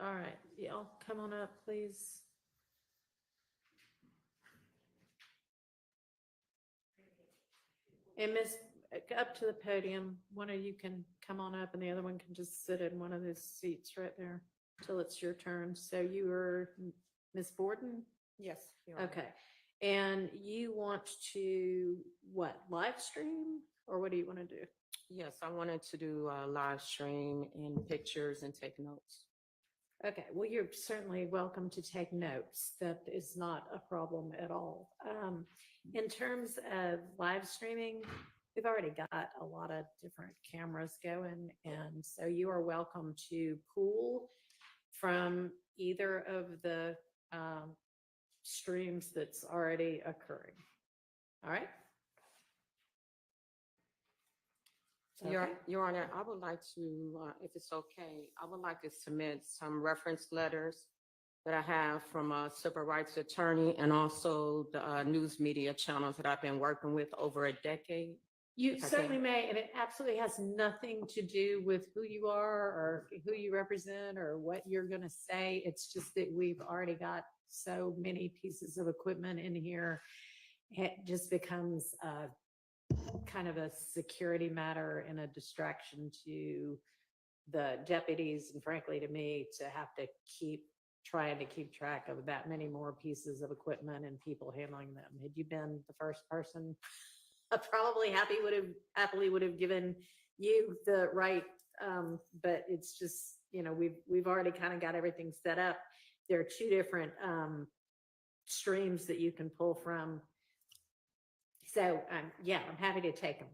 All right, y'all come on up, please. And Miss, up to the podium. One of you can come on up and the other one can just sit in one of those seats right there till it's your turn. So you are Miss Borden? Yes. Your Honor. Okay. And you want to, what, live stream? Or what do you want to do? Yes, I wanted to do a live stream in pictures and take notes. Okay, well, you're certainly welcome to take notes. That is not a problem at all. In terms of live streaming, we've already got a lot of different cameras going, and so you are welcome to pull from either of the streams that's already occurring. All right? Your Honor, I would like to, if it's okay, I would like to submit some reference letters that I have from a civil rights attorney and also the news media channels that I've been working with over a decade. You If I certainly can. may, and it absolutely has nothing to do with who you are or who you represent or what you're going to say. It's just that we've already got so many pieces of equipment in here. It just becomes kind of a security matter and a distraction to the deputies and frankly to me to have to keep trying to keep track of that many more pieces of equipment and people handling them. Had you been the first person, I probably happily would have given you the right, but it's just, you know, we've already kind of got everything set up. There are two different streams that you can pull from. So yeah, I'm happy to take them.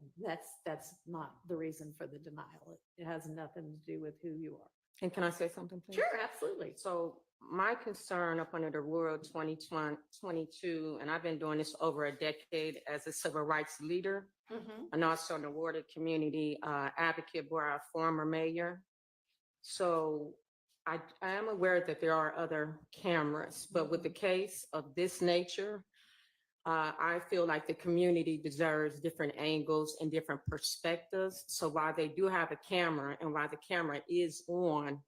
That's not the reason for the denial. It has nothing to do with who you are. And can I say something, please? Sure, absolutely. So my concern up under the Rule 2022, and I've been doing this over a decade as a civil rights leader and also an awarded community advocate for our former mayor. So I am aware that there are other cameras, but with the case of this nature, I feel like the community deserves different angles and different perspectives. So while they do have a camera and while the camera is on,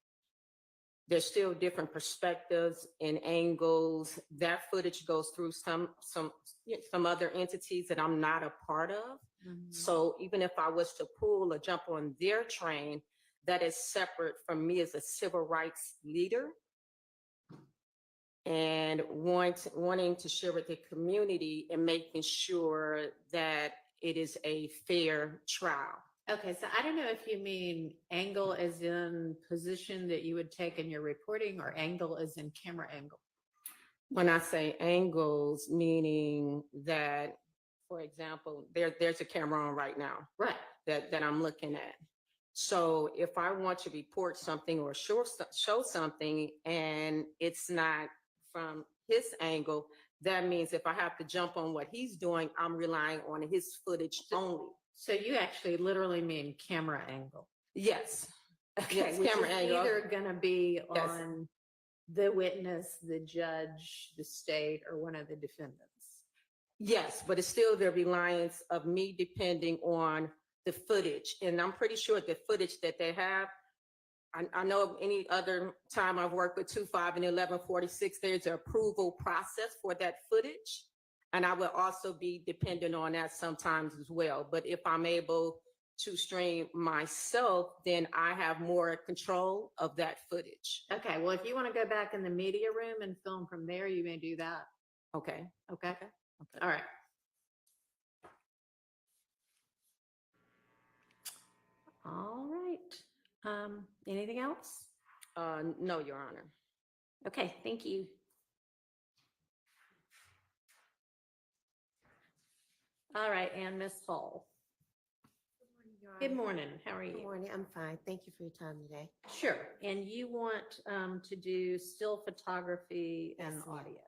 there's still different perspectives and angles. That footage goes through some other entities that I'm not a part of. So even if I was to pull or jump on their train, that is separate from me as a civil rights leader and wanting to share with the community and making sure that it is a fair trial. Okay, so I don't know if you mean angle as in position that you would take in your reporting or angle as in camera angle. When I say angles, meaning that, for example, there's a camera on right now, right? That I'm looking at. So if I want to report something or show something and it's not from his angle, that means if I have to jump on what he's doing, I'm relying on his footage only. So you actually literally mean camera angle? Yes. Okay, yes, which camera is angle. either going to be Yes. on the witness, the judge, the state, or one of the defendants. Yes, but it's still the reliance of me depending on the footage. And I'm pretty sure the footage that they have, I know any other time I've worked with 25 and 1146, there's an approval process for that footage. And I will also be dependent on that sometimes as well. But if I'm able to stream myself, then I have more control of that footage. Okay, well, if you want to go back in the media room and film from there, you may do that. Okay. Okay. All right. All right. Anything else? No, Your Honor. Okay, thank you. All right, and Ms. Hall. Good morning. How are you? Good morning. I'm fine. Thank you for your time today. Sure. And you want to do still photography and Yes, ma'am. audio?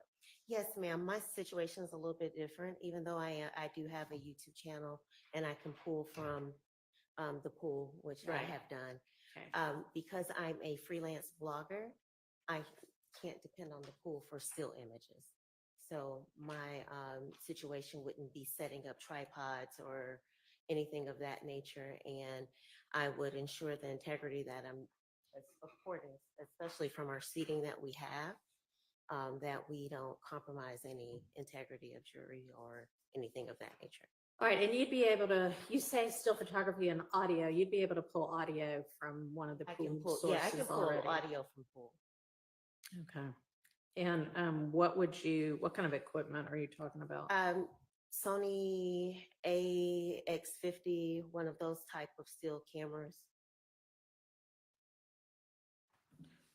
Yes, ma'am. My situation is a little bit different, even though I do have a YouTube channel and I can pull from the pool, which Right. I have done. Okay. Because I'm a freelance blogger, I can't depend on the pool for still images. So my situation wouldn't be setting up tripods or anything of that nature. And I would ensure the integrity that I'm accordance, especially from our seating that we have, that we don't compromise any integrity of jury or anything of that nature. All right, and you'd be able to, you say still photography and audio, you'd be able to pull audio from one of the I can pool pull, sources yeah, I can pull already. audio from pool. Okay. And what kind of equipment are you talking about? Sony AX50, one of those type of still cameras.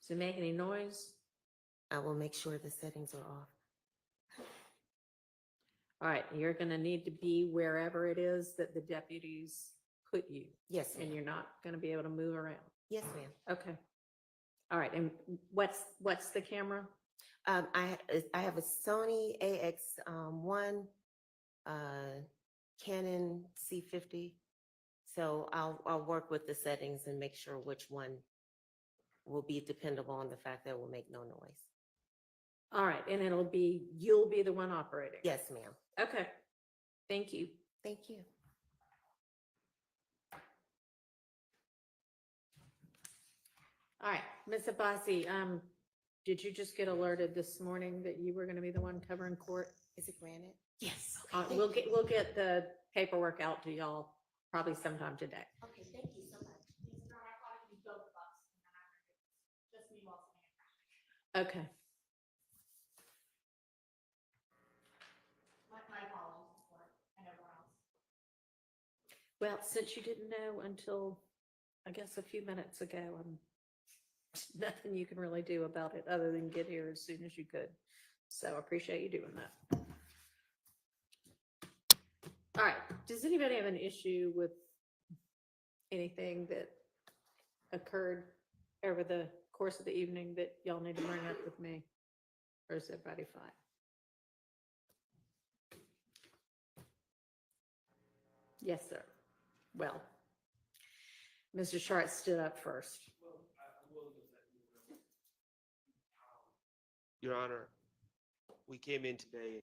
Does it make any noise? I will make sure the settings are off. All right, you're gonna need to be wherever it is that the deputies put you, Yes, and ma'am. you're not gonna be able to move around. Yes, ma'am. Okay. All right, and what's the camera? I have a Sony AX1, Canon C50. So I'll work with the settings and make sure which one will be dependable on the fact that it will make no noise. All right, and you'll be the one operating? Yes, ma'am. Okay, thank you. Thank you. All right, Ms. Abbasi, did you just get alerted this morning that you were gonna be the one covering court? Is it granted? Yes. Okay, We'll get the paperwork out to y'all probably sometime today. Okay, thank you so much. Okay. Well, since you didn't know until, I guess, a few minutes ago, nothing you can really do about it other than get here as soon as you could. So I appreciate you doing that. All right, does anybody have an issue with anything that occurred over the course of the evening that y'all need to bring up with me? Or is everybody fine? Yes, sir. Well, Mr. Sharp stood up first. Your Honor, we came in today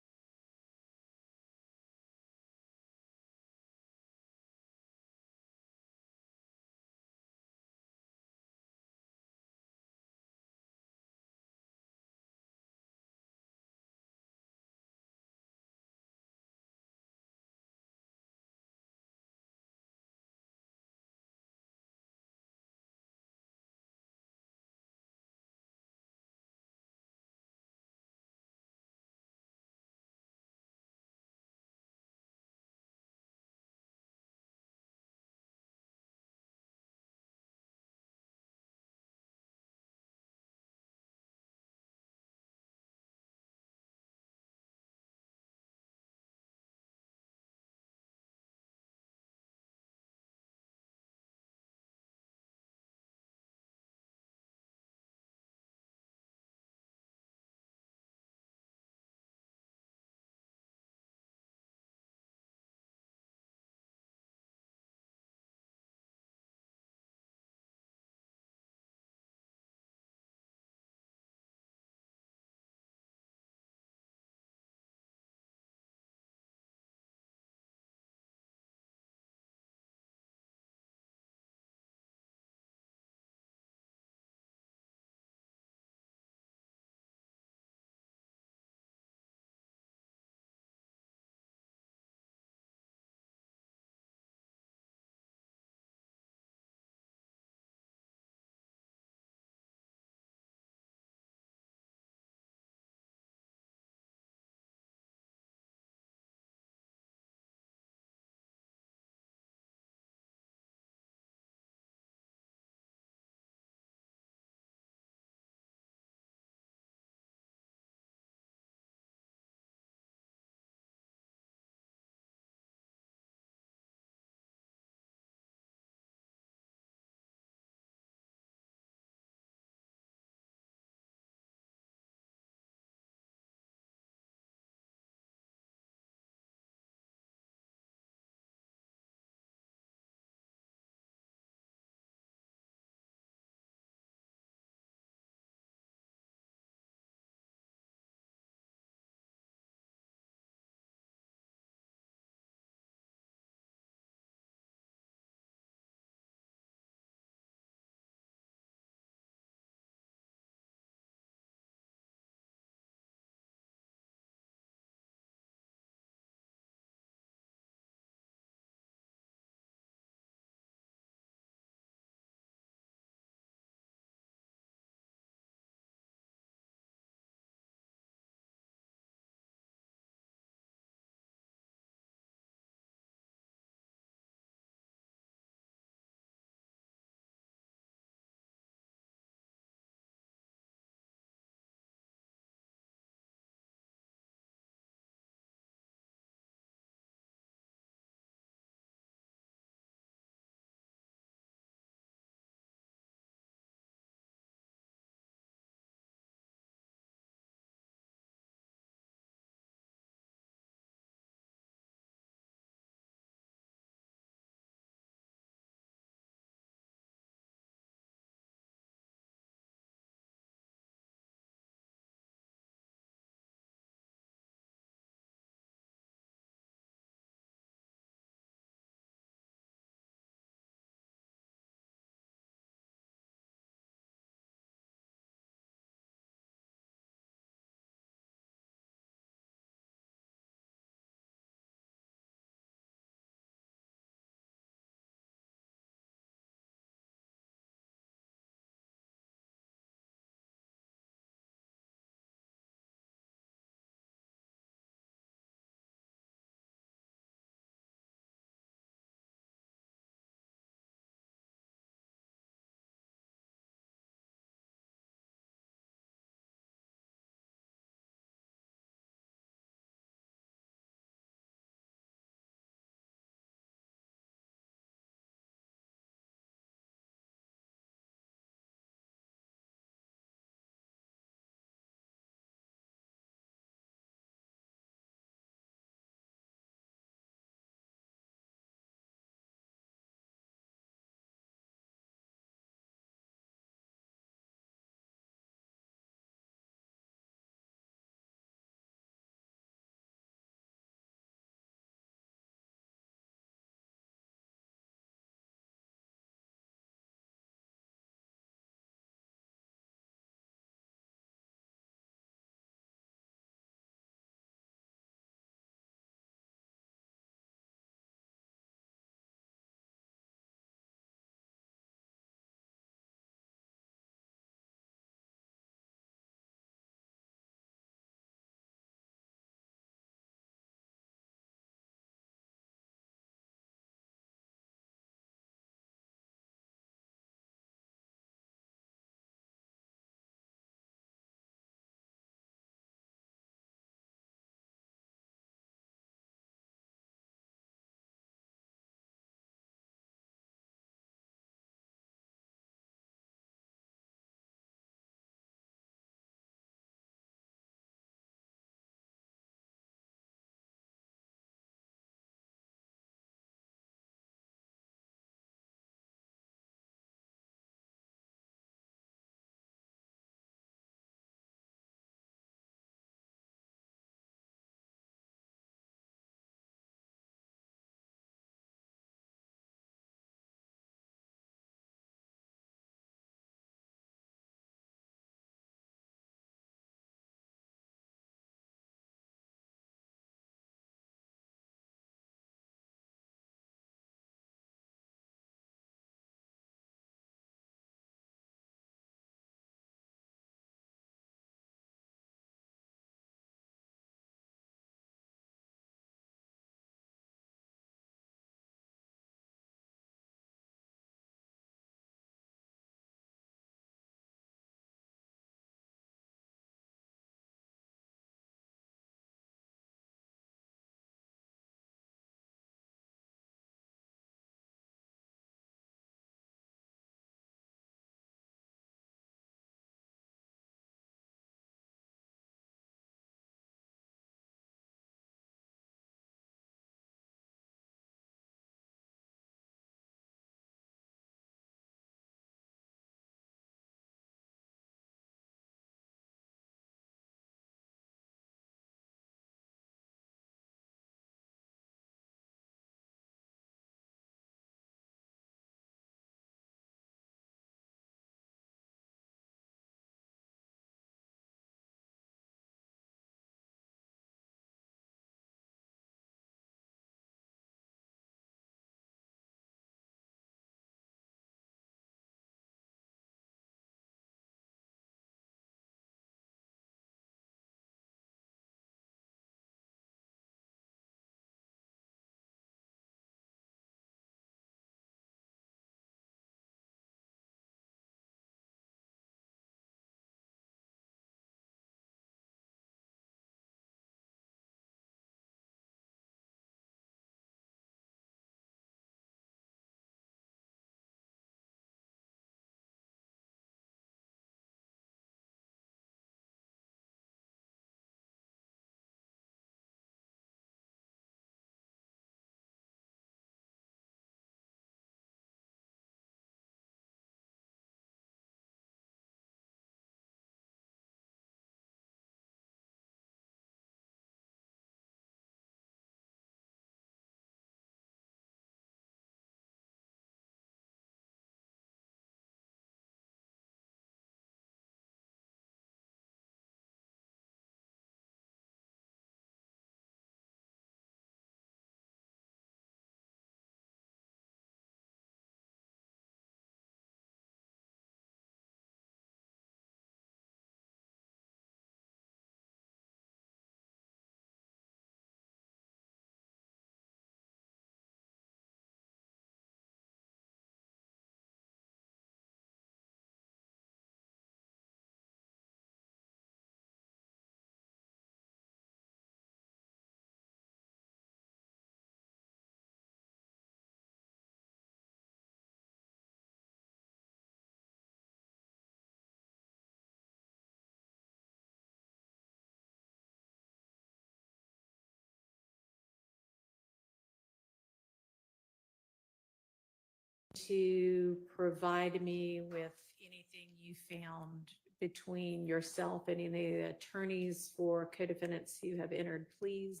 to provide me with anything you found between yourself and any of the attorneys for co-defendants who have entered pleas?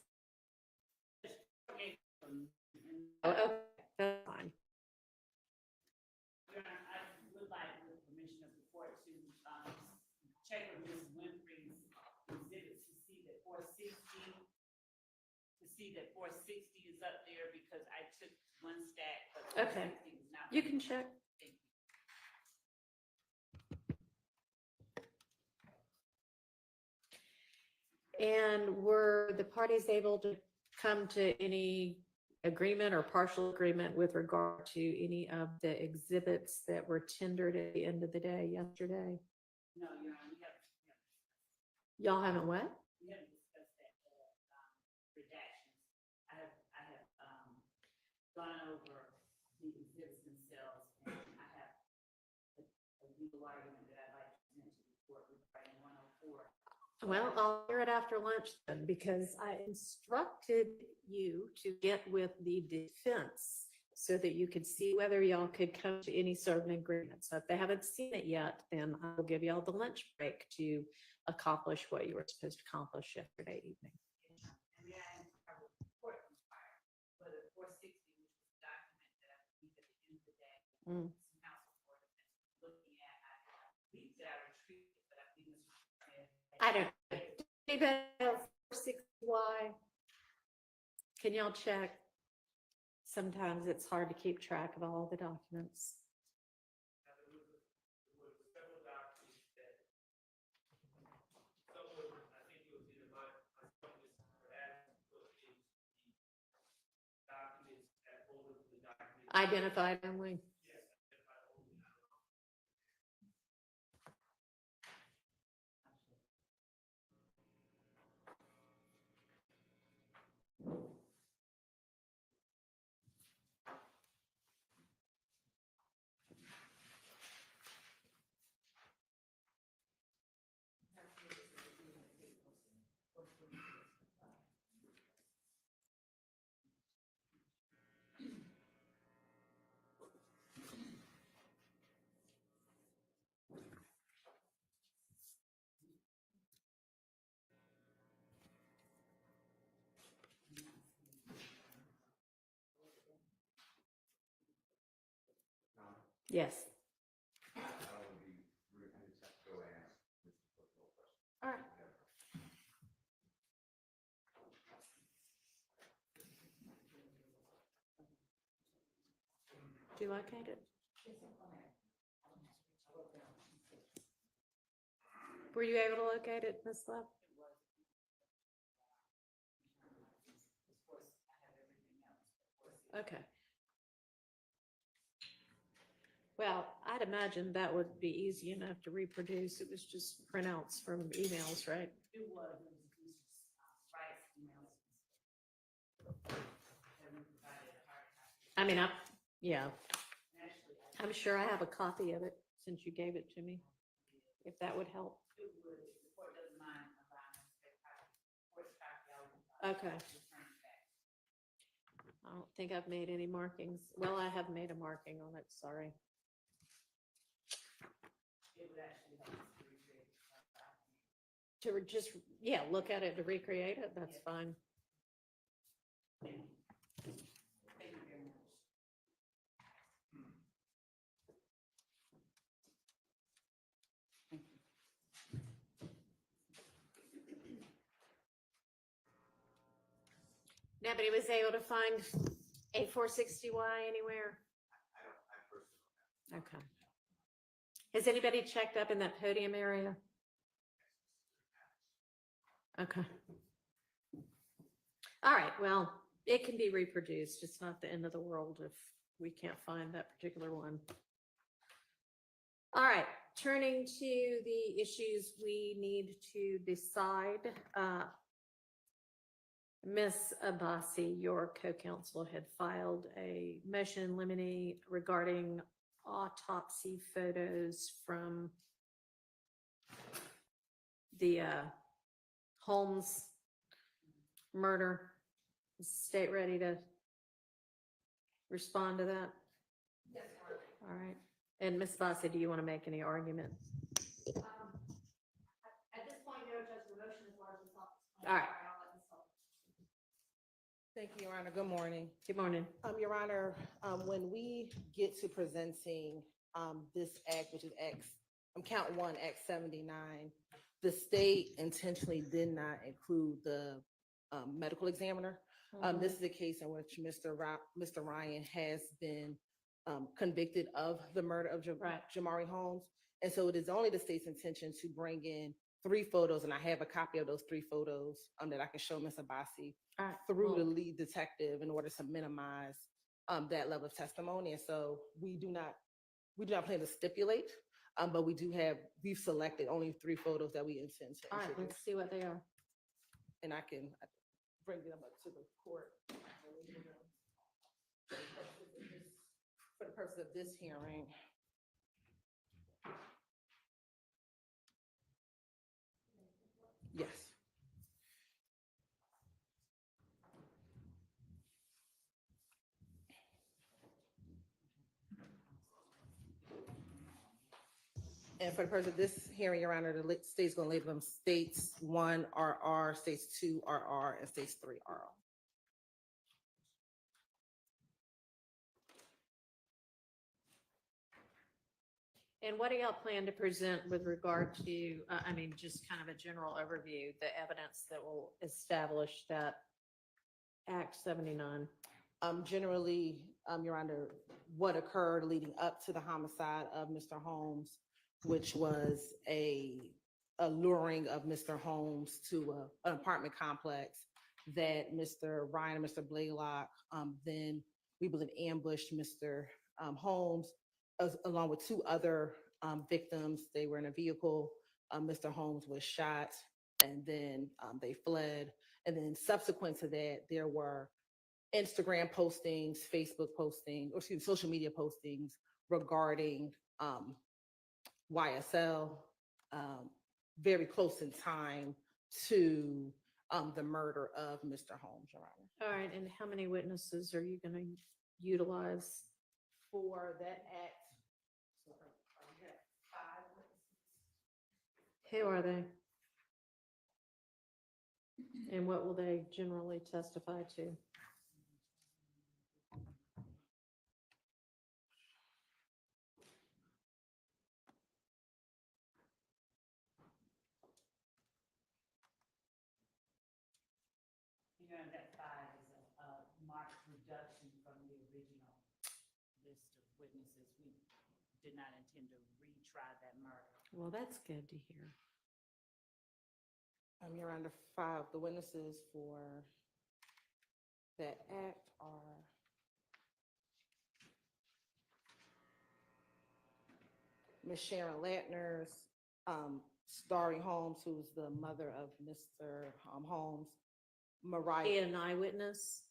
Oh, okay, that's fine. Your Honor, I would like, with permission of the court, to check with Ms. Winfrey's exhibits to see that 460, is up there, because I took one stack, but Okay. 460 was not. You can check. Thank you. And were the parties able to come to any agreement or partial agreement with regard to any of the exhibits that were tendered at the end of the day yesterday? No, Your Honor, Y'all haven't what? we haven't discussed that, redactions. I have gone over the exhibits themselves, and I have a legal argument that I'd like to present to the court regarding 104. Well, I'll hear it after lunch then, because I instructed you to get with the defense so that you could see whether y'all could come to any sort of an agreement. So if they haven't seen it yet, then I'll give y'all the lunch break to accomplish what you were supposed to accomplish yesterday evening. And then I will report required, but the 460, which was the document that I believe at the end of the day, Mm. some counsel for defense looking at, I believe that I retrieved it, but I think Mr. I don't. Anybody else 460Y? Can y'all check? Sometimes it's hard to keep track of all the documents. Identified only. Yes. All right. Do you locate it? Were you able to locate it, Ms. Love? Okay. Well, I'd imagine that would be easy enough to reproduce. It was just printouts from emails, right? It was Mr. Wright's emails. And we provided a hard copy. I mean, yeah, Actually, I'm sure I have a copy of it since you gave it to me, if that would help. it would, if the court doesn't mind allowing us to take a copy. Court's copy, I will, Okay. return it back. I don't think I've made any markings. Well, I have made a marking on it, sorry. It would actually help us to recreate the document. To just, yeah, look at it to recreate it, that's fine. Thank you. Thank you very much. Thank you. Nobody was able to find a 460Y anywhere? Okay. Has anybody checked up in that podium area? Okay. All right, well, it can be reproduced. It's not the end of the world if we can't find that particular one. All right, turning to the issues we need to decide. Ms. Abbasi, your co-counsel, had filed a motion in limine regarding autopsy photos from the Holmes murder. Is the state ready to respond to that? Yes, Your Honor. All right. And Ms. Fossey, do you want to make any argument? At this point, no, Judge, the motion is largely self-explanatory. All right. I'll let Ms. Sullivan. Thank you, Your Honor. Good morning. Good morning. Your Honor, when we get to presenting this act, which is count one, Act 79, the state intentionally did not include the medical examiner. This is a case in which Mr. Ryan has been convicted of the murder of Jamari Holmes. And so it is only the state's intention to bring in 3 photos, and I have a copy of those 3 photos that I can show Ms. Abbasi through the lead detective in order to minimize that level of testimony. And so we do not plan to stipulate, but we've selected only 3 photos that we intend to All right, introduce. let's see what they are. And I can bring them up to the court. For the purpose of this hearing. Yes. And for the purpose of this hearing, Your Honor, the state's gonna label them states 1 RR, states 2 RR, and states 3 RR. And what do y'all plan to present with regard to, just kind of a general overview, the evidence that will establish that Act 79? Generally, Your Honor, what occurred leading up to the homicide of Mr. Holmes, which was a luring of Mr. Holmes to an apartment complex that Mr. Ryan and Mr. Blaylock then, we believe, ambushed Mr. Holmes along with 2 other victims. They were in a vehicle. Mr. Holmes was shot, and then they fled. And then subsequent to that, there were Instagram postings, Facebook postings, or excuse me, social media postings regarding YSL, very close in time to the murder of Mr. Holmes, Your Honor. All right, and how many witnesses are you going to utilize? For that act, so we have 5 witnesses. Who are they? And what will they generally testify to? You know, that 5 is a marked reduction from the original list of witnesses. We did not intend to retry that murder. Well, that's good to hear. Your Honor, 5, the witnesses for that act are Ms. Sharon Latner's, Starry Holmes, who's the mother of Mr. Holmes, Mariah. An eyewitness?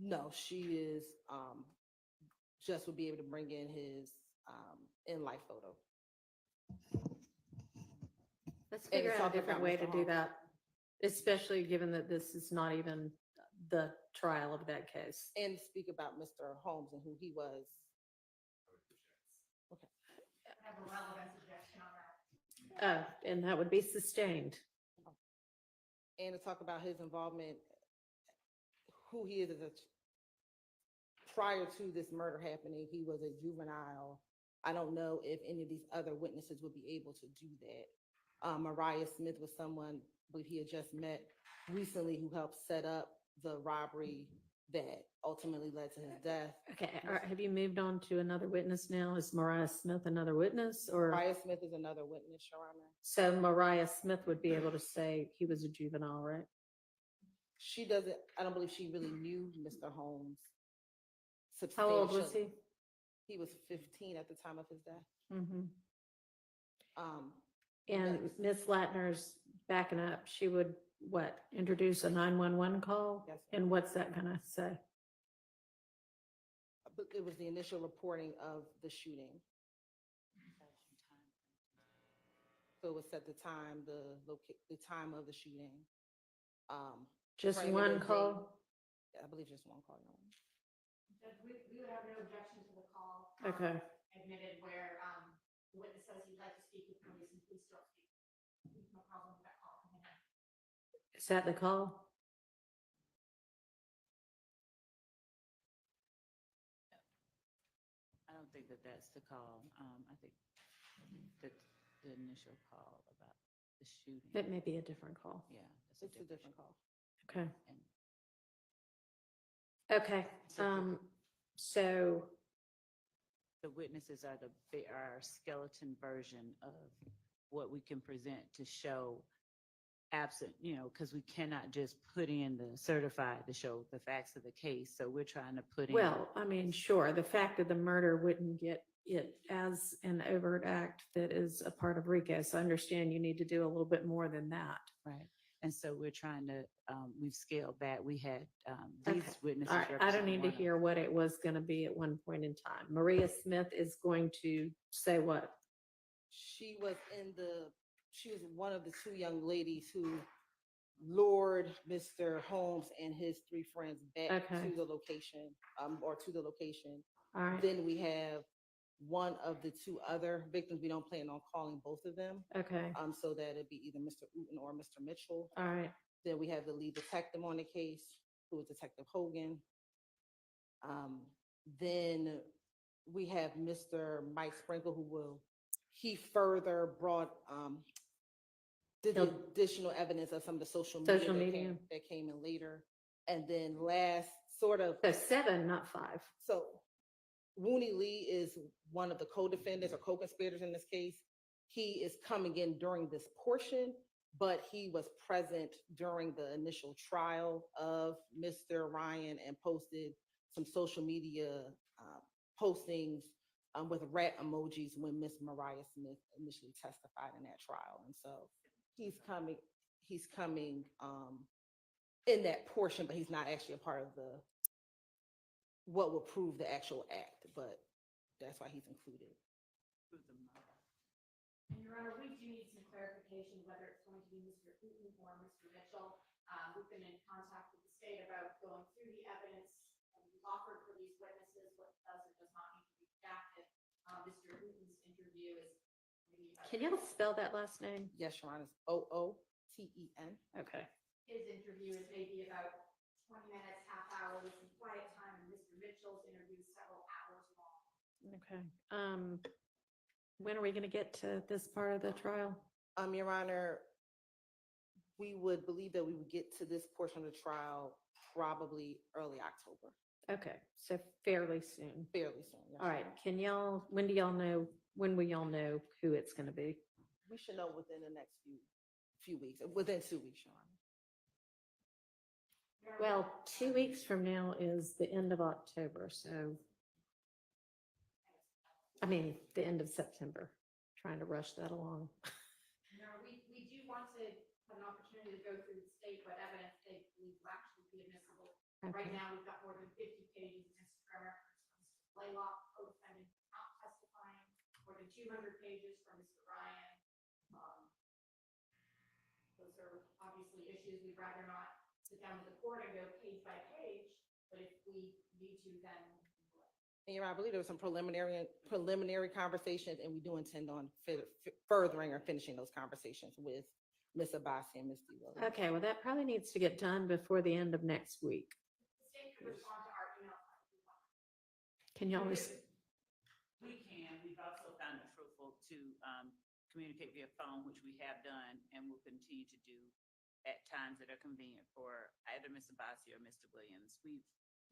No, she is, just would be able to bring in his in-life photo. Let's And figure out a talk different about way Mr. to do Holmes. that, especially given that this is not even the trial of that case. And speak about Mr. Holmes and who he was. I have a relevant objection on that. And that would be sustained. And to talk about his involvement, who he is prior to this murder happening, he was a juvenile. I don't know if any of these other witnesses would be able to do that. Mariah Smith was someone, I believe he had just met recently, who helped set up the robbery that ultimately led to his death. Okay, all right, have you moved on to another witness now? Is Mariah Smith another witness or? Mariah Smith is another witness, Your Honor. So Mariah Smith would be able to say he was a juvenile, right? She doesn't, I don't believe she really knew Mr. Holmes. How old was he? substantially. He was 15 at the time of his death. Mhm. Yes. And Ms. Latner's backing up, she would, what, introduce a 911 call? Yes, And what's that gonna say? But it was the initial reporting of the shooting. So it was at the time, the time of the shooting. Just framing one the date. call? I believe just one call. Your Honor. Judge, we would have no objection to the call. Okay. admitted where, the witness says he'd like to speak with police and please don't speak. No problem with that call coming in. Is that the call? I don't think that that's the call. I think that the initial call about the shooting. It may be a different call. Yeah. It's a different call. Okay. And Okay, so, the witnesses are our skeleton version of what we can present to show absent, because we cannot just put in the certified to show the facts of the case. So we're trying to put in. well, I mean, sure, the fact that the murder wouldn't get it as an overt act that is a part of RICO. So I understand you need to do a little bit more than that. Right. And so we're trying to, we've scaled back. We had these Okay. witnesses. All right, I don't represent need to one of- hear what it was going to be at one point in time. Maria Smith is going to say what? She was one of the two young ladies who lured Mr. Holmes and his three friends back Okay. to the location, to the location. All right, Then we have one of the two other victims. We don't plan on calling both of them. okay, So that it'd be either Mr. Uten or Mr. Mitchell. all right, Then we have the lead detective on the case, who is Detective Hogan. Then we have Mr. Mike Sprinkle, he further brought, did the He'll- additional evidence of some of the social media. Social that media. that came in later. And then last, sort of, so 7, not 5. so Wooney Lee is one of the co-defendants or co-conspirators in this case. He is coming in during this portion, but he was present during the initial trial of Mr. Ryan and posted some social media postings with rat emojis when Miss Mariah Smith initially testified in that trial. And so he's coming in that portion, but he's not actually a part of what will prove the actual act, but that's why he's included. And Your Honor, we do need some clarification whether it's going to be Mr. Uten or Mr. Mitchell. We've been in contact with the state about going through the evidence we've offered for these witnesses, what does or does not need to be redacted. Mr. Uten's interview is maybe about. Can you spell that last name? Yes, Your Honor, it's OOTEN. Okay. His interview is maybe about 20 minutes, half hour with some quiet time, and Mr. Mitchell's interview is several hours long. Okay. When are we going to get to this part of the trial? Your Honor, we would believe that we would get to this portion of the trial probably early October, Okay, so fairly soon. fairly soon. Yes, All Your right, Honor. when will y'all know who it's going to be? We should know within the next few weeks, within 2 weeks, Your Honor. Your Honor, Well, 2 weeks from now is the end of October, so. I mean, the end of September, trying to rush that along. No, we do want to have an opportunity to go through the state what evidence they believe will actually be admissible. Right Okay. now, we've got more than 50 pages of Instagram records from Mr. Blaylock, co-defendant not testifying, more than 200 pages from Mr. Ryan. Those are obviously issues we'd rather not sit down with the court and go page by page, but if we need to, then we will. And Your Honor, I believe there were some preliminary conversations, and we do intend on furthering or finishing those conversations with Ms. Abbasi and Ms. D. Williams. Okay, well, that probably needs to get done before the end of next week. The state could respond to our email. If we want. Can y'all, We can. We've also found it fruitful to communicate via phone, which we have done and will continue to do at times that are convenient for either Mr. Abbasi or Mr. Williams.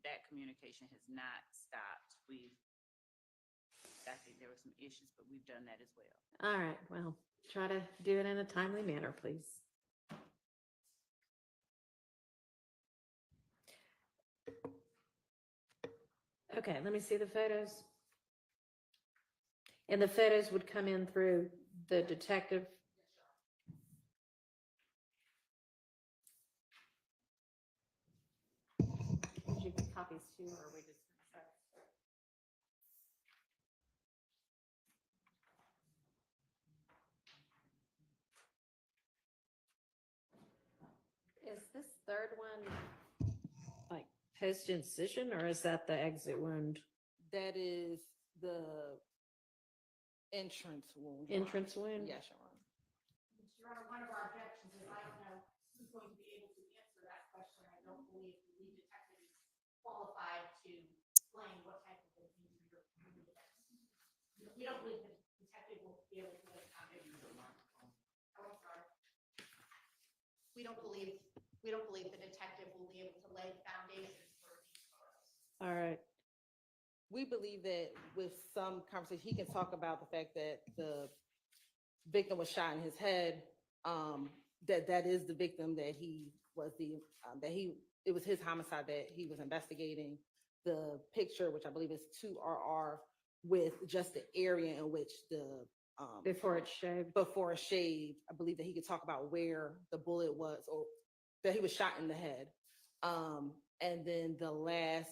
That communication has not stopped. I think there were some issues, but we've done that as well. all right, well, try to do it in a timely manner, please. Okay, let me see the photos. And the photos would come in through the detective. Did you get copies too, or are we just? Is this third one like post incision, or is that the exit wound? That is the Entrance wound. Your Honor. Entrance wound? Yes, Your Honor. Your Honor, one of our objections is I don't know who's going to be able to answer that question. I don't believe the lead detective is qualified to explain what type of injury you're. We don't believe the detective will be able to lay foundations. Oh, I'm sorry. We don't believe the detective will be able to lay foundations for these photos. All right. We believe that with some conversation, he can talk about the fact that the victim was shot in his head, that is the victim, that he was it was his homicide that he was investigating. The picture, which I believe is 2RR, with just the area in which the Before it's shaved. before it's shaved, I believe that he could talk about where the bullet was, or that he was shot in the head. And then the last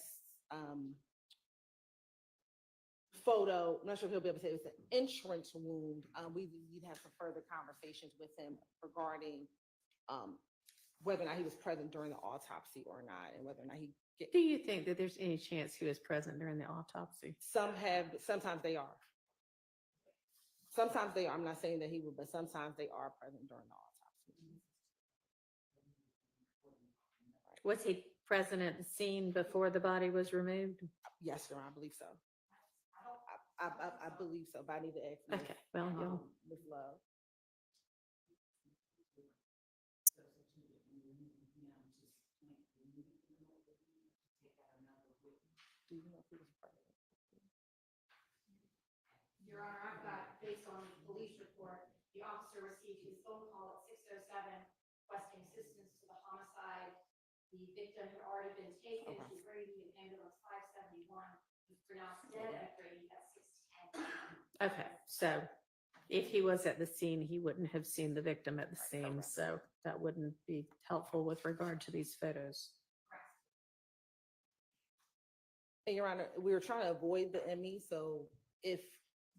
photo, I'm not sure if he'll be able to say it was an entrance wound. We'd have some further conversations with him regarding whether or not he was present during the autopsy or not, and whether or not he get. Do you think that there's any chance he was present during the autopsy? Sometimes they are. Sometimes they are. I'm not saying that he would, but sometimes they are present during the autopsy. Was he present at the scene before the body was removed? Yes, Your Honor, I believe so. I believe so, but I need to ask. Ms. Okay, well, you'll. Ms. Love. Do you know if he was present? Your Honor, I've got, based on the police report, the officer received his phone call at 6:07, requesting assistance to the homicide. The victim had already been taken to Grady in ambulance 571. He was pronounced dead at Grady at 6:10. Okay, so if he was at the scene, he wouldn't have seen the victim at the scene, so that wouldn't be helpful with regard to these photos. And Your Honor, we were trying to avoid the ME, so if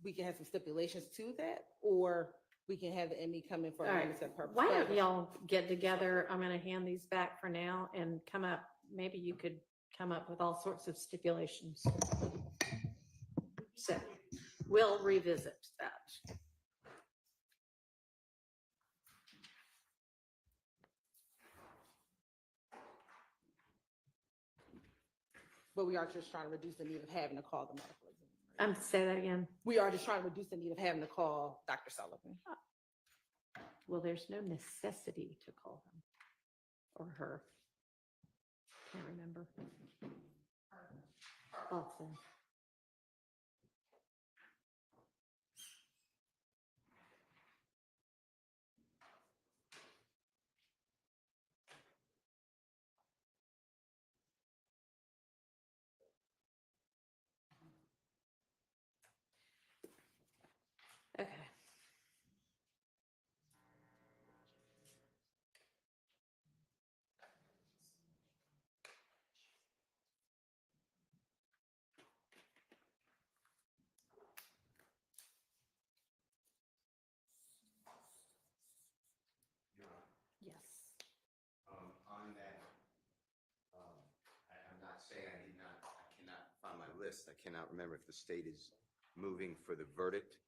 we can have some stipulations to that, or we can have the ME come in for All a right, limited purpose. why don't y'all get together? I'm gonna hand these back for now and come up, maybe you could come up with all sorts of stipulations. So we'll revisit that. But we are just trying to reduce the need of having to call the medical examiner. Say that again. We are just trying to reduce the need of having to call Dr. Sullivan. Well, there's no necessity to call him or her. Can't remember. Thought so. Okay. Yes. On that, I'm not saying I cannot find my list. I cannot remember if the state is moving for the verdict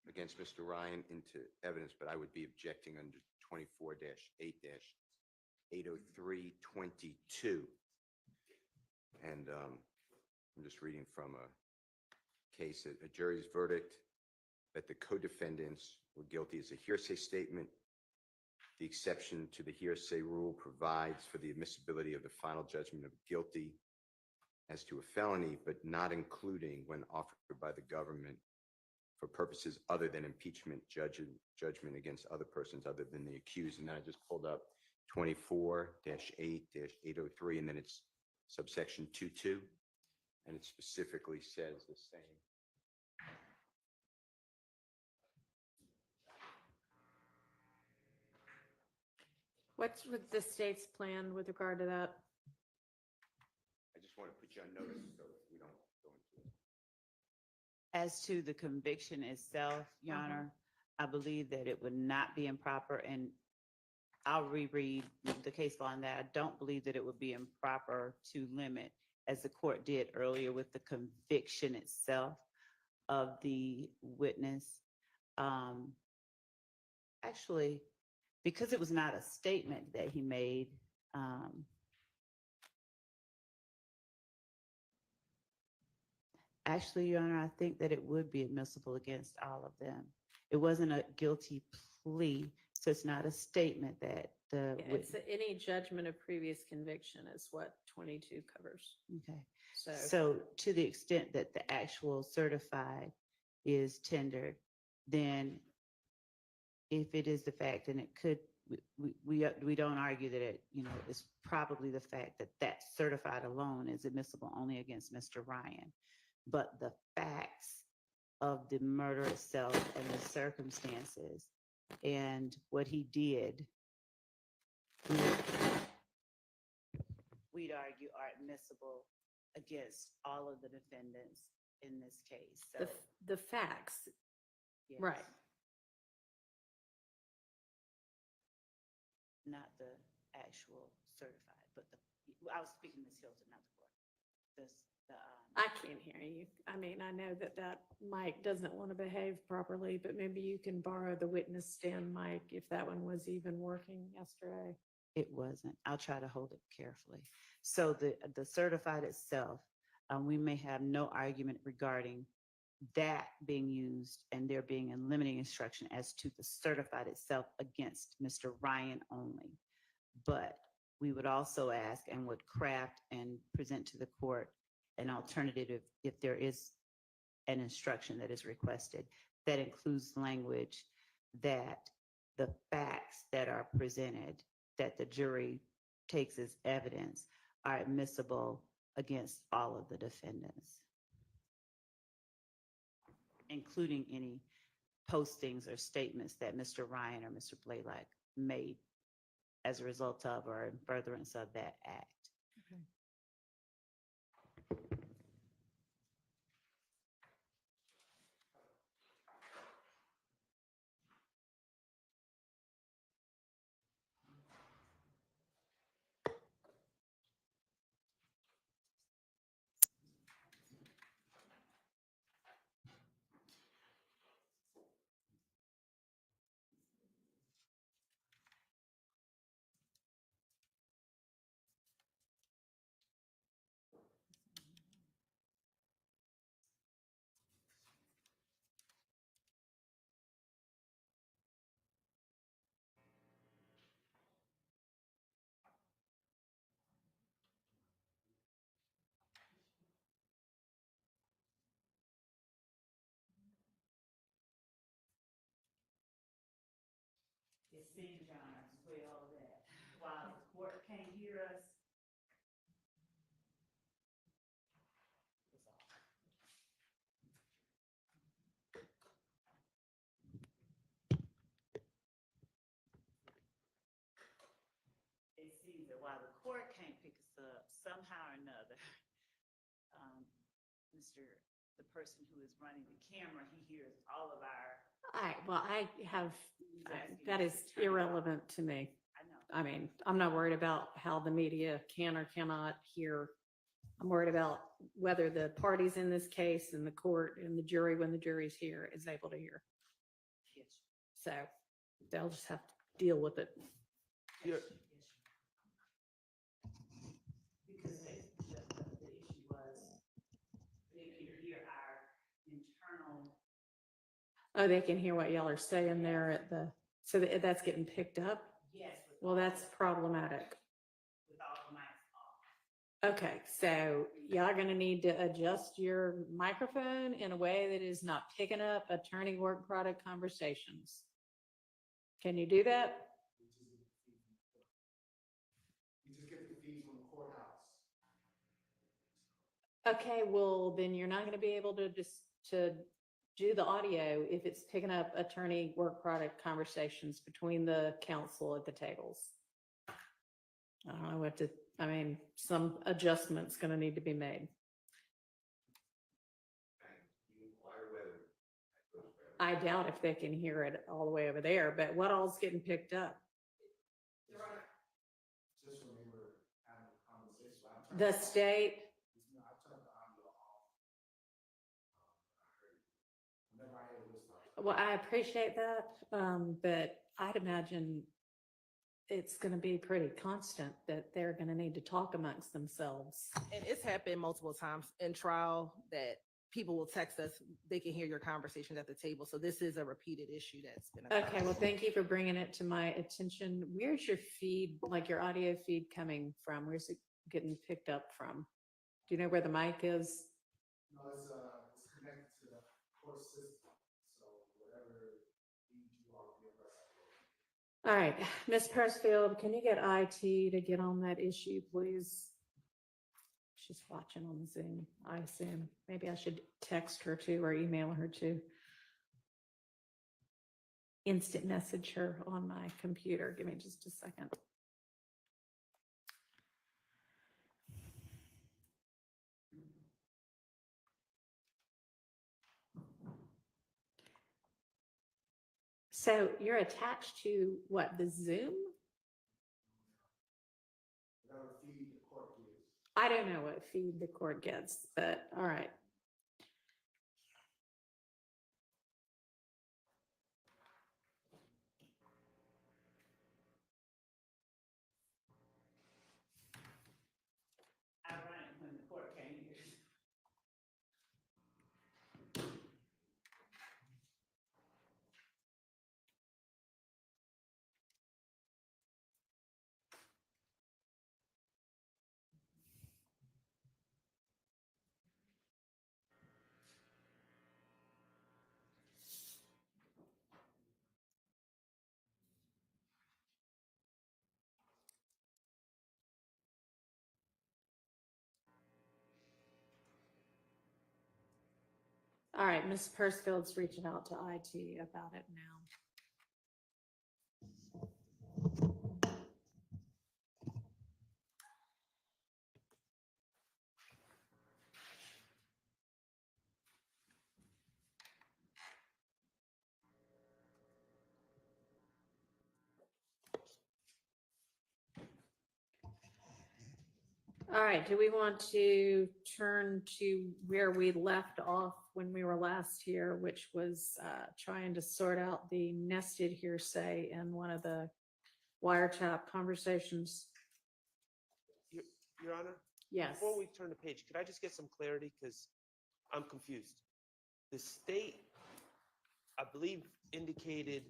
against Mr. Ryan into evidence, but I would be objecting under 24-8-803-22. And I'm just reading from a case, a jury's verdict that the co-defendants were guilty as a hearsay statement. The exception to the hearsay rule provides for the admissibility of the final judgment of guilty as to a felony, but not including when offered by the government for purposes other than impeachment judgment against other persons other than the accused. And then I just pulled up 24-8-803, and then it's subsection 2.2, and it specifically says the same. What's with the state's plan with regard to that? I just want to put you on notice so we don't go into it. As to the conviction itself, Your Honor, I believe that it would not be improper, and I'll reread the case law on that. I don't believe that it would be improper to limit, as the court did earlier with the conviction itself, of the witness. Actually, because it was not a statement that he made, actually, Your Honor, I think that it would be admissible against all of them. It wasn't a guilty plea, so it's not a statement that the Yeah, it's any judgment of previous conviction is what 22 covers. okay. So So to the extent that the actual certified is tendered, then if it is the fact, and it could, we don't argue that it, it's probably the fact that that certified alone is admissible only against Mr. Ryan. But the facts of the murder itself and the circumstances and what he did, we'd argue are admissible against all of the defendants in this case. So, the facts, yes. right. Not the actual certified, but I was speaking Ms. Hilton, not the court. I can't hear you. I mean, I know that mic doesn't want to behave properly, but maybe you can borrow the witness stand mic if that one was even working yesterday. It wasn't. I'll try to hold it carefully. So the certified itself, we may have no argument regarding that being used and there being a limiting instruction as to the certified itself against Mr. Ryan only. But we would also ask and would craft and present to the court an alternative if there is an instruction that is requested that includes language that the facts that are presented that the jury takes as evidence are admissible against all of the defendants, including any postings or statements that Mr. Ryan or Mr. Blaylock made as a result of or in furtherance of that act. Okay. It seems, Your Honor, as well, that while the court can't hear us, it seems that while the court can't pick us up, somehow or another, the person who is running the camera, he hears all of our. All right, well, I have, asking that us is to turn it off. irrelevant to me. I know. I mean, I'm not worried about how the media can or cannot hear. I'm worried about whether the parties in this case and the court and the jury, when the jury's here, is able to hear. Yes. So they'll just have to deal with it. Yes. Because the issue was they can hear our internal. Oh, they can hear what y'all are saying there at so that's getting picked up? Yes. Well, that's problematic. With all the mics off. Okay, so y'all gonna need to adjust your microphone in a way that is not picking up attorney work product conversations. Can you do that? You just get the fees from the courthouse. Okay, well, then you're not gonna be able to to do the audio if it's picking up attorney work product conversations between the counsel at the tables. I don't know what to, I mean, some adjustment's gonna need to be made. I doubt if they can hear it all the way over there, but what all's getting picked up? Just remember having a conversation. The state, Well, I appreciate that, but I'd imagine it's gonna be pretty constant that they're gonna need to talk amongst themselves. And it's happened multiple times in trial that people will text us, they can hear your conversations at the table. So this is a repeated issue that's been. Okay, well, thank you for bringing it to my attention. Where's your feed, like your audio feed coming from? Where's it getting picked up from? Do you know where the mic is? No, it's connected to the court system, so whatever you are, be addressed. All right, Ms. Persfield, can you get IT to get on that issue, please? She's watching on Zoom, I assume. Maybe I should text her too or email her too. Instant message her on my computer. Give me just a second. So you're attached to what, the Zoom? Whatever feed the court gives. I don't know what feed the court gets, but all right. Ironic when the court came here. All right, Ms. Persfield's reaching out to IT about it now. All right, do we want to turn to where we left off when we were last here, which was trying to sort out the nested hearsay in one of the wiretap conversations? Your Honor? Yes. Before we turn the page, could I just get some clarity? Because I'm confused. The state, I believe, indicated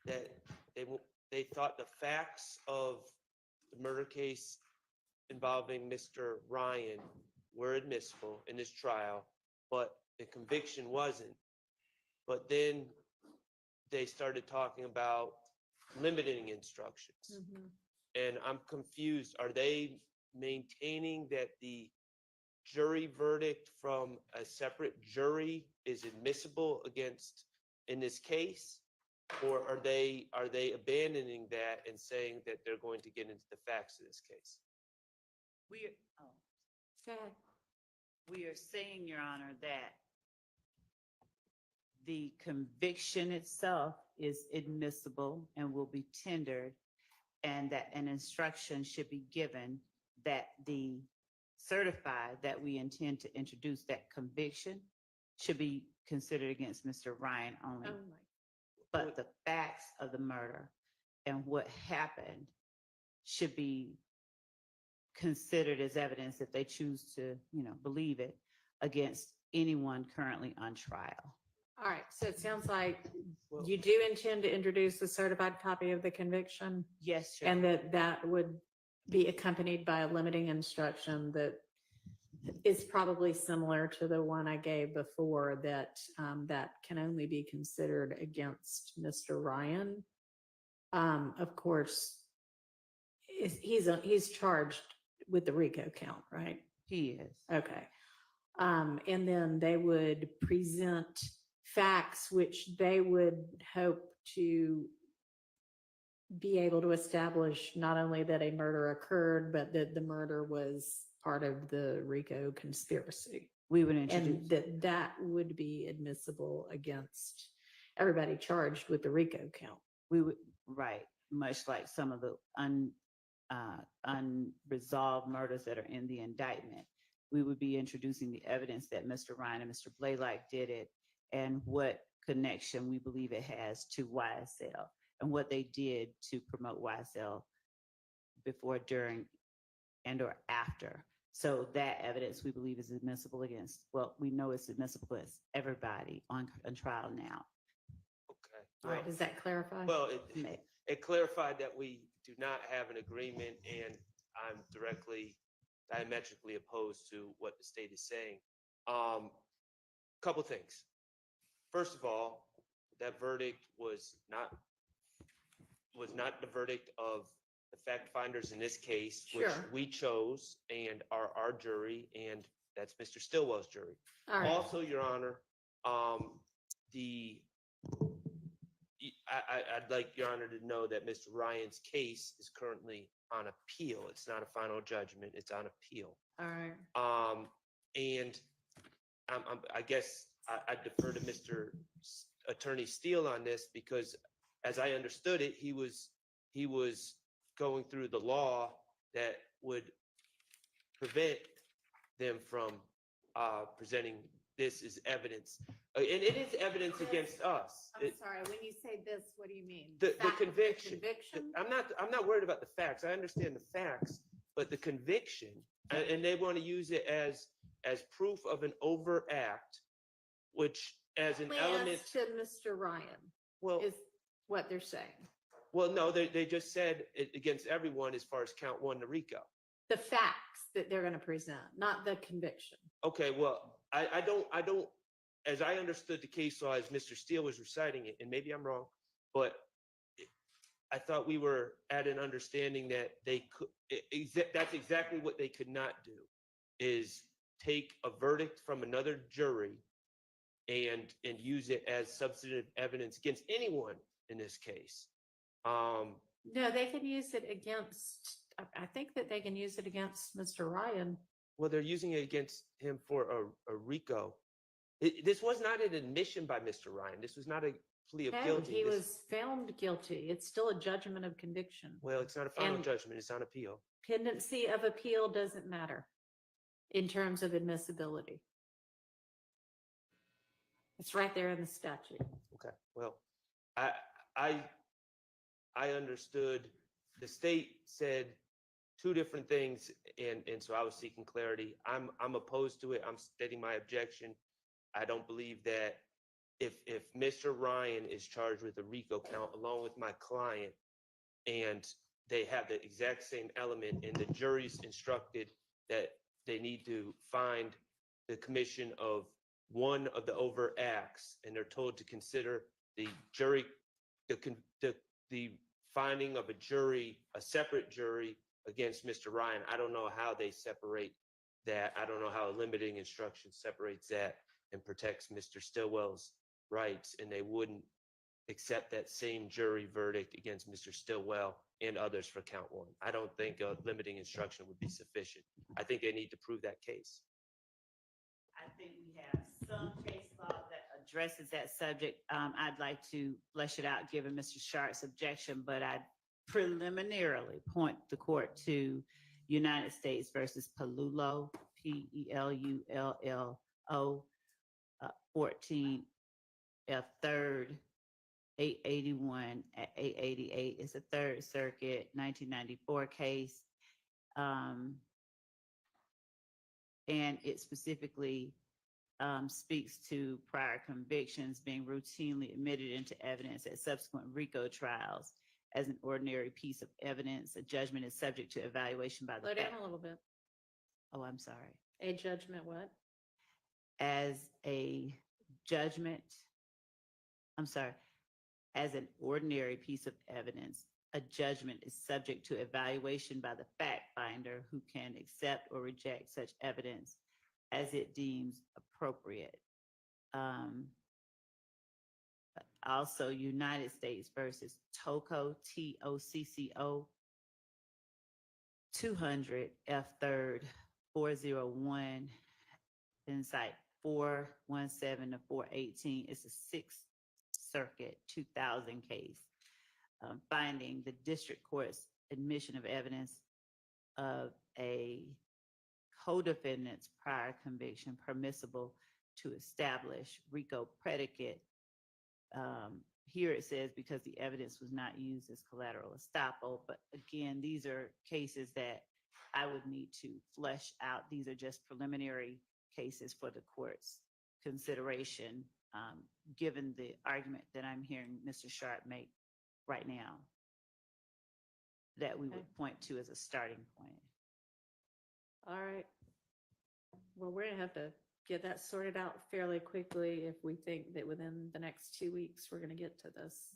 that they thought the facts of the murder case involving Mr. Ryan were admissible in this trial, but the conviction wasn't. But then they started talking about limiting instructions. Mhm. And I'm confused. Are they maintaining that the jury verdict from a separate jury is admissible against in this case? Or are they abandoning that and saying that they're going to get into the facts of this case? Go ahead. We are saying, Your Honor, that the conviction itself is admissible and will be tendered, and that an instruction should be given that the certified that we intend to introduce that conviction should be considered against Mr. Ryan only. Oh my. But the facts of the murder and what happened should be considered as evidence if they choose to, believe it, against anyone currently on trial. All right, so it sounds like you do intend to introduce a certified copy of the conviction, Yes, Your and Honor. that would be accompanied by a limiting instruction that is probably similar to the one I gave before, that that can only be considered against Mr. Ryan. Of course, he's charged with the RICO count, right? He is. Okay. And then they would present facts which they would hope to be able to establish not only that a murder occurred, but that the murder was part of the RICO conspiracy. We would introduce. And that would be admissible against everybody charged with the RICO count. We would, right, much like some of the unresolved murders that are in the indictment. We would be introducing the evidence that Mr. Ryan and Mr. Blaylock did it, and what connection we believe it has to YSL and what they did to promote YSL before, during, and or after. So that evidence we believe is admissible against, well, we know it's admissible against everybody on trial now. Okay. All right, does that clarify? Well, it clarified that we do not have an agreement, and I'm diametrically opposed to what the state is saying. Couple things. First of all, that verdict was not the verdict of the fact finders in this case, which Sure. we chose and are our jury, and that's Mr. Stillwell's jury. All right. Also, Your Honor, I'd like Your Honor to know that Mr. Ryan's case is currently on appeal. It's not a final judgment. It's on appeal. All right. And I guess I defer to Mr. Attorney Steele on this, because as I understood it, he was going through the law that would prevent them from presenting this as evidence. And it is evidence against us. I'm sorry, when you say this, what do you mean? The Fact of conviction. Conviction? I'm not worried about the facts. I understand the facts, but the conviction, and they want to use it as proof of an overt act, which as an element. Plans to Mr. Ryan Well, is what they're saying. well, no, they just said it against everyone as far as count 1, the RICO. The facts that they're going to present, not the conviction. Okay, well, I don't, as I understood the case law as Mr. Steele was reciting it, and maybe I'm wrong, but I thought we were at an understanding that they could, that's exactly what they could not do, is take a verdict from another jury and use it as substantive evidence against anyone in this case. No, they can use it against, I think that they can use it against Mr. Ryan. Well, they're using it against him for a RICO. This was not an admission by Mr. Ryan. This was not a plea of No, guilty. he This- was found guilty. It's still a judgment of conviction. Well, it's not a final And- judgment. It's on appeal. Pendency of appeal doesn't matter in terms of admissibility. It's right there in the statute. Okay, well, I understood the state said 2 different things, and so I was seeking clarity. I'm opposed to it. I'm stating my objection. I don't believe that if Mr. Ryan is charged with a RICO count along with my client, and they have the exact same element, and the jury's instructed that they need to find the commission of one of the overt acts, and they're told to consider the jury, the finding of a separate jury against Mr. Ryan. I don't know how they separate that. I don't know how a limiting instruction separates that and protects Mr. Stillwell's rights, and they wouldn't accept that same jury verdict against Mr. Stillwell and others for count 1. I don't think a limiting instruction would be sufficient. I think they need to prove that case. I think we have some case law that addresses that subject. I'd like to flesh it out, given Mr. Sharp's objection, but I'd preliminarily point the court to United States versus Pelullo, P-E-L-U-L-L-O, 14 F 3rd, 881 at 888. It's a Third Circuit 1994 case. And it specifically speaks to prior convictions being routinely admitted into evidence at subsequent RICO trials as an ordinary piece of evidence. A judgment is subject to evaluation by the Slow down fact- a little bit. Oh, I'm sorry. A judgment what? As a judgment, I'm sorry, as an ordinary piece of evidence, a judgment is subject to evaluation by the fact finder, who can accept or reject such evidence as it deems appropriate. Also, United States versus Tocco, T-O-C-C-O, 200 F 3rd, 401, Insight 417 to 418. It's a Sixth Circuit 2000 case, finding the district court's admission of evidence of a co-defendant's prior conviction permissible to establish RICO predicate Here it says because the evidence was not used as collateral estoppel, but again, these are cases that I would need to flesh out. These are just preliminary cases for the court's consideration, given the argument that I'm hearing Mr. Sharp make right now, that we would point to as a starting point. All right. Well, we're gonna have to get that sorted out fairly quickly if we think that within the next 2 weeks, we're gonna get to this,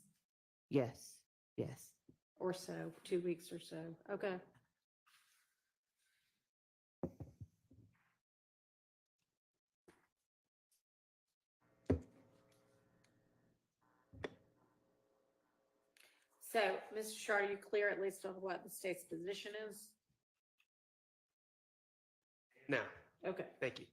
Yes, yes. or so, 2 weeks or so. Okay. So, Mr. Shar, are you clear at least on what the state's position is? Now, Okay. thank you.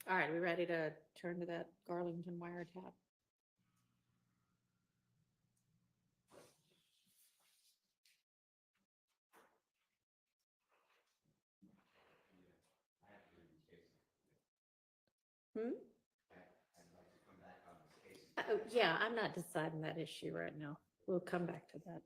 All right, we ready to turn to that Garlington wiretap? Hmm? Oh, yeah, I'm not deciding that issue right now. We'll come back to that.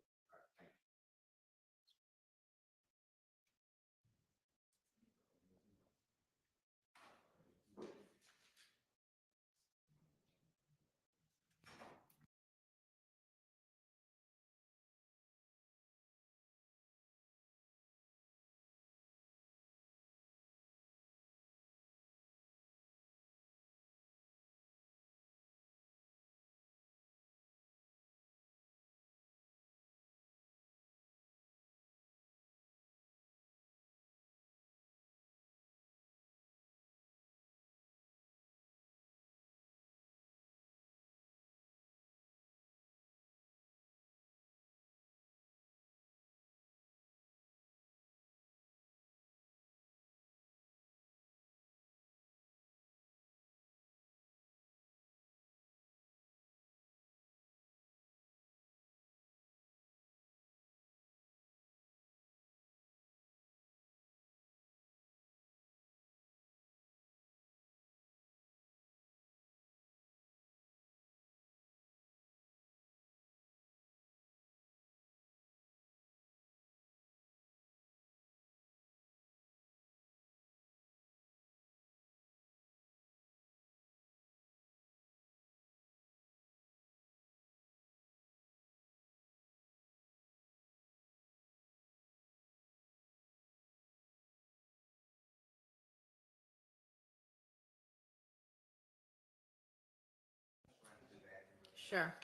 Sure.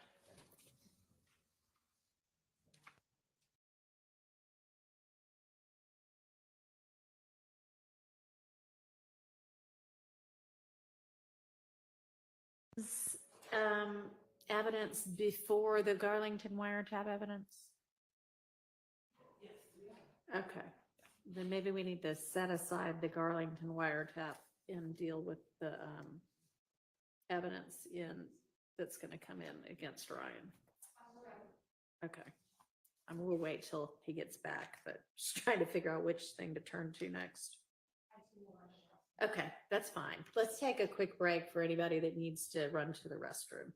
Evidence before the Garlington wiretap evidence? Okay, then maybe we need to set aside the Garlington wiretap and deal with the evidence that's gonna come in against Ryan. Okay. We'll wait till he gets back, but just trying to figure out which thing to turn to next. Okay, that's fine. Let's take a quick break for anybody that needs to run to the restroom.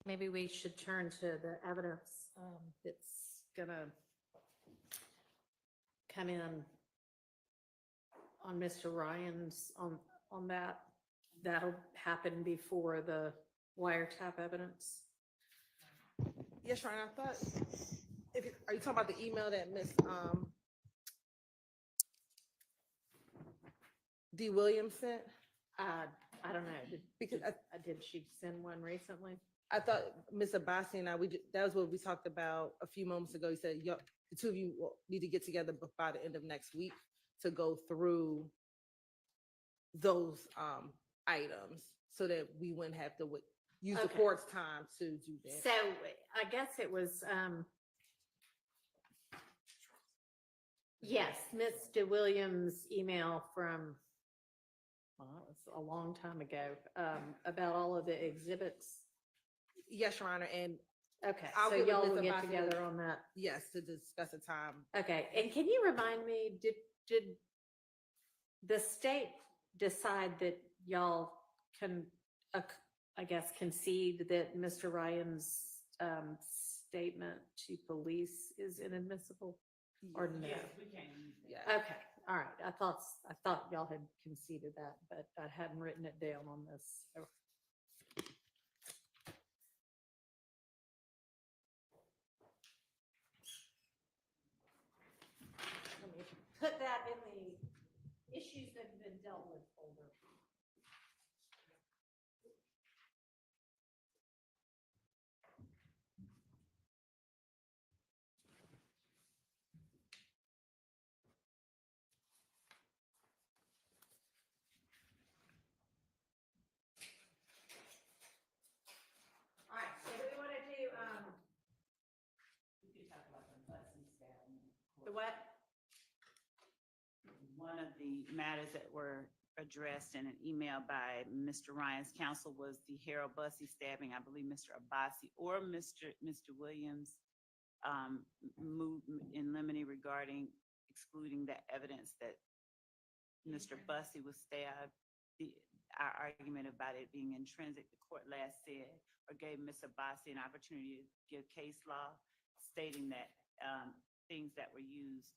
Maybe we should turn to the evidence that's gonna come in on Mr. Ryan's, on that. That'll happen before the wiretap evidence. Yes, Ryan, I thought, are you talking about the email that Miss D. Williams sent? I don't know, Because did she send one recently? I thought Ms. Abbasi and I, that was what we talked about a few moments ago. He said, the two of you need to get together by the end of next week to go through those items so that we wouldn't have to use the Okay. court's time to do that. So I guess it was, yes, Ms. DeWilliams' email from, well, it was a long time ago, about all of the exhibits. Yes, Your Honor, and Okay, I'll so get with y'all Ms. will get Abbasi together on that. yes, to discuss a time. Okay, and can you remind me, did the state decide that y'all can, I guess, concede that Mr. Ryan's statement to police is inadmissible? Or no? Yes, we can use that. Yeah. Okay, all right. I thought y'all had conceded that, but I hadn't written it down on this. So. Let me put that in the issues that have been dealt with folder. All right, so do we want to do, We could talk about the busing stabbing. the what? One of the matters that were addressed in an email by Mr. Ryan's counsel was the Harold Bussey stabbing. I believe Mr. Abbasi or Mr. Williams moved in limine regarding excluding the evidence that Mr. Bussey was stabbed. Our argument about it being intrinsic, the court last said, or gave Ms. Abbasi an opportunity to give case law stating that things that were used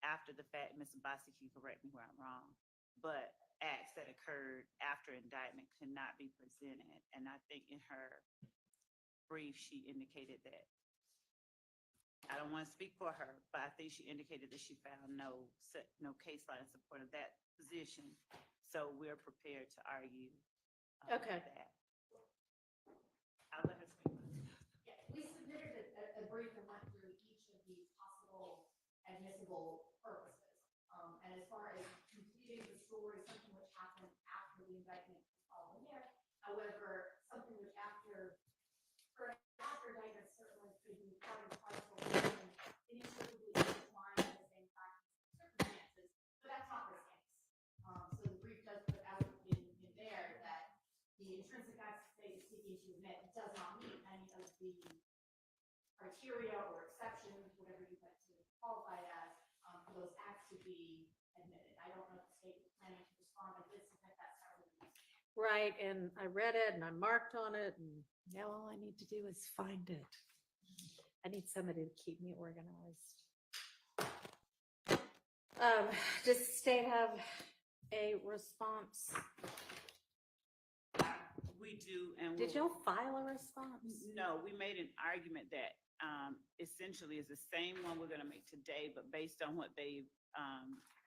after the fact, Ms. Abbasi can correct me where I'm wrong, but acts that occurred after indictment could not be presented. And I think in her brief, she indicated that, I don't want to speak for her, but I think she indicated that she found no case law in support of that position. So we're prepared to argue Okay. that. I'll let her speak. Yeah, we submitted a brief and went through each of the possible admissible purposes. And as far as completing the story, something which happened after the indictment was filed in there. However, something which after indictment certainly could be part and parcel and inextricably intertwined in the same facts and circumstances, but that's not this case. So the brief does put out in there that the intrinsic acts the state is seeking to admit does not meet any of the criteria or exceptions, whatever you'd like to qualify it as, for those acts to be admitted. I don't know if the state is planning to respond. I did submit that separately. Right, and I read it and I marked on it, and now all I need to do is find it. I need somebody to keep me organized. Does the state have a response? We do, and Did y'all file a response? No, we made an argument that essentially is the same one we're gonna make today, but based on what they've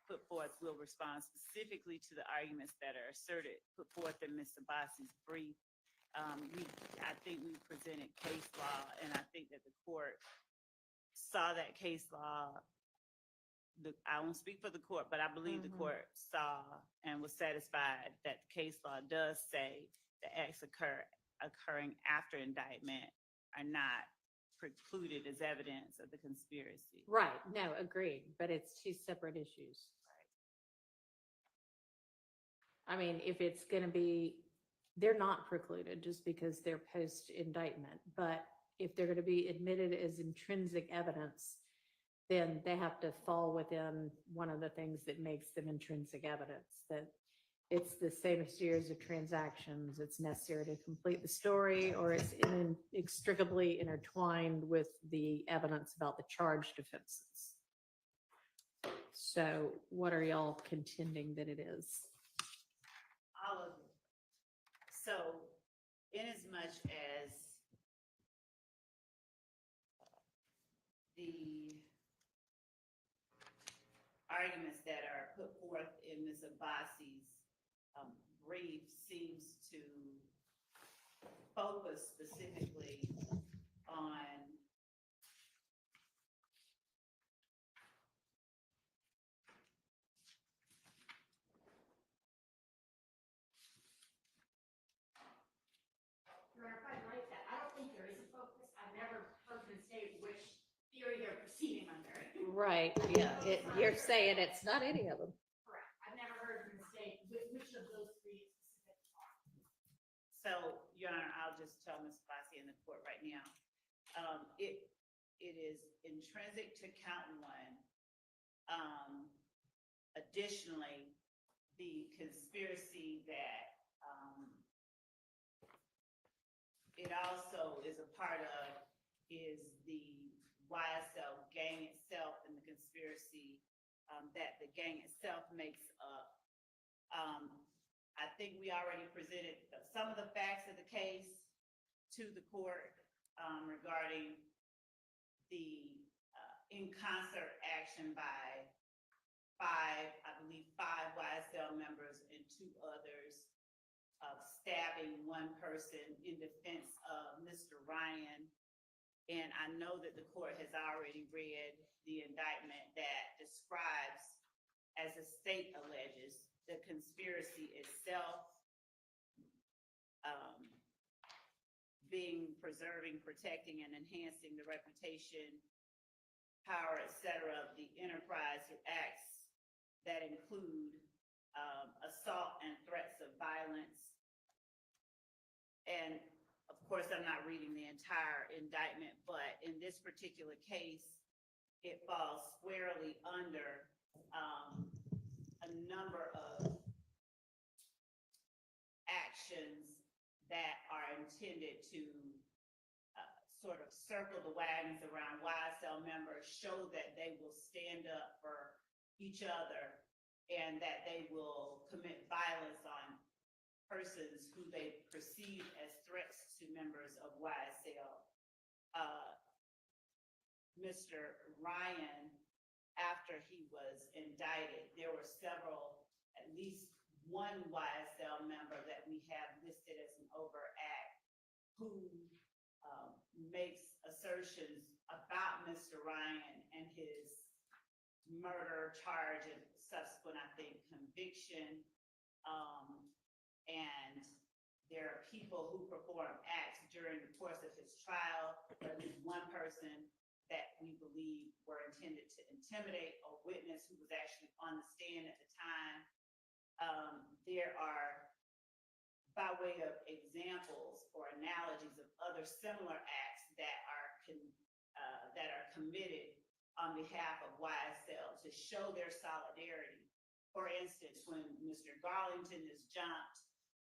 put forth, we'll respond specifically to the arguments that are asserted, put forth in Ms. Abbasi's brief. I think we presented case law, and I think that the court saw that case law. I won't speak for the court, but I believe the court saw and was satisfied that the case law does say the acts occurring after indictment are not precluded as evidence of the conspiracy. Right, no, agreed, but it's two separate issues. I mean, if it's gonna be, they're not precluded just because they're post-indictment, but if they're gonna be admitted as intrinsic evidence, then they have to fall within one of the things that makes them intrinsic evidence, that it's the same series of transactions, it's necessary to complete the story, or it's inextricably intertwined with the evidence about the charged offenses. So what are y'all contending that it is? All of it. So inasmuch as the arguments that are put forth in Ms. Abbasi's brief seems to focus specifically on Your Honor, if I like that, I don't think there is a focus. I've never heard them say which theory they're proceeding under. Right, yeah, you're saying it's not any of them. Correct. I've never heard them say which of those three specific are. So, Your Honor, I'll just tell Ms. Abbasi in the court right now. It is intrinsic to count one. Additionally, the conspiracy that it also is a part of is the YSL gang itself and the conspiracy that the gang itself makes up. I think we already presented some of the facts of the case to the court regarding the in concert action by five YSL members and two others of stabbing one person in defense of Mr. Ryan. And I know that the court has already read the indictment that describes, as the state alleges, the conspiracy itself being preserving, protecting, and enhancing the reputation, power, et cetera, of the enterprise through acts that include assault and threats of violence. And of course, I'm not reading the entire indictment, but in this particular case, it falls squarely under a number of actions that are intended to sort of circle the wagons around YSL members, show that they will stand up for each other and that they will commit violence on persons who they perceive as threats to members of YSL. Mr. Ryan, after he was indicted, there were several, at least one YSL member that we have listed as an overt act who makes assertions about Mr. Ryan and his murder charge and subsequent, I think, conviction. And there are people who perform acts during the course of his trial, or at least one person that we believe were intended to intimidate a witness who was actually on the stand at the time. There are, by way of examples or analogies of other similar acts that are committed on behalf of YSL to show their solidarity. For instance, when Mr. Garlington is jumped,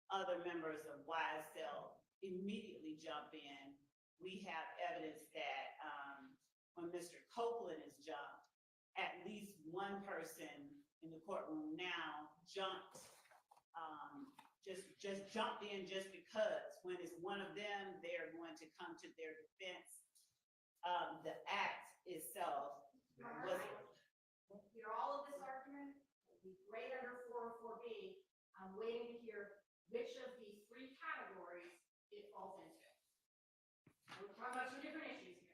other members of YSL immediately jump in. We have evidence that when Mr. Copeland is jumped, at least one person in the courtroom now jumped, just jumped in just because. When it's one of them, they're going to come to their defense. The act itself was. Hear all of this argument, it'd be great under 404B. I'm waiting to hear which of the three categories it falls into. We're talking about two different issues here.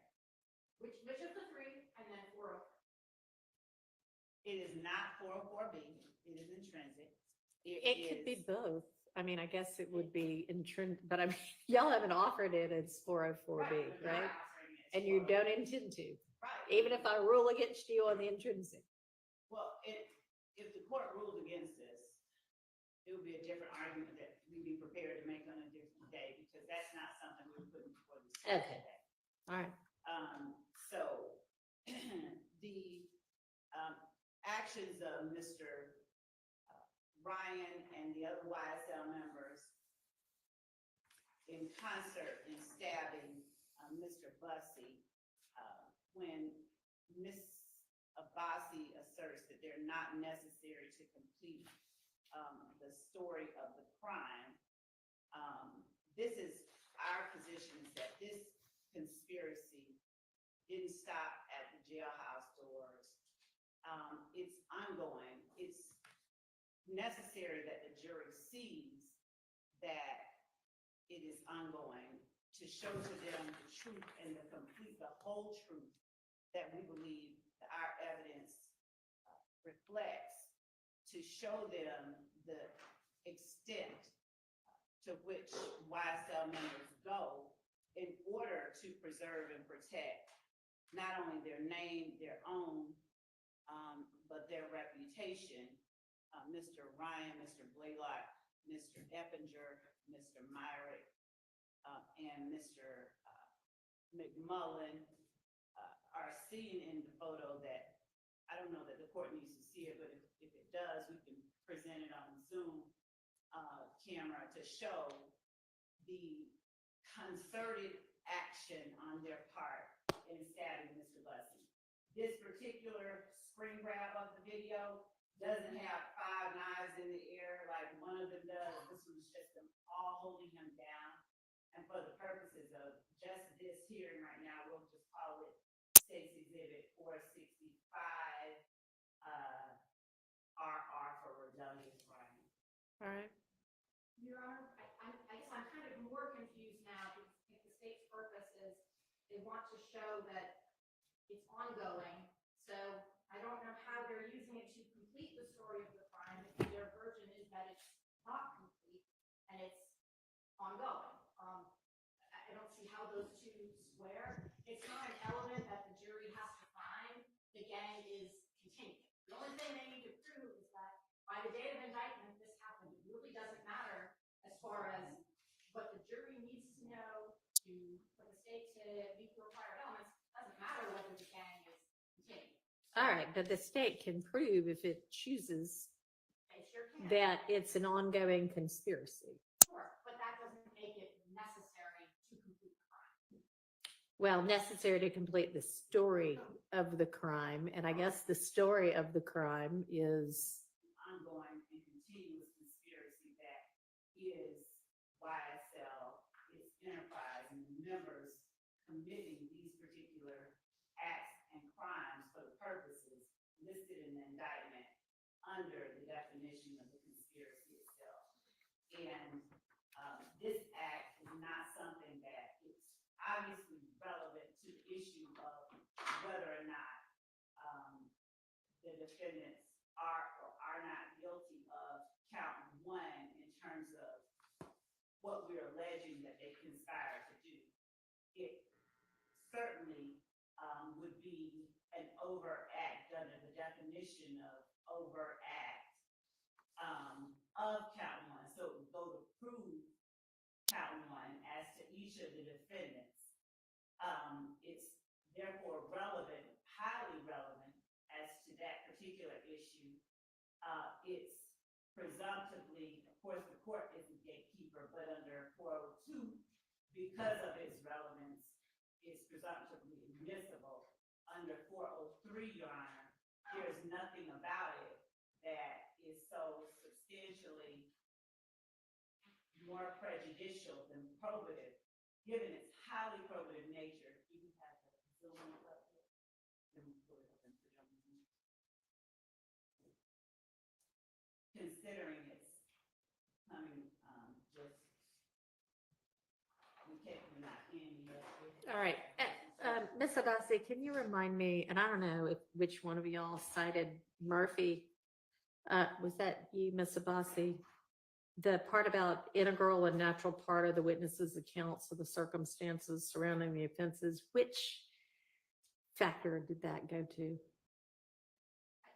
Which of the three, and then 404. It is not 404B, it is intrinsic. It could be both. I mean, I guess it would be intrinsic, but I mean, y'all haven't offered it as 404B, right? And you don't intend to, Right. even if I rule against you on the intrinsic. Well, if the court ruled against this, it would be a different argument that we'd be prepared to make on a different day, because that's not something we're putting before this court Okay. today. All right. So the actions of Mr. Ryan and the other YSL members in concert in stabbing Mr. Bussey when Ms. Abbasi asserts that they're not necessary to complete the story of the crime. This is our position, is that this conspiracy didn't stop at the jailhouse doors. It's ongoing. It's necessary that the jury sees that it is ongoing to show to them the truth and the whole truth that we believe that our evidence reflects, to show them the extent to which YSL members go in order to preserve and protect not only their name, their own, but their reputation. Mr. Ryan, Mr. Blaylock, Mr. Eppinger, Mr. Myrick, and Mr. McMullen are seen in the photo that, I don't know that the court needs to see it, but if it does, we can present it on Zoom camera to show the concerted action on their part in stabbing Mr. Bussey. This particular screen grab of the video doesn't have 5 knives in the air like one of them does. This was just them all holding him down. And for the purposes of just this hearing right now, we'll just call it State's Exhibit 465, RR for Rodalius Ryan. All right. Your Honor, I guess I'm kind of more confused now because if the state's purpose is they want to show that it's ongoing. So I don't know how they're using it to complete the story of the crime if their version is that it's not complete and it's ongoing. I don't see how those two square. It's not an element that the jury has to find. The gang is continuing. The only thing they need to prove is that by the date of indictment, this happened. It really doesn't matter as far as what the jury needs to know for the state to meet the required elements. It doesn't matter whether the gang is continuing. All right, but the state can prove if it chooses They sure can. that it's an ongoing conspiracy. Sure, but that doesn't make it necessary to complete the crime. Well, necessary to complete the story of the crime. And I guess the story of the crime is, Ongoing and continuous conspiracy that is YSL, its enterprise, and the members committing these particular acts and crimes for the purposes listed in the indictment under the definition of the conspiracy itself. And this act is not something that is obviously relevant to the issue of whether or not the defendants are or are not guilty of count 1 in terms of what we're alleging that they conspired to do. It certainly would be an overt act under the definition of overt act of count 1. So it would go to prove count 1 as to each of the defendants. It's therefore relevant, highly relevant as to that particular issue. It's presumptively, of course, the court is the gatekeeper, but under 402, because of its relevance, it's presumptively admissible. Under 403, Your Honor, there's nothing about it that is so substantially more prejudicial than probative, given its highly probative nature. Do you have the Zoom up here? Let me pull it up and put it on the Zoom. Considering it's coming, just, we're not in yet. all right. Ms. Abbasi, can you remind me, and I don't know which one of y'all cited Murphy. Was that you, Ms. Abbasi? The part about integral and natural part of the witness's accounts of the circumstances surrounding the offenses, which factor did that go to?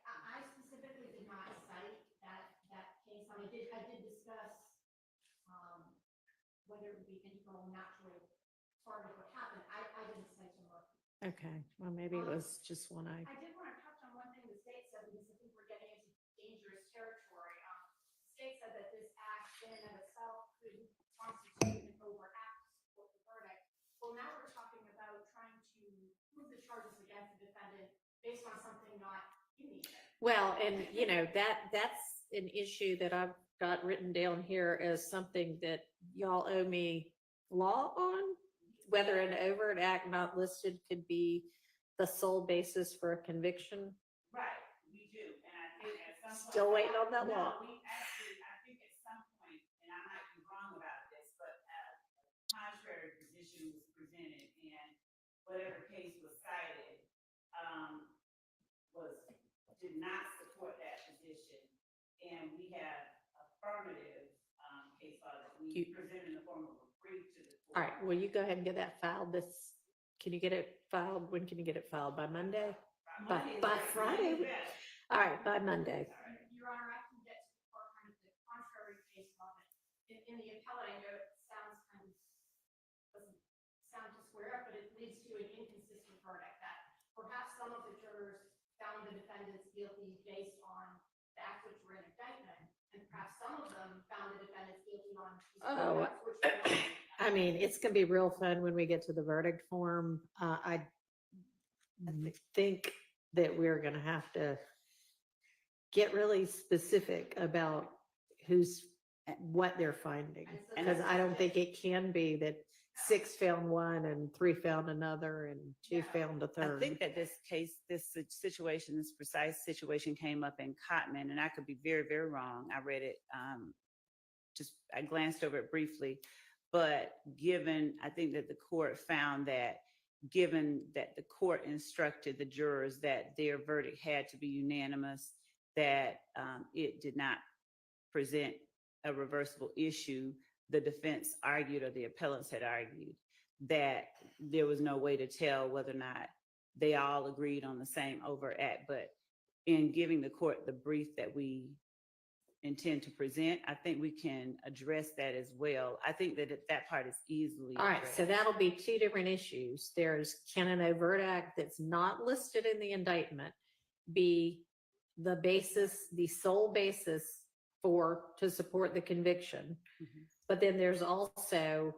I specifically did not cite that case. I did discuss whether it would be integral, natural part of what happened. I didn't cite to Murphy. Okay, well, maybe it was just one I I did want to touch on one thing the state said because I think we're getting into dangerous territory. an overt act to support the verdict. Well, now we're talking about trying to prove the charges against the defendant based on something not in the indictment. Well, and that's an issue that I've got written down here as something that y'all owe me law on, whether an overt act not listed could be the sole basis for a conviction. Right, we do, and I think at some point. Still waiting on that law. No, we actually, I think at some point, and I might be wrong about this, but a contrary position was presented, and whatever case was cited, did not support that position. And we have affirmative, case law that we presented in the form of a brief to the court. All right, well, you go ahead and get that filed can you get it filed? When can you get it filed? By Monday? By Friday? All right, by Monday. Your Honor, I can get to the part kind of the contrary case law that in the appellate, I know it sounds kind of, doesn't sound to square up, but it leads to an inconsistent verdict that perhaps some of the jurors found the defendants guilty based on the acts which were in indictment, and perhaps some of them found the defendants guilty on. Oh, I mean, it's gonna be real fun when we get to the verdict form. I think that we're gonna have to get really specific about what they're finding. Because I don't think it can be that 6 found one and 3 found another and 2 found a third. I think that this situation, this precise situation came up in Cotman, and I could be very, very wrong. I read it, I glanced over it briefly, but I think that the court found that given that the court instructed the jurors that their verdict had to be unanimous, that it did not present a reversible issue. The defense argued, or the appellants had argued, that there was no way to tell whether or not they all agreed on the same overt act. But in giving the court the brief that we intend to present, I think we can address that as well. I think that part is easily All right, addressed. so that'll be 2 different issues. Can an overt act that's not listed in the indictment be the sole basis to support the conviction? Mhm. But then there's also,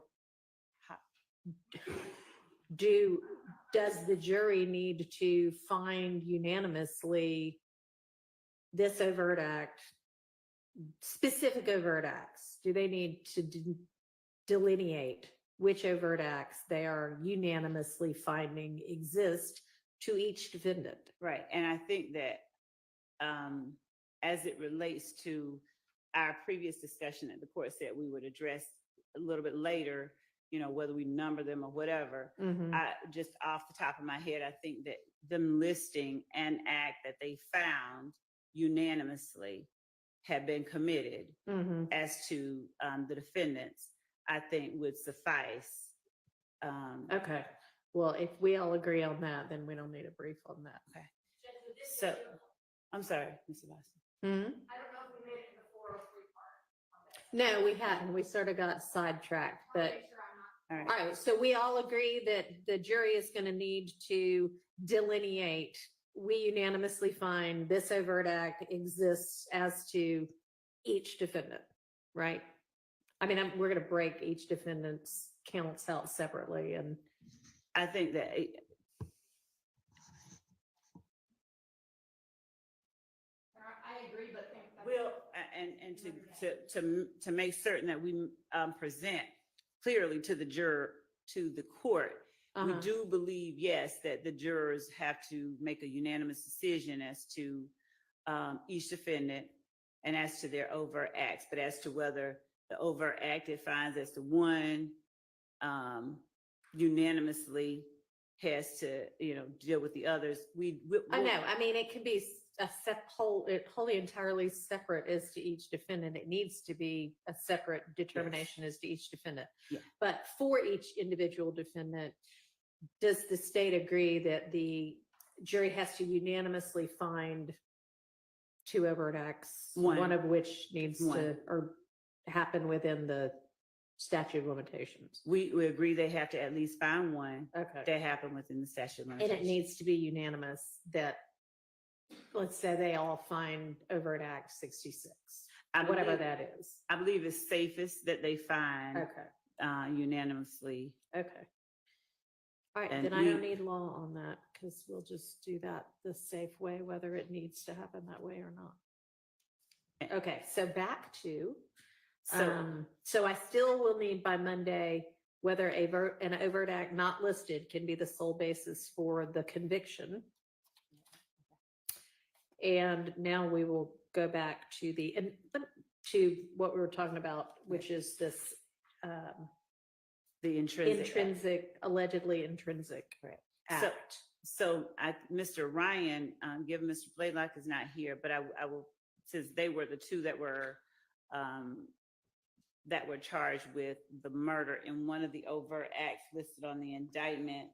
does the jury need to find unanimously this overt act, specific overt acts? Do they need to delineate which overt acts they are unanimously finding exist to each defendant? Right, and I think that as it relates to our previous discussion that the court said we would address a little bit later, whether we number them or whatever, I just off the top of my head, I think that them listing an act that they found unanimously had been committed as to the defendants, I think would suffice. Okay, well, if we all agree on that, then we don't need a brief on that. Okay. So, I'm sorry, Mr. Boston. I don't know if we made it in the 403 part on this. No, we hadn't. We sort of got sidetracked, I wanna but. make sure I'm not. All right. All right, so we all agree that the jury is going to need to delineate. We unanimously find this overt act exists as to each defendant, right? I mean, we're going to break each defendant's counts out separately, and I think that I agree, but think that's. will, and to make certain that we present clearly to the court, we do believe, yes, that the jurors have to make a unanimous decision as to each defendant and as to their overt acts, but as to whether the overt act it finds as to one unanimously has to, deal with the others. I know. I mean, it can be wholly entirely separate as to each defendant. It needs to be a separate determination as to each defendant. Yeah. But for each individual defendant, does the state agree that the jury has to unanimously find 2 overt acts, one of which needs to or happen within the statute of limitations? We agree they have to at least find one Okay. that happened within the statute of And limitations. it needs to be unanimous that, let's say they all find overt act 66, whatever that is. I believe it's safest that they find Okay. unanimously. Okay. All right, And then I don't we- need law on that because we'll just do that the safe way, whether it needs to happen that way or not. Okay, so back to, so I still will need by Monday whether an overt act not listed can be the sole basis for the conviction. And now we will go back to to what we were talking about, which is this the intrinsic. allegedly intrinsic act. So Mr. Ryan, given Mr. Blaylock is not here, but I will, since they were the two that were charged with the murder in one of the overt acts listed on the indictment,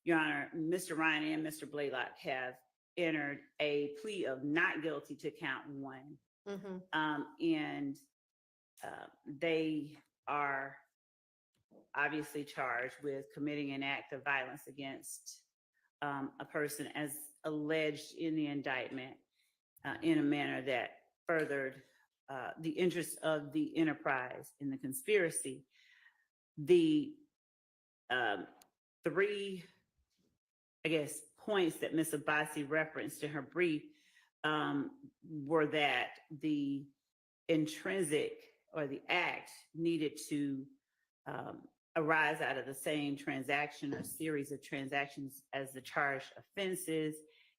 Your Honor, Mr. Ryan and Mr. Blaylock have entered a plea of not guilty to count one. And they are obviously charged with committing an act of violence against a person as alleged in the indictment in a manner that furthered the interests of the enterprise in the conspiracy. The three, I guess, points that Ms. Abbasi referenced in her brief were that the intrinsic or the act needed to arise out of the same transaction or series of transactions as the charged offenses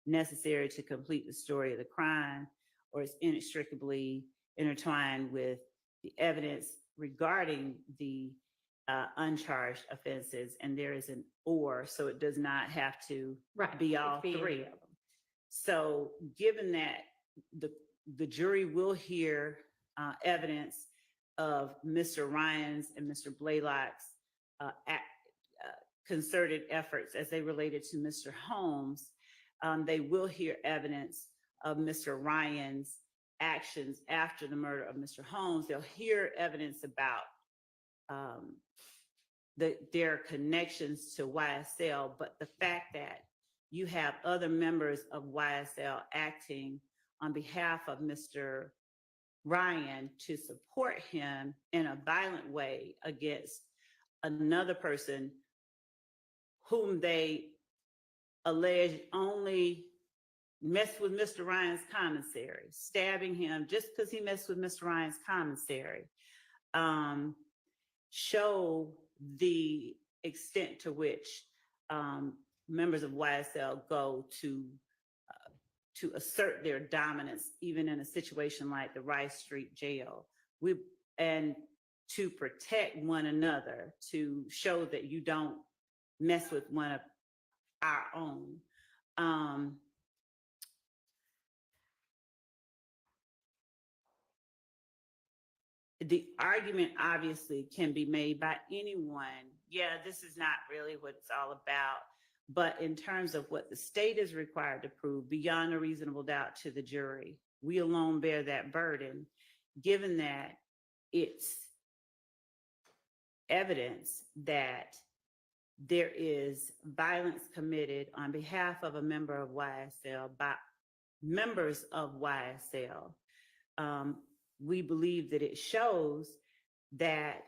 necessary to complete the story of the crime, or is inextricably intertwined with the evidence regarding the uncharged offenses. And there is an or, so it does not have to be all three of them. So given that the jury will hear evidence of Mr. Ryan's and Mr. Blaylock's concerted efforts as they related to Mr. Holmes, they will hear evidence of Mr. Ryan's actions after the murder of Mr. Holmes. They'll hear evidence about their connections to YSL, but the fact that you have other members of YSL acting on behalf of Mr. Ryan to support him in a violent way against another person whom they allege only messed with Mr. Ryan's commissary, stabbing him just because he messed with Mr. Ryan's commissary, show the extent to which members of YSL go to assert their dominance, even in a situation like the Rice Street jail, and to protect one another, to show that you don't mess with one of our own. The argument obviously can be made by anyone. Yeah, this is not really what it's all about. But in terms of what the state is required to prove beyond a reasonable doubt to the jury, we alone bear that burden, given that it's evidence that there is violence committed on behalf of a member of YSL by members of YSL. We believe that it shows that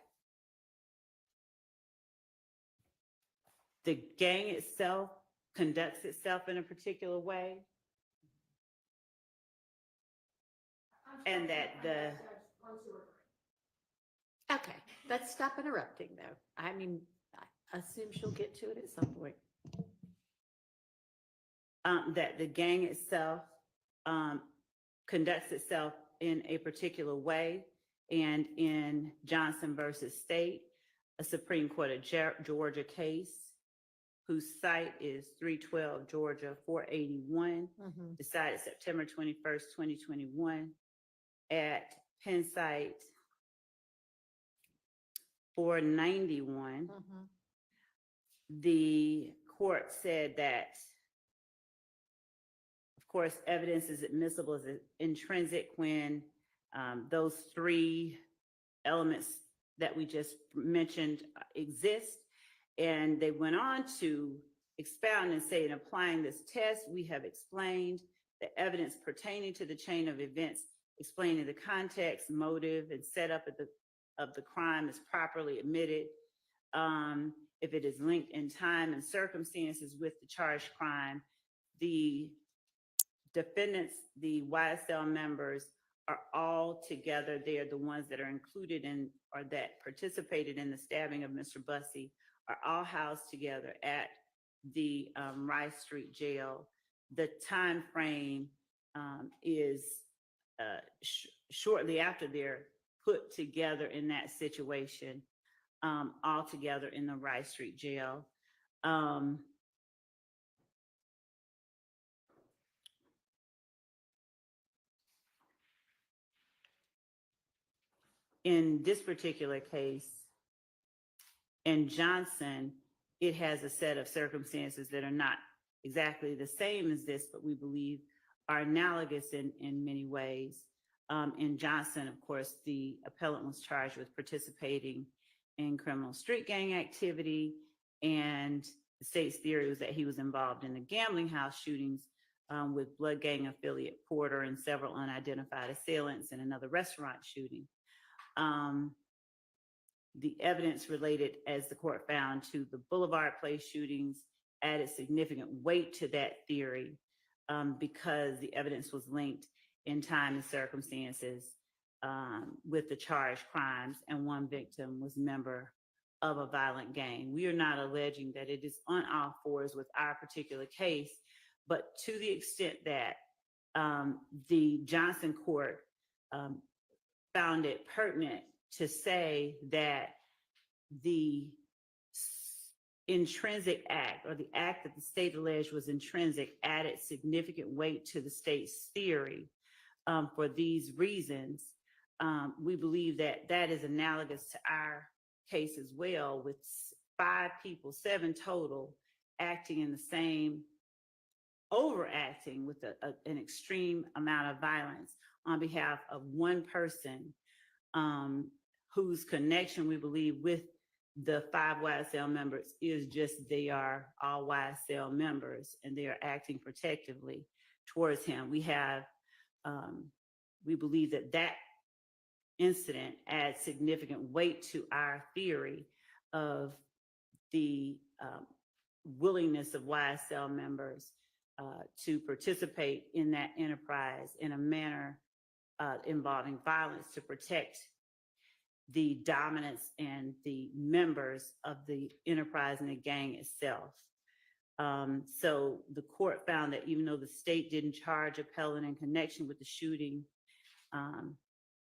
the gang itself conducts itself in a particular way, and that Okay, let's stop interrupting though. I mean, I assume she'll get to it at some point. that the gang itself conducts itself in a particular way, and in Johnson versus State, a Supreme Court of Georgia case, whose site is 312 Georgia 481, decided September 21st, 2021, at Penn site 491. The court said that, of course, evidence is admissible as intrinsic when those three elements that we just mentioned exist. And they went on to expound and say, in applying this test, we have explained the evidence pertaining to the chain of events, explaining the context, motive, and setup of the of the crime is properly admitted, if it is linked in time and circumstances with the charged crime, the defendants, the YSL members are all together. They are the ones that are included in or that participated in the stabbing of Mr. Bussey, are all housed together at the Rice Street Jail. The time frame is shortly after they're put together in that situation, all together in the Rice Street Jail. In this particular case, in Johnson, it has a set of circumstances that are not exactly the same as this, but we believe are analogous in many ways. In Johnson, of course, the appellant was charged with participating in criminal street gang activity, and the state's theory was that he was involved in the gambling house shootings with Blood Gang affiliate Porter and several unidentified assailants in another restaurant shooting. The evidence related, as the court found, to the Boulevard Place shootings added significant weight to that theory because the evidence was linked in time and circumstances with the charged crimes, and one victim was a member of a violent gang. We are not alleging that it is on all fours with our particular case, but to the extent that the Johnson court found it pertinent to say that the intrinsic act, or the act that the state alleged was intrinsic, added significant weight to the state's theory. For these reasons, we believe that that is analogous to our case as well, with 5 people, 7 total, acting in the same, overacting with an extreme amount of violence on behalf of one person whose connection, we believe, with the 5 YSL members is just they are all YSL members and they are acting protectively towards him. We have, we believe that that incident adds significant weight to our theory of the willingness of YSL members to participate in that enterprise in a manner involving violence to protect the dominance and the members of the enterprise and the gang itself. So the court found that even though the state didn't charge appellant in connection with the shooting,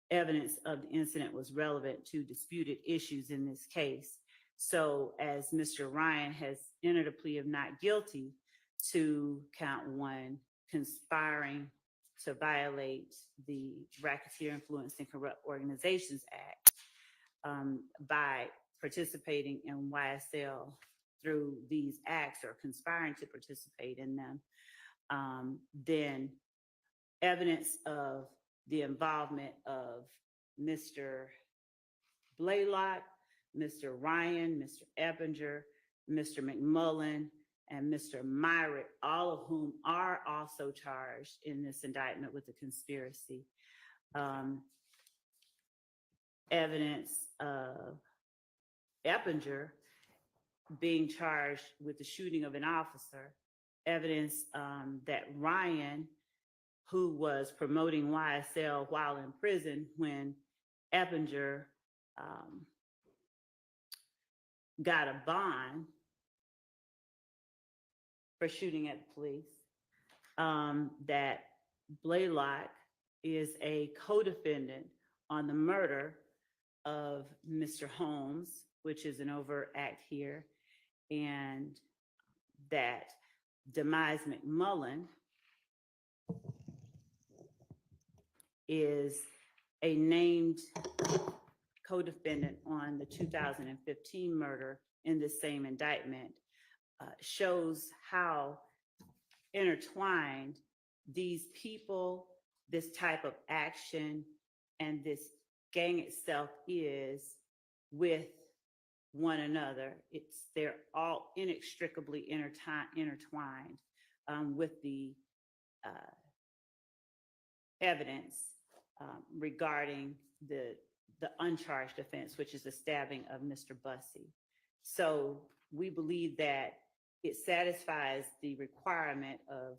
evidence of the incident was relevant to disputed issues in this case. So as Mr. Ryan has entered a plea of not guilty to count 1, conspiring to violate the Racketeer Influenced and Corrupt Organizations Act by participating in YSL through these acts or conspiring to participate in them, then evidence of the involvement of Mr. Blaylock, Mr. Ryan, Mr. Eppinger, Mr. McMullen, and Mr. Myrick, all of whom are also charged in this indictment with the conspiracy. Evidence of Eppinger being charged with the shooting of an officer, evidence that Ryan, who was promoting YSL while in prison when Eppinger got a bond for shooting at the police, that Blaylock is a co-defendant on the murder of Mr. Holmes, which is an overt act here, and that Demise McMullen is a named co-defendant on the 2015 murder in the same indictment, shows how intertwined these people, this type of action, and this gang itself is with one another. They're all inextricably intertwined with the evidence regarding the the uncharged offense, which is the stabbing of Mr. Bussey. So we believe that it satisfies the requirement of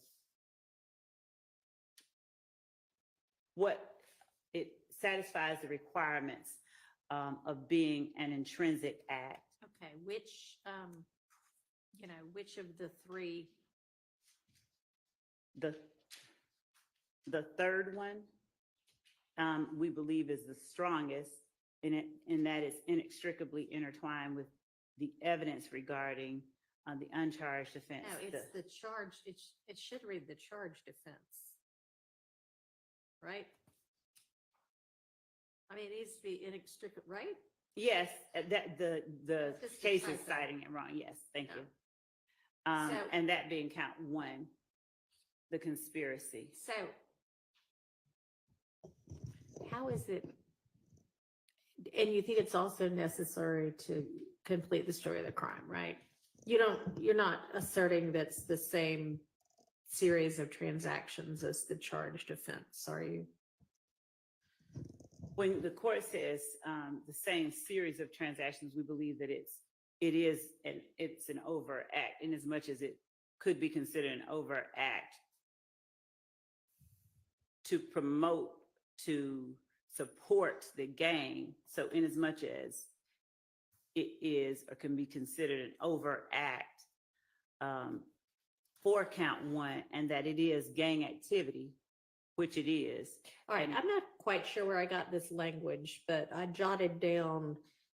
it satisfies the requirements of being an intrinsic act. Okay, which of the three? The third one, we believe is the strongest in that it's inextricably intertwined with the evidence regarding the uncharged offense. No, it's the charge, it should read the charged offense. Right? I mean, it needs to be inextricable, right? Yes, that the Just a case is typo. citing it wrong. Yes, thank you. So- And that being count one, the conspiracy. So how is it? And you think it's also necessary to complete the story of the crime, right? You're not asserting that's the same series of transactions as the charged offense, are you? When the court says the same series of transactions, we believe that it's an overt act, in as much as it could be considered an overt act to promote, to support the gang. So in as much as it is or can be considered an overt act for count one, and that it is gang activity, which it is. All right, And- I'm not quite sure where I got this language, but I jotted down,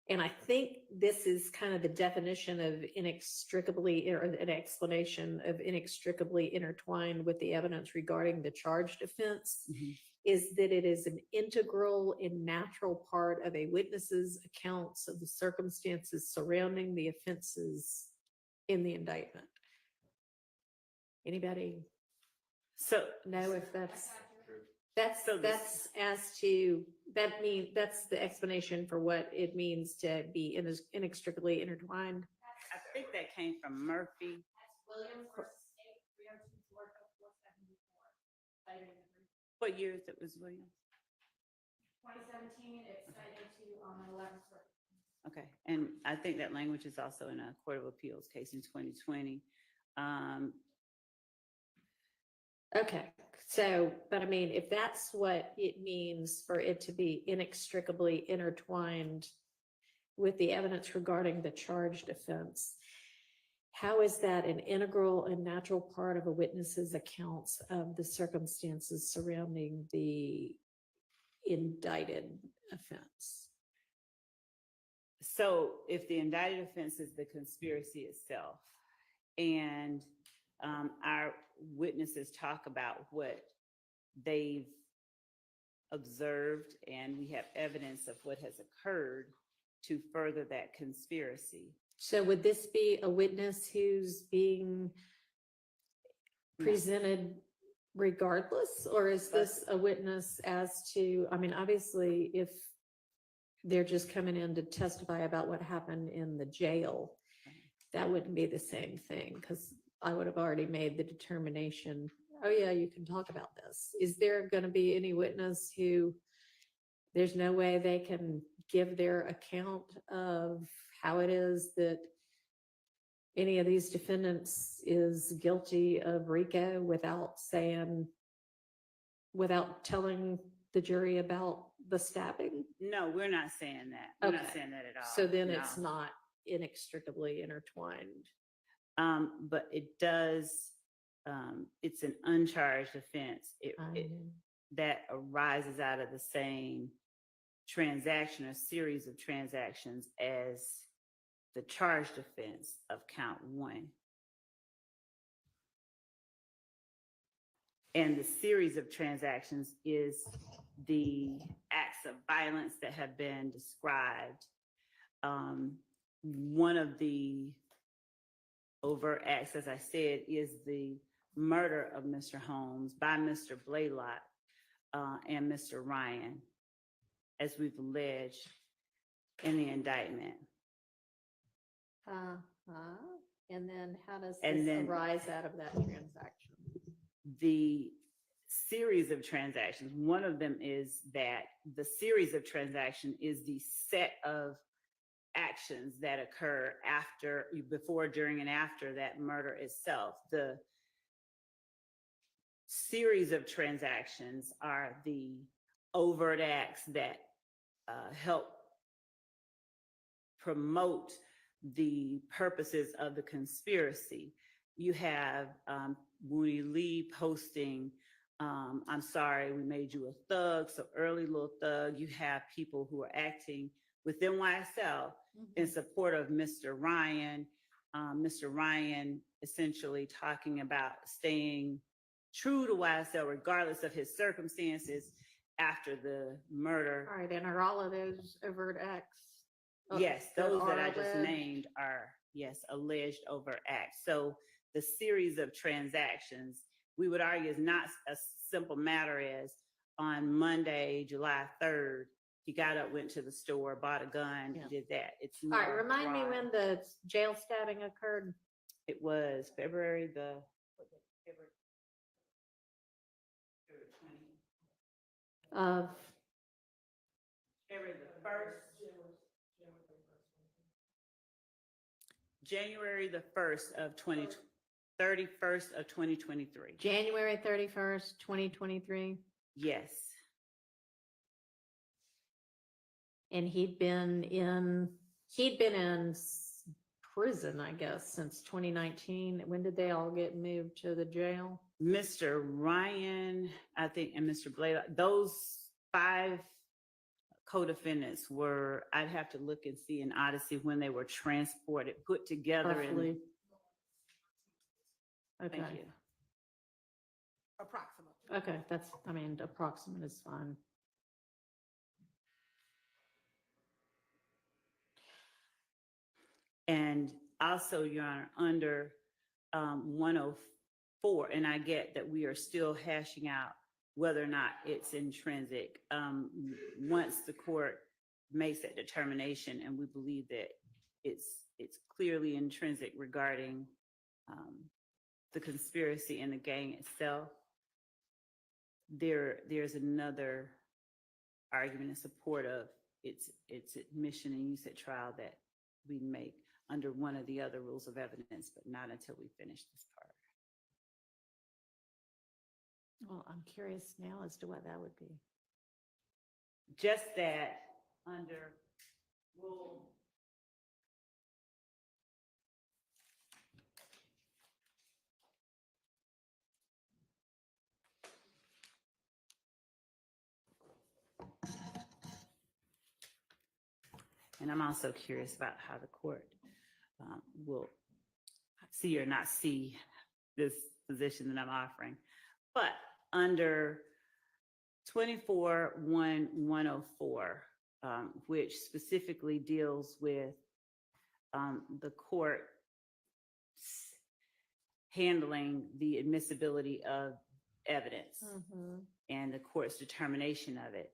and I think this is kind of the definition of inextricably, or an explanation of inextricably intertwined with the evidence regarding the charged offense, Mhm. is that it is an integral and natural part of a witness's accounts of the circumstances surrounding the offenses in the indictment. Anybody So know if that's? So That's as to, that's the explanation for what it means to be inextricably intertwined. I think that came from Murphy. That's Williams versus State, 302 Florida 474. Cited in the brief. What years it was, Williams? 2017, it's cited to on the 11th circuit. Okay, and I think that language is also in a Court of Appeals case in 2020. Okay, so, but I mean, if that's what it means for it to be inextricably intertwined with the evidence regarding the charged offense, how is that an integral and natural part of a witness's accounts of the circumstances surrounding the indicted offense? So if the indicted offense is the conspiracy itself, and our witnesses talk about what they've observed, and we have evidence of what has occurred to further that conspiracy. So would this be a witness who's being No. presented regardless? Or is this a witness as to, I mean, obviously, if they're just coming in to testify about what happened in the jail, that wouldn't be the same thing, because I would have already made the determination, oh yeah, you can talk about this. Is there going to be any witness who there's no way they can give their account of how it is that any of these defendants is guilty of RICO without telling the jury about the stabbing? No, we're not saying that. We're not Okay. saying that at all. So then it's No. not inextricably intertwined. But it does, it's an uncharged offense. That arises out of the same transaction or series of transactions as the charged offense of count one. And the series of transactions is the acts of violence that have been described. One of the overt acts, as I said, is the murder of Mr. Holmes by Mr. Blaylock and Mr. Ryan, as we've alleged in the indictment. And then how does And this then- arise out of that transaction? The series of transactions. One of them is that the series of transaction is the set of actions that occur after, before, during, and after that murder itself. The series of transactions are the overt acts that help promote the purposes of the conspiracy. You have Woody Lee posting, I'm sorry, we made you a thug, so early little thug. You have people who are acting within YSL in support of Mr. Ryan. Mr. Ryan essentially talking about staying true to YSL regardless of his circumstances after the murder. All right, and are all of those overt acts? Yes, those that I are just alleged? named are, yes, alleged overt acts. So the series of transactions, we would argue, is not a simple matter as on Monday, July 3rd, he got up, went to the store, bought a gun, Yeah. did that. It's All right, more remind me broad. when the jail stabbing occurred. It was February the 20th. Of, February the 1st. January the 1st of 31st of 2023. January 31st, 2023, Yes. and he'd been in prison, I guess, since 2019. When did they all get moved to the jail? Mr. Ryan, I think, and Mr. Blaylock, those 5 co-defendants were, I'd have to look and see in Odyssey when they were transported, put together in. Roughly. Thank Okay, you. Approximately. okay, that's, I mean, approximate is fine. And also, Your Honor, under 104, and I get that we are still hashing out whether or not it's intrinsic. Once the court makes that determination, and we believe that it's clearly intrinsic regarding the conspiracy and the gang itself, there's another argument in support of its admission and use at trial that we make under one of the other rules of evidence, but not until we finish this part. Well, I'm curious now as to what that would be. Just that under rule. And I'm also curious about how the court will see or not see this position that I'm offering. But under 24-1-104, which specifically deals with the court handling the admissibility of evidence and the court's determination of it.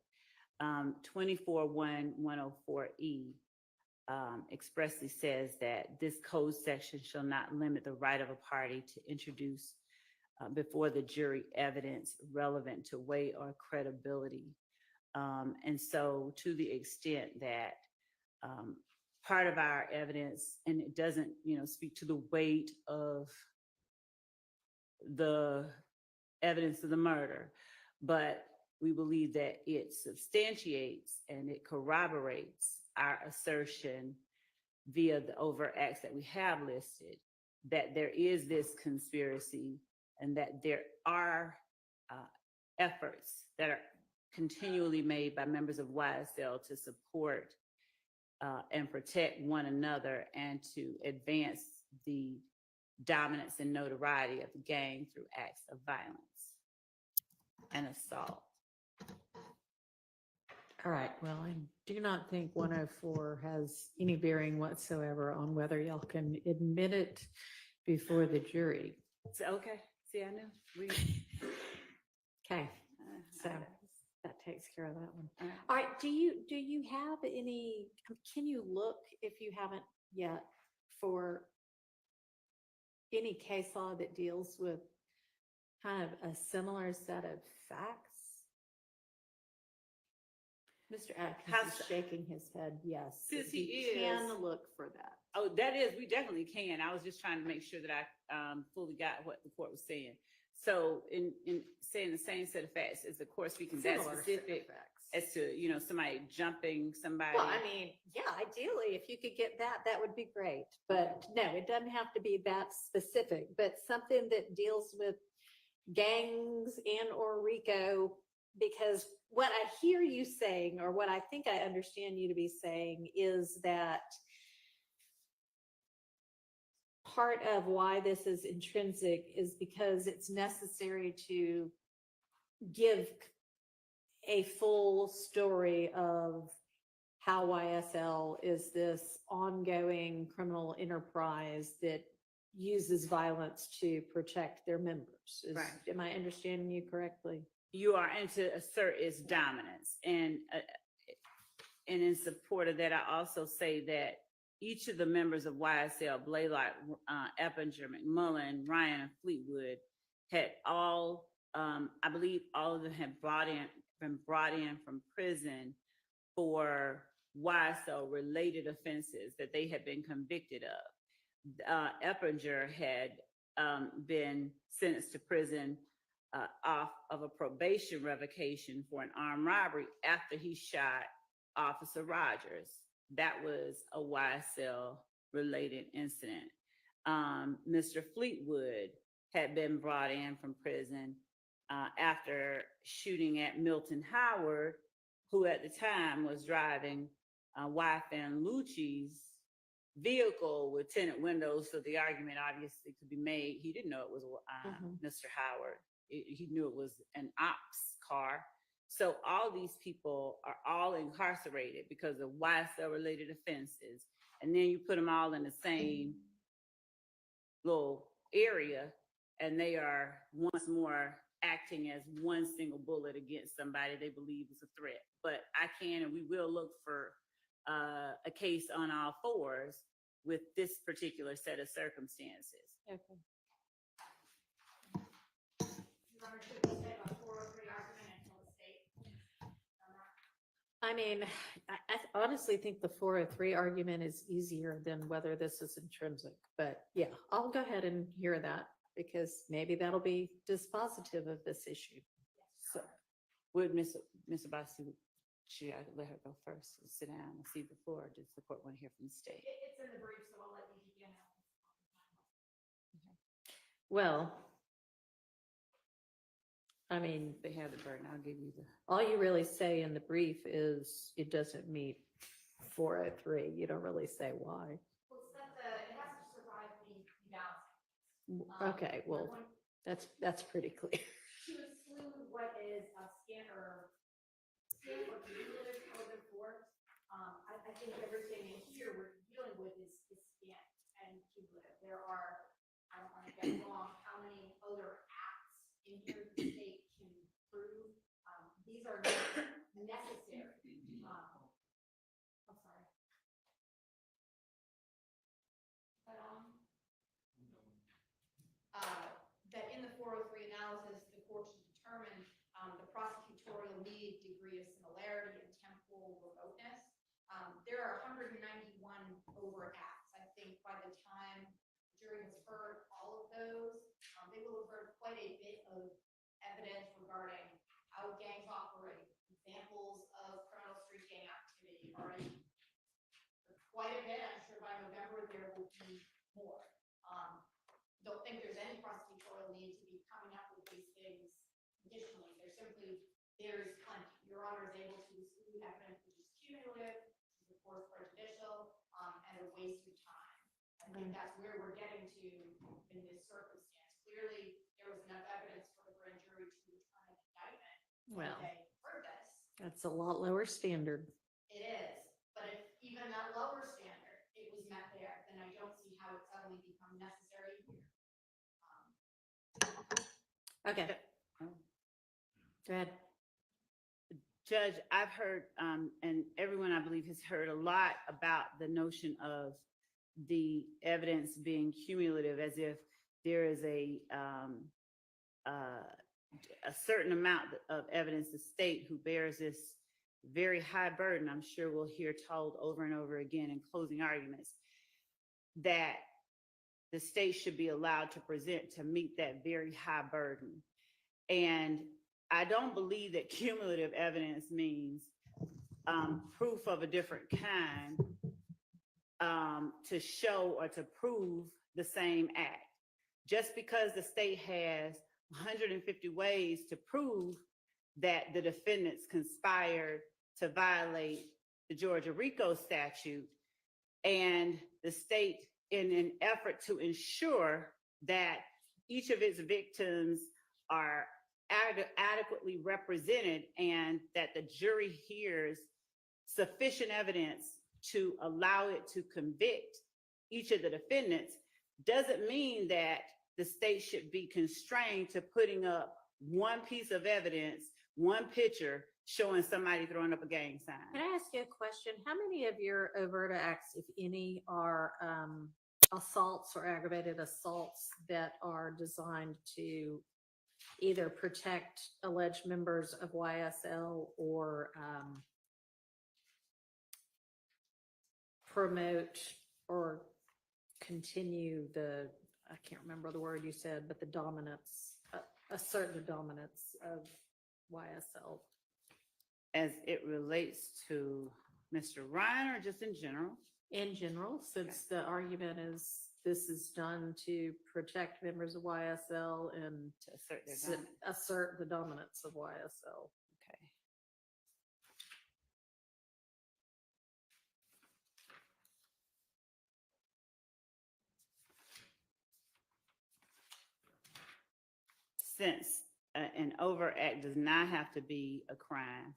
24-1-104E expressly says that this code section shall not limit the right of a party to introduce before the jury evidence relevant to weight or credibility. And so to the extent that part of our evidence, and it doesn't, speak to the weight of the evidence of the murder, but we believe that it substantiates and it corroborates our assertion via the overt acts that we have listed, that there is this conspiracy and that there are efforts that are continually made by members of YSL to support and protect one another and to advance the dominance and notoriety of the gang through acts of violence and assault. All right, well, I do not think 104 has any bearing whatsoever on whether y'all can admit it before the jury. So, okay, see, I know. Okay, so that takes care of that one. All right. All right, do you have any, can you look, if you haven't yet, for any case law that deals with kind of a similar set of facts? Mr. Atkins is shaking his head, yes. Since that he can is- look for that. Oh, that is, we definitely can. I was just trying to make sure that I fully got what the court was saying. So in saying the same set of facts, is the court speaking that Similar set of specific facts. as to, you know, somebody jumping somebody? Well, I mean, yeah, ideally, if you could get that, that would be great. But no, it doesn't have to be that specific, but something that deals with gangs and or RICO, because what I hear you saying, or what I think I understand you to be saying, is that part of why this is intrinsic is because it's necessary to give a full story of how YSL is this ongoing criminal enterprise that uses violence to protect their members. Right. Am I understanding you correctly? You are, and to assert its dominance. And in support of that, I also say that each of the members of YSL, Blaylock, Eppinger, McMullen, Ryan, and Fleetwood, had all, I believe all of them had been brought in from prison for YSL related offenses that they had been convicted of. Eppinger had been sentenced to prison off of a probation revocation for an armed robbery after he shot Officer Rogers. That was a YSL related incident. Mr. Fleetwood had been brought in from prison after shooting at Milton Howard, who at the time was driving YFN Lucci's vehicle with tinted windows. So the argument obviously could be made. He didn't know it was Mr. Howard. He knew it was an ops car. So all these people are all incarcerated because of YSL related offenses. And then you put them all in the same little area, and they are once more acting as one single bullet against somebody they believe is a threat. But I can and we will look for a case on all fours with this particular set of circumstances. Okay. Your Honor, should we say a 403 argument until the state? I mean, I honestly think the 403 argument is easier than whether this is intrinsic, but yeah, I'll go ahead and hear that because maybe that'll be dispositive of this issue. So would Ms. Abbasi, should I let her go first and sit down and see the floor? Does the court want to hear from the state? It's in the brief, so I'll let you begin. Well, I mean, They have the burden. I'll give you the. all you really say in the brief is it doesn't meet 403. You don't really say why. Well, it's that it has to survive the balancing. Okay, well, that's pretty clear. To exclude what is a scan or cumulative over I think everything in here we're dealing with is scant and cumulative. There are, I don't want to get it wrong, how many other acts in here the state can prove. These are not necessary. I'm sorry. But, that in the 403 analysis, the court should determine the prosecutorial need, degree of similarity, and temporal remoteness. There are 191 overt acts. I think by the time the jury has heard all of those, they will have heard quite a bit of evidence regarding how gangs operate, examples of criminal street gang activity already. Quite a bit. I'm sure by November there will be more. Don't think there's any prosecutorial need to be coming up with these things additionally. There is plenty. Your Honor is able to exclude evidence which is cumulative, which is of course prejudicial, and a waste of time. I think that's where we're getting to in this circumstance. Clearly, there was enough evidence for the grand jury to return an indictment when Well, they heard this. that's a lot lower standard. It is, but if even that lower standard, it was met there, then I don't see how it suddenly become necessary here. Okay. Go ahead. Judge, I've heard, and everyone I believe has heard a lot about the notion of the evidence being cumulative, as if there is a a certain amount of evidence, the state who bears this very high burden, I'm sure we'll hear told over and over again in closing arguments, that the state should be allowed to present to meet that very high burden. And I don't believe that cumulative evidence means proof of a different kind to show or to prove the same act. Just because the state has 150 ways to prove that the defendants conspired to violate the Georgia RICO statute, and the state, in an effort to ensure that each of its victims are adequately represented and that the jury hears sufficient evidence to allow it to convict each of the defendants, doesn't mean that the state should be constrained to putting up one piece of evidence, one picture showing somebody throwing up a gang sign. Can I ask you a question? How many of your overt acts, if any, are assaults or aggravated assaults that are designed to either protect alleged members of YSL or promote or continue the, I can't remember the word you said, but the dominance, assert the dominance of YSL? As it relates to Mr. Ryan, or just in general? In general, since the argument is this is done to protect members of YSL and To assert their dominance. assert the dominance of YSL. Okay. Since an overt act does not have to be a crime,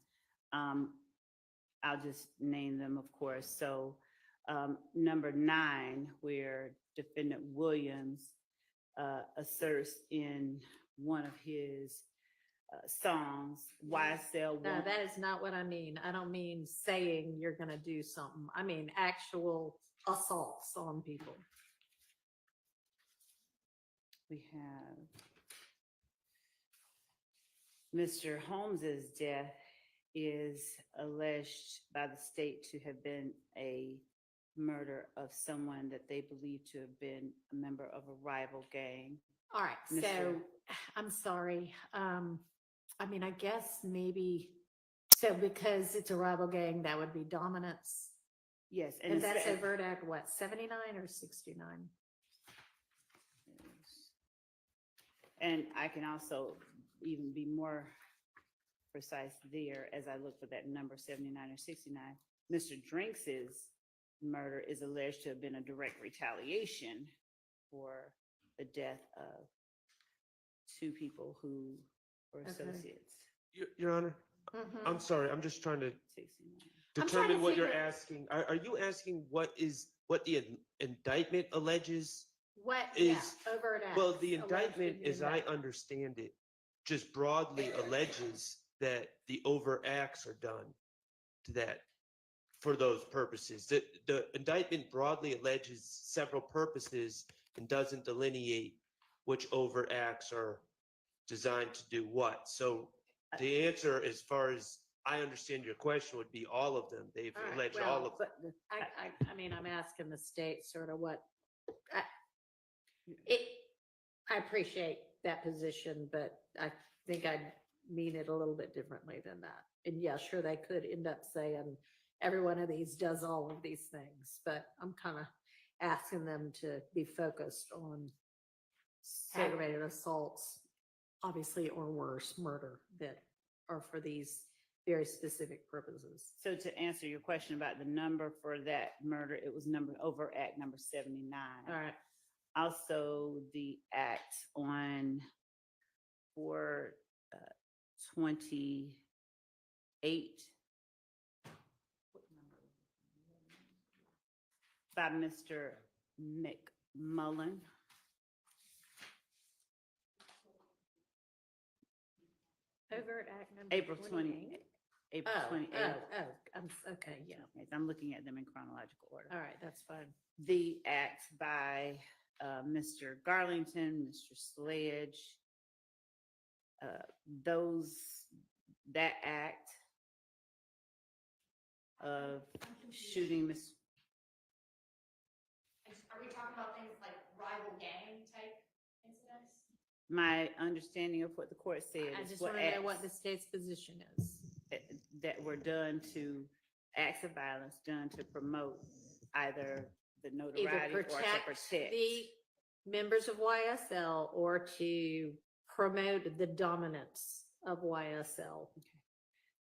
I'll just name them, of course. So number 9, where defendant Williams asserts in one of his songs, YSL. No, that is not what I mean. I don't mean saying you're gonna do something. I mean actual assaults on people. We have Mr. Holmes's death is alleged by the state to have been a murder of someone that they believe to have been a member of a rival gang. All right, so Mr. I'm sorry. I mean, I guess maybe, so because it's a rival gang, that would be dominance. Yes. And that's it's- overt act, what, 79 or 69? And I can also even be more precise there as I look for that number 79 or 69. Mr. Drinks's murder is alleged to have been a direct retaliation for the death of 2 people who were Okay. associates. Your Honor, Mhm. I'm sorry, I'm just trying to 69. I'm trying to determine what you're figure- asking. Are you asking what the indictment alleges? What, Is- yeah, overt acts. Well, the alleged indictment, in the as I indictment. understand it, just broadly alleges that the overt acts are done to that, for those purposes. The indictment broadly alleges several purposes and doesn't delineate which overt acts are designed to do what. So the answer, as far as I understand your question, would be all of them. They've All right, alleged well, all of them. but I mean, I'm asking the state sort of what, I appreciate that position, but I think I mean it a little bit differently than that. And yeah, sure, they could end up saying every one of these does all of these things, but I'm kind of asking them to be focused on aggravated assaults, obviously, or worse, murder, that are for these very specific purposes. So to answer your question about the number for that murder, it was overt act number 79. All right. Also, the act on 4/28 by Mr. McMullen. Overt act number April 28. April Oh, 28th. okay, yeah. I'm looking at them in chronological order. All right, that's fine. The act by Mr. Garlington, Mr. Sledge, that act of shooting Miss. Are we talking about things like rival gang type incidents? My understanding of what the court said I is just what want to know what acts the state's position is. that were done to acts of violence done to promote either the Either notoriety or to protect protect. the members of YSL or to promote the dominance of YSL.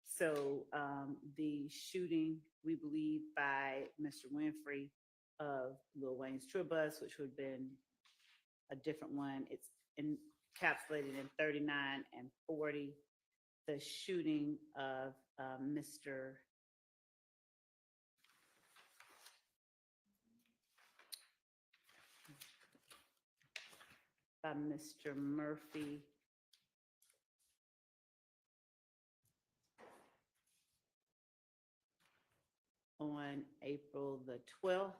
So the shooting, we believe, by Mr. Winfrey of Lil Wayne's tour bus, which would have been a different one. It's encapsulated in 39 and 40. The shooting of Mr. Murphy. On April the 12th.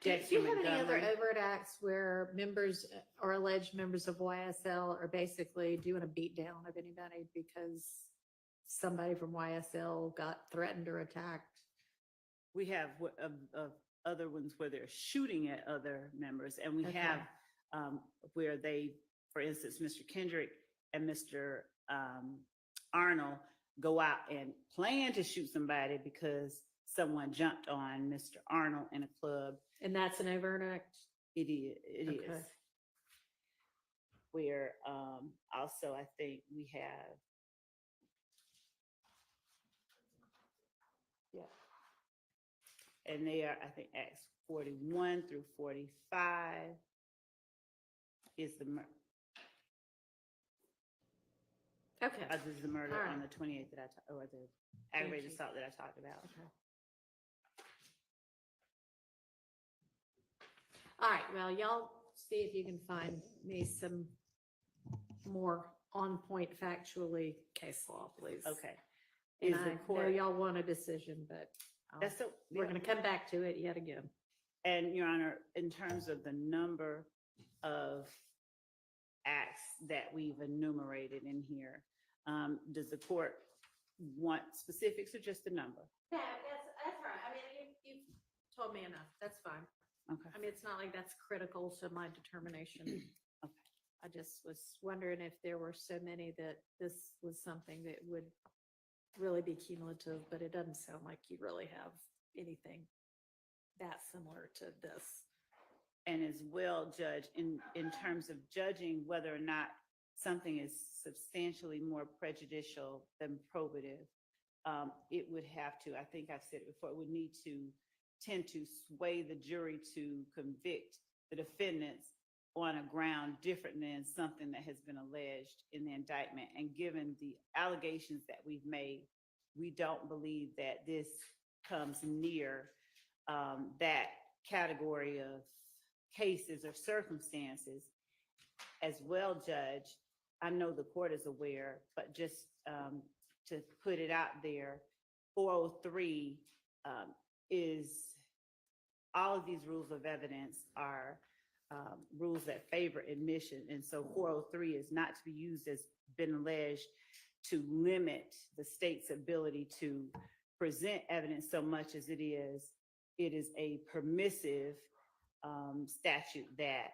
Do you Dexter have any other Montgomery. overt acts where members or alleged members of YSL are basically doing a beat down of anybody because somebody from YSL got threatened or attacked? We have other ones where they're shooting at other members, and we Okay. have where they, for instance, Mr. Kendrick and Mr. Arnold go out and plan to shoot somebody because someone jumped on Mr. Arnold in a club. And that's an overt act? It is. It is. Okay. Where also I think we have. Yeah. And they are, I think, Acts 41 through 45 is the murder. Okay. This is the murder All right. on the 28th that or the aggravated assault that I talked about. Okay. All right, well, y'all see if you can find me some more on point factually case law, please. Okay. And Is the I know court, y'all want a decision, but that's so, we're gonna come back to it yet again. And Your Honor, in terms of the number of acts that we've enumerated in here, does the court want specifics or just the number? Yeah, that's right. I mean, you've told me enough. That's fine. Okay. I mean, it's not like that's critical to my determination. Okay. I just was wondering if there were so many that this was something that would really be cumulative, but it doesn't sound like you really have anything that similar to this. And as well, Judge, in terms of judging whether or not something is substantially more prejudicial than probative, it would have to, I think I've said it before, it would need to tend to sway the jury to convict the defendants on a ground different than something that has been alleged in the indictment. And given the allegations that we've made, we don't believe that this comes near that category of cases or circumstances. As well, Judge, I know the court is aware, but just to put it out there, 403 is, all of these rules of evidence are rules that favor admission. And so 403 is not to be used as been alleged to limit the state's ability to present evidence so much as it is a permissive statute that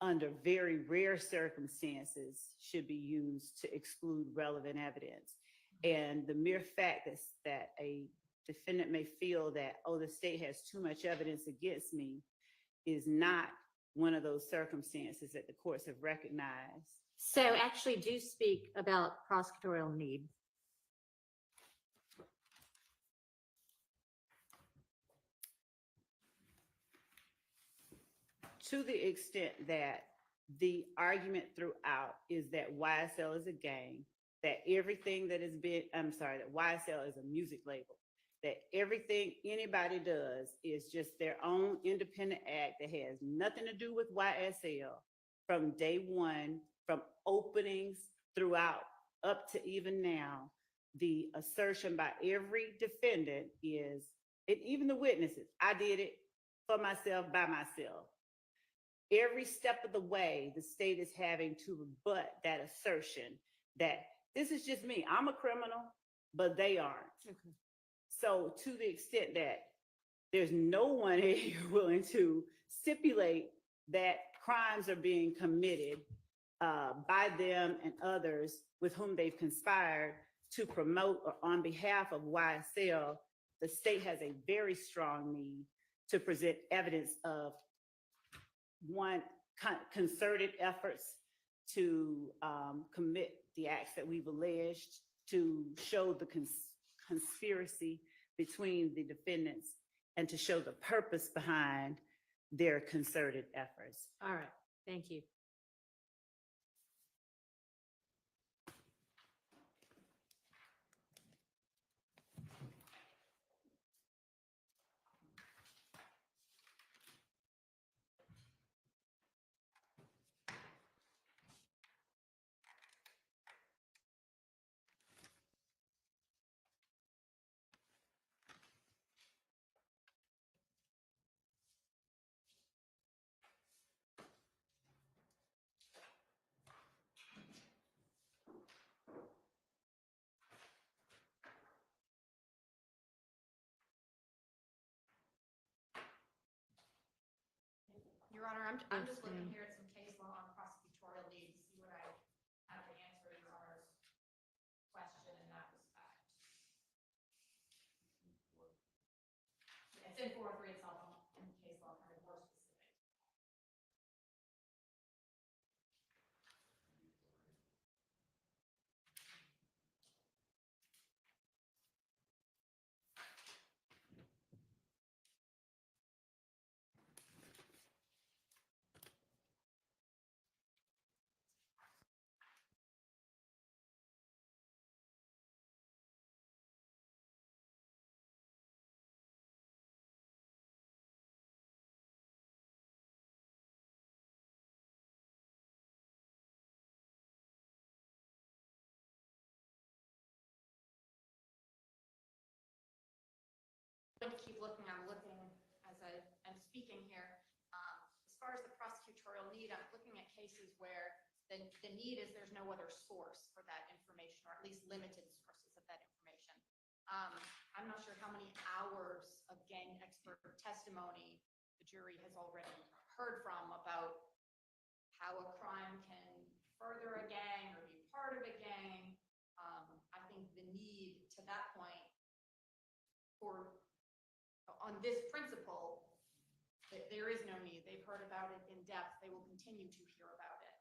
under very rare circumstances should be used to exclude relevant evidence. And the mere fact that a defendant may feel that, oh, the state has too much evidence against me, is not one of those circumstances that the courts have recognized. So actually do speak about prosecutorial need. To the extent that the argument throughout is that YSL is a gang, that everything that has been, that YSL is a music label, that everything anybody does is just their own independent act that has nothing to do with YSL from day one, from openings throughout up to even now. The assertion by every defendant is, and even the witnesses, I did it, for myself by myself. Every step of the way, the state is having to rebut that assertion that this is just me. I'm a criminal, but they aren't. Okay. So to the extent that there's no one here willing to stipulate that crimes are being committed by them and others with whom they've conspired to promote or on behalf of YSL, the state has a very strong need to present evidence of one, concerted efforts to commit the acts that we've alleged, to show the conspiracy between the defendants, and to show the purpose behind their concerted efforts. All right, thank you. Your Honor, I'm just looking ma'am. here at some case law on prosecutorial need to see what I have to answer Your Honor's question in that respect. It's in 403 itself, in case law, kind of more specific. I'm going to keep looking. I'm looking as I'm speaking here. As far as the prosecutorial need, I'm looking at cases where the need is there's no other source for that information, or at least limited sources of that information. I'm not sure how many hours of gang expert testimony the jury has already heard from about how a crime can further a gang or be part of a gang. I think the need to that point for on this principle, there is no need. They've heard about it in depth. They will continue to hear about it.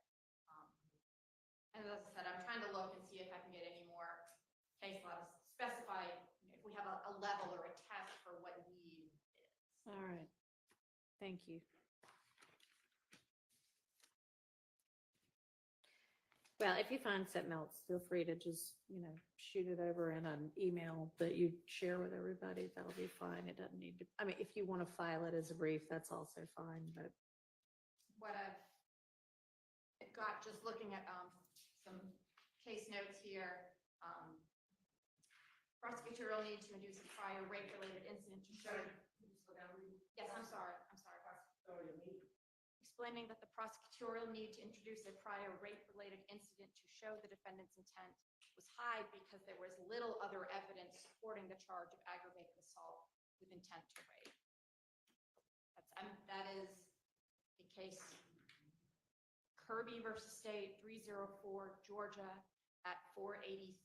And as I said, I'm trying to look and see if I can get any more case law to specify if we have a level or a test for what need is. All right, thank you. Well, if you find something else, feel free to just, shoot it over in an email that you share with everybody. That'll be fine. It doesn't need to, I mean, if you want to file it as a brief, that's also fine, but. What I've got, just looking at some case notes here, prosecutorial need to induce a prior rape-related incident to show. Yes, I'm sorry. Explaining that the prosecutorial need to introduce a prior rape-related incident to show the defendant's intent was high because there was little other evidence supporting the charge of aggravated assault with intent to rape. That is the case Kirby versus State, 304 Georgia at 483.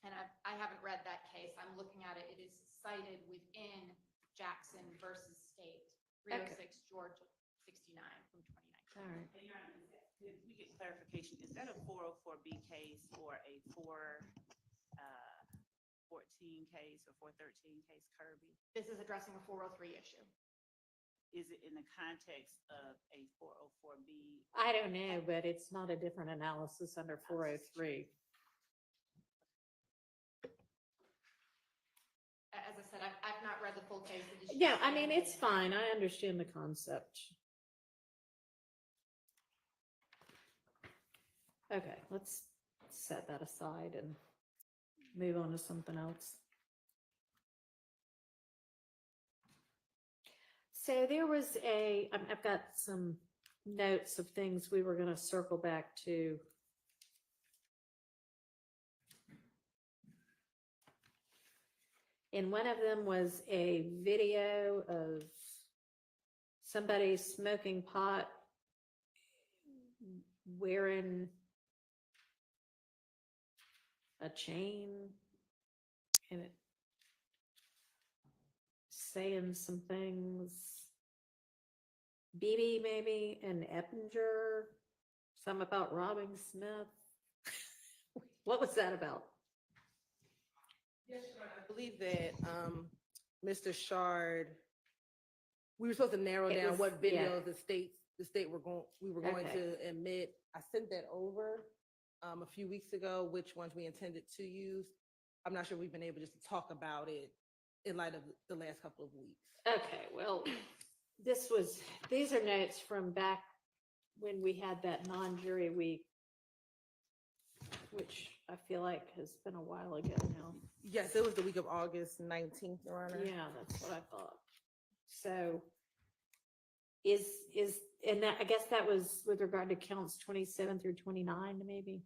And I haven't read that case. I'm looking at it. It is cited within Jackson versus State, 306 Georgia, 69 from 2019. All right. Hey, Your Honor, did we get clarification? Is that a 404B case or a 414 case or 413 case, Kirby? This is addressing a 403 issue. Is it in the context of a 404B? I don't know, but it's not a different analysis under 403. As I said, I've not read the full case. It is Yeah, just I mean, cited it's in it. fine. I understand the concept. Okay, let's set that aside and move on to something else. So there was I've got some notes of things we were gonna circle back to. And one of them was a video of somebody smoking pot wearing a chain and it saying some things. BB maybe and Eppinger, some about robbing Smith. What was that about? Yes, Your Honor, I believe that, Mr. Shard, we were supposed to narrow It down was- what yeah. videos we were going Okay. to admit. I sent that over, a few weeks ago, which ones we intended to use. I'm not sure we've been able just to talk about it in light of the last couple of weeks. Okay, well, these are notes from back when we had that non-jury week, which I feel like has been a while ago now. Yes, it was the week of August 19th, Your Honor. Yeah, that's what I thought. So and that, I guess that was with regard to counts 27 through 29, maybe,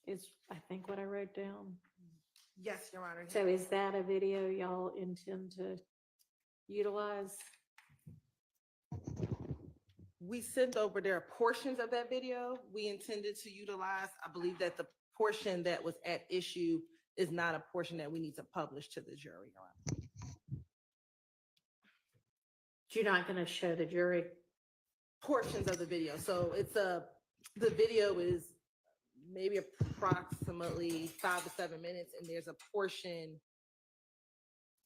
is I think what I wrote down. Yes, Your Honor. So is that a video y'all intend to utilize? We sent over, there are portions of that video we intended to utilize. I believe that the portion that was at issue is not a portion that we need to publish to the jury, Your Honor. You're not gonna show the jury? Portions of the video. So the video is maybe approximately 5 to 7 minutes, and there's a portion.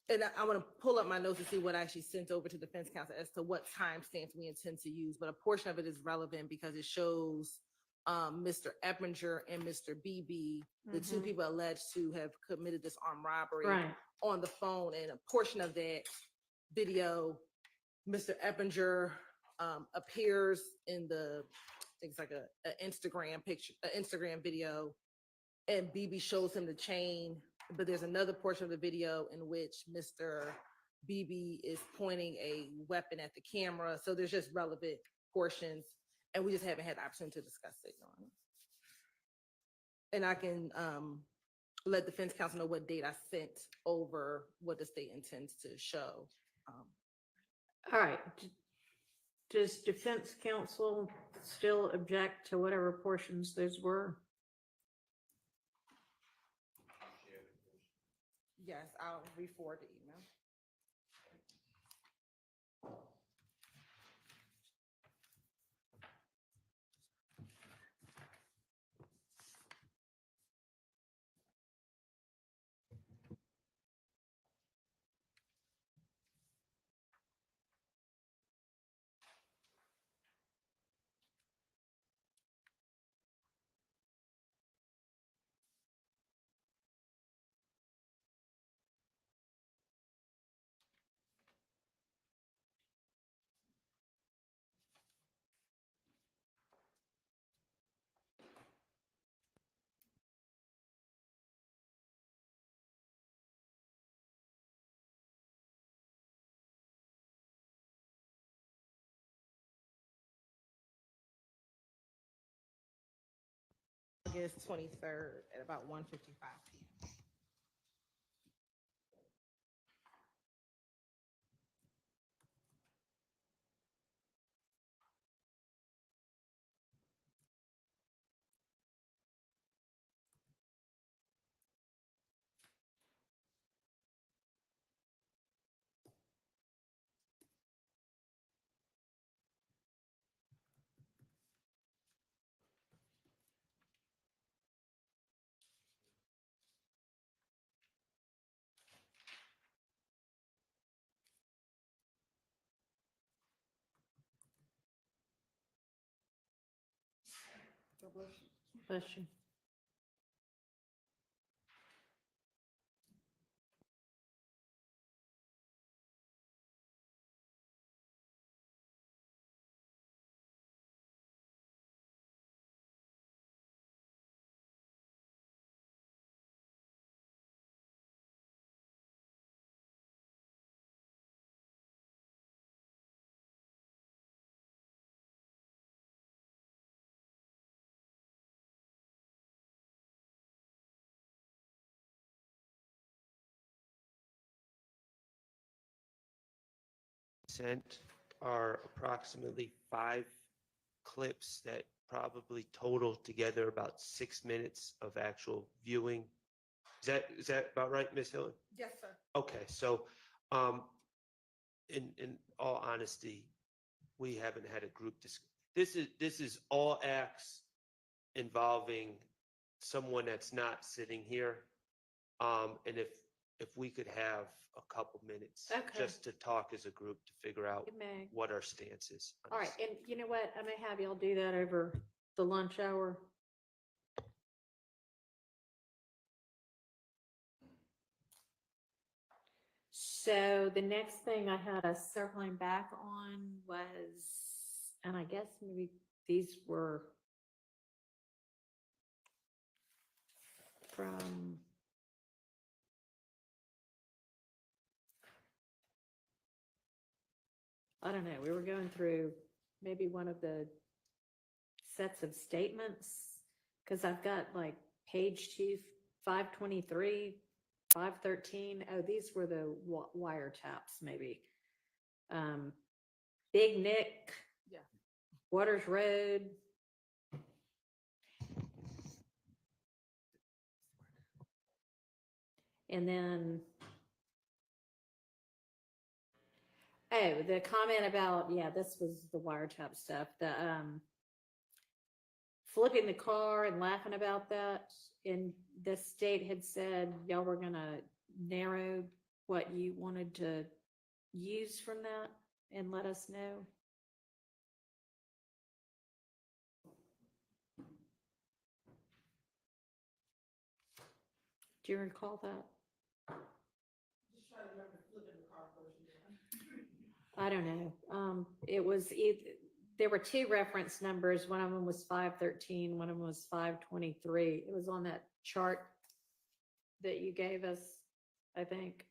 And I want to pull up my notes to see what I actually sent over to defense counsel as to what timestamps we intend to use. But a portion of it is relevant because it shows Mr. Eppinger and Mr. BB, the two Mhm. people alleged to have committed this armed robbery, Right. on the phone. And a portion of that video, Mr. Eppinger appears in it's like a Instagram picture, an Instagram video, and BB shows him the chain. But there's another portion of the video in which Mr. BB is pointing a weapon at the camera. So there's just relevant portions, and we just haven't had the opportunity to discuss it, Your Honor. And I can let defense counsel know what date I sent over what the state intends to show. All right. Does defense counsel still object to whatever portions those were? Yes, I'll re-forward the email. August 23rd at about 1:55 p.m. Bless you. sent are approximately 5 clips that probably total together about 6 minutes of actual viewing. Is that about right, Ms. Hillen? Yes, sir. Okay, so, in all honesty, we haven't had a group this is all acts involving someone that's not sitting here. And if we could have a couple minutes Okay. just to talk as a group to figure out You may. what our stance is. on All right, this. and you know what? I may have y'all do that over the lunch hour. So the next thing I had us circling back on was, and I guess maybe these were from I don't know, we were going through maybe one of the sets of statements, because I've got like page 2, 523, 513. Oh, these were the wiretaps, maybe. Big Nick. Yeah. Waters Road. And then, oh, the comment about, yeah, this was the wiretap stuff, the flipping the car and laughing about that. And the state had said y'all were gonna narrow what you wanted to use from that and let us know. Do you recall that? Just trying to remember flipping the car first. I don't know. It was there were 2 reference numbers. One of them was 513, one of them was 523. It was on that chart that you gave us, I think.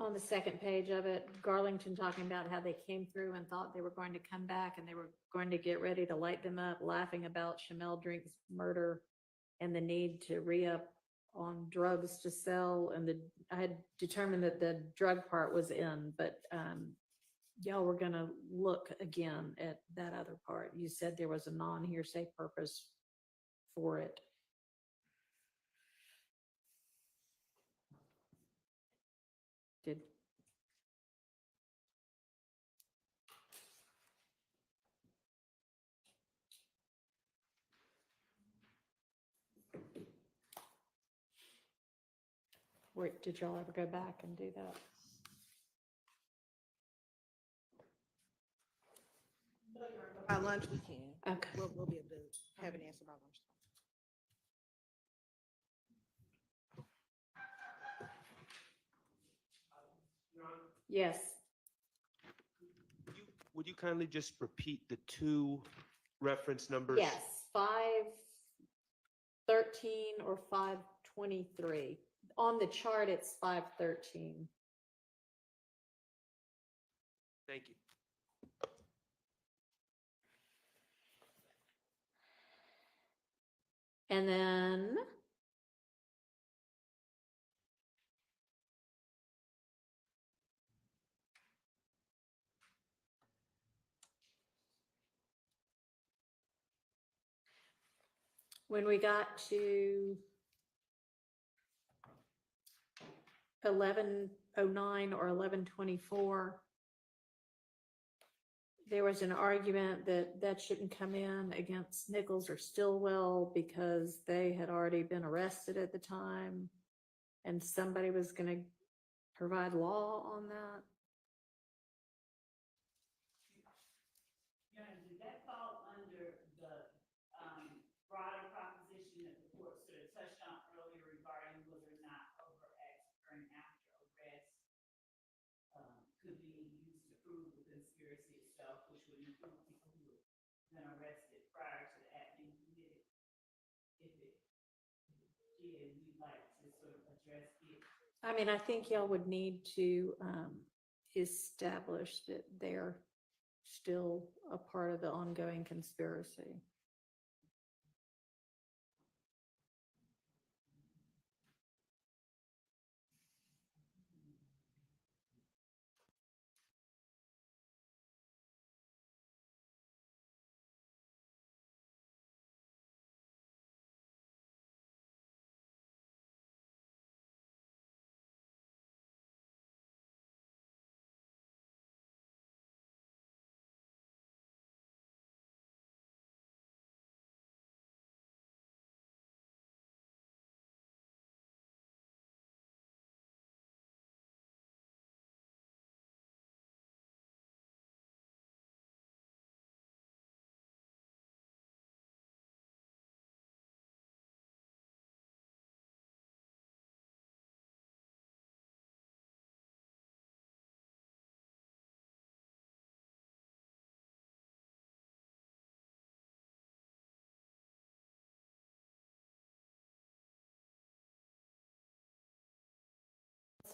On the second page of it, Garlington talking about how they came through and thought they were going to come back and they were going to get ready to light them up, laughing about Shamel Drink's murder and the need to re-up on drugs to sell. And I had determined that the drug part was in, but y'all were gonna look again at that other part. You said there was a non-hearsay purpose for it. Did did y'all ever go back and do that? By lunch, we can. Okay. We'll be able to have an answer by lunch. Yes. Would you kindly just repeat the 2 reference numbers? Yes, 513 or 523. On the chart, it's 513. Thank you. And then when we got to 1109 or 1124, there was an argument that that shouldn't come in against Nichols or Stillwell because they had already been arrested at the time and somebody was going to provide law on that. Yeah, did that fall under the broader proposition that the court sort of touched on earlier regarding whether or not overt acts occurring after arrest could be used to prove the conspiracy itself, which would include people who have been arrested prior to the act being committed? If it did, we'd like to sort of address it. I mean, I think y'all would need to establish that they're still a part of the ongoing conspiracy.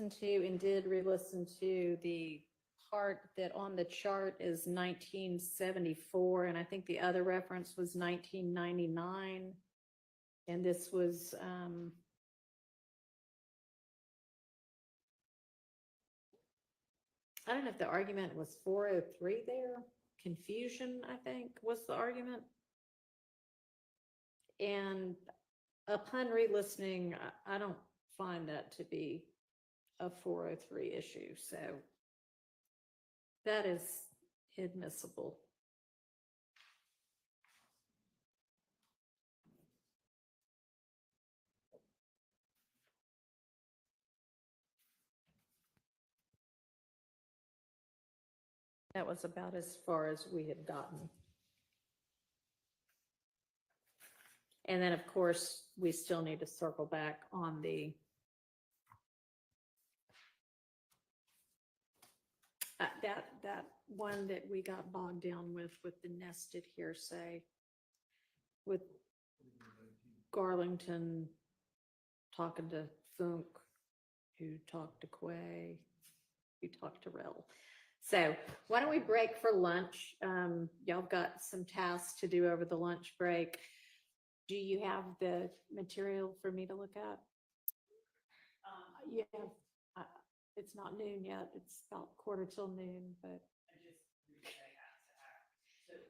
listened to and did re-listen to the part that on the chart is 1974, and I think the other reference was 1999. And this was, I don't know if the argument was 403 there. Confusion, I think, was the argument. And upon re-listening, I don't find that to be a 403 issue, so that is admissible. That was about as far as we had gotten. And then, of course, we still need to circle back on the that one that we got bogged down with the nested hearsay with Garlington talking to Funk, who talked to Quay, who talked to Rel. So why don't we break for lunch? Y'all got some tasks to do over the lunch break. Do you have the material for me to look at? Yeah, it's not noon yet. It's about 1:45 but. I just reached out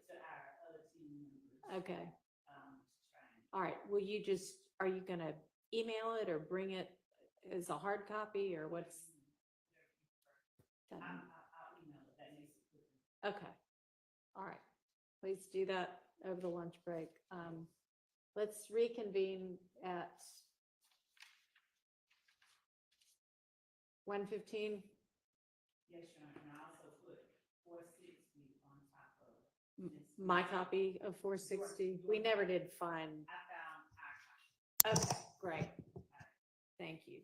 to our other team members. Okay. To try and. All right. Will you just, are you gonna email it or bring it as a hard copy or what's? I'll email it. That makes it quicker. Okay. All right. Please do that over the lunch break. Let's reconvene at 1:15. Yes, Your Honor, and I also put 460 on top of this. My copy of 460. We never did find. I found our copy. Okay, great. Thank you.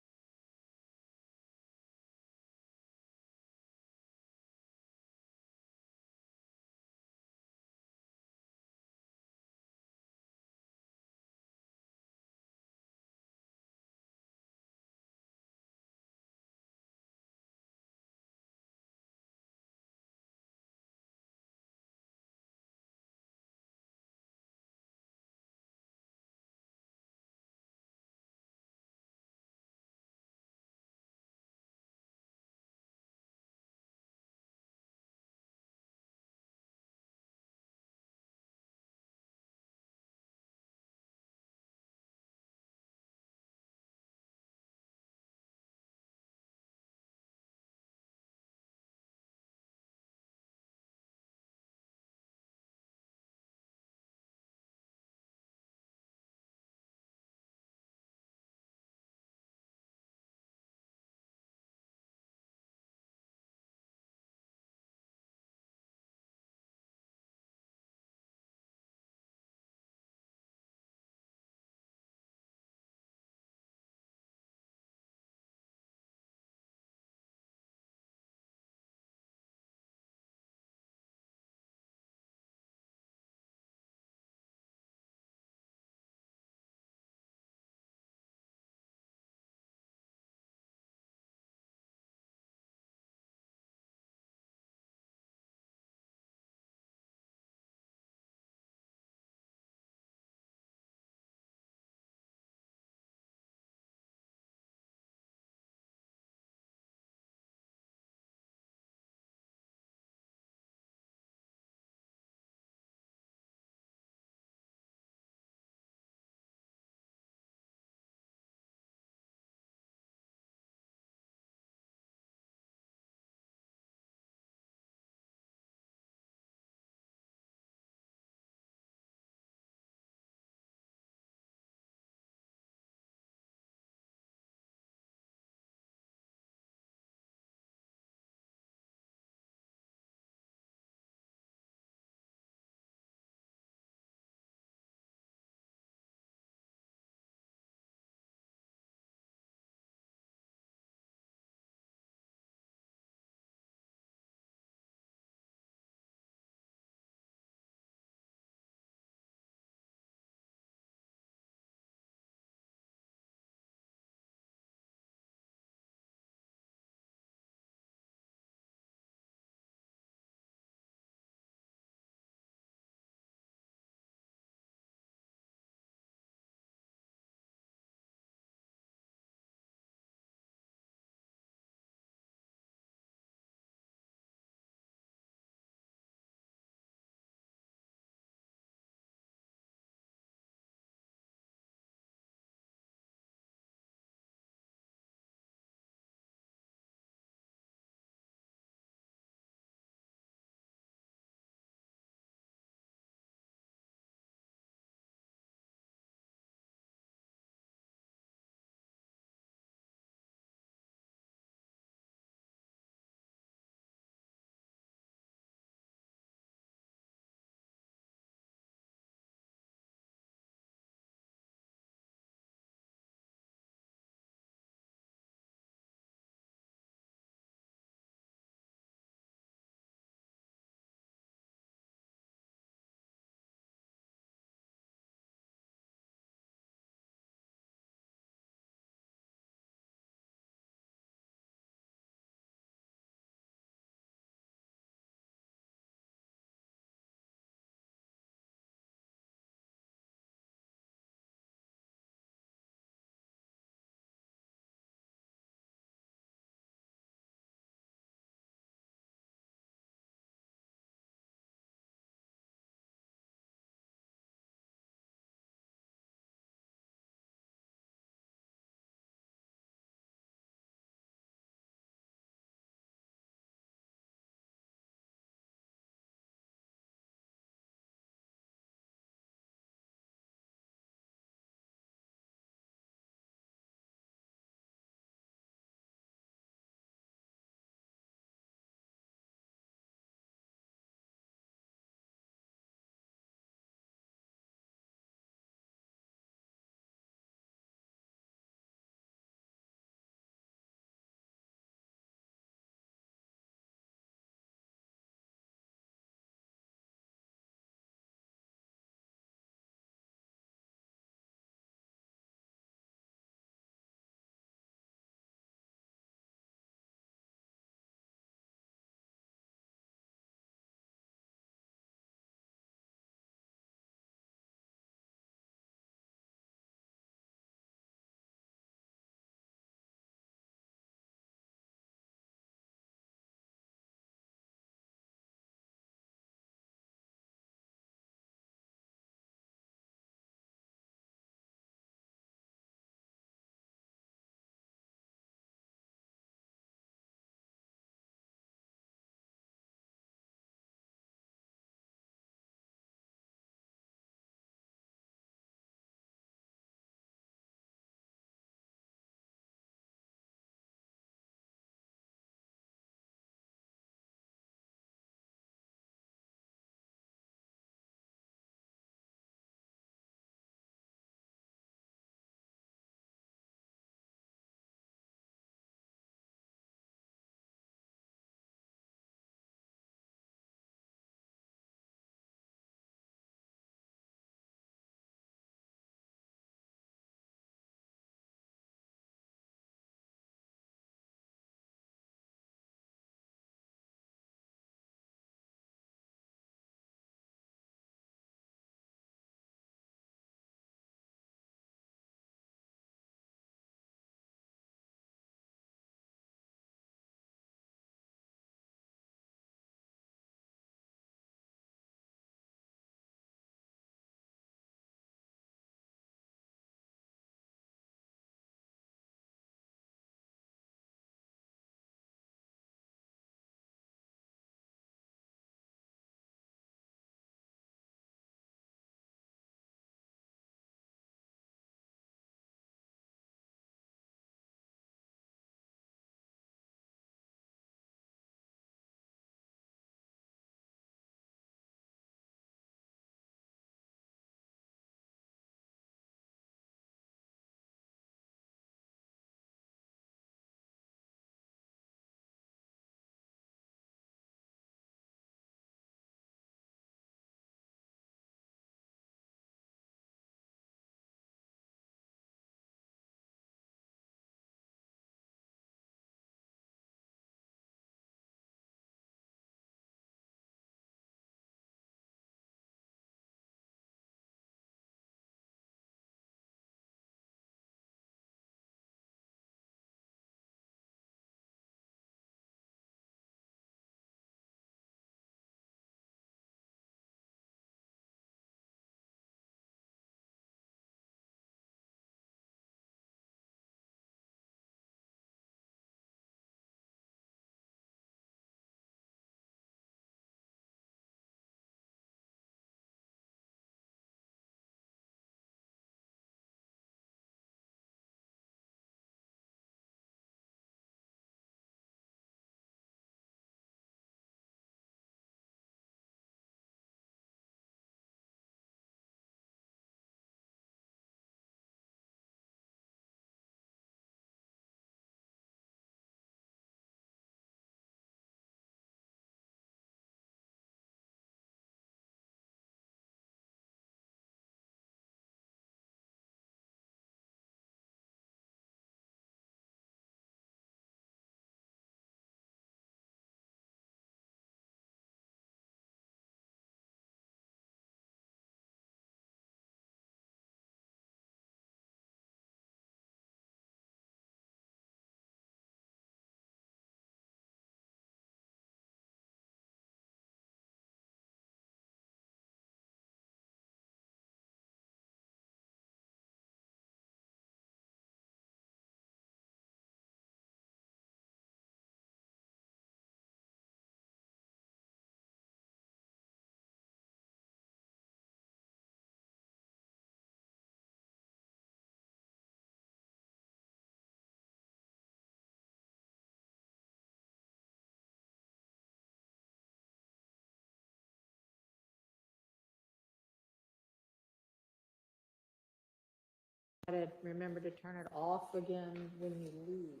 to remember to turn it off again when you leave.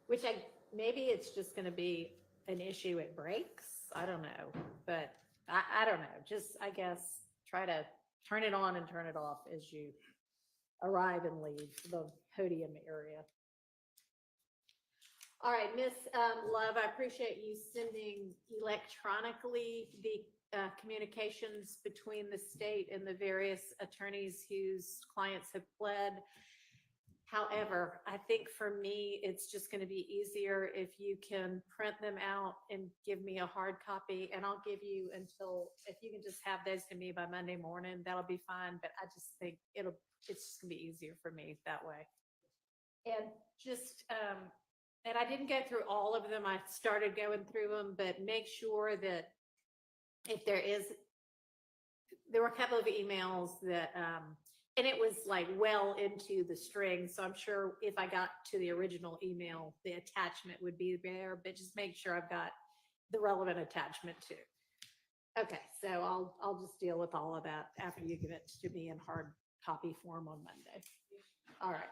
Which maybe it's just gonna be an issue at breaks. I don't know, but I don't know. Just, I guess, try to turn it on and turn it off as you arrive and leave the podium area. All right, Miss Love, I appreciate you sending electronically the communications between the state and the various attorneys whose clients have pled. However, I think for me, it's just going to be easier if you can print them out and give me a hard copy, and I'll give you until, if you can just have those to me by Monday morning, that'll be fine. But I just think it's just gonna be easier for me that way. And just, and I didn't go through all of them. I started going through them, but make sure that if there were a couple of emails that, and it was like well into the string. So I'm sure if I got to the original email, the attachment would be there, but just make sure I've got the relevant attachment too. Okay, so I'll just deal with all of that after you give it to me in hard copy form on Monday. All right.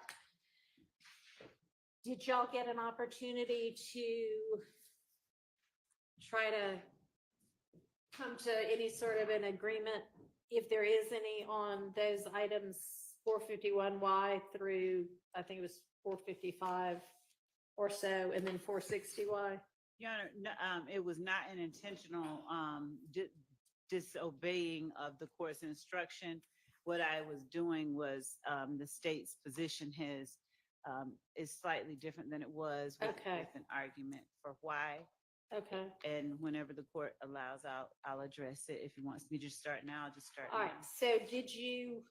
Did y'all get an opportunity to try to come to any sort of an agreement, if there is any, on those items 451Y through, I think it was 455 or so, and then 460Y? Your Honor, it was not an intentional disobeying of the court's instruction. What I was doing was the state's position is slightly different than it was with an argument for why. Okay. And whenever the court allows, I'll address it. If he wants me to just start now, I'll just start All now. right, so did you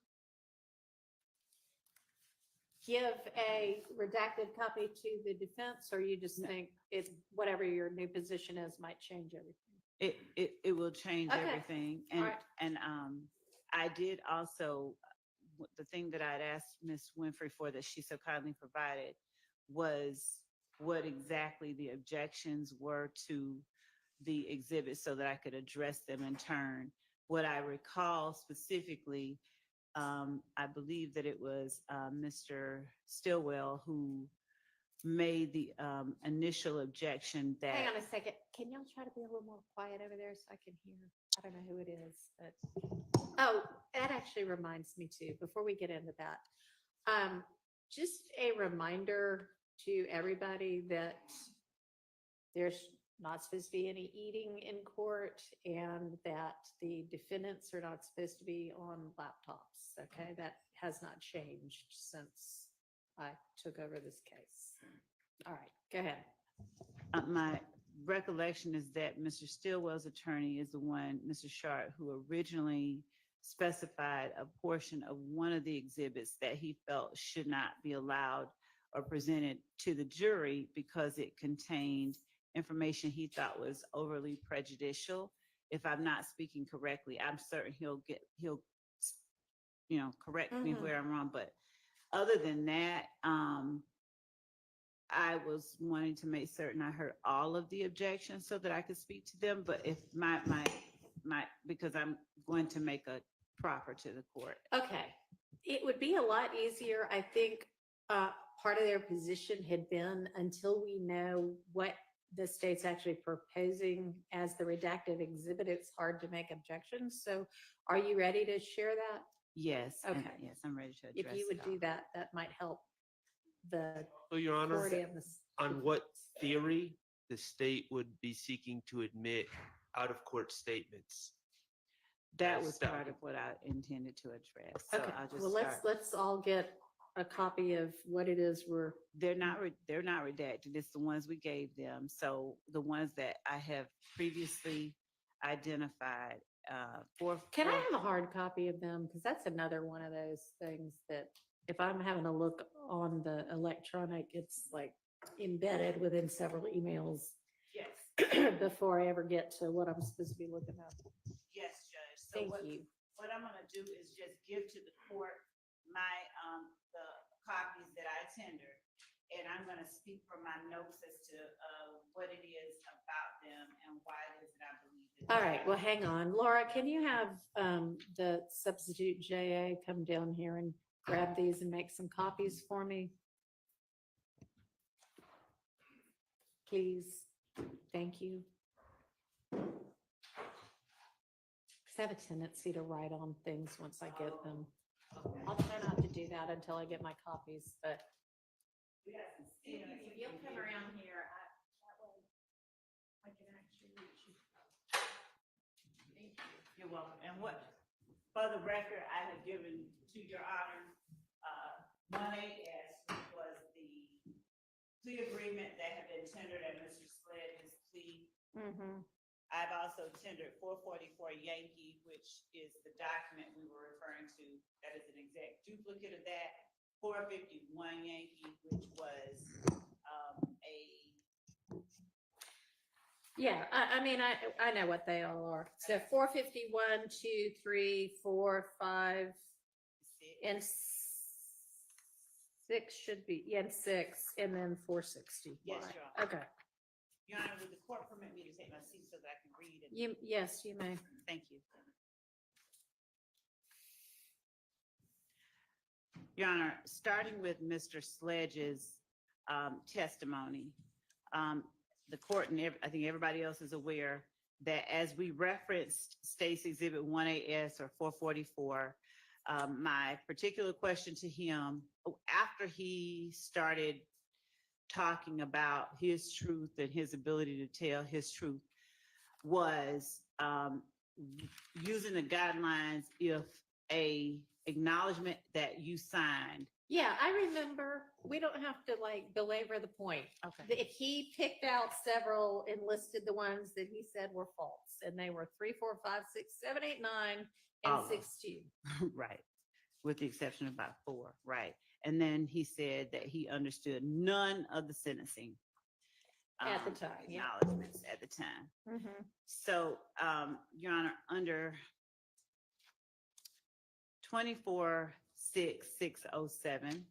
give a redacted copy to the defense, or you just think it's whatever your new position is might change everything? It will change everything. And, All right. and I did also, the thing that I'd asked Ms. Winfrey for that she so kindly provided was what exactly the objections were to the exhibit so that I could address them in turn. What I recall specifically, I believe that it was Mr. Stillwell who made the initial objection that— Hang on a second. Can y'all try to be a little more quiet over there so I can hear? I don't know who it is, but, oh, that actually reminds me too, before we get into that, just a reminder to everybody that there's not supposed to be any eating in court, and that the defendants are not supposed to be on laptops. Okay, that has not changed since I took over this case. All right, go ahead. my recollection is that Mr. Stillwell's attorney is the one, Mr. Sharp, who originally specified a portion of one of the exhibits that he felt should not be allowed or presented to the jury because it contained information he thought was overly prejudicial. If I'm not speaking correctly, I'm certain he'll correct me where I'm wrong. But other than that, I was wanting to make certain I heard all of the objections so that I could speak to them. But if my because I'm going to make a proffer to the court. Okay, it would be a lot easier, I think. Part of their position had been, until we know what the state's actually proposing as the redacted exhibit, it's hard to make objections. So are you ready to share that? Yes. Okay. Yes, I'm ready to address If you would do that, that might help the So, Your Honor, court and the. on what theory the state would be seeking to admit out-of-court statements? That was part of what I intended to address. So Okay, I'll just well, let's all get a copy of what it is they're not redacted. It's the ones we gave them. So the ones that I have previously identified Can I have a hard copy of them? Because that's another one of those things that if I'm having a look on the electronic, it's like embedded within several emails. Yes. Before I ever get to what I'm supposed to be looking at. Yes, Judge. So Thank what you. I'm going to do is just give to the court my the copies that I tendered, and I'm going to speak from my notes as to what it is about them and why it is that I believe it. All right, well, hang on. Laura, can you have the substitute JA come down here and grab these and make some copies for me? Please, thank you. 'Cause I have a tendency to write on things once I get them. I'll try not to do that until I get my copies, but If you'll come around here, that way I can actually reach you. Thank you. You're welcome. And what, for the record, I have given to your honor, 1AS, which was the plea agreement that had been tendered at Mr. Sledge's plea. I've also tendered 444 Yankee, which is the document we were referring to, that is an exact duplicate of that. 451 Yankee, which was yeah, I mean, I know what they all are. So 451, 2, 3, 4, 5, and 6 should be, yeah, and 6, and then 460. Yes, Your Honor. Okay. Your Honor, would the court permit me to take my seat so that I can read it? Yes, you may. Thank you. Your Honor, starting with Mr. Sledge's testimony, the court and I think everybody else is aware that as we referenced State's Exhibit 1AS or 444, my particular question to him after he started talking about his truth and his ability to tell his truth was using the guidelines if a acknowledgement that you signed. Yeah, I remember. We don't have to like belabor the point. Okay. He picked out several and listed the ones that he said were false, and they were 3, 4, 5, 6, 7, 8, 9, and All of them. 16. Right. With the exception of about 4. Right. And then he said that he understood none of the sentencing At the time, yeah. acknowledgements at the time. So, Your Honor, under 24-6-607,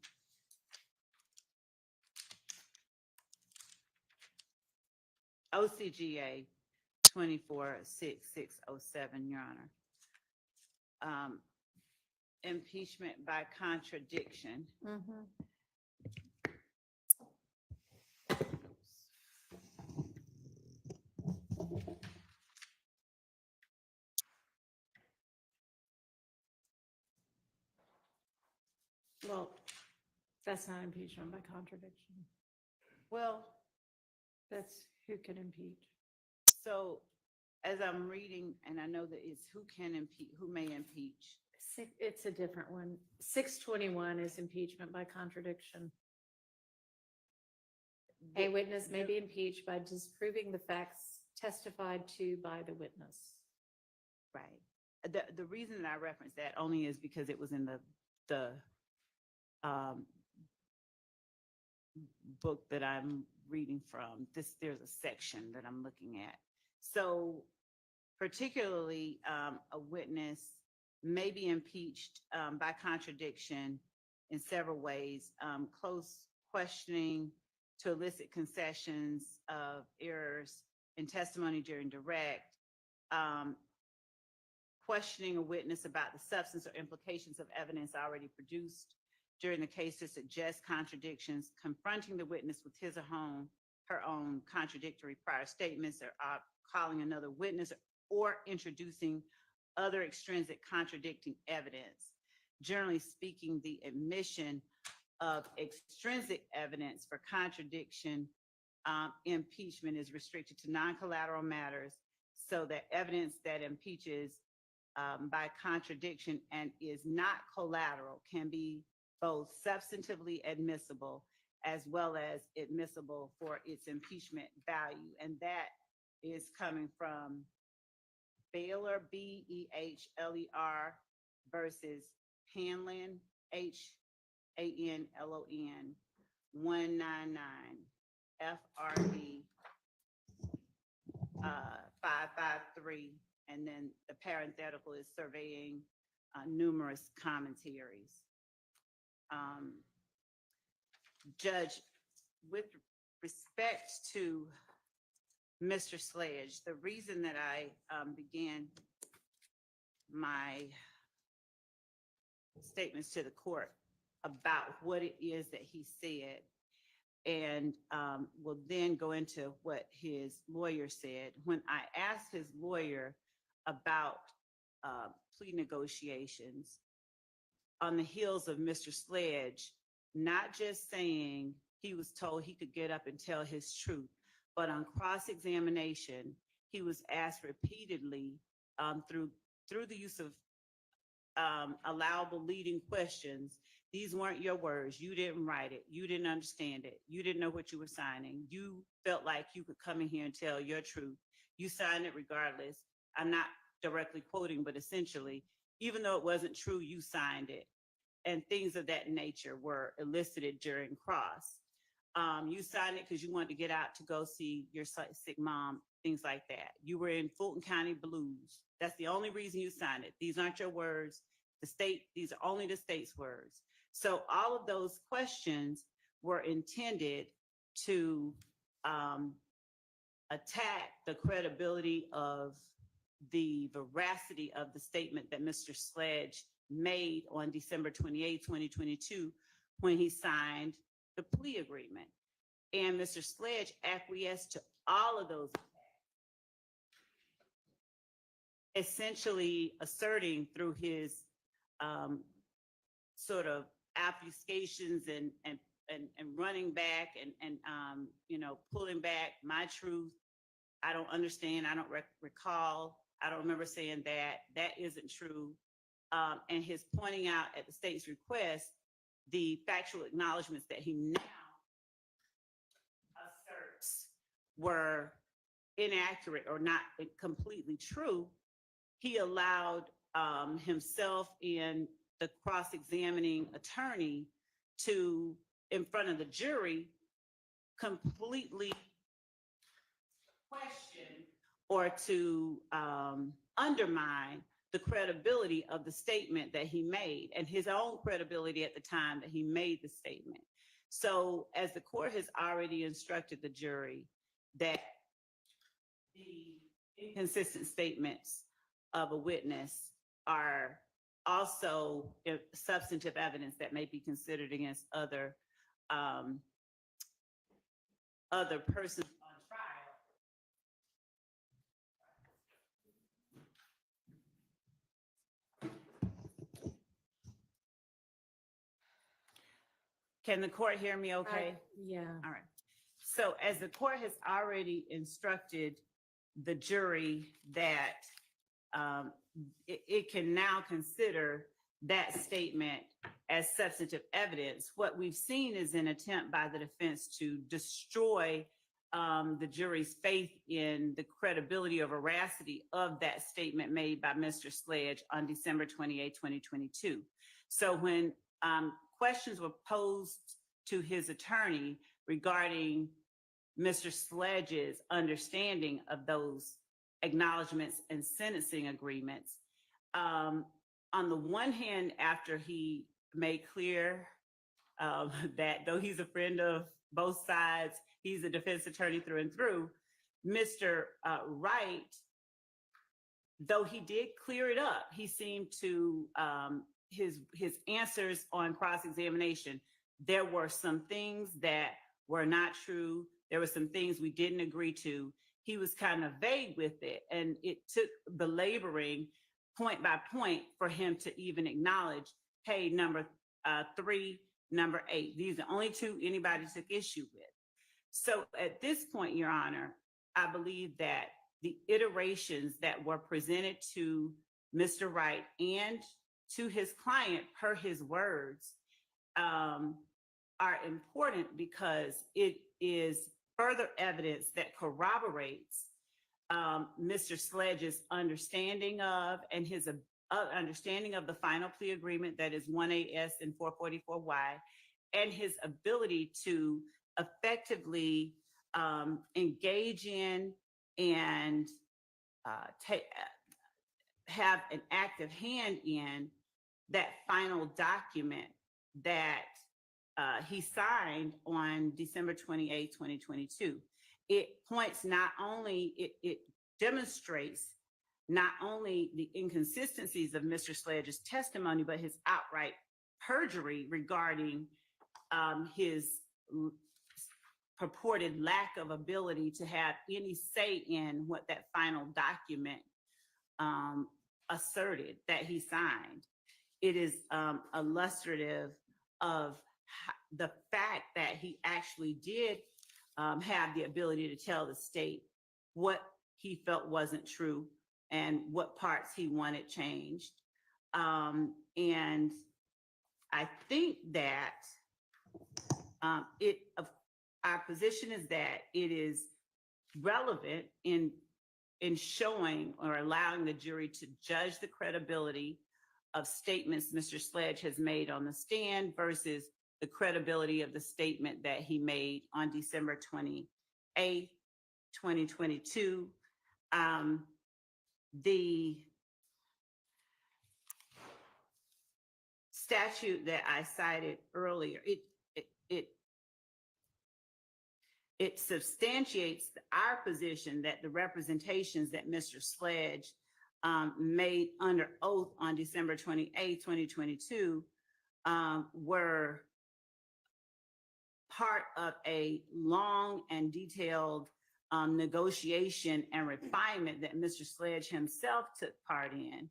OCGA 24-6-607, Your Honor. Impeachment by contradiction. Well, that's not impeachment by contradiction. Well, That's who can impeach. so as I'm reading, and I know that it's who can impeach, who may impeach. It's a different one. 621 is impeachment by contradiction. A witness may be impeached by disproving the facts testified to by the witness. Right. The reason that I referenced that only is because it was in the book that I'm reading from. There's a section that I'm looking at. So particularly a witness may be impeached by contradiction in several ways. Close questioning to elicit concessions of errors in testimony during direct, questioning a witness about the substance or implications of evidence already produced during the case to suggest contradictions, confronting the witness with his or her own contradictory prior statements, or calling another witness, or introducing other extrinsic contradicting evidence. Generally speaking, the admission of extrinsic evidence for contradiction impeachment is restricted to non-collateral matters, so that evidence that impeaches by contradiction and is not collateral can be both substantively admissible as well as admissible for its impeachment value. And that is coming from Baylor, B-E-H-L-E-R versus Hanlon, H-A-N-L-O-N, 199 FRD 553. And then the parenthetical is surveying numerous commentaries. Judge, with respect to Mr. Sledge, the reason that I began my statements to the court about what it is that he said. And we'll then go into what his lawyer said. When I asked his lawyer about plea negotiations on the heels of Mr. Sledge, not just saying he was told he could get up and tell his truth, but on cross-examination, he was asked repeatedly through the use of allowable leading questions. These weren't your words. You didn't write it. You didn't understand it. You didn't know what you were signing. You felt like you could come in here and tell your truth. You signed it regardless. I'm not directly quoting, but essentially, even though it wasn't true, you signed it. And things of that nature were elicited during cross. You signed it because you wanted to get out to go see your sick mom, things like that. You were in Fulton County blues. That's the only reason you signed it. These aren't your words. These are only the state's words. So all of those questions were intended to attack the credibility of the veracity of the statement that Mr. Sledge made on December 28, 2022, when he signed the plea agreement. And Mr. Sledge acquiesced to all of those attacks, essentially asserting through his sort of obfuscations and running back and pulling back my truth. I don't understand. I don't recall. I don't remember saying that. That isn't true. And his pointing out at the state's request the factual acknowledgments that he now asserts were inaccurate or not completely true. He allowed himself and the cross-examining attorney to, in front of the jury, completely question or to undermine the credibility of the statement that he made and his own credibility at the time that he made the statement. So as the court has already instructed the jury that the inconsistent statements of a witness are also substantive evidence that may be considered against other persons on trial. Can the court hear me okay? Yeah. All right. So as the court has already instructed the jury that it can now consider that statement as substantive evidence, what we've seen is an attempt by the defense to destroy the jury's faith in the credibility or veracity of that statement made by Mr. Sledge on December 28, 2022. So when questions were posed to his attorney regarding Mr. Sledge's understanding of those acknowledgments and sentencing agreements, on the one hand, after he made clear that though he's a friend of both sides, he's a defense attorney through and through, Mr. Wright, though he did clear it up, he seemed to, his answers on cross-examination, there were some things that were not true. There were some things we didn't agree to. He was kind of vague with it, and it took belaboring point by point for him to even acknowledge, hey, number 3, number 8, these are the only two anybody took issue with. So at this point, Your Honor, I believe that the iterations that were presented to Mr. Wright and to his client per his words are important because it is further evidence that corroborates Mr. Sledge's understanding of and his understanding of the final plea agreement that is 18S and 444Y, and his ability to effectively engage in and have an active hand in that final document that he signed on December 28, 2022. It points not only, it demonstrates not only the inconsistencies of Mr. Sledge's testimony, but his outright perjury regarding his purported lack of ability to have any say in what that final document asserted that he signed. It is illustrative of the fact that he actually did have the ability to tell the state what he felt wasn't true and what parts he wanted changed. And I think that our position is that it is relevant in showing or allowing the jury to judge the credibility of statements Mr. Sledge has made on the stand versus the credibility of the statement that he made on December 28th, 2022. The statute that I cited earlier, it substantiates our position that the representations that Mr. Sledge made under oath on December 28th, 2022 were part of a long and detailed negotiation and refinement that Mr. Sledge himself took part in.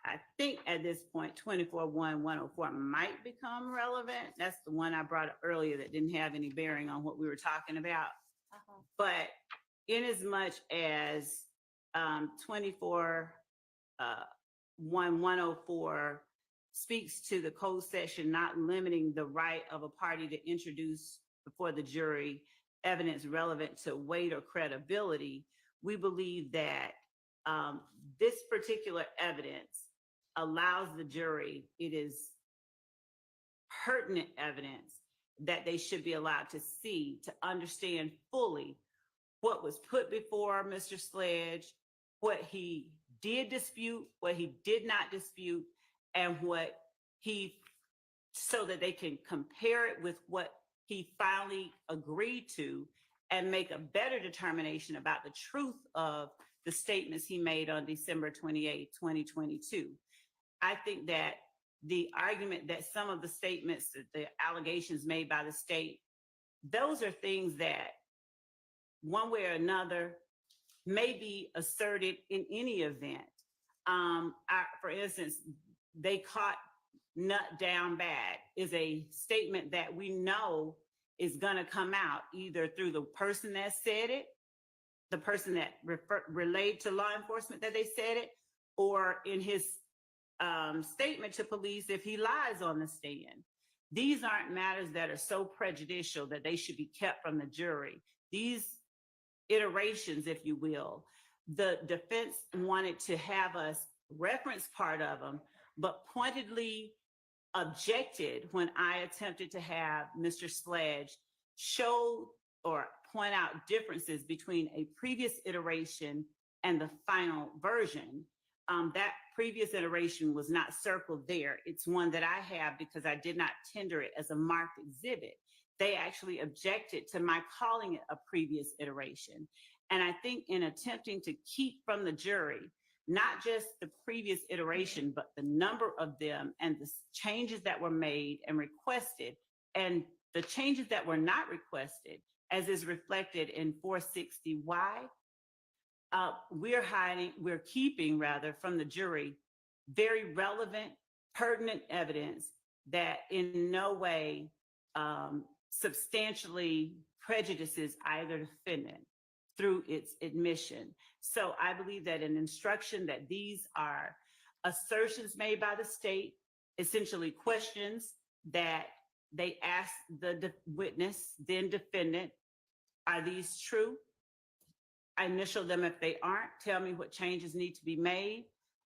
I think at this point, 24-1-104 might become relevant. That's the one I brought up earlier that didn't have any bearing on what we were talking about. But in as much as 24-1-104 speaks to the code section not limiting the right of a party to introduce before the jury evidence relevant to weight or credibility, we believe that this particular evidence allows the jury, it is pertinent evidence that they should be allowed to see, to understand fully what was put before Mr. Sledge, what he did dispute, what he did not dispute, and what so that they can compare it with what he finally agreed to and make a better determination about the truth of the statements he made on December 28, 2022. I think that the argument that some of the statements, the allegations made by the state, those are things that one way or another may be asserted in any event. For instance, they caught nut down bad is a statement that we know is going to come out either through the person that said it, the person that relayed to law enforcement that they said it, or in his statement to police if he lies on the stand. These aren't matters that are so prejudicial that they should be kept from the jury. These iterations, if you will, the defense wanted to have us reference part of them, but pointedly objected when I attempted to have Mr. Sledge show or point out differences between a previous iteration and the final version. That previous iteration was not circled there. It's one that I have because I did not tender it as a marked exhibit. They actually objected to my calling it a previous iteration. And I think in attempting to keep from the jury, not just the previous iteration, but the number of them and the changes that were made and requested, and the changes that were not requested, as is reflected in 460Y, we're keeping from the jury very relevant, pertinent evidence that in no way substantially prejudices either defendant through its admission. So I believe that an instruction that these are assertions made by the state, essentially questions that they ask the witness, then defendant, are these true? I initial them if they aren't, tell me what changes need to be made,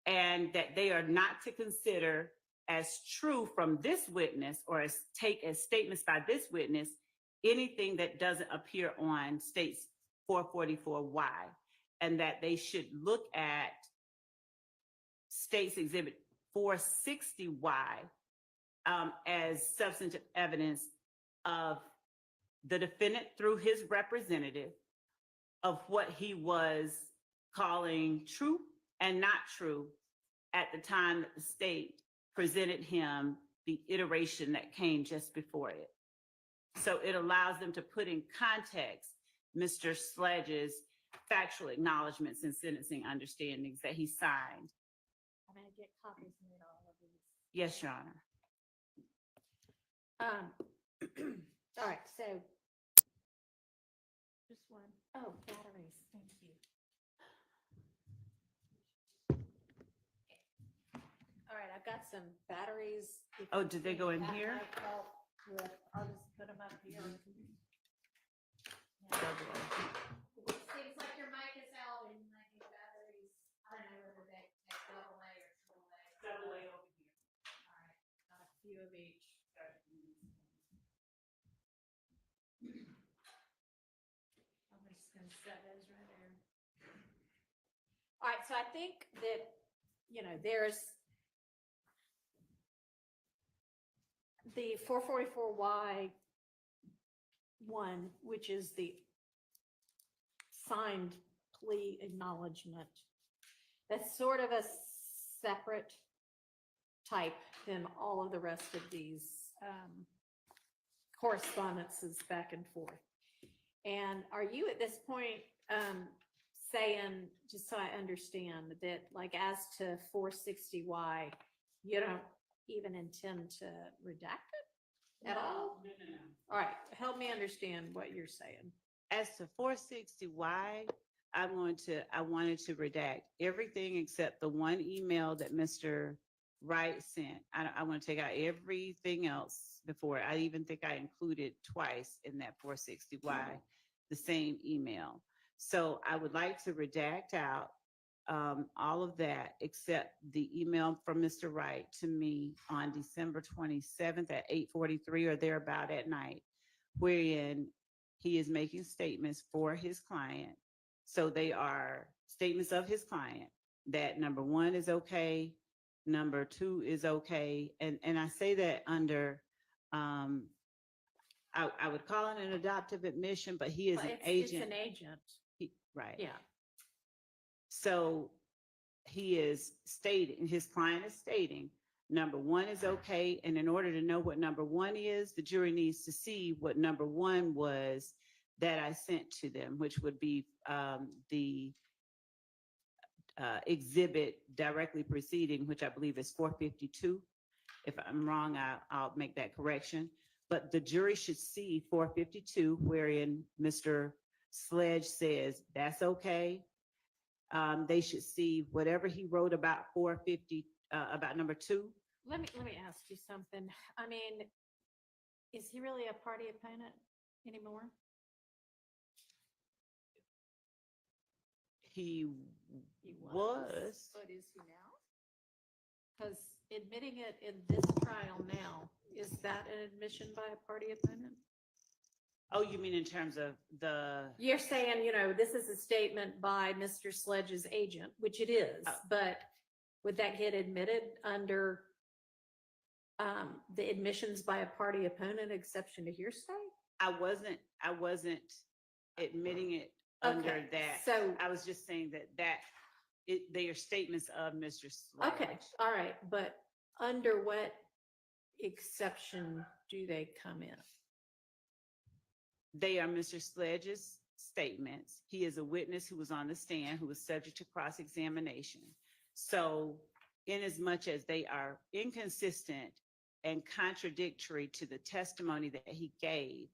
and that they are not to consider as true from this witness or take as statements by this witness anything that doesn't appear on state's 444Y, and that they should look at state's exhibit 460Y as substantive evidence of the defendant through his representative of what he was calling true and not true at the time that the state presented him the iteration that came just before it. So it allows them to put in context Mr. Sledge's factual acknowledgments and sentencing understandings that he signed. I'm gonna get copies made of all of these. Yes, Your Honor. All right, so. Just one. Oh, batteries, thank you. All right, I've got some batteries. If Oh, you did they think go in that here? might help with- I'll just put them up here. Seems like your mic is out and I think batteries, I don't know whether they take double A or triple A. Double A over here. All right, got a few of each. I'm just gonna set those right there. All right, so I think that, there's the 444Y one, which is the signed plea acknowledgement. That's sort of a separate type than all of the rest of these correspondences back and forth. And are you at this point saying, just so I understand, that like as to 460Y, you don't even intend to redact it at all? No. All right, help me understand what you're saying. As to 460Y, I wanted to redact everything except the one email that Mr. Wright sent. I want to take out everything else before. I even think I included twice in that 460Y, the same email. So I would like to redact out all of that except the email from Mr. Wright to me on December 27th at 8:43 or thereabout at night, wherein he is making statements for his client. So they are statements of his client that number one is okay, number two is okay. And I say that under, I would call it an adoptive admission, but he is Well, an it's agent. an agent, Right. yeah. So he is stating, his client is stating, number one is okay. And in order to know what number one is, the jury needs to see what number one was that I sent to them, which would be the exhibit directly preceding, which I believe is 452. If I'm wrong, I'll make that correction. But the jury should see 452, wherein Mr. Sledge says, that's okay. They should see whatever he wrote about 450, about number two. Let me ask you something. I mean, is he really a party opponent anymore? He He was. But is he now? Because admitting it in this trial now, is that an admission by a party opponent? Oh, you mean in terms of the, You're saying, this is a statement by Mr. Sledge's agent, which it is, but would that get admitted under the admissions by a party opponent exception to hearsay? I wasn't admitting it under Okay, that. so- I was just saying they are statements of Mr. Sledge. Okay, all right, but under what exception do they come in? They are Mr. Sledge's statements. He is a witness who was on the stand, who was subject to cross-examination. So in as much as they are inconsistent and contradictory to the testimony that he gave.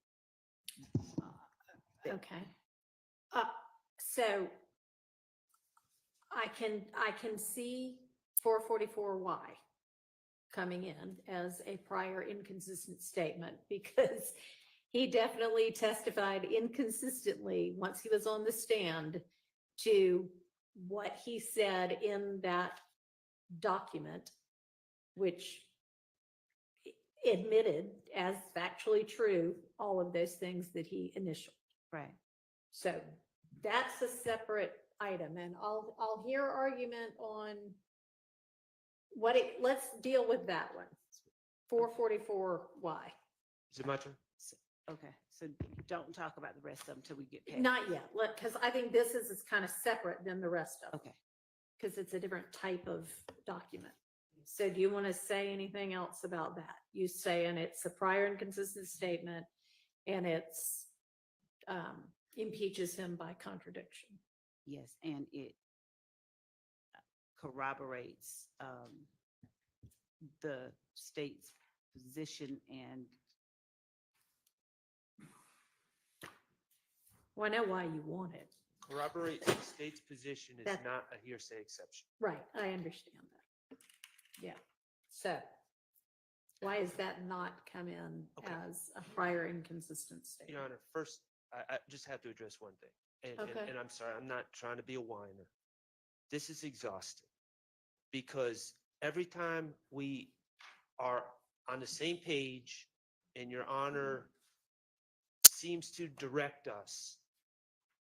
Okay. So I can see 444Y coming in as a prior inconsistent statement because he definitely testified inconsistently once he was on the stand to what he said in that document, which admitted as factually true all of those things that he initialed. Right. So that's a separate item, and I'll hear argument on let's deal with that one. 444Y. Is it my turn? Okay, so don't talk about the rest of them until we get past. Not yet, because I think this is kind of separate than the rest of them. Okay. because it's a different type of document. So do you want to say anything else about that? You saying it's a prior inconsistent statement and it's impeaches him by contradiction. Yes, and it corroborates the state's position and Well, I know why you want it. Corroborate the state's position is That- not a hearsay exception. Right, I understand that. Yeah, so why is that not come in Okay. as a prior inconsistent statement? Your Honor, first, I just have to address one thing. Okay. And I'm sorry, I'm not trying to be a whiner. This is exhausting because every time we are on the same page and Your Honor seems to direct us,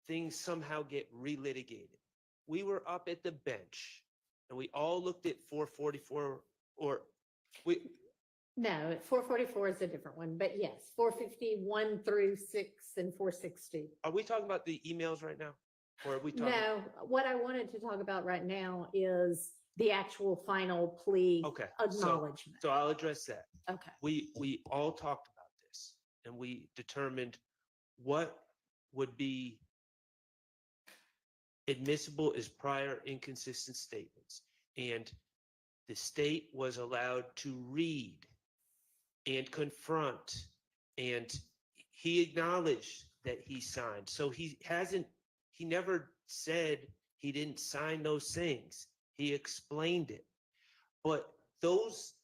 things somehow get relitigated. We were up at the bench and we all looked at 444 or we, No, 444 is a different one, but yes, 451 through 6 and 460. are we talking about the emails right now? Or are we talking? No, what I wanted to talk about right now is the actual final plea Okay, acknowledgement. so I'll address that. Okay, We all talked about this and we determined what would be admissible as prior inconsistent statements. And the state was allowed to read and confront, and he acknowledged that he signed. So he never said he didn't sign those things. He explained it. But those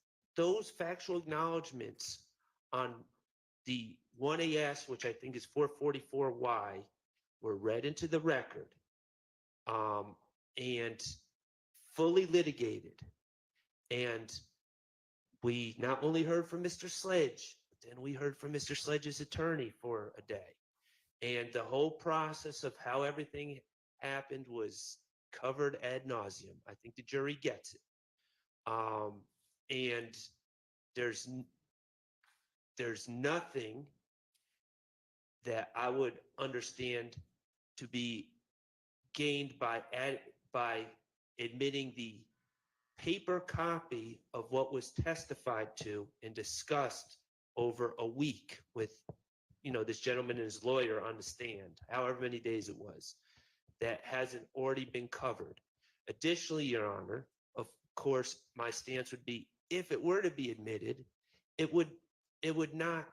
factual acknowledgments on the 1AS, which I think is 444Y, were read into the record and fully litigated. And we not only heard from Mr. Sledge, but then we heard from Mr. Sledge's attorney for a day. And the whole process of how everything happened was covered ad nauseum. I think the jury gets it. And there's nothing that I would understand to be gained by admitting the paper copy of what was testified to and discussed over a week with, this gentleman and his lawyer on the stand, however many days it was, that hasn't already been covered. Additionally, Your Honor, of course, my stance would be, if it were to be admitted, it would not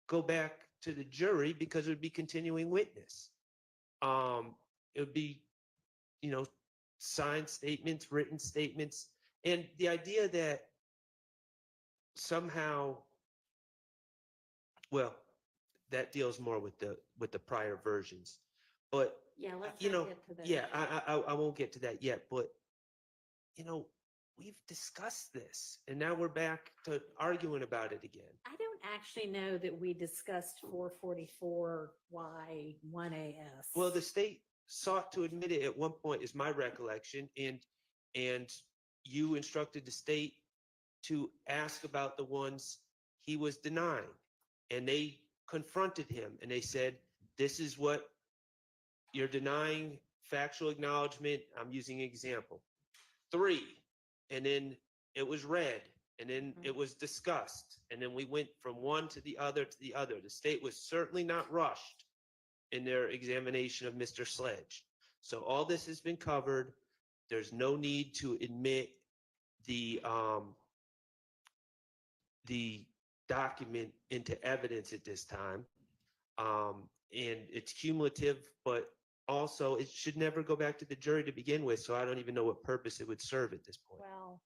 go back to the jury because it would be continuing witness. It would be, signed statements, written statements, and the idea that somehow, well, that deals more with the prior versions, but yeah, let's you not know, get to that. yeah, I won't get to that yet, but we've discussed this, and now we're back to arguing about it again. I don't actually know that we discussed 444Y 1AS. Well, the state sought to admit it at one point, is my recollection, and you instructed the state to ask about the ones he was denying, and they confronted him, and they said, "This is what you're denying." Factual acknowledgement. I'm using an example. 3, and then it was read, and then it was discussed, and then we went from one to the other to the other. The state was certainly not rushed in their examination of Mr. Sledge. So all this has been covered. There's no need to admit the document into evidence at this time. And it's cumulative, but also it should never go back to the jury to begin with. So I don't even know what purpose it would serve at this point. Well,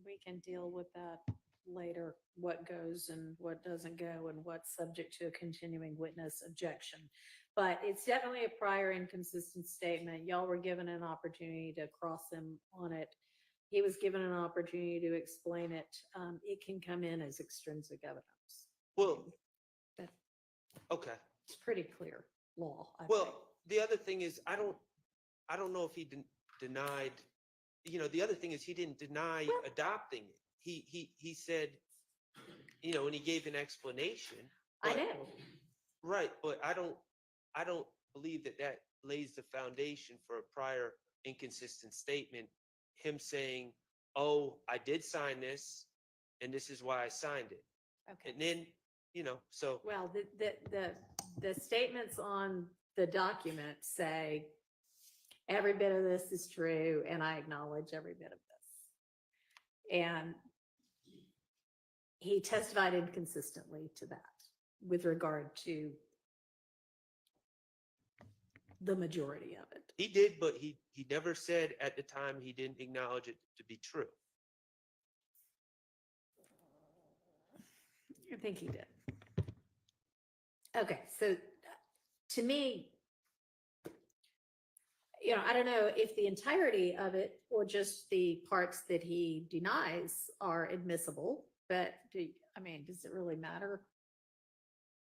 we can deal with that later, what goes and what doesn't go and what's subject to a continuing witness objection. But it's definitely a prior inconsistent statement. Y'all were given an opportunity to cross him on it. He was given an opportunity to explain it. It can come in as extrinsic evidence. Well, That- okay. It's pretty clear law, I think. Well, the other thing is, I don't know if he denied, the other thing is he didn't deny Well- adopting it. He said, and he gave an explanation. I but- know. Right, but I don't believe that lays the foundation for a prior inconsistent statement him saying, oh, I did sign this, and this is why I signed it. Okay. And then, so Well, the statements on the document say, every bit of this is true, and I acknowledge every bit of this. And he testified inconsistently to that with regard to the majority of it. he did, but he never said at the time he didn't acknowledge it to be true. I think he did. Okay, so to me, I don't know if the entirety of it or just the parts that he denies are admissible, but does it really matter?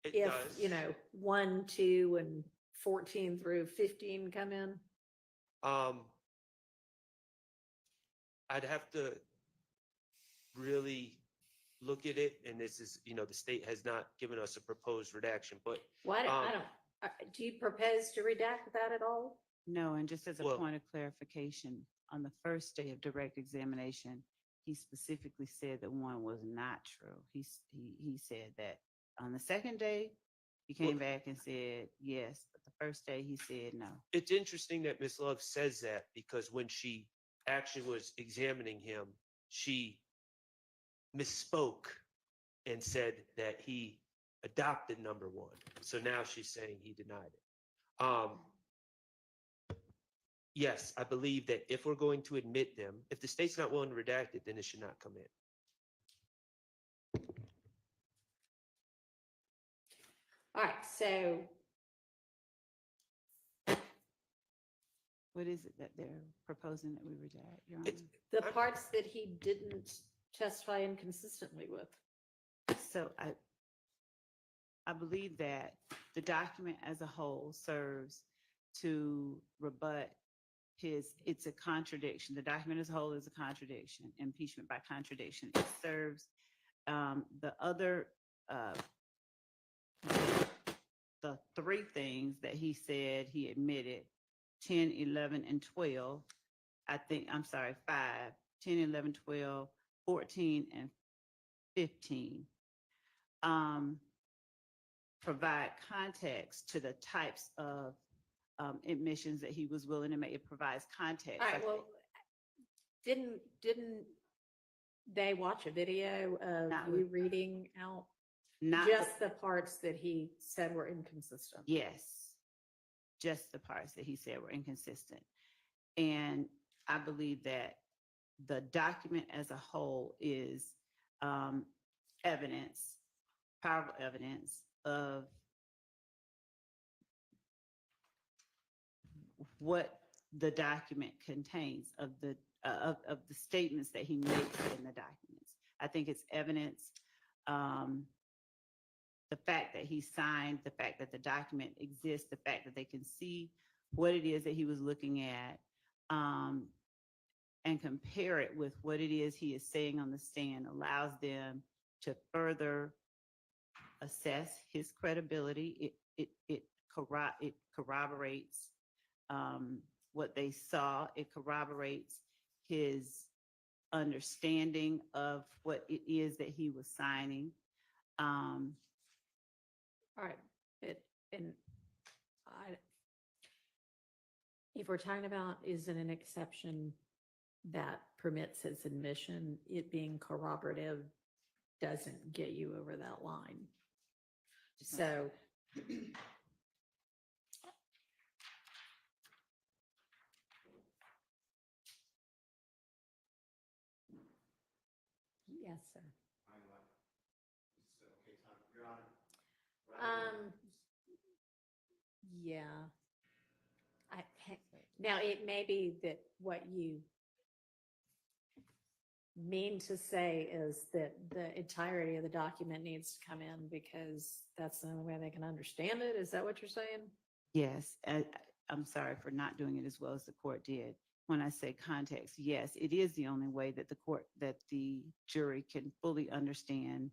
It If, does. 1, 2, and 14 through 15 come in? I'd have to really look at it, and this is, the state has not given us a proposed redaction, but Why, do you propose to redact that at all? No, and just as a Well- point of clarification, on the first day of direct examination, he specifically said that one was not true. He said that on the second day, he came back and said yes, but the first day he said no. it's interesting that Ms. Love says that, because when she actually was examining him, she misspoke and said that he adopted number 1. So now she's saying he denied it. Yes, I believe that if we're going to admit them, if the state's not willing to redact it, then it should not come in. All right, so What is it that they're proposing that we redact, Your Honor? It's, the parts that he didn't testify inconsistently with. So I believe that the document as a whole serves to rebut it's a contradiction. The document as a whole is a contradiction, impeachment by contradiction. It serves the other, the 3 things that he said he admitted, 10, 11, and 12. 5, 10, 11, 12, 14, and 15. Provide context to the types of admissions that he was willing to make. It provides context. All right, well, didn't they watch a video of Not you with- reading out Not just the parts that he said were inconsistent? yes, just the parts that he said were inconsistent. And I believe that the document as a whole is evidence, powerful evidence of what the document contains, of the statements that he makes in the documents. I think it's evidence. The fact that he signed, the fact that the document exists, the fact that they can see what it is that he was looking at, and compare it with what it is he is saying on the stand, allows them to further assess his credibility. It corroborates what they saw. It corroborates his understanding of what it is that he was signing. All right, if we're talking about is it an exception that permits his admission, it being corroborative doesn't get you over that line. So yes, sir. Yeah. Now, it may be that what you mean to say is that the entirety of the document needs to come in because that's the only way they can understand it. Is that what you're saying? Yes, I'm sorry for not doing it as well as the court did. When I say context, yes, it is the only way that the jury can fully understand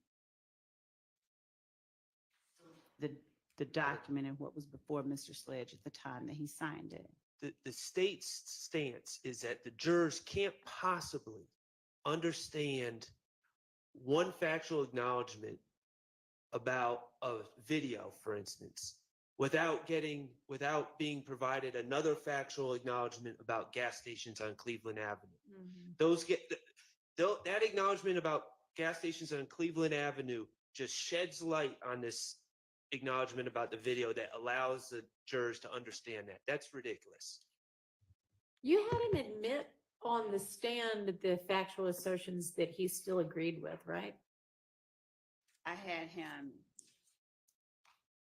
the document and what was before Mr. Sledge at the time that he signed it. the state's stance is that the jurors can't possibly understand one factual acknowledgement about a video, for instance, without being provided another factual acknowledgement about gas stations on Cleveland Avenue. That acknowledgement about gas stations on Cleveland Avenue just sheds light on this acknowledgement about the video that allows the jurors to understand that. That's ridiculous. You had him admit on the stand the factual assertions that he still agreed with, right? I had him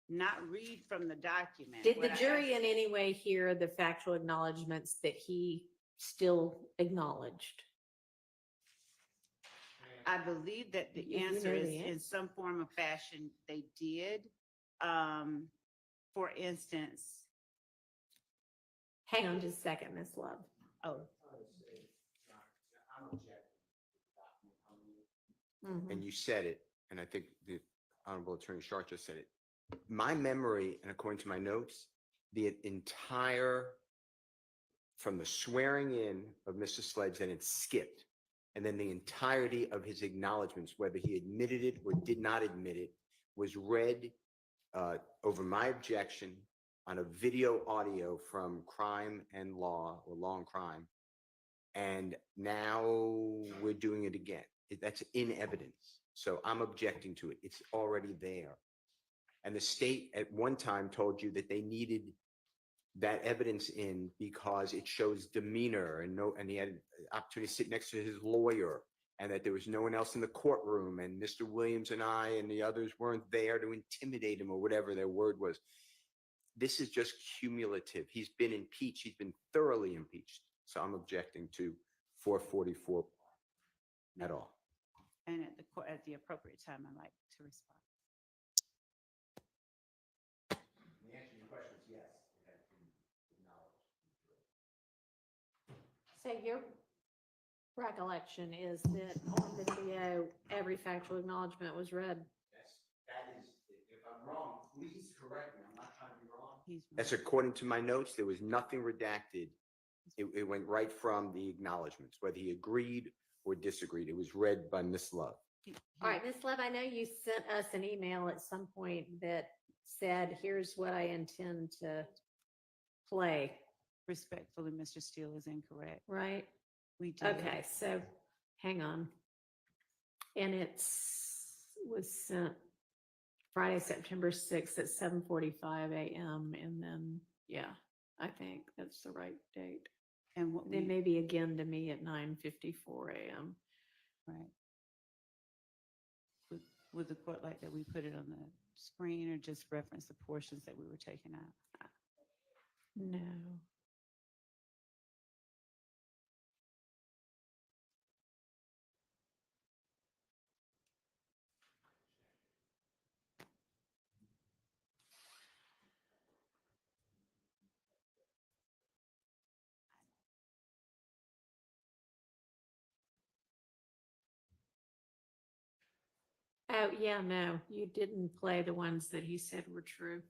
not read from the document. Did the What I jury asked- in any way hear the factual acknowledgements that he still acknowledged? I believe that the You answer know is the in answer. some form or fashion they did. For instance, Hang on just a second, Ms. Love. oh, I'm objecting. Mhm. And you said it, and I think the Honorable Attorney Sharp just said it. My memory, and according to my notes, the entire, from the swearing in of Mr. Sledge, then it skipped. And then the entirety of his acknowledgements, whether he admitted it or did not admit it, was read over my objection on a video audio from Crime and Law, or Law and Crime. And now we're doing it again. That's in evidence. So I'm objecting to it. It's already there. And the state at one time told you that they needed that evidence in because it shows demeanor and he had an opportunity to sit next to his lawyer, and that there was no one else in the courtroom, and Mr. Williams and I and the others weren't there to intimidate him, or whatever their word was. This is just cumulative. He's been impeached. He's been thoroughly impeached. So I'm objecting to 444 at all. and at the appropriate time, I'd like to respond. The answer to your question is yes. It has been acknowledged. So your recollection is that on the video, every factual acknowledgement was read? Yes, that is, if I'm wrong, please correct me. I'm not trying to be wrong. He's That's according to my notes. There was nothing redacted. It went right from the acknowledgements, whether he agreed or disagreed. It was read by Ms. Love. All right, Ms. Love, I know you sent us an email at some point that said, here's what I intend to play, Respectfully, Mr. Steele is incorrect. right? We did. Okay, so hang on. And was sent Friday, September 6th at 7:45 a.m. And then, yeah, I think that's the right date. And what Then we, maybe again to me at 9:54 a.m. right. Would the court like that we put it on the screen or just reference the portions that we were taking out? No. Oh, yeah, no, you didn't play the ones that he said were true.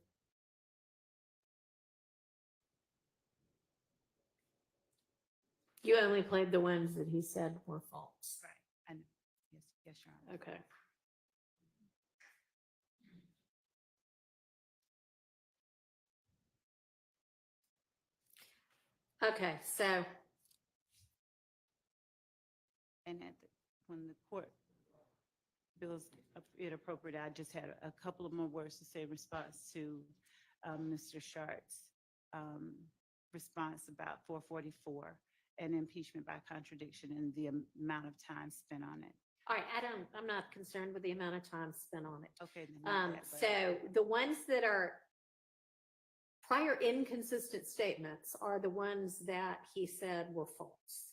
You only played the ones that he said were false. Right. And yes, Your Honor. Okay. Okay, so, And when the court feels it appropriate, I just had a couple of more words to say in response to Mr. Sharp's response about 444 and impeachment by contradiction and the amount of time spent on it. all right, I'm not concerned with the amount of time spent on it. Okay. then not that, but- So the ones that are prior inconsistent statements are the ones that he said were false.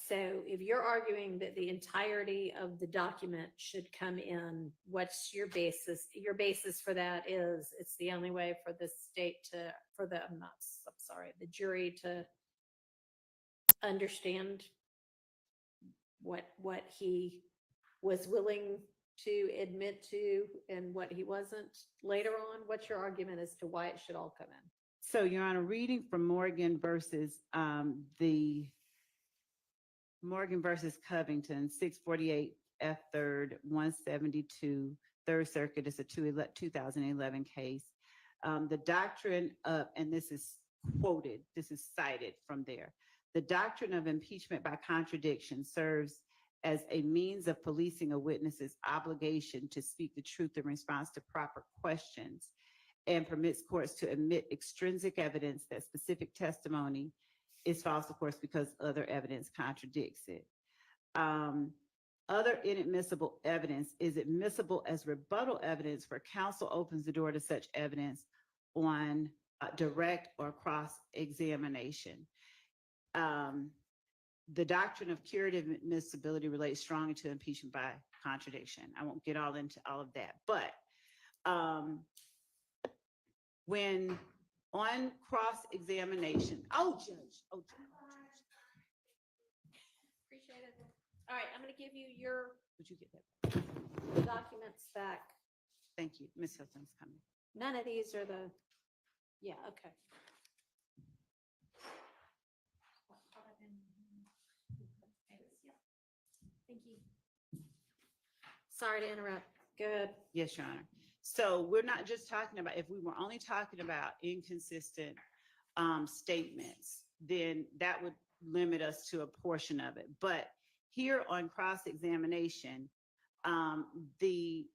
So if you're arguing that the entirety of the document should come in, what's your basis? Your basis for that is it's the only way for the state to, the jury to understand what he was willing to admit to and what he wasn't later on. What's your argument as to why it should all come in? So, Your Honor, reading from Morgan versus Covington, 648 F. 3rd, 172, Third Circuit. It's a 2011 case. The doctrine of, and this is quoted, this is cited from there. The doctrine of impeachment by contradiction serves as a means of policing a witness's obligation to speak the truth in response to proper questions, and permits courts to admit extrinsic evidence that specific testimony is false, of course, because other evidence contradicts it. Other inadmissible evidence is admissible as rebuttal evidence where counsel opens the door to such evidence on direct or cross-examination. The doctrine of curative admissibility relates strongly to impeachment by contradiction. I won't get all into all of that, but when on cross-examination, Appreciate it. All right, I'm gonna give you your would you get that? Documents back. Thank you. Ms. Hilton's coming. None of these are the, yeah, okay. Thank you. Sorry to interrupt. Good. Yes, Your Honor. So we're not just talking about, if we were only talking about inconsistent statements, then that would limit us to a portion of it. But here on cross-examination, the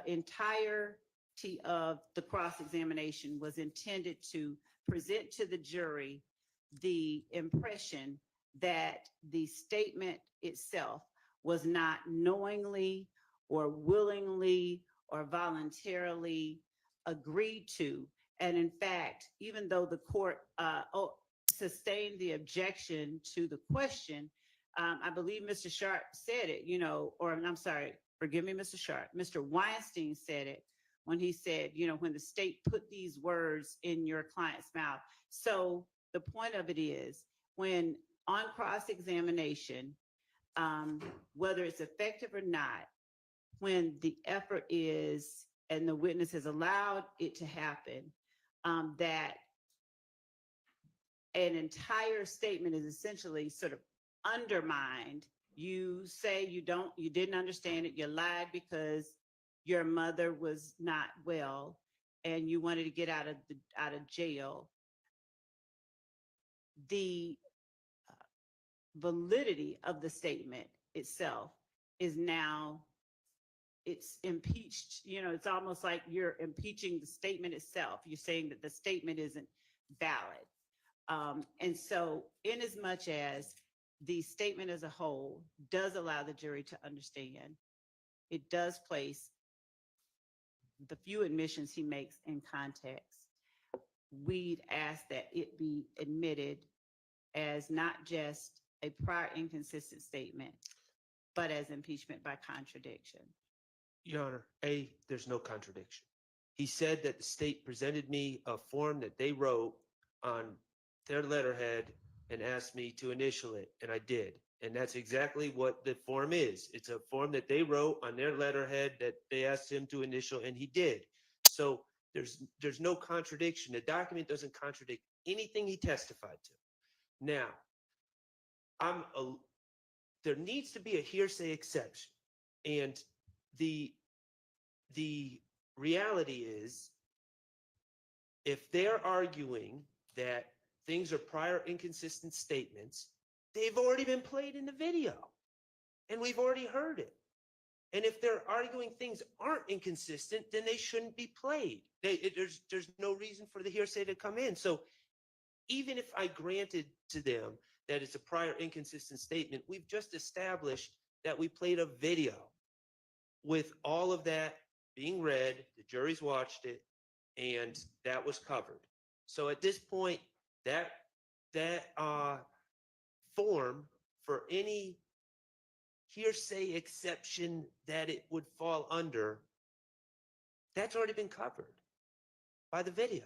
entirety of the cross-examination was intended to present to the jury the impression that the statement itself was not knowingly or willingly or voluntarily agreed to. And in fact, even though the court sustained the objection to the question, I believe Mr. Sharp said it, or I'm sorry, forgive me, Mr. Sharp, Mr. Weinstein said it when he said, when the state put these words in your client's mouth. So the point of it is, when on cross-examination, whether it's effective or not, when the effort is, and the witness has allowed it to happen, that an entire statement is essentially sort of undermined. You say you didn't understand it, you lied because your mother was not well and you wanted to get out of jail. The validity of the statement itself is now, it's impeached. It's almost like you're impeaching the statement itself. You're saying that the statement isn't valid. And so in as much as the statement as a whole does allow the jury to understand, it does place the few admissions he makes in context. We'd ask that it be admitted as not just a prior inconsistent statement, but as impeachment by contradiction. Your Honor, there's no contradiction. He said that the state presented me a form that they wrote on their letterhead and asked me to initial it, and I did. And that's exactly what the form is. It's a form that they wrote on their letterhead that they asked him to initial, and he did. So there's no contradiction. The document doesn't contradict anything he testified to. Now, there needs to be a hearsay exception. And the reality is, if they're arguing that things are prior inconsistent statements, they've already been played in the video and we've already heard it. And if they're arguing things aren't inconsistent, then they shouldn't be played. There's no reason for the hearsay to come in. So even if I granted to them that it's a prior inconsistent statement, we've just established that we played a video with all of that being read, the jury's watched it, and that was covered. So at this point, that form for any hearsay exception that it would fall under, that's already been covered by the video.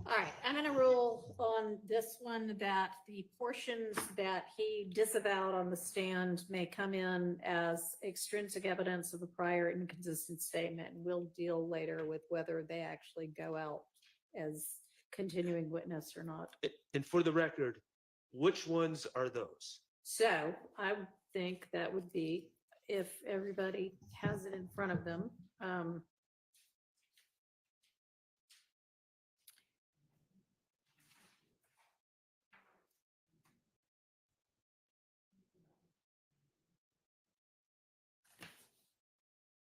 All right, I'm gonna rule on this one that the portions that he disavowed on the stand may come in as extrinsic evidence of a prior inconsistent statement. And we'll deal later with whether they actually go out as continuing witness or not. And for the record, which ones are those? So I would think that would be, if everybody has it in front of them.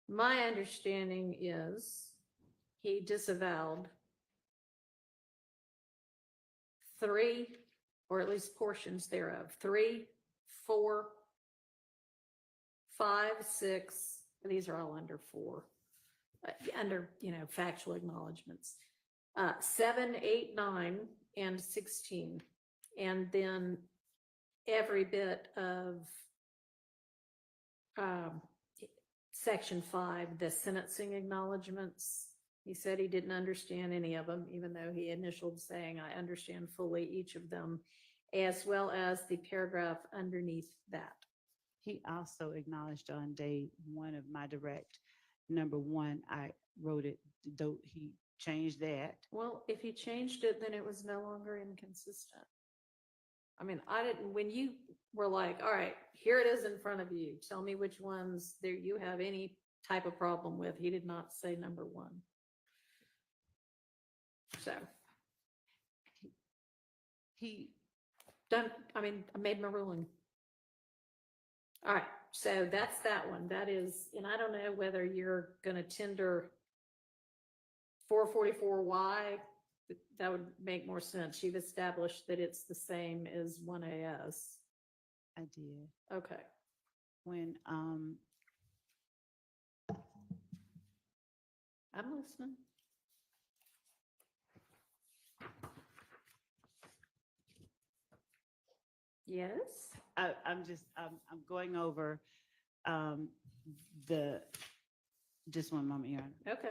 My understanding is he disavowed 3, or at least portions thereof, 3, 4, 5, 6, these are all under 4, under, factual acknowledgements. 7, 8, 9, and 16. And then every bit of Section 5, the sentencing acknowledgements. He said he didn't understand any of them, even though he initialed saying, I understand fully each of them, as well as the paragraph underneath that. He also acknowledged on day 1 of my direct, number 1, I wrote it, though he changed that. Well, if he changed it, then it was no longer inconsistent. I mean, I didn't, when you were like, all right, here it is in front of you, tell me which ones there you have any type of problem with. He did not say number 1. So. He I made my ruling. All right, so that's that one. That is, and I don't know whether you're gonna tender 444Y. That would make more sense. You've established that it's the same as 1AS. I did. Okay. When I'm listening. Yes. I'm going over just one moment, Your Honor. Okay.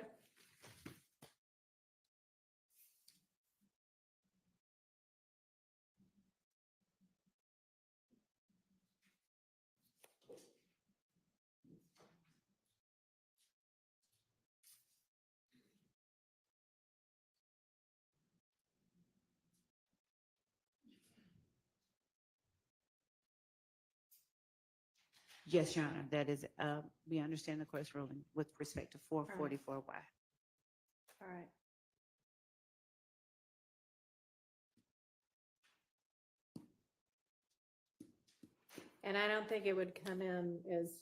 Yes, Your Honor, that is, we understand the court's ruling with respect to 444Y. All right. And I don't think it would come in as,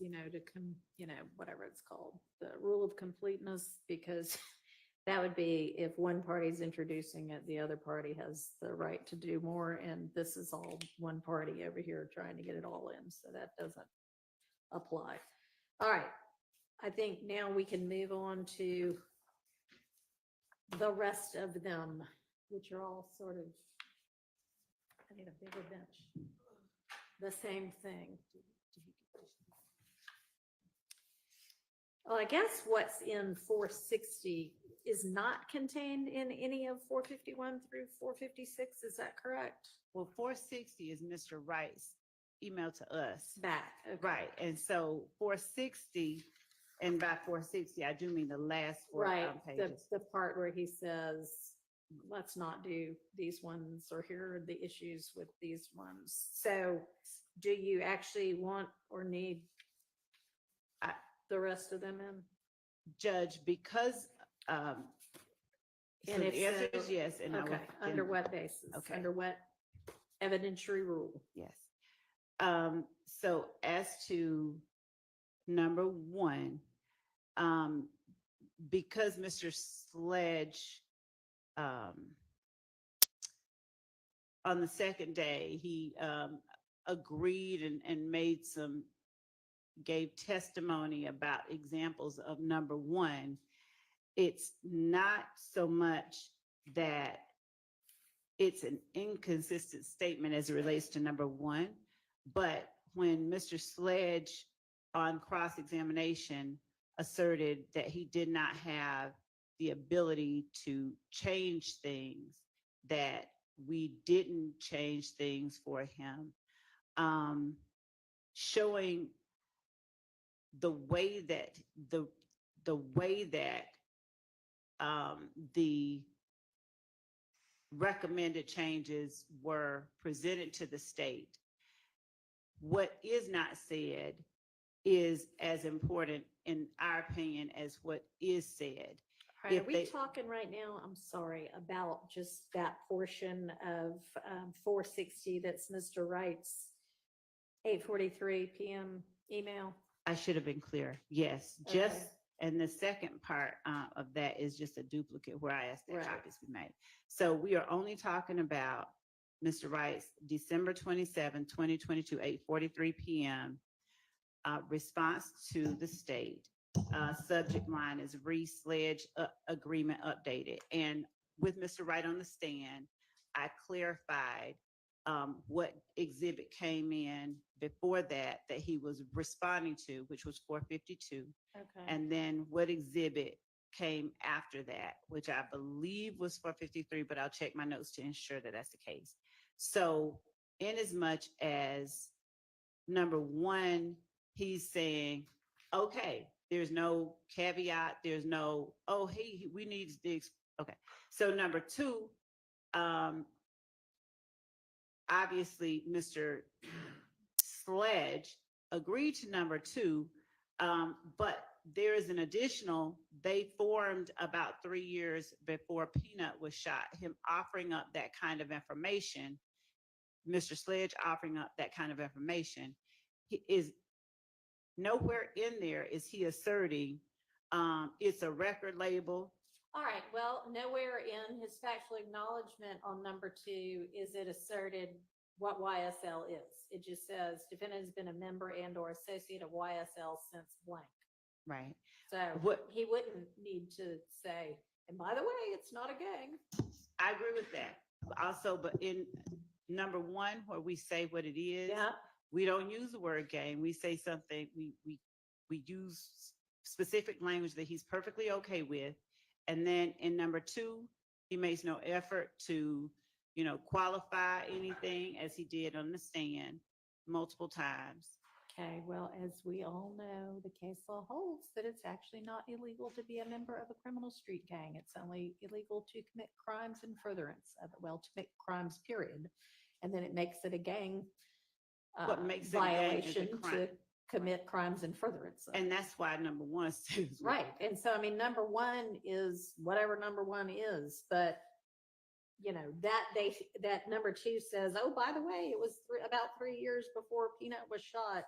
whatever it's called, the rule of completeness, because that would be if one party's introducing it, the other party has the right to do more. And this is all one party over here trying to get it all in. So that doesn't apply. All right. I think now we can move on to the rest of them, which are all sort of, I need a bigger bench. The same thing. Well, I guess what's in 460 is not contained in any of 451 through 456. Is that correct? Well, 460 is Mr. Wright's email to us. Back. Okay. Right, and so 460, and by 460, I do mean the last 4 Right, pages. the part where he says, let's not do these ones, or here are the issues with these ones. So do you actually want or need the rest of them in? Judge, because, so And if the answer so, is yes, and I Okay, will. under what basis? Okay. Under what evidentiary rule? Yes. So as to number 1, because Mr. Sledge, on the second day, he agreed and gave testimony about examples of number 1. It's not so much that it's an inconsistent statement as it relates to number 1, but when Mr. Sledge on cross-examination asserted that he did not have the ability to change things, that we didn't change things for him, showing the way that the recommended changes were presented to the state. What is not said is as important, in our opinion, as what is said. All right, If are we they- talking right now, I'm sorry, about just that portion of 460 that's Mr. Wright's 8:43 PM email? I should have been clear. Yes, just, Okay. and the second part of that is just a duplicate where I asked that Right. copies be made. So we are only talking about Mr. Wright's December 27, 2022, 8:43 PM response to the state. Subject line is Reese Sledge agreement updated. And with Mr. Wright on the stand, I clarified what exhibit came in before that he was responding to, which was 452. Okay. And then what exhibit came after that, which I believe was 453, but I'll check my notes to ensure that that's the case. So in as much as number one, he's saying, okay, there's no caveat, there's no, oh, hey, we need this. Okay. So number two, obviously, Mr. Sledge agreed to number two, but there is an additional, they formed about 3 years before Peanut was shot, him offering up that kind of information, Mr. Sledge offering up that kind of information. He is nowhere in there is he asserting it's a record label. All right, well, nowhere in his factual acknowledgement on number two is it asserted what YSL is. It just says defendant has been a member and or associate of YSL since blank. Right. So What- he wouldn't need to say, and by the way, it's not a gang. I agree with that. Also, but in number one, where we say what it is, Yeah, we don't use the word gang. We say something, we use specific language that he's perfectly okay with. And then in number two, he makes no effort to, qualify anything as he did on the stand multiple times. okay, well, as we all know, the case law holds that it's actually not illegal to be a member of a criminal street gang. It's only illegal to commit crimes in furtherance of it, well, to commit crimes, period. And then it makes it a gang What makes it a gang is a violation to crime. commit crimes in furtherance of. And that's why number one says. Right, and so, I mean, number one is whatever number one is, but, that number two says, oh, by the way, it was about 3 years before Peanut was shot.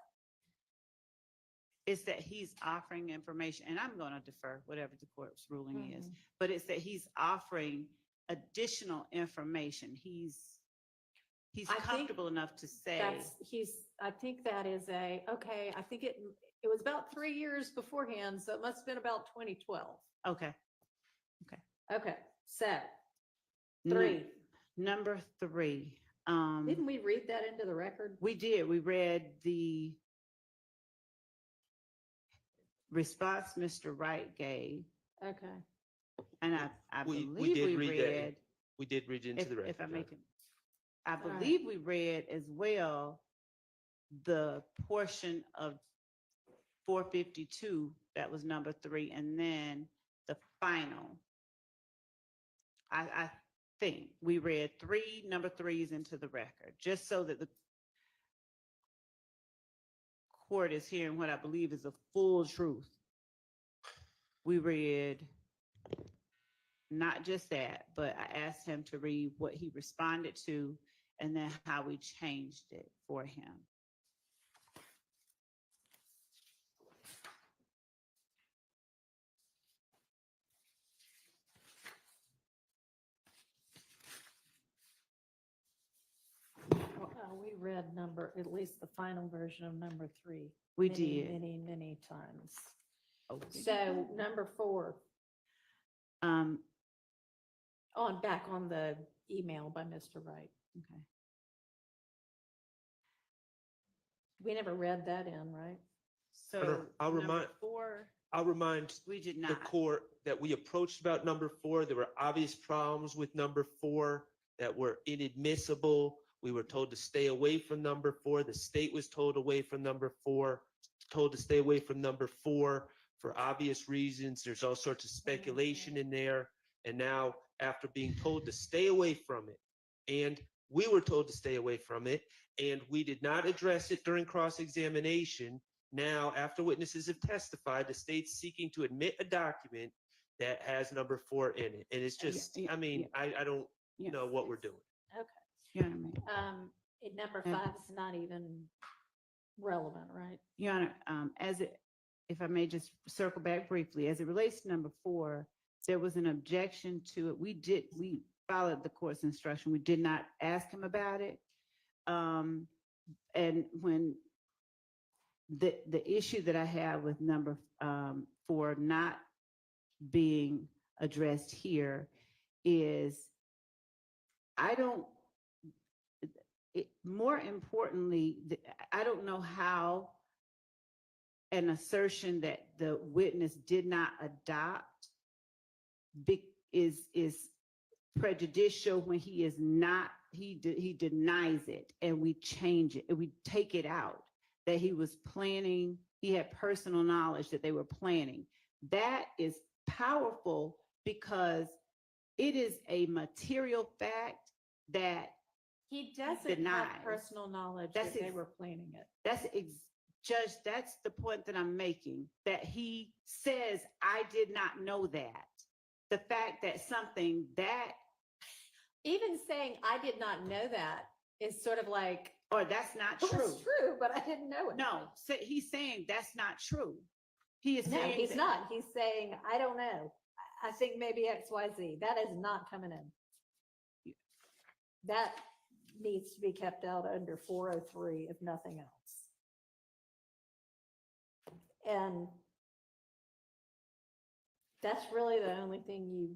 It's that he's offering information, and I'm going to defer whatever the court's ruling is, Mhm. but it's that he's offering additional information. He's I think comfortable enough to say. I think that is okay, I think it was about 3 years beforehand, so it must have been about 2012. Okay. Okay, so, Nu- three, Number three. didn't we read that into the record? We did. We read the response Mr. Wright gave, Okay, and I We believe did we read that in- read, We did read into the record. if I Your make Honor. it, I All right. believe we read as well the portion of 452, that was number three, and then the final. I think we read number threes into the record, just so that the court is hearing what I believe is the full truth. We read not just that, but I asked him to read what he responded to and then how we changed it for him. we read at least the final version of number three. We many, did. Many times. Oh, So number four, Um, back on the email by Mr. Wright. okay. We never read that in, right? So I'll number remind- four, I'll remind we did the not. court that we approached about number four. There were obvious problems with number four. that were inadmissible. We were told to stay away from number 4. The state was told away from number 4, told to stay away from number 4 for obvious reasons. There's all sorts of speculation in there. And now, after being told to stay away from it, and we were told to stay away from it, and we did not address it during cross-examination. Now, after witnesses have testified, the state's seeking to admit a document that has number 4 in it. And it's just, I mean, I don't know what we're doing. Okay. Your Honor, Number 5 is not even relevant, right? Your Honor, if I may just circle back briefly, as it relates to number 4, there was an objection to it. We followed the court's instruction. We did not ask him about it. And when the issue that I have with number 4 not being addressed here is more importantly, I don't know how an assertion that the witness did not adopt is prejudicial when he is not, he denies it and we change it and we take it out, that he was planning, he had personal knowledge that they were planning. That is powerful because it is a material fact that He doesn't denies. have personal knowledge That's that they were planning it. Judge, that's the point that I'm making, that he says, I did not know that. The fact that something that, Even saying I did not know that is sort of like, or that's not well, true. it's true, but I didn't know it. No, he's saying that's not true. He is No, saying he's that- not. He's saying, I don't know. I think maybe XYZ. That is not coming in. That needs to be kept out under 403, if nothing else. And that's really the only thing you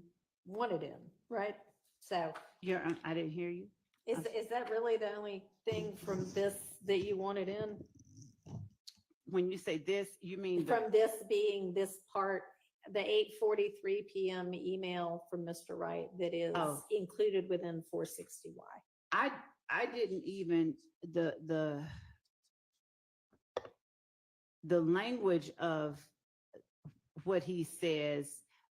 wanted in, right? So I didn't hear you. is that really the only thing from this that you wanted in? When you say this, you mean From this being this part, the 8:43 PM email from Mr. Wright that is Oh. included within 460Y. I didn't even, the language of what he says,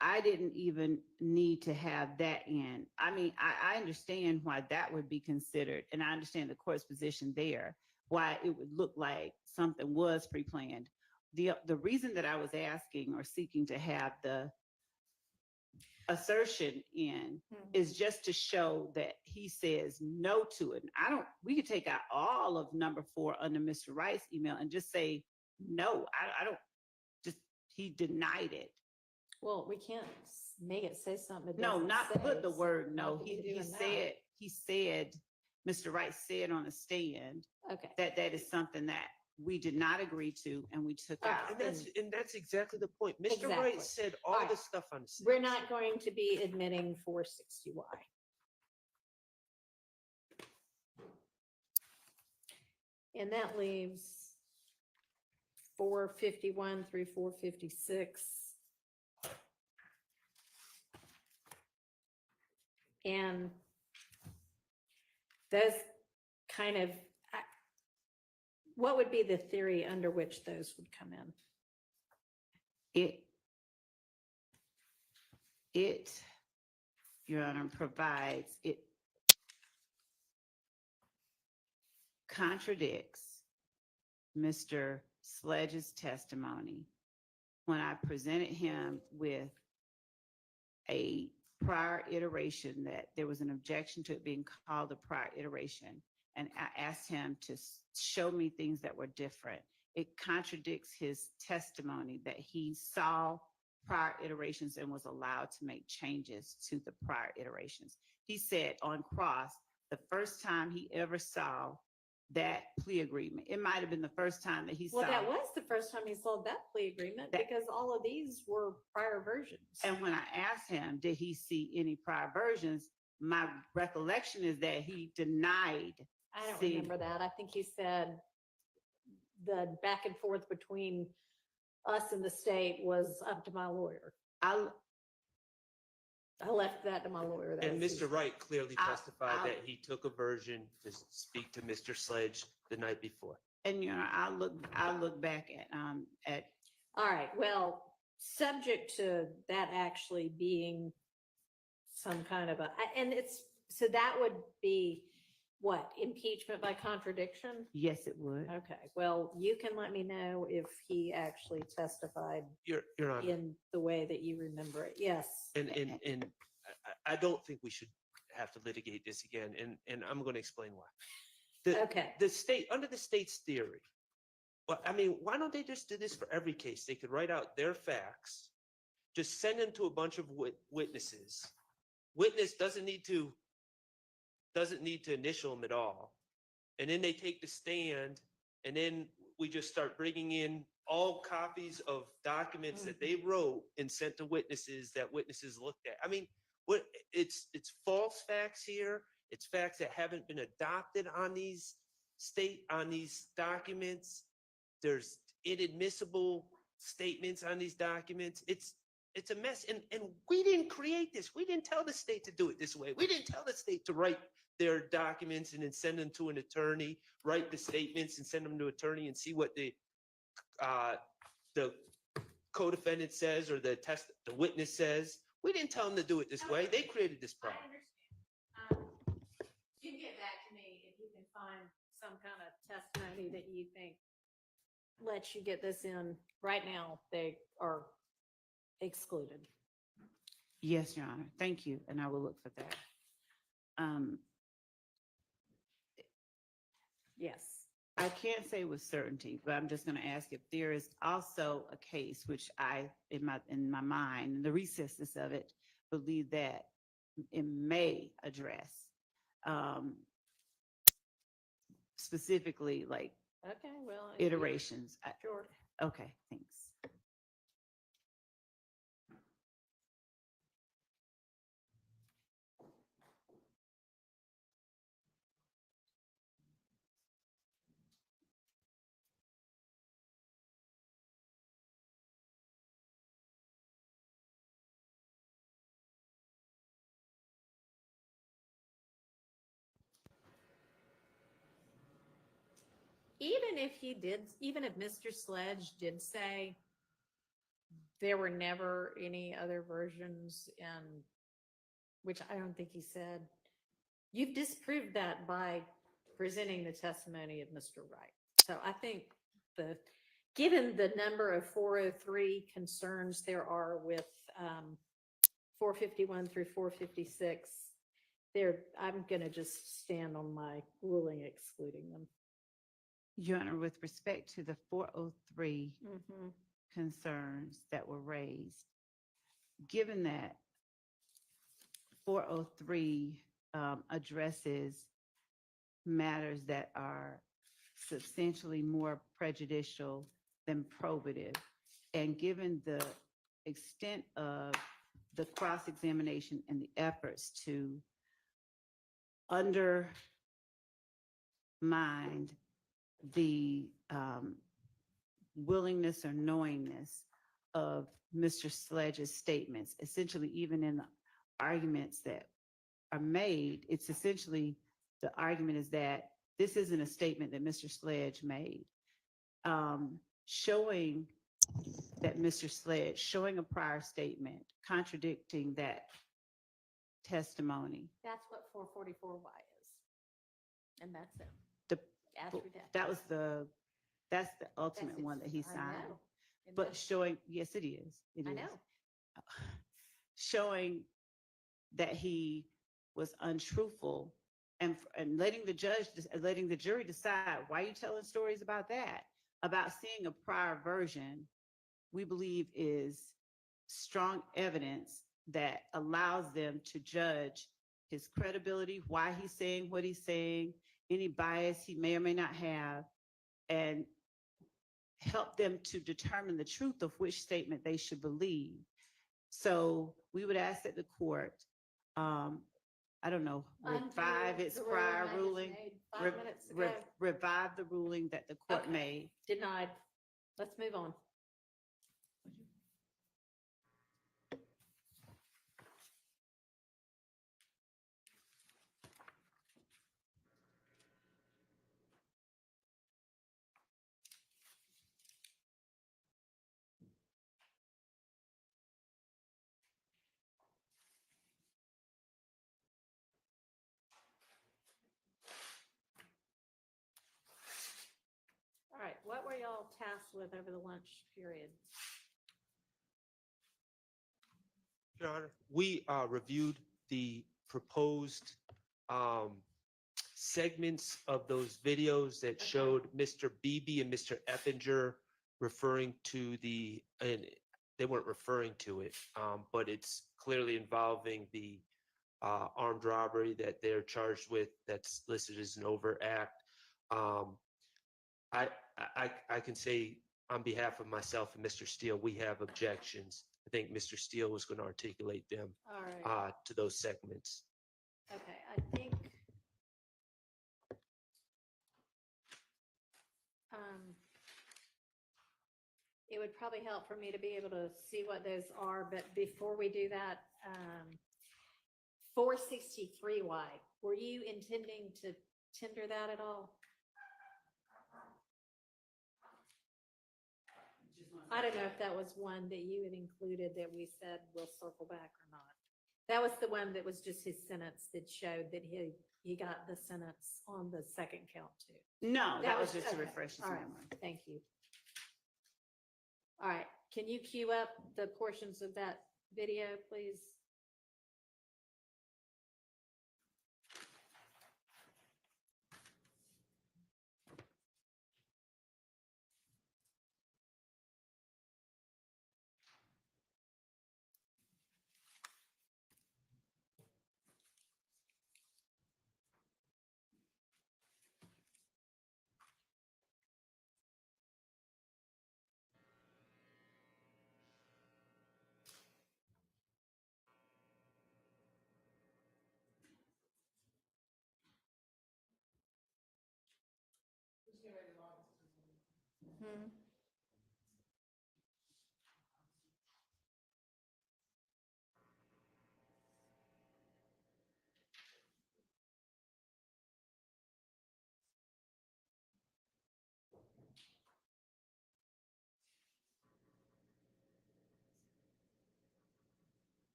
I didn't even need to have that in. I mean, I understand why that would be considered, and I understand the court's position there, why it would look like something was pre-planned. The reason that I was asking or seeking to have the assertion in is just to show that he says no to it. We could take out all of number 4 under Mr. Wright's email and just say, no, I don't, just, he denied it. Well, we can't make it say something. it No, doesn't not say, put the so word no. what are you He doing now? said, Mr. Wright said on the stand Okay. that is something that we did not agree to and we took out. And that's exactly the point. Mr. Exactly. Wright said all All right. the stuff on the stage. We're not going to be admitting 460Y. And that leaves 451 through 456. And those kind of, what would be the theory under which those would come in? It, Your Honor, it contradicts Mr. Sledge's testimony when I presented him with a prior iteration, that there was an objection to it being called a prior iteration. And I asked him to show me things that were different. It contradicts his testimony that he saw prior iterations and was allowed to make changes to the prior iterations. He said on cross, the first time he ever saw that plea agreement, it might have been the first time that he saw. Well, that was the first time he saw that plea agreement because all of these were prior versions. And when I asked him, did he see any prior versions? My recollection is that he denied. I don't seeing- remember that. I think he said the back and forth between us and the state was up to my lawyer. I left that to my lawyer. That And was his- Mr. Wright clearly I- testified I- that he took a version to speak to Mr. Sledge the night before. And, I'll look back at, All right, well, subject to that actually being some kind of and so that would be what, impeachment by contradiction? yes, it would. Okay, well, you can let me know if he actually testified Your Honor, in the way that you remember it. Yes. and I don't think we should have to litigate this again, and I'm going to explain why. Okay. The state, under the state's theory, well, I mean, why don't they just do this for every case? They could write out their facts, just send them to a bunch of witnesses. Witness doesn't need to initial them at all. And then they take the stand, and then we just start bringing in all copies of documents that they wrote and sent to witnesses that witnesses looked at. I mean, it's false facts here. It's facts that haven't been adopted on these documents. There's inadmissible statements on these documents. It's a mess. And we didn't create this. We didn't tell the state to do it this way. We didn't tell the state to write their documents and then send them to an attorney, write the statements and send them to an attorney and see what the co-defendant says or the witness says. We didn't tell them to do it this way. They created this I problem. understand. You can get back to me if you can find some kind of testimony that you think lets you get this in. Right now, they are excluded. Yes, Your Honor. Thank you. And I will look for that. Yes. I can't say with certainty, but I'm just going to ask if there is also a case which I, in my mind, the recesses of it, believe that it may address specifically like Okay, well. iterations. Sure. Okay, thanks. Even if Mr. Sledge did say there were never any other versions, and which I don't think he said, you've disproved that by presenting the testimony of Mr. Wright. So I think given the number of 403 concerns there are with 451 through 456, I'm going to just stand on my ruling excluding them. Your Honor, with respect to the 403 concerns that were raised, given that 403 addresses matters that are substantially more prejudicial than probative, and given the extent of the cross-examination and the efforts to undermine the willingness or knowingness of Mr. Sledge's statements, essentially even in the arguments that are made, it's essentially the argument is that this isn't a statement that Mr. Sledge made. Showing that Mr. Sledge, showing a prior statement, contradicting that testimony. That's what 444Y is. And that's it. That's the ultimate one that he signed. But showing, yes, it is. It I is. know. Showing that he was untruthful and letting the jury decide, why are you telling stories about that? About seeing a prior version, we believe is strong evidence that allows them to judge his credibility, why he's saying what he's saying, any bias he may or may not have, and help them to determine the truth of which statement they should believe. So we would ask that the court, I don't know, revive its prior ruling, revive the ruling that the court made. Denied. Let's move on. y'all tasked with over the lunch period? Your Honor, we reviewed the proposed segments of those videos that showed Mr. Beebe and Mr. Eppinger referring to and they weren't referring to it, but it's clearly involving the armed robbery that they're charged with that's listed as an overt act. I can say on behalf of myself and Mr. Steele, we have objections. I think Mr. Steele was going to articulate them All right, to those segments. okay, I think it would probably help for me to be able to see what those are, but before we do that, 463Y, were you intending to tender that at all? I don't know if that was one that you had included that we said we'll circle back or not. That was the one that was just his sentence that showed that he got the sentence on the second count too. No, that was just to okay, refresh his all right, memory. thank you. All right, can you queue up the portions of that video, please? Hmm.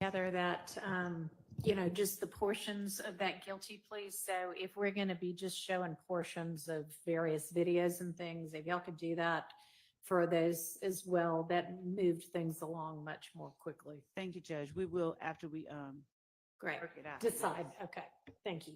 Together that, just the portions of that guilty plea. So if we're going to be just showing portions of various videos and things, if y'all could do that for those as well, that moved things along much more quickly. Thank you, Judge. We will, after we Great. Work it out. Decide. Okay. Thank you.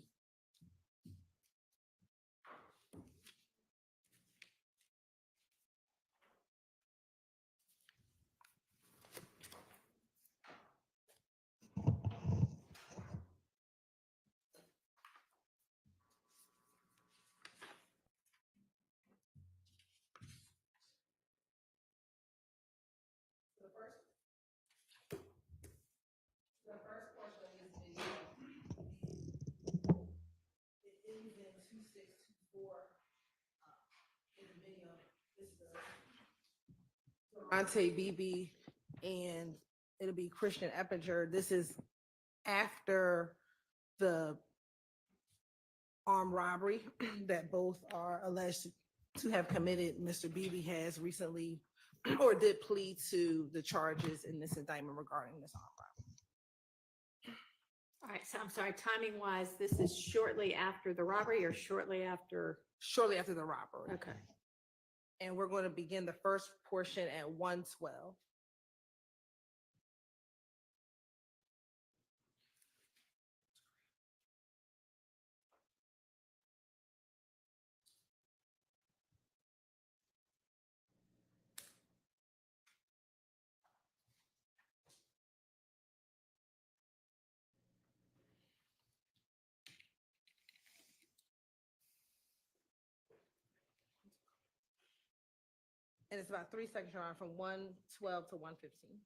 The first portion of this video, it ends in 2624. In the video, this is Deamonte BB, and it'll be Christian Eppinger. This is after the armed robbery that both are alleged to have committed. Mr. Beebe has recently or did plead to the charges in this indictment regarding this armed robbery. All right. So I'm sorry, timing wise, this is shortly after the robbery or shortly after? Shortly after the robbery. Okay. And we're going to begin the first portion at 1:12. And it's about 3 seconds, Your Honor, from 1:12 to 1:15.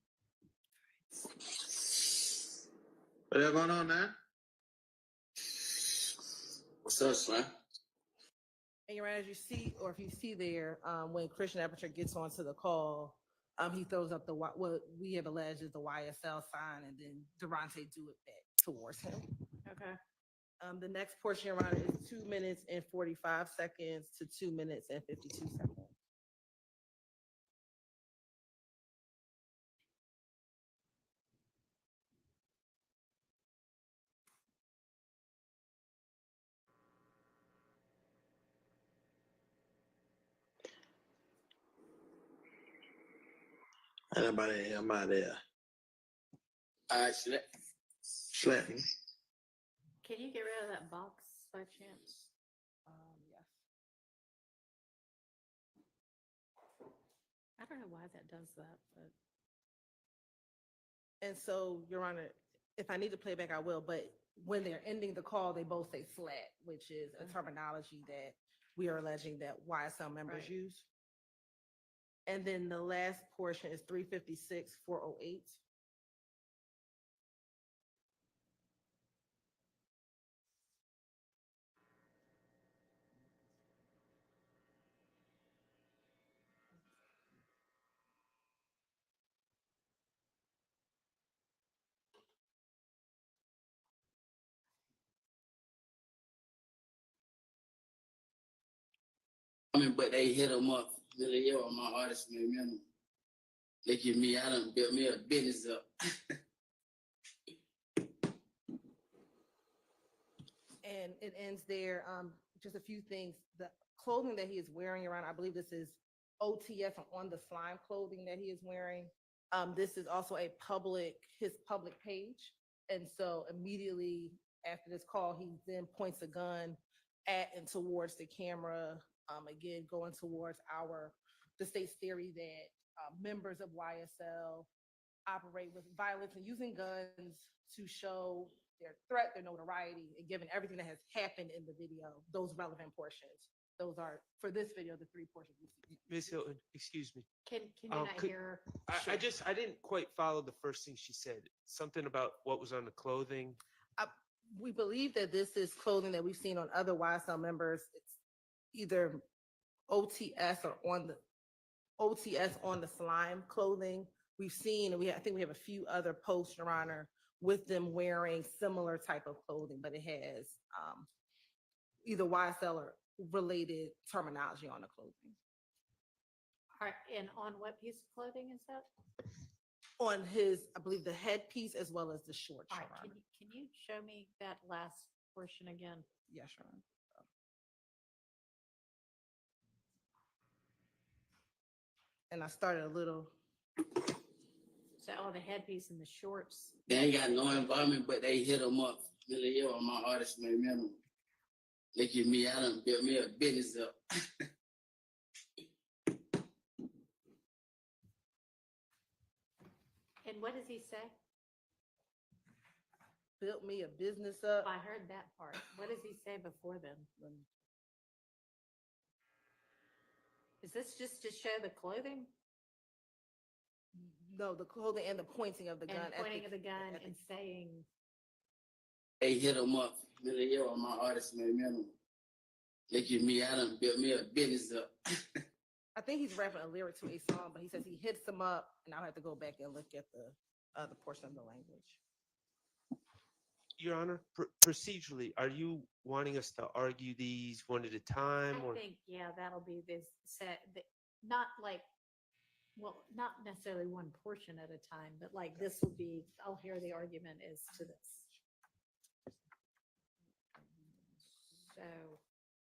What's going on, man? What's up, Slim? And Your Honor, as you see, or if you see there, when Christian Eppinger gets onto the call, he throws up what we have alleged is the YSL sign, and then Deamonte do it back towards him. Okay. The next portion, Your Honor, is 2 minutes and 45 seconds to 2 minutes and 52 seconds. Anybody am I there? All right, slap me. Can you get rid of that box by chance? Yes. I don't know why that does that, but. And so, Your Honor, if I need to play back, I will, but when they're ending the call, they both say slat, which is a terminology that we are alleging that YSL members Right. use. And then the last portion is 356, 408. I mean, but they hit them up. They on my artist minimum. They give me, I done built me a business up. And it ends there. Just a few things. The clothing that he is wearing, Your Honor, I believe this is OTS on the slime clothing that he is wearing. This is also his public page. And so immediately after this call, he then points a gun at and towards the camera. Again, going towards the state's theory that members of YSL operate with violence and using guns to show their threat, their notoriety, and given everything that has happened in the video, those relevant portions. Those are, for this video, the 3 portions we see. Ms. Hilton, excuse me. Can you not could- hear? I didn't quite follow the first thing she said. Something about what was on the clothing. We believe that this is clothing that we've seen on other YSL members. It's either OTS or on the slime clothing. We've seen, and I think we have a few other posts, Your Honor, with them wearing similar type of clothing, but it has either YSL or related terminology on the clothing. All right, and on what piece of clothing is that? On his, I believe, the headpiece as well as the shorts. All Your right, Honor. can you show me that last portion again? Yes, Your Honor. And I started a little. So all the headpiece and the shorts. They ain't got no involvement, but they hit them up. Really, yo, my artist made minimum. Look at me, I done built me a business up. And what does he say? Built me a business up. I heard that part. What does he say before then? Is this just to show the clothing No, the clothing and the pointing of the gun. and pointing of the gun and saying, They hit them up. Really, yo, my artist made minimum. Look at me, I done built me a business up. I think he's rapping a lyric to a song, but he says he hits them up, and I'll have to go back and look at the other portion of the language. Your Honor, procedurally, are you wanting us to argue these one at a time? I Or think, yeah, that'll be this set, not like, well, not necessarily one portion at a time, but like this will be, I'll hear the argument as to this. So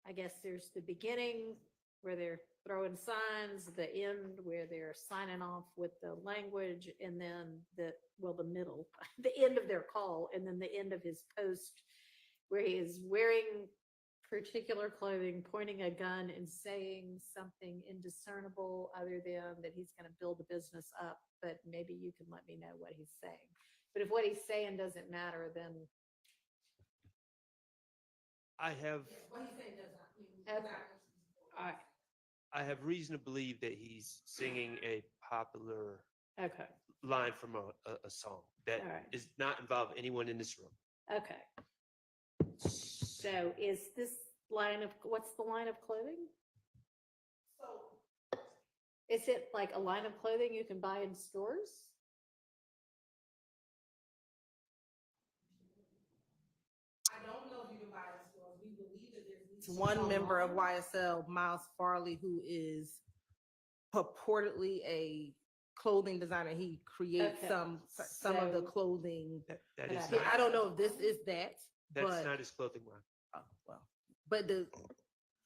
I guess there's the beginning where they're throwing signs, the end where they're signing off with the language, and then the middle, the end of their call, and then the end of his post where he is wearing particular clothing, pointing a gun and saying something indiscernible other than that he's going to build a business up, but maybe you can let me know what he's saying. But if what he's saying doesn't matter, then I have, okay. All right. I have reason to believe that he's singing a popular Okay. line from a song that All right. is not involve anyone in this room. Okay. So is this line of, what's the line of clothing? Is it like a line of clothing you can buy in stores? I don't know if you can buy it in stores. We believe that there's one member of YSL, Miles Farley, who is purportedly a clothing designer. He creates Okay. some of the So- clothing. That is Okay. I not, don't know if this is that, that's but not his clothing line. but the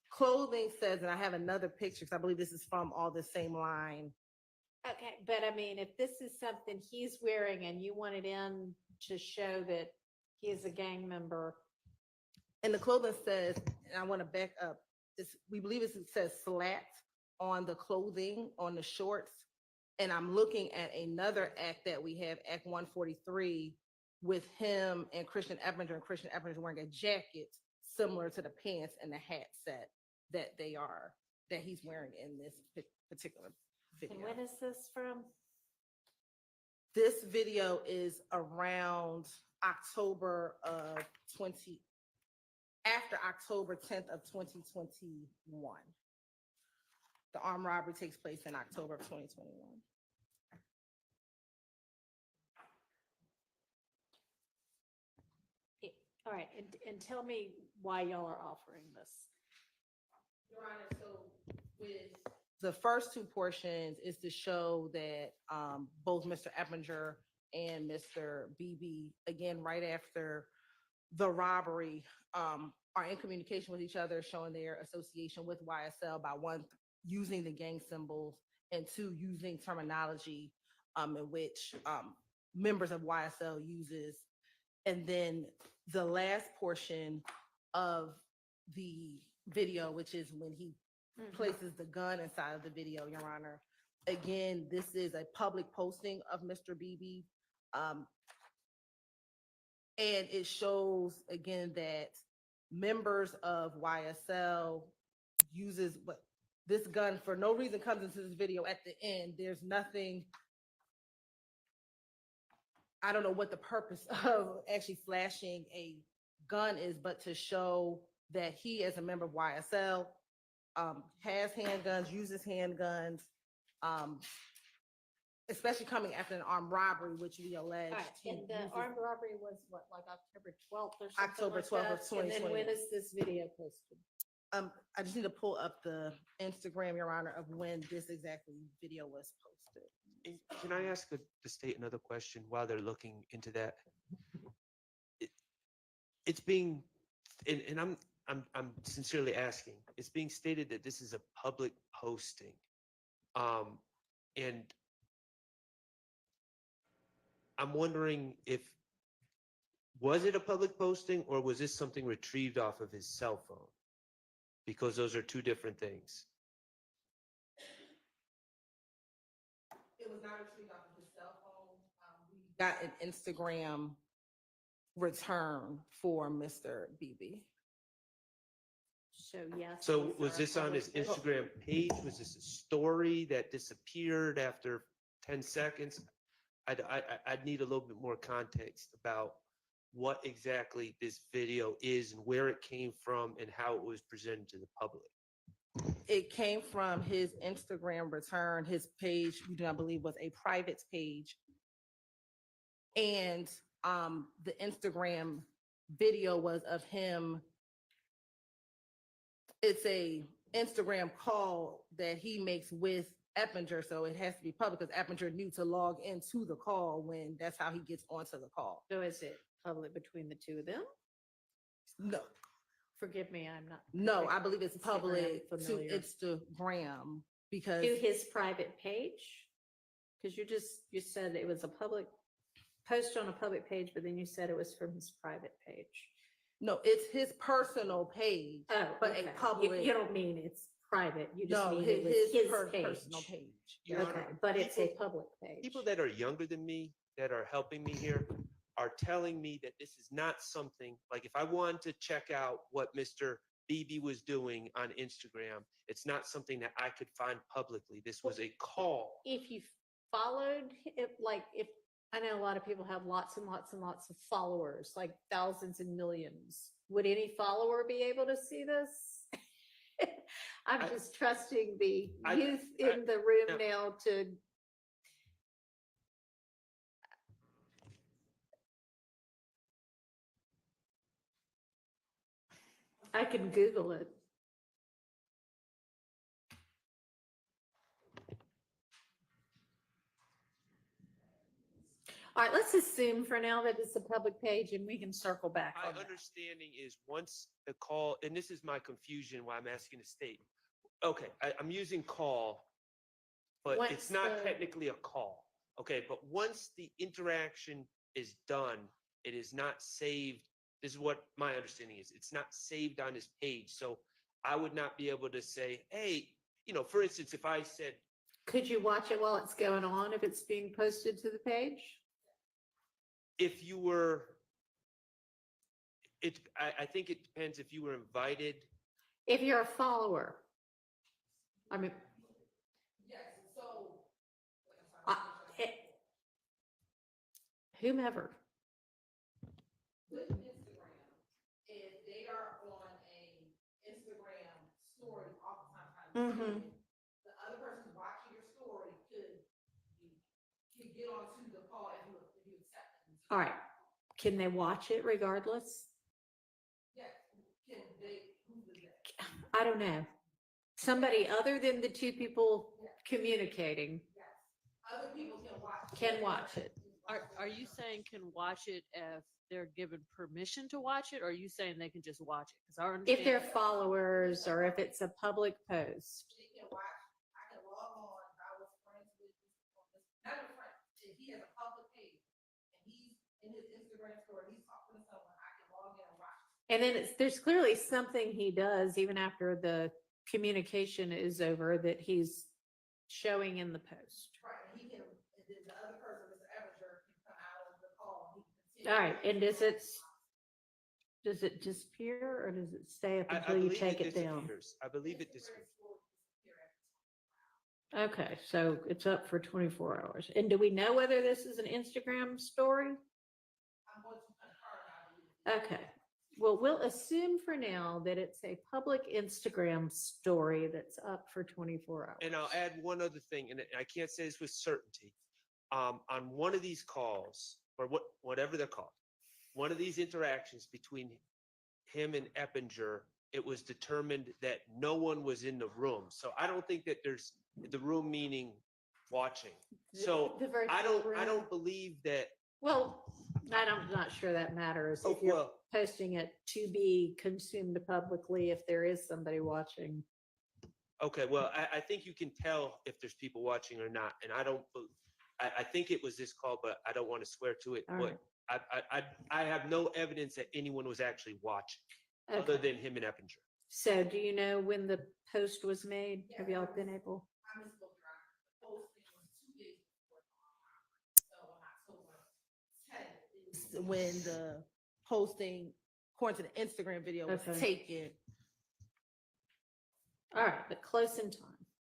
clothing says, and I have another picture because I believe this is from all the same line. Okay, but I mean, if this is something he's wearing and you want it in to show that he is a gang member, And the clothing says, and I want to back up, we believe it says slat on the clothing, on the shorts. And I'm looking at another act that we have, Act 143, with him and Christian Eppinger, and Christian Eppinger wearing a jacket similar to the pants and the hat set that he's wearing in this particular video. and when is this from? This video is around October of after October 10th of 2021. The armed robbery takes place in October of 2021. All right, and tell me why y'all are offering this. Your Honor, so with the first two portions is to show that both Mr. Eppinger and Mr. Beebe, again, right after the robbery, are in communication with each other, showing their association with YSL by one, using the gang symbols, and two, using terminology in which members of YSL uses. And then the last portion of the video, which is when he places the gun inside of the video, Your Honor. Again, this is a public posting of Mr. Beebe. And it shows, again, that members of YSL uses what this gun for no reason comes into this video at the end. There's nothing, I don't know what the purpose of actually flashing a gun is, but to show that he, as a member of YSL, has handguns, uses handguns, especially coming after an armed robbery, which we allege. All right, he and the uses- armed robbery was what, like October 12th or something October like 12th of that? And then when 2021. is this video posted? I just need to pull up the Instagram, Your Honor, of when this exactly video was posted. And can I ask the state another question while they're looking into that? It's being, and I'm sincerely asking, it's being stated that this is a public posting. And I'm wondering if, was it a public posting or was this something retrieved off of his cell phone? Because those are two different things. It was not retrieved off of his cell phone. We got an Instagram return for Mr. Beebe. So yes. So these was are this on his public- Instagram page? Was this a story that disappeared after 10 seconds? I'd need a little bit more context about what exactly this video is and where it came from and how it was presented to the public. It came from his Instagram return. His page, we do not believe, was a private page. And the Instagram video was of him. It's a Instagram call that he makes with Eppinger, so it has to be public because Eppinger knew to log into the call when that's how he gets onto the call. So is it public between the two of them? No, Forgive me, I'm not. no, I believe it's Instagram public to familiar. Instagram because To his private page? Because you said it was a public post on a public page, but then you said it was from his private page. no, it's his personal page. Oh, But a okay. public- You don't mean it's private, you just No, mean it was his personal page. page. Your Okay, Honor, but it's a people- public page. People that are younger than me, that are helping me here, are telling me that this is not something, like if I wanted to check out what Mr. Beebe was doing on Instagram, it's not something that I could find publicly. This was a call. If you followed it, like if, I know a lot of people have lots and lots and lots of followers, like thousands and millions. Would any follower be able to see this? I'm I- just trusting the I- youth I- in the room no. now to. I can Google it. All right, let's assume for now that it's a public page and we can circle back My on that. understanding is once the call, and this is my confusion why I'm asking the state. Okay, I'm using call, but Once it's not the- technically a call. Okay, but once the interaction is done, it is not saved. This is what my understanding is. It's not saved on his page. So I would not be able to say, hey, for instance, if I said, Could you watch it while it's going on if it's being posted to the page? if you were, I think it depends if you were invited. If you're a follower. I mean, Yes, so. whomever. With Instagram, if they are on a Instagram story, oftentimes the other person watching your story could get onto the call if you accept it. All right. Can they watch it regardless? Yes, can they, who does that? I don't know. Somebody other than the two people communicating Yes, other people can watch. can watch it. Are you saying can watch it if they're given permission to watch it, or are you saying they can just watch it? Because our If they're understanding- followers or if it's a public post. They can watch, I can log on, I was friends with not a friend, if he has a public page and he's in his Instagram story, he's talking to someone, I can log in and watch. And then there's clearly something he does even after the communication is over that he's showing in the post. Right, and he can, and then the other person, Mr. Everger, can come out of the call. He can All right, and does it disappear or does it stay up I until you believe take it down? disappears. I believe it disappears. Okay, so it's up for 24 hours. And do we know whether this is an Instagram story? I'm going to confirm, I believe. Okay, well, we'll assume for now that it's a public Instagram story that's up for 24 hours. And I'll add one other thing, and I can't say this with certainty. On one of these calls, or whatever they're called, one of these interactions between him and Eppinger, it was determined that no one was in the room. So I don't think that there's the room meaning watching. So The virtual I room. don't believe that. Well, I'm not sure that matters Oh, if you're well, posting it to be consumed publicly, if there is somebody watching. okay, well, I think you can tell if there's people watching or not, and I don't. I think it was this call, but I don't want to swear to it. All But I have no evidence that anyone was actually watching other Okay. than him and Eppinger. So do you know when the post was made? Have y'all been able? I misspoke, Your Honor. The posting was 2 days before the so on October 10th is when the posting, according to the Instagram video, was Okay. taken. All right, but close in time.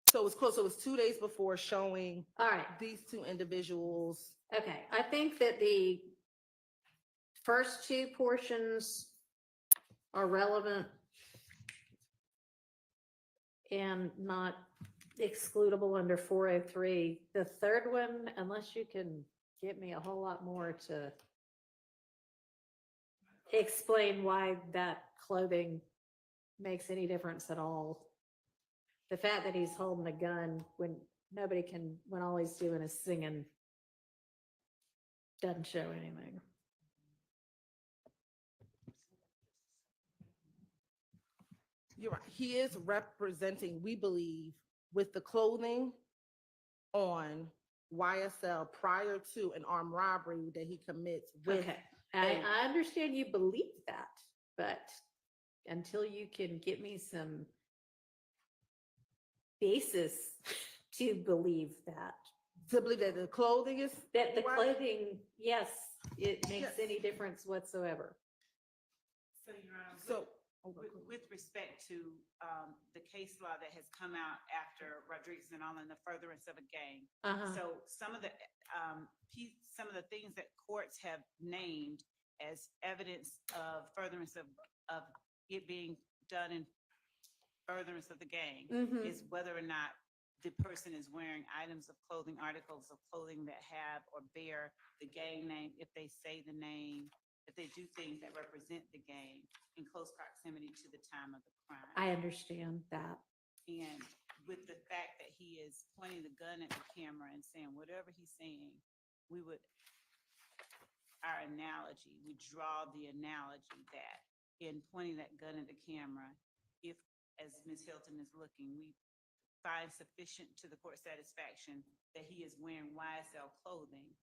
So it was close. So it was 2 days before showing All right. these two individuals. Okay, I think that the first two portions are relevant and not excludable under 403. The third one, unless you can get me a whole lot more to explain why that clothing makes any difference at all. The fact that he's holding a gun when nobody can, when all he's doing is singing, doesn't show anything. You're right. He is representing, we believe, with the clothing on YSL prior to an armed robbery that he commits with. Okay, I understand you believe that, but until you can get me some basis to believe that, To believe that the clothing is. that the Why- clothing, yes, it makes Yes. any difference whatsoever. So, Your Honor, So. with respect to the case law that has come out after Rodriguez and all in the furtherance of a gang. Uh-huh. So some of the things that courts have named as evidence of furtherance of it being done in furtherance of the gang Mhm. is whether or not the person is wearing items of clothing, articles of clothing that have or bear the gang name, if they say the name, if they do things that represent the gang in close proximity to the time of the crime. I understand that. And with the fact that he is pointing the gun at the camera and saying whatever he's saying, we draw the analogy that in pointing that gun at the camera, if, as Ms. Hilton is looking, we find sufficient to the court's satisfaction that he is wearing YSL clothing,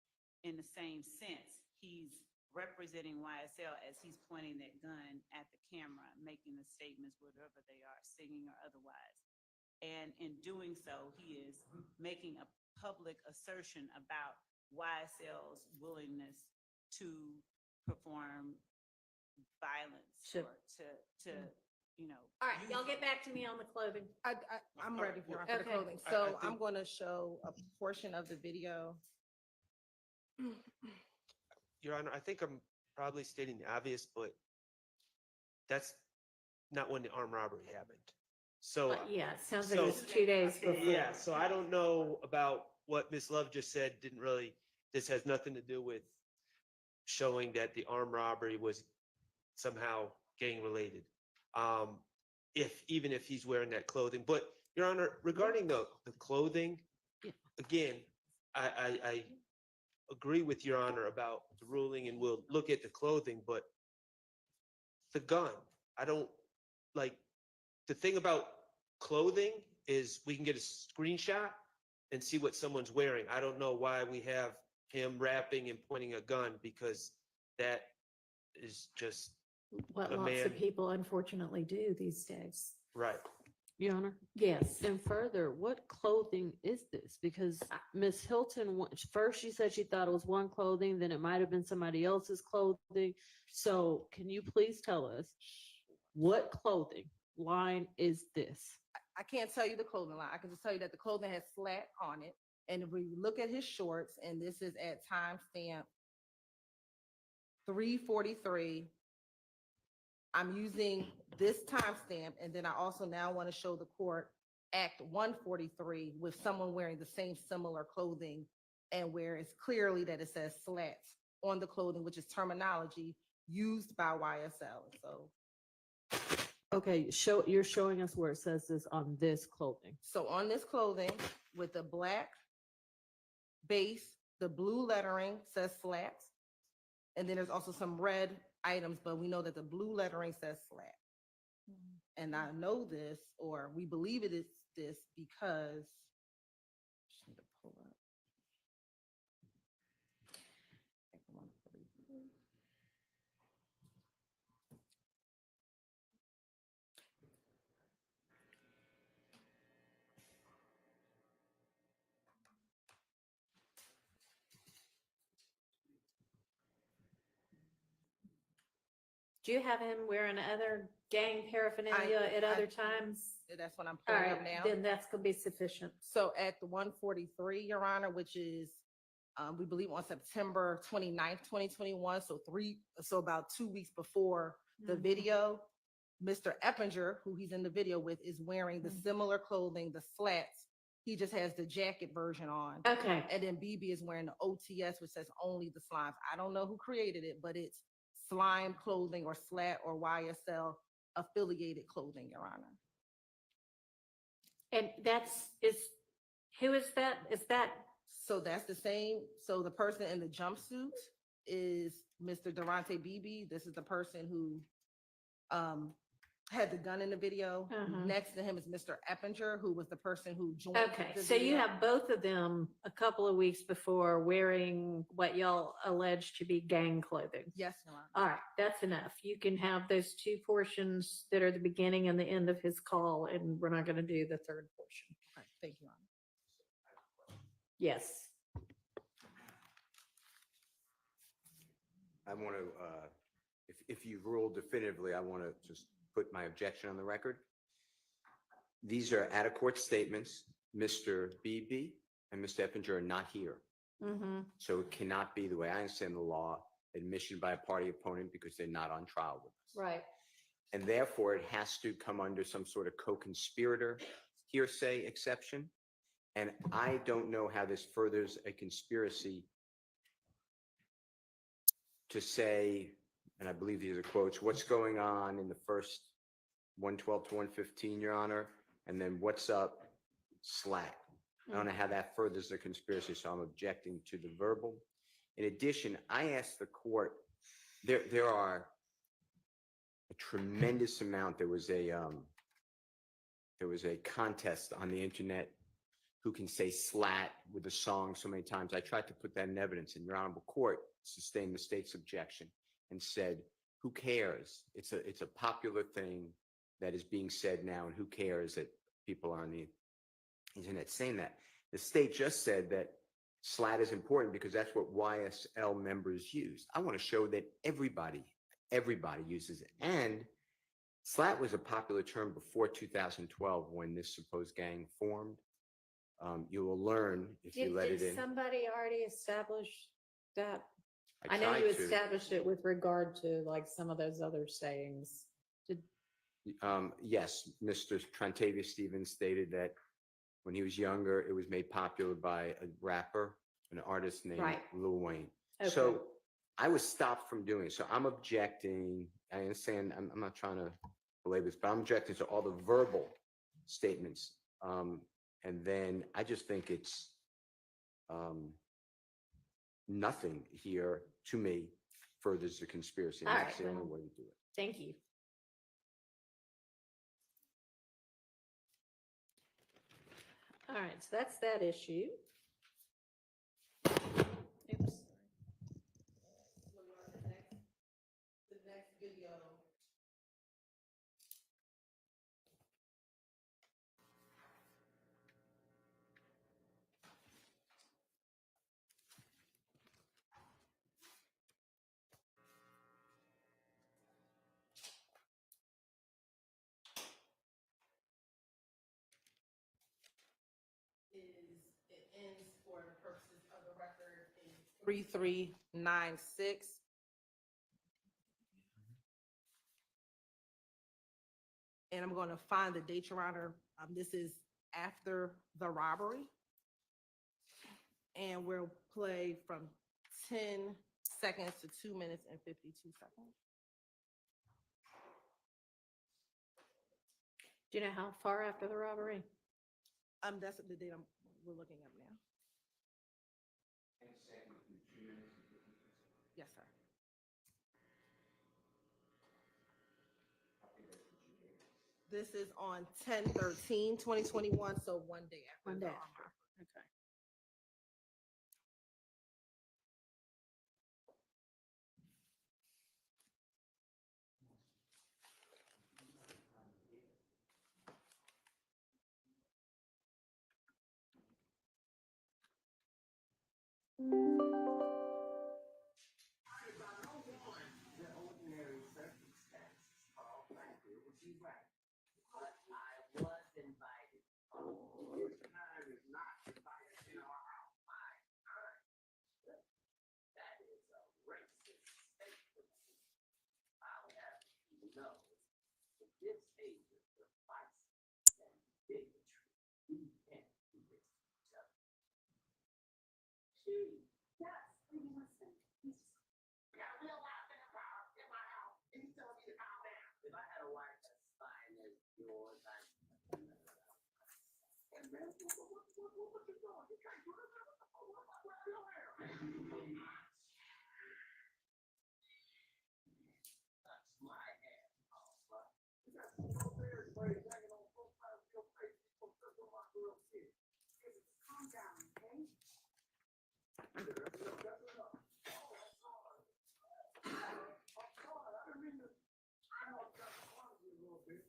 in the same sense, he's representing YSL as he's pointing that gun at the camera, making the statements, whatever they are, singing or otherwise. And in doing so, he is making a public assertion about YSL's willingness to perform violence Sure. or to All right, y'all get back to me on the clothing. I'm ready for the Okay. clothing. I So think- I'm going to show a portion of the video. Your Honor, I think I'm probably stating the obvious, but that's not when the armed robbery happened. So. Yeah, it sounds like it was 2 days before. Yeah, so I don't know about what Ms. Love just said, this has nothing to do with showing that the armed robbery was somehow gang related. Even if he's wearing that clothing, but Your Honor, regarding the clothing, again, I agree with Your Honor about the ruling and we'll look at the clothing, but the gun, the thing about clothing is we can get a screenshot and see what someone's wearing. I don't know why we have him rapping and pointing a gun, because that is just What a lots of man- people unfortunately do these days. right. Your Honor. Yes. And further, what clothing is this? Because Miss Hilton, first she said she thought it was one clothing, then it might have been somebody else's clothing. So can you please tell us what clothing line is this? I can't tell you the clothing line. I can just tell you that the clothing has slat on it. And if we look at his shorts, and this is at timestamp 3:43. I'm using this timestamp, and then I also now want to show the court Act 143 with someone wearing the same similar clothing, and where it's clearly that it says slats on the clothing, which is terminology used by YSL. So, Okay, you're showing us where it says this on this clothing. so on this clothing with the black base, the blue lettering says slats. And then there's also some red items, but we know that the blue lettering says slat. And I know this, or we believe it is this, because just need to pull up. Do you have him wearing other gang paraphernalia at other times? That's what I'm All pulling right, up now. then that's gonna be sufficient. So at the 143, Your Honor, which is, we believe on September 29th, 2021, so about 2 weeks before the Mhm. video, Mr. Eppinger, who he's in the video with, is wearing the similar clothing, the slats. He just has the jacket version on. Okay, And then BB is wearing the OTS, which says only the slimes. I don't know who created it, but it's slime clothing or slat or YSL affiliated clothing, Your Honor. and who is that? Is that, So that's the same. So the person in the jumpsuit is Mr. Deamonte BB. This is the person who had the gun in the video. Uh-huh. Next to him is Mr. Eppinger, who was the person who joined. okay, the so you video. have both of them a couple of weeks before wearing what y'all allege to be gang clothing. Yes, Your Honor. All right, that's enough. You can have those two portions that are the beginning and the end of his call, and we're not gonna do the third portion. All right, thank you, Your Honor. Yes. I want to, if you rule definitively, I want to just put my objection on the record. These are out-of-court statements. Mr. Beebe and Mr. Eppinger are not here. Mm-hmm. So it cannot be, the way I understand the law, admission by a party opponent because they're not on trial with us. Right. And therefore, it has to come under some sort of co-conspirator hearsay exception. And I don't know how this furthers a conspiracy to say, and I believe these are quotes, what's going on in the first 112 to 115, Your Honor, and then what's up, slat. I don't know how that furthers the conspiracy, so I'm objecting to the verbal. In addition, I asked the court, there are a tremendous amount. There was a contest on the internet who can say slat with a song so many times. I tried to put that in evidence, and Your Honorable Court sustained the state's objection and said, who cares? It's a popular thing that is being said now, and who cares that people are on the internet saying that? The state just said that slat is important because that's what YSL members use. I want to show that everybody uses it. And slat was a popular term before 2012 when this supposed gang formed. You will learn if you let it Did in. somebody already establish that? I know tried you to. established it with regard to like some of those other sayings. Yes, Mr. Trontavious Stevens stated that when he was younger, it was made popular by a rapper, an artist named Right. Lil Wayne. Okay. So I was stopped from doing it. So I'm objecting. I understand. I'm not trying to belabor this, but I'm objecting to all the verbal statements. And then I just think it's nothing here to me furthers the conspiracy. And All that's right, the only well, way to do it. Thank you. All right, so that's that issue. Oops. The next video. It ends for the purposes of the record in 3396. And I'm going to find the date, Your Honor. This is after the robbery. And we'll play from 10 seconds to 2 minutes and 52 seconds. Do you know how far after the robbery? That's the date we're looking up now. Yes, sir. This is on 10/13/2021, so 1 day after. One the day robbery. after. Okay. She's right. But I was invited. This time is not invited in our house. My time. That is a racist statement. I'll have you know, in this age of device and bigotry, we can't do this to each other. She, yes, we listen. Yeah, we allowed in my house, and you tell me to calm down. If I had a wife as fine as yours, I'd. And man, what you doing? You can't do this. What's your hair? That's my hair. You got some beard braids hanging on both sides of your face. You're supposed to my girl kid. Calm down, okay? That's enough. Oh, I'm sorry. I'm sorry. I didn't mean to. I know I got you a little bit.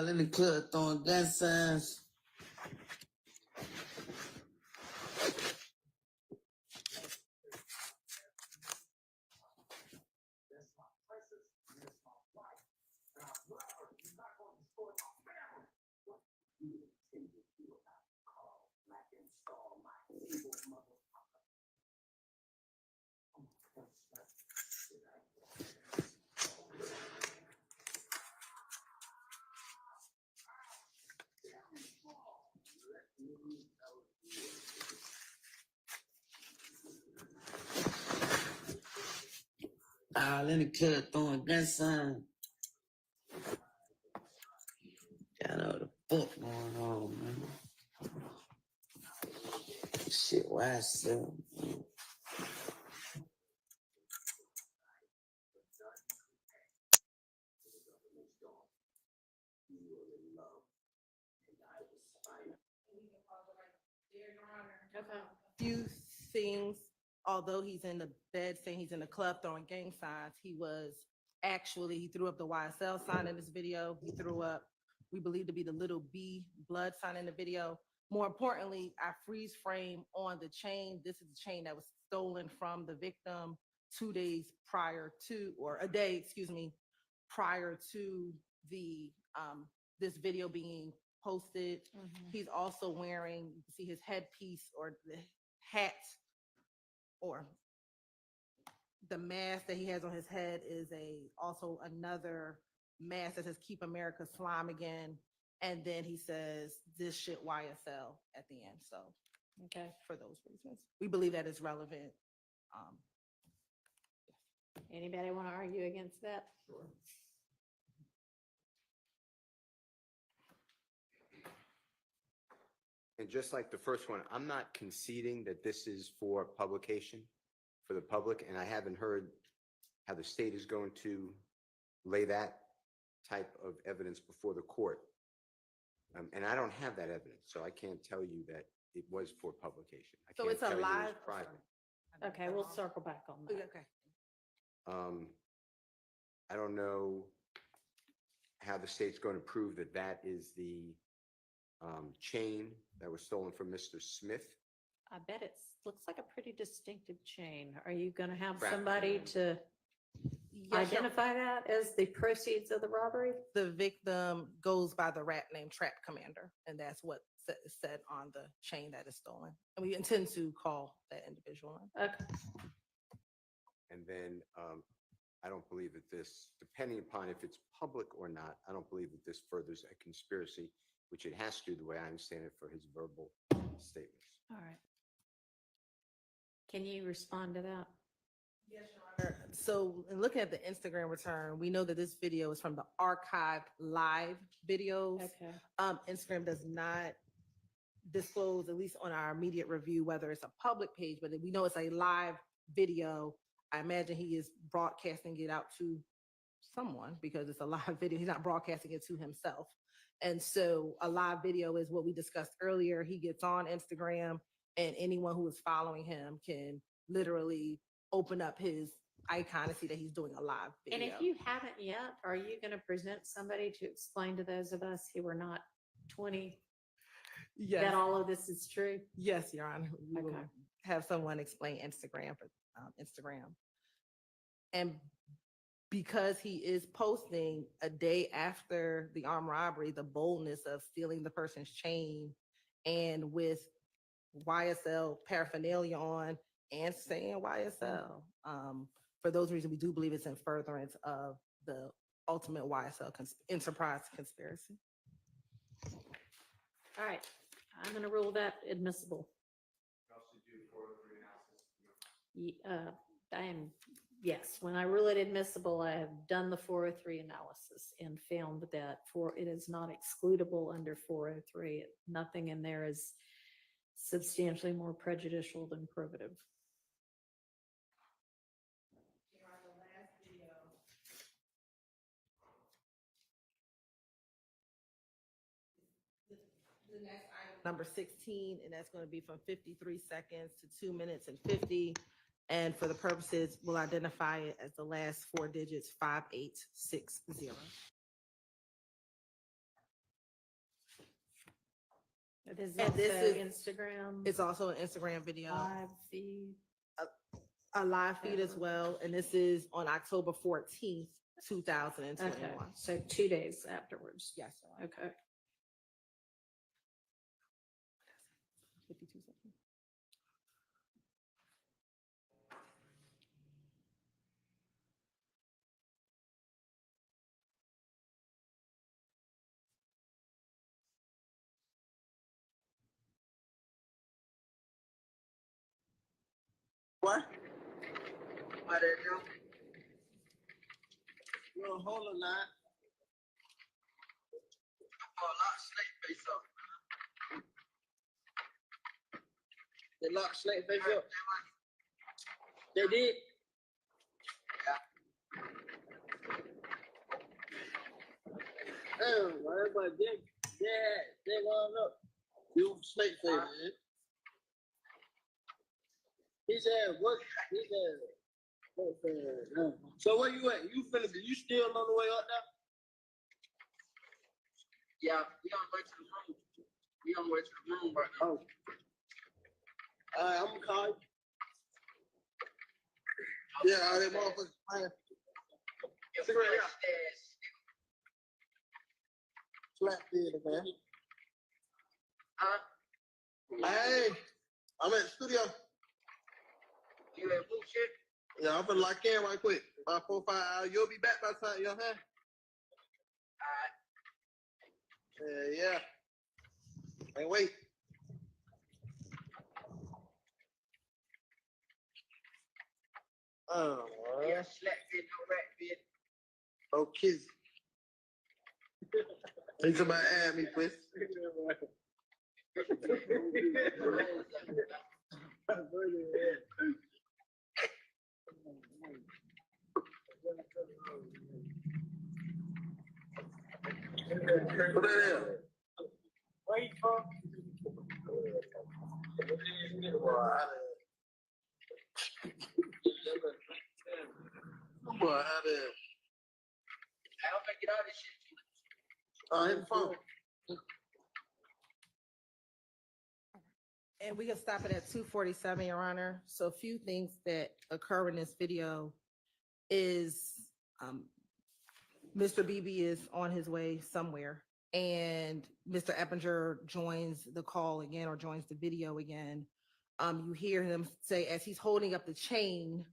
In the club throwing gun signs. In the club throwing gun signs. I know the fuck going on, man. Shit, YSL. Few things, although he's in the bed saying he's in the club throwing gang signs, he threw up the YSL sign in this video. He threw up, we believe to be the little B blood sign in the video. More importantly, I freeze frame on the chain. This is the chain that was stolen from the victim 2 days prior to, or a day, excuse me, prior to the this video being posted. He's also wearing, you can see his headpiece or the hat or the mask that he has on his head is also another mask that says "Keep America Slime Again," and then he says "This shit YSL" at the end. So, Okay. for those reasons, we believe that is relevant. Anybody want to argue against that? Sure. And just like the first one, I'm not conceding that this is for publication for the public, and I haven't heard how the state is going to lay that type of evidence before the court. And I don't have that evidence, so I can't tell you that it was for publication. I So can't it's a tell you it was live. private. Okay, we'll circle back on that. Okay. I don't know how the state's going to prove that that is the chain that was stolen from Mr. Smith. I bet it looks like a pretty distinctive chain. Are you going to have Right. somebody to Yes, sir. identify that as the proceeds of the robbery? The victim goes by the rap name Trap Commander, and that's what is said on the chain that is stolen. And we intend to call that individual. Okay. And then I don't believe that this, depending upon if it's public or not, I don't believe that this furthers a conspiracy, which it has to, the way I understand it, for his verbal statements. All right. Can you respond to that? Yes, Your Honor. So in looking at the Instagram return, we know that this video is from the archived live videos. Okay. Instagram does not disclose, at least on our immediate review, whether it's a public page, but we know it's a live video. I imagine he is broadcasting it out to someone because it's a live video. He's not broadcasting it to himself. And so a live video is what we discussed earlier. He gets on Instagram and anyone who is following him can literally open up his icon and see that he's doing a live And video. if you haven't yet, are you going to present somebody to explain to those of us who are not 20 Yes. that all of this is true? Yes, Your Honor. We will Okay. have someone explain Instagram for Instagram. And because he is posting a day after the armed robbery, the boldness of stealing the person's chain and with YSL paraphernalia on and saying YSL. For those reasons, we do believe it's in furtherance of the ultimate YSL enterprise conspiracy. All right, I'm going to rule that admissible. I am, yes, when I rule it admissible, I have done the 403 analysis and found that it is not excludable under 403. Nothing in there is substantially more prejudicial than probative. The next item, number 16, and that's going to be from 53 seconds to 2 minutes and 50. And for the purposes, we'll identify it as the last 4 digits, 5860. It is And this also is- Instagram. It's also an Instagram video, Live feed. a live feed as well. And this is on October 14th, 2021. Okay, so 2 days afterwards. Yes. Your Honor. Okay. 52 seconds. What? What they do? You don't hold a line. Oh, a lot of snake face up. They locked snake face up. They did. Yeah. Oh, well, everybody did. Yeah, they wound up. You snake face, man. He said, what? He said, so where you at? You finna be, you still on the way up there? Yeah, we on the way to the room. We on the way to the room right now. Oh. I'm gonna call you. Yeah, all that motherfuckers playing. Cigarette, yeah. Flat theater, man. Hey, I'm at the studio. You at bullshit? Yeah, I'm gonna lock in right quick. About 4 or 5 hours. You'll be back by the time, you know what I'm saying? Yeah. Hey, wait. Oh, yeah, slap fit, no rat fit. Oh, kids. Think somebody add me, please. What the hell? Where you from? Boy, how the hell? I don't think it all this shit. Hit the phone. And we can stop it at 2:47, Your Honor. So a few things that occur in this video is Mr. BB is on his way somewhere and Mr. Eppinger joins the call again or joins the video again. You hear him say as he's holding up the chain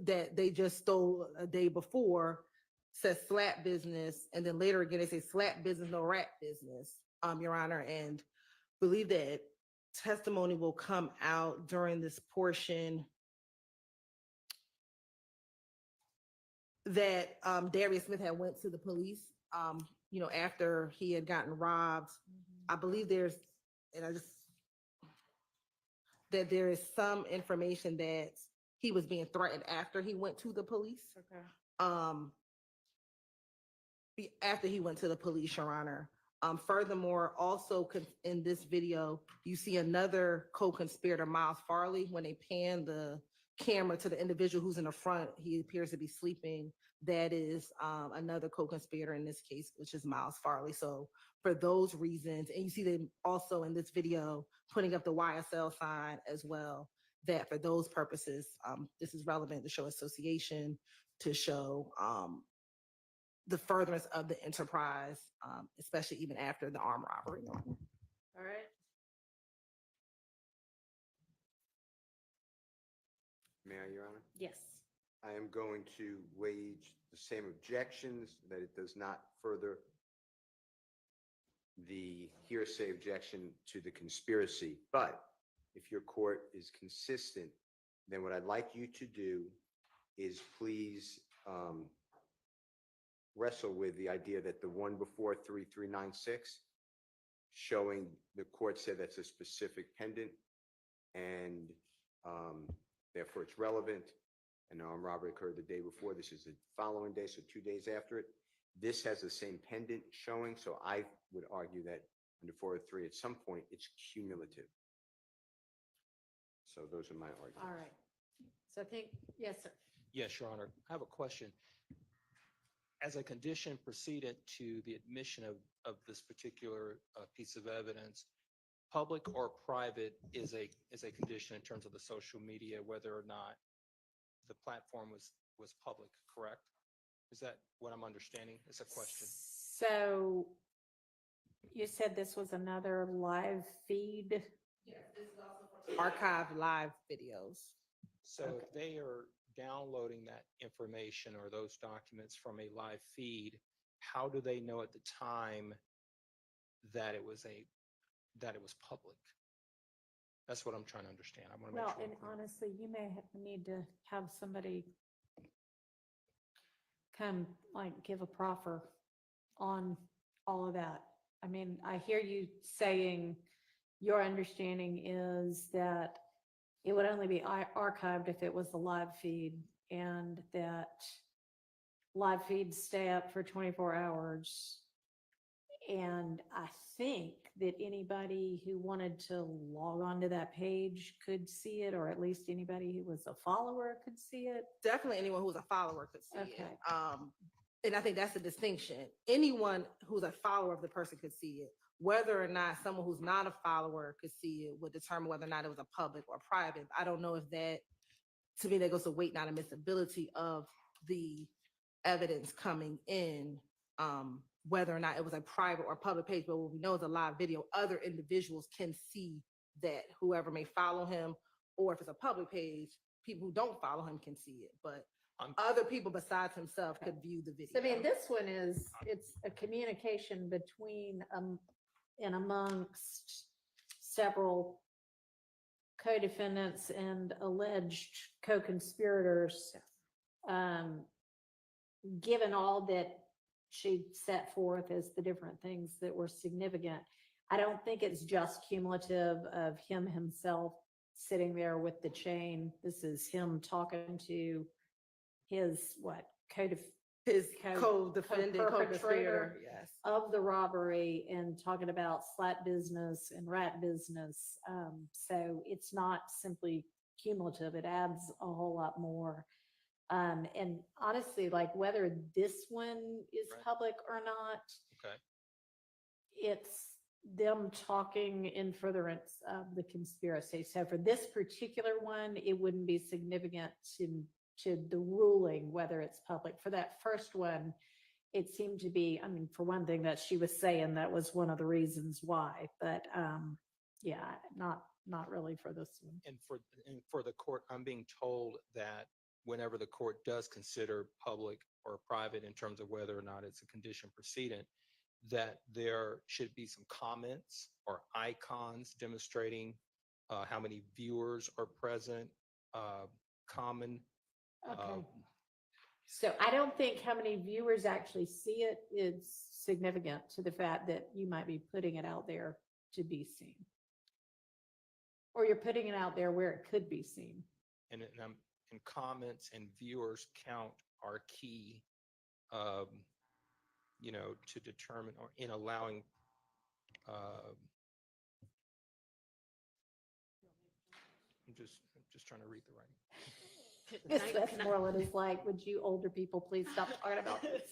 that they just stole a day before, says slap business, and then later again they say slap business, no rat business, Your Honor, and believe that testimony will come out during this portion that Darius Smith had went to the police, after he had gotten robbed. I believe there is some information that he was being threatened after he went to the police. Okay. After he went to the police, Your Honor. Furthermore, also in this video, you see another co-conspirator, Miles Farley. When they pan the camera to the individual who's in the front, he appears to be sleeping. That is another co-conspirator in this case, which is Miles Farley. So for those reasons, and you see them also in this video putting up the YSL sign as well, that for those purposes, this is relevant to show association, to show the furtherance of the enterprise, especially even after the armed robbery. All right. May I, Your Honor? Yes. I am going to wage the same objections, that it does not further the hearsay objection to the conspiracy. But if your court is consistent, then what I'd like you to do is please wrestle with the idea that the one before 3396, showing the court said that's a specific pendant, and therefore it's relevant, and the armed robbery occurred the day before. This is the following day, so 2 days after it. This has the same pendant showing, so I would argue that under 403, at some point, it's cumulative. So those are my arguments. All right. So I think, yes, sir. Yes, Your Honor. I have a question. As a condition precedent to the admission of this particular piece of evidence, public or private is a condition in terms of the social media, whether or not the platform was public, correct? Is that what I'm understanding? It's a question. So you said this was another live feed? Yes, this is also for archive live videos. So Okay. if they are downloading that information or those documents from a live feed, how do they know at the time that it was public? That's what I'm trying to understand. I want to make Well, sure. and honestly, you may need to have somebody come, like, give a proffer on all of that. I mean, I hear you saying your understanding is that it would only be archived if it was the live feed, and that live feeds stay up for 24 hours. And I think that anybody who wanted to log on to that page could see it, or at least anybody who was a follower could see it. Definitely anyone who's a follower could see Okay. it. And I think that's the distinction. Anyone who's a follower of the person could see it. Whether or not someone who's not a follower could see it would determine whether or not it was a public or private. I don't know if that, to me, that goes to weight, not admissibility of the evidence coming in, whether or not it was a private or public page. But what we know is a live video. Other individuals can see that, whoever may follow him, or if it's a public page, people who don't follow him can see it. But other people besides himself could view the video. So, I mean, this one is, it's a communication between, and amongst several co-defendants and alleged co-conspirators. Given all that she set forth as the different things that were significant, I don't think it's just cumulative of him himself sitting there with the chain. This is him talking to his, his co-defendant, co-perpetrator co-conspirator, yes. of the robbery, and talking about slat business and rat business. So it's not simply cumulative, it adds a whole lot more. And honestly, like, whether this one is Right. public or not, Okay. it's them talking in furtherance of the conspiracy. So for this particular one, it wouldn't be significant to the ruling, whether it's public. For that first one, it seemed to be, I mean, for one thing that she was saying, that was one of the reasons why, but yeah, not really for this one. And for the court, I'm being told that whenever the court does consider public or private in terms of whether or not it's a condition precedent, that there should be some comments or icons demonstrating how many viewers are present, common. Okay. So I don't think how many viewers actually see it is significant to the fact that you might be putting it out there to be seen. Or you're putting it out there where it could be seen. And and comments and viewers count are key, to determine or in allowing, I'm just trying to read the writing. Miss Westmoreland is like, would you older people please stop talking about this?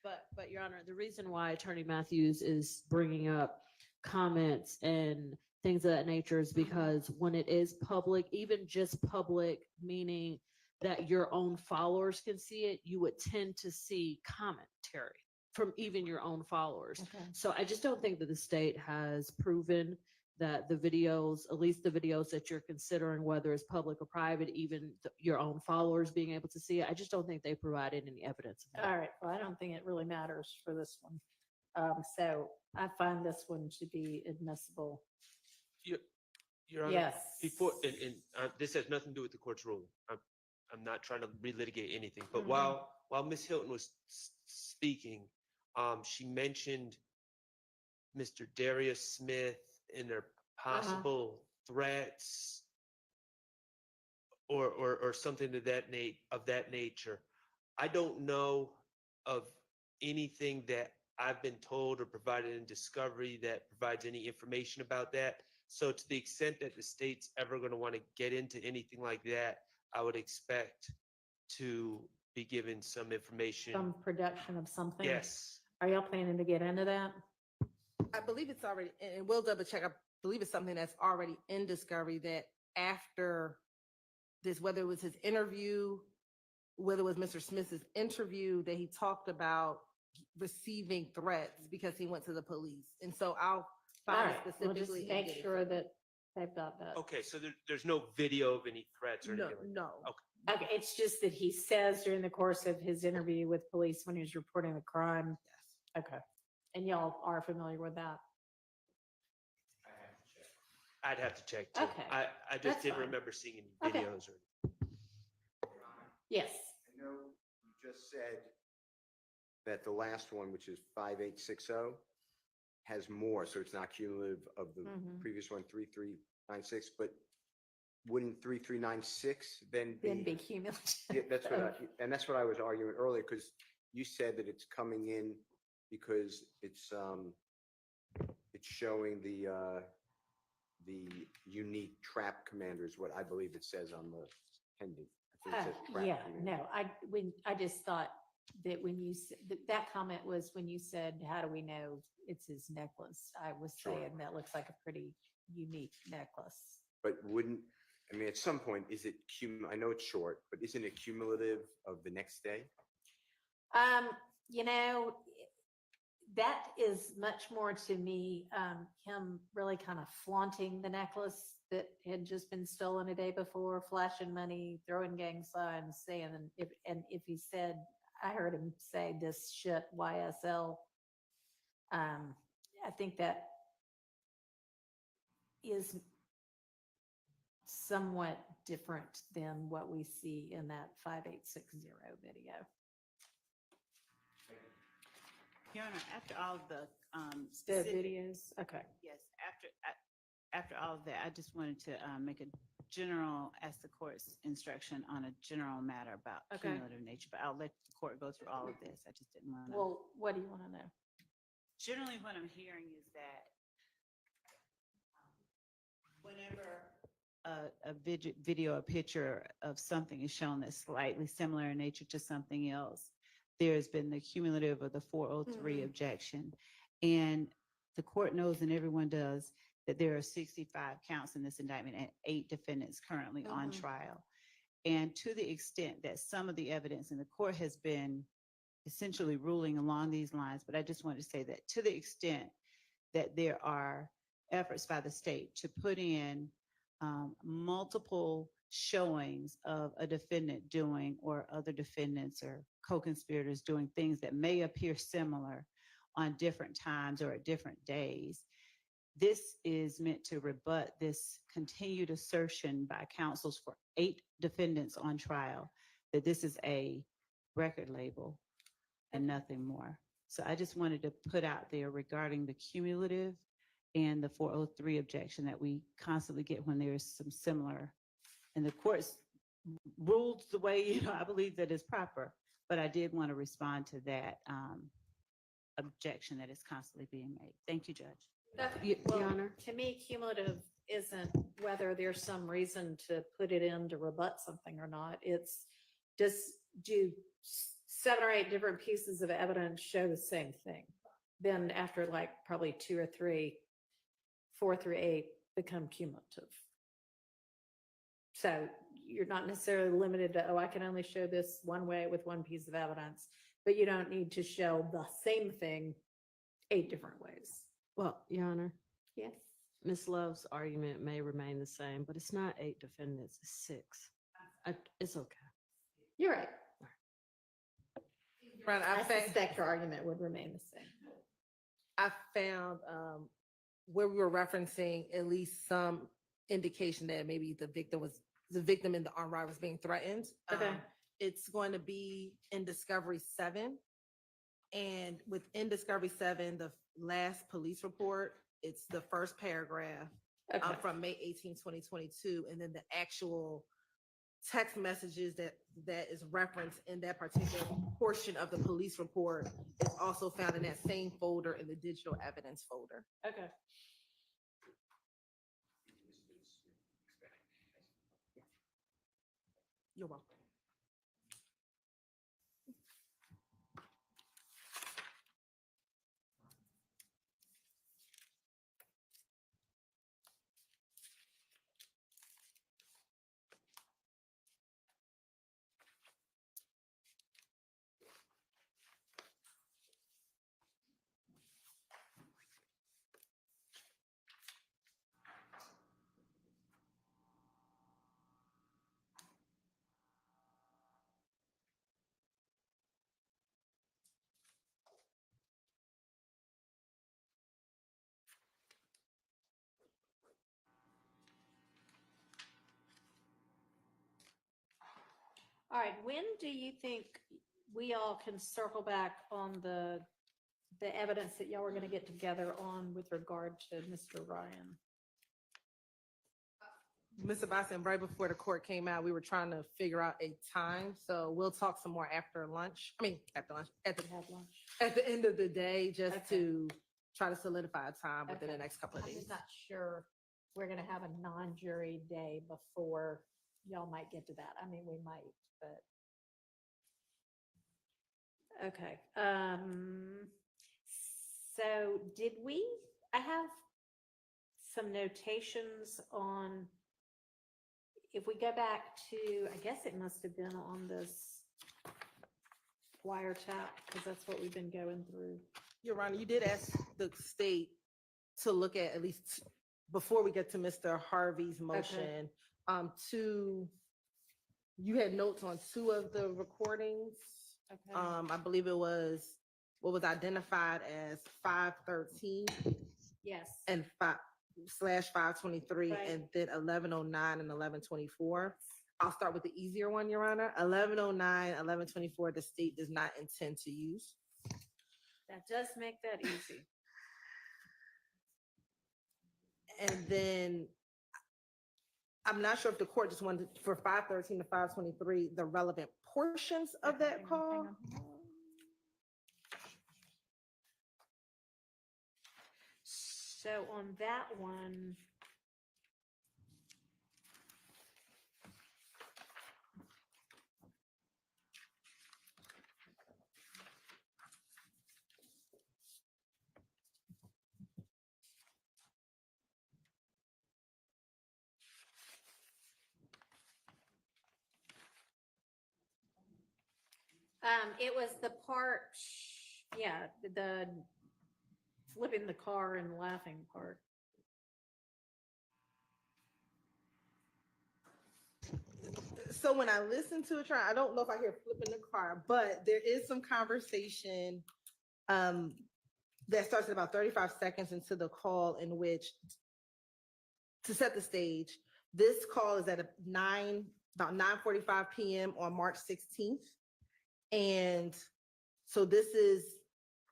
But Your Honor, the reason why Attorney Matthews is bringing up comments and things of that nature is because when it is public, even just public, meaning that your own followers can see it, you would tend to see commentary from even your own followers. Okay. So I just don't think that the state has proven that the videos, at least the videos that you're considering, whether it's public or private, even your own followers being able to see it, I just don't think they provided any evidence of that. All right, well, I don't think it really matters for this one. So I find this one to be admissible. Your Honor, Yes. before, this has nothing to do with the court's ruling. I'm not trying to relitigate anything, but Mhm. while Ms. Hilton was speaking, she mentioned Mr. Darius Smith and their possible threats or something of that nature. I don't know of anything that I've been told or provided in discovery that provides any information about that. So to the extent that the state's ever going to want to get into anything like that, I would expect to be given some information. Some production of something. Yes. Are y'all planning to get into that? I believe it's already, and we'll double check. I believe it's something that's already in discovery that after this, whether it was his interview, whether it was Mr. Smith's interview, that he talked about receiving threats because he went to the police. And so I'll All find right, we'll specifically. just and make get it sure for you. that they've got that. Okay, so there's no video of any threats or No, anything like that? no. Okay. Okay, it's just that he says during the course of his interview with police when he was reporting the crime. Yes. Okay, and y'all are familiar with that? I'd have to check too. Okay, I that's just didn't fine. remember seeing any Okay. videos or. Yes. I know you just said that the last one, which is 5860, has more, so it's not cumulative of the Mhm. previous one, 3396, but wouldn't 3396 then Then be? be cumulative. Yeah, that's what I was arguing earlier, because you said that it's coming in because it's showing the unique trap commander is what I believe it says on the pendant. I think it says trap Yeah, commander. no, I just thought that when you, that comment was when you said, how do we know it's his necklace? I was Sure. saying that looks like a pretty unique necklace. But at some point, is it I know it's short, but isn't it cumulative of the next day? You know, that is much more to me, him really kind of flaunting the necklace that had just been stolen a day before, flashing money, throwing gang signs, saying, if he said, I heard him say this shit YSL. I think that is somewhat different than what we see in that 5860 video. Your Honor, after all of the The specific- videos, okay. Yes, after all of that, I just wanted to make a general, ask the court's instruction on a general matter about Okay. cumulative nature, but I'll let the court go through all of this. I just didn't want to. Well, what do you want to know? Generally, what I'm hearing is that whenever a video, a picture of something is shown that's slightly similar in nature to something else, there's been the cumulative of the 403 objection. And the court knows, and everyone does, that there are 65 counts in this indictment and 8 defendants currently on trial. And to the extent that some of the evidence in the court has been essentially ruling along these lines, but I just want to say that to the extent that there are efforts by the state to put in multiple showings of a defendant doing, or other defendants or co-conspirators doing things that may appear similar on different times or at different days, this is meant to rebut this continued assertion by counsels for 8 defendants on trial that this is a record label and nothing more. So I just wanted to put out there regarding the cumulative and the 403 objection that we constantly get when there's some similar, and the court's ruled the way, I believe that is proper. But I did want to respond to that objection that is constantly being made. Thank you, Judge. Your Well, Honor. to me, cumulative isn't whether there's some reason to put it in to rebut something or not. It's just do 7 or 8 different pieces of evidence show the same thing. Then after like probably 2 or 3, 4 through 8 become cumulative. So you're not necessarily limited to, oh, I can only show this one way with one piece of evidence, but you don't need to show the same thing 8 different ways. Well, Your Honor, Yes. Ms. Love's argument may remain the same, but it's not 8 defendants, it's 6. It's okay. You're right. Ron, I suspect your argument would remain the same. I found where we were referencing at least some indication that maybe the victim in the armed robbery was being threatened. Okay. It's going to be in Discovery 7. And within Discovery 7, the last police report, it's the first paragraph Okay. from May 18, 2022. And then the actual text messages that is referenced in that particular portion of the police report is also found in that same folder in the digital evidence folder. Okay. You're welcome. All right, when do you think we all can circle back on the evidence that y'all were gonna get together on with regard to Mr. Ryan? Mr. Boston, right before the court came out, we were trying to figure out a time. So we'll talk some more after lunch. I mean, after lunch, at the end of the day, just Okay. to try to solidify a time within the Okay. next couple of I'm days. just not sure we're gonna have a non-jury day before y'all might get to that. I mean, we might, but. Okay, so I have some notations on, if we go back to, I guess it must have been on this wiretap, because that's what we've been going through. Your Honor, you did ask the state to look at least, before we get to Mr. Harvey's motion, you had notes on 2 of the recordings. Okay. I believe it was what was identified as 513 Yes. and /523, Right. and then 1109 and 1124. I'll start with the easier one, Your Honor. 1109, 1124, the state does not intend to use. That does make that easy. And then I'm not sure if the court just wanted for 513 to 523, the relevant portions of Okay, that hang call. on. So on that one. It was the part, yeah, the flipping the car and laughing part. So when I listen to it, I don't know if I hear flipping the car, but there is some conversation that starts at about 35 seconds into the call, in which, to set the stage, this call is at about 9:45 p.m. on March 16th. And so this is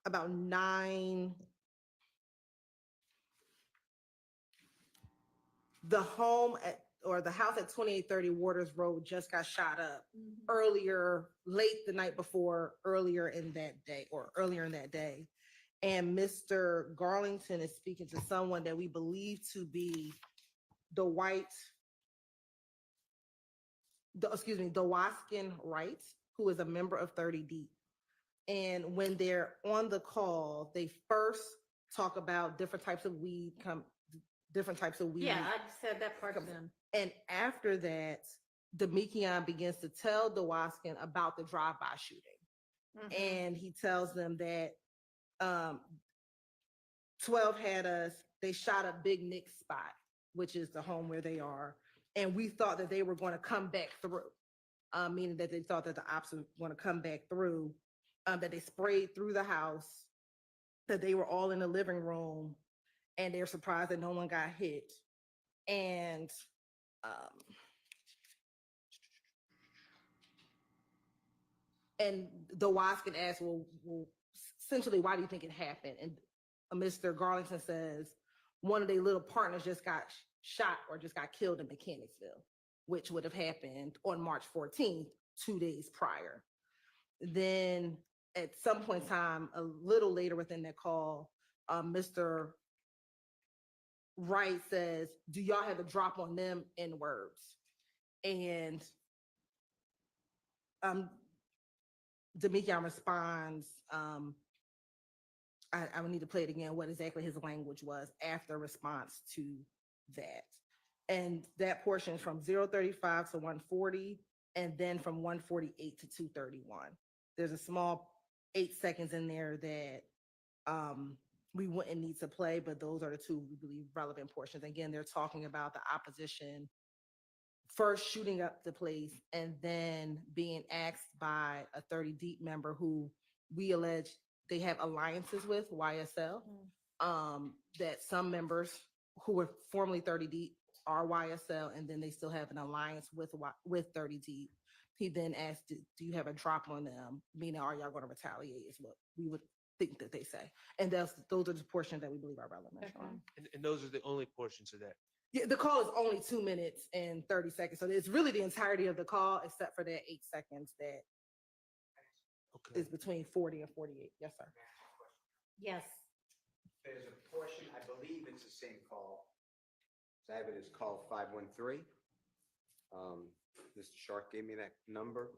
about 9. The home or the house at 2830 Waters Road just got shot up earlier, late the night before, earlier in that day. And Mr. Garlington is speaking to someone that we believe to be Dewaskin Wright, who is a member of 30 Deep. And when they're on the call, they first talk about different types of weed. Yeah, I said that part of them. And after that, Deamonte begins to tell Dewaskin about the drive-by shooting. And he tells them that 12 had us, they shot up Big Nick's spot, which is the home where they are. And we thought that they were going to come back through, meaning that they thought that the ops were going to come back through, that they sprayed through the house, that they were all in the living room, and they're surprised that no one got hit. And Dewaskin asked, well, essentially, why do you think it happened? And Mr. Garlington says, one of their little partners just got shot or just got killed in Mechanicsville, which would have happened on March 14th, 2 days prior. Then at some point in time, a little later within that call, Mr. Wright says, do y'all have a drop on them in words? And Deamonte responds, I would need to play it again, what exactly his language was after response to that. And that portion is from 035 to 140, and then from 148 to 231. There's a small 8 seconds in there that we wouldn't need to play, but those are the two we believe relevant portions. Again, they're talking about the opposition first shooting up the place and then being asked by a 30 Deep member who we allege they have alliances with, YSL, that some members who were formerly 30 Deep are YSL, and then they still have an alliance with 30 Deep. He then asked, do you have a drop on them? Meaning, are y'all going to retaliate is what we would think that they say. And those are the portions that we believe are relevant. And those are the only portions of that. Yeah, the call is only 2 minutes and 30 seconds. So it's really the entirety of the call, except for that 8 seconds that is between 40 and 48. Yes, sir. Yes. There's a portion, I believe it's the same call. I have it as call 513. Mr. Shark gave me that number.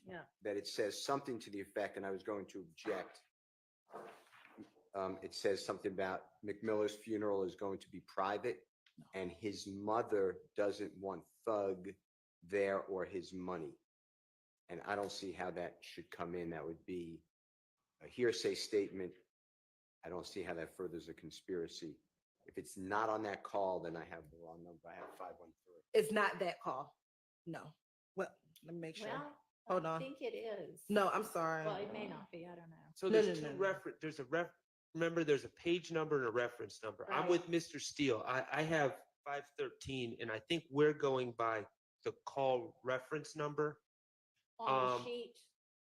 Yeah. That it says something to the effect, and I was going to object. It says something about McMiller's funeral is going to be private, and his mother doesn't want Thug there or his money. And I don't see how that should come in. That would be a hearsay statement. I don't see how that furthers a conspiracy. If it's not on that call, then I have the wrong number. I have 513. It's not that call. No. Well, let me make sure. Well, Hold I on. think it is. No, I'm sorry. Well, it may not be. I don't know. So No, there's no, two no, no. reference, remember, there's a page number and a reference number. I'm Right. with Mr. Steele. I have 513, and I think we're going by the call reference number. On the sheet.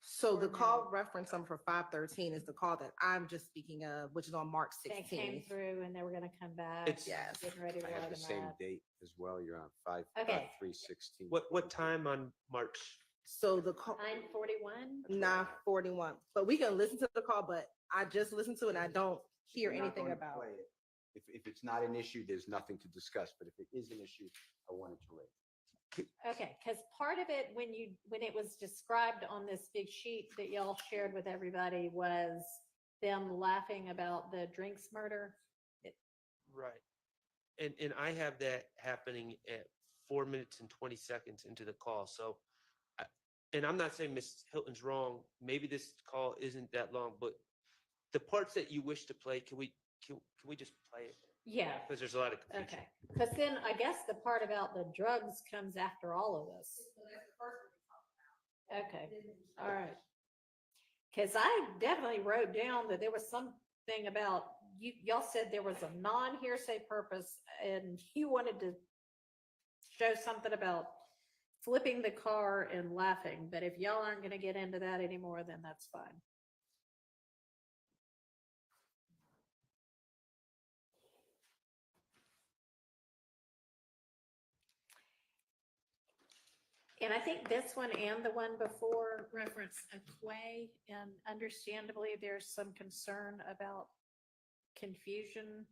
So the Or call no. reference number for 513 is the call that I'm just speaking of, which is on March They came 16th. through and they were gonna come back. It's- Yes. Getting ready to I have write the them same up. date as well. You're on 5, Okay. 3/16. What time on March? So the call, 9:41. 9:41. But we can listen to the call, but I just listened to it and I don't hear We're not anything going to about play it. it. If it's not an issue, there's nothing to discuss. But if it is an issue, I wanted to raise. Okay, because part of it, when it was described on this big sheet that y'all shared with everybody, was them laughing about the drinks murder. Right. And I have that happening at 4 minutes and 20 seconds into the call. So, and I'm not saying Ms. Hilton's wrong. Maybe this call isn't that long, but the parts that you wish to play, can we just play it? Yeah. Because there's a lot of confusion. Okay, because then I guess the part about the drugs comes after all of this. Okay, all right. Because I definitely wrote down that there was something about, y'all said there was a non-hearsay purpose and you wanted to show something about flipping the car and laughing, but if y'all aren't gonna get into that anymore, then that's fine. And I think this one and the one before reference a quay, and understandably, there's some concern about confusion.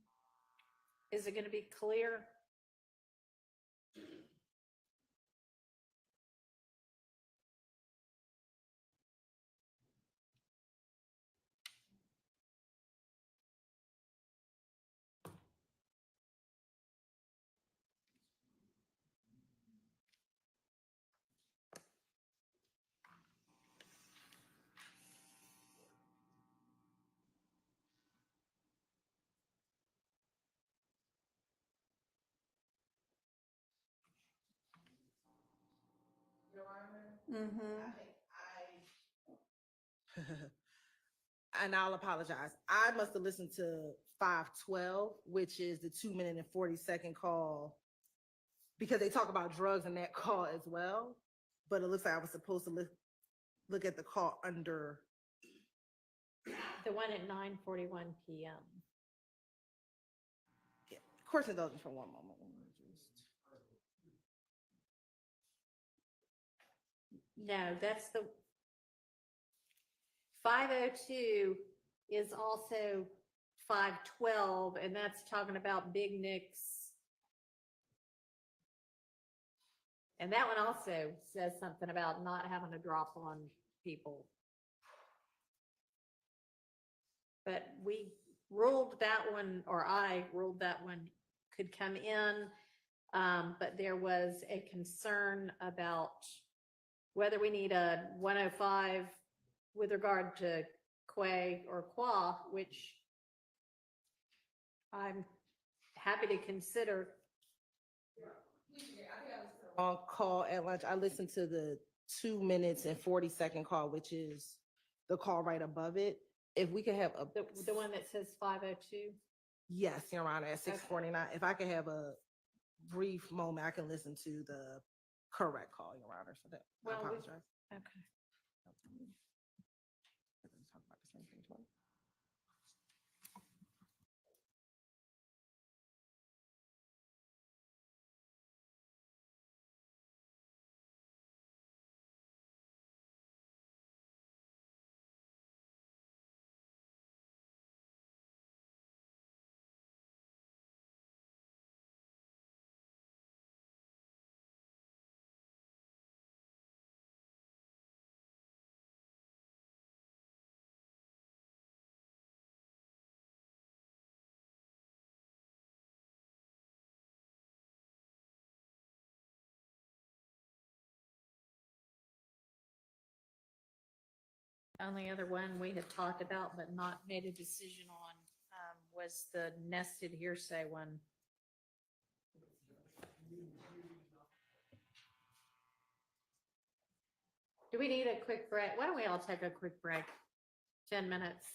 Is it gonna be clear? And I'll apologize. I must have listened to 512, which is the 2 minute and 40-second call, because they talk about drugs in that call as well. But it looks like I was supposed to look at the call under. The one at 9:41 PM. Yeah. Of course, indulgence for one moment. No, that's the 502 is also 512, and that's talking about Big Nick's. And that one also says something about not having to drop on people. But we ruled that one, or I ruled that one could come in. But there was a concern about whether we need a 105 with regard to quay or qua, which I'm happy to consider. On call at lunch, I listened to the 2 minutes and 40-second call, which is the call right above it. If we could have The one that says 502? Yes, Your Honor, at 6:49. If I could have a brief moment, I can listen to the correct call, Your Honor, so that, I Well, we- apologize. Okay. Talk about the same thing twice. Only other one we had talked about but not made a decision on was the nested hearsay one. Do we need a quick break? Why don't we all take a quick break? 10 minutes.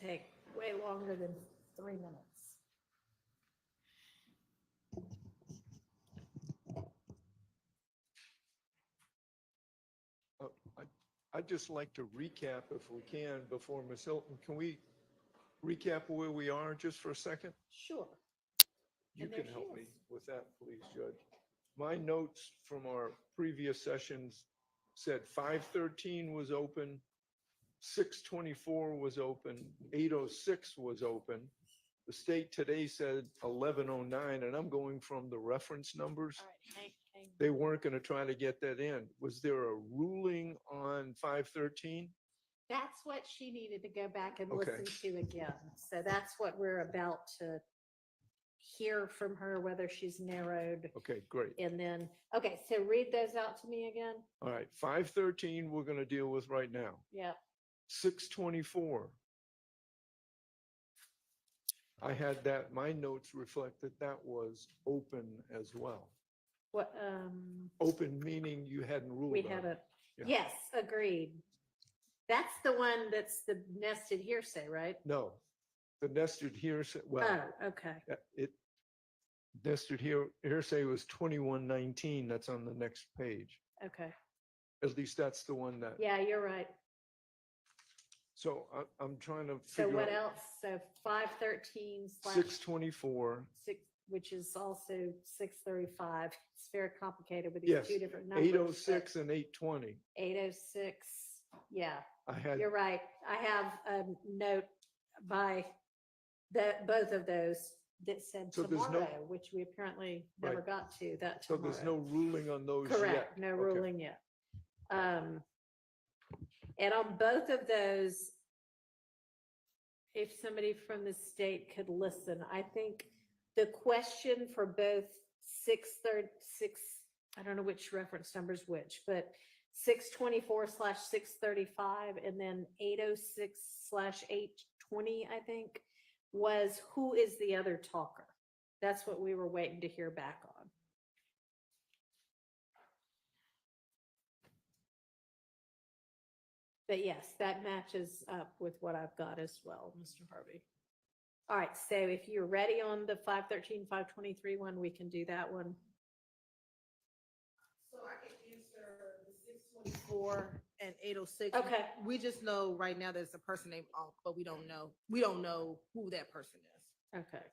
take way longer than 3 minutes. I'd just like to recap if we can before Ms. Hilton. Can we recap where we are just for a second? Sure. You And there can she help me is. with that, please, Judge. My notes from our previous sessions said 513 was open, 624 was open, 806 was open. The state today said 1109, and I'm going from the reference numbers. All right, hang. They weren't going to try to get that in. Was there a ruling on 513? That's what she needed to go back and Okay. listen to again. So that's what we're about to hear from her, whether she's narrowed. Okay, great. And then, okay, so read those out to me again. All right, 513 we're going to deal with right now. Yeah. 624. I had that, my notes reflect that that was open as well. What, Open meaning you hadn't ruled we on haven't, it. Yeah. yes, agreed. That's the one that's the nested hearsay, right? No, the nested hearsay, well, Oh, okay. it, nested hearsay was 2119, that's on the next page. Okay. At least that's the one that, Yeah, you're right. so I'm trying to So figure what out else? So 513 / 624, 6, which is also 635. It's very complicated with these yes, two different numbers. 806 and 820. 806, yeah, I had, you're right. I have a note by both of those that said So there's no- tomorrow, which we apparently never Right. got to that so tomorrow. there's no ruling on those yet? Correct, no Okay. ruling yet. And on both of those, if somebody from the state could listen, I think the question for both 636, I don't know which reference number's which, but 624/635 and then 806/820, I think, was who is the other talker? That's what we were waiting to hear back on. But yes, that matches up with what I've got as well, Mr. Harvey. All right, so if you're ready on the 513, 523 one, we can do that one. So I can answer the 624 and 806. Okay. We just know right now there's a person named Unc, but we don't know who that person is. Okay.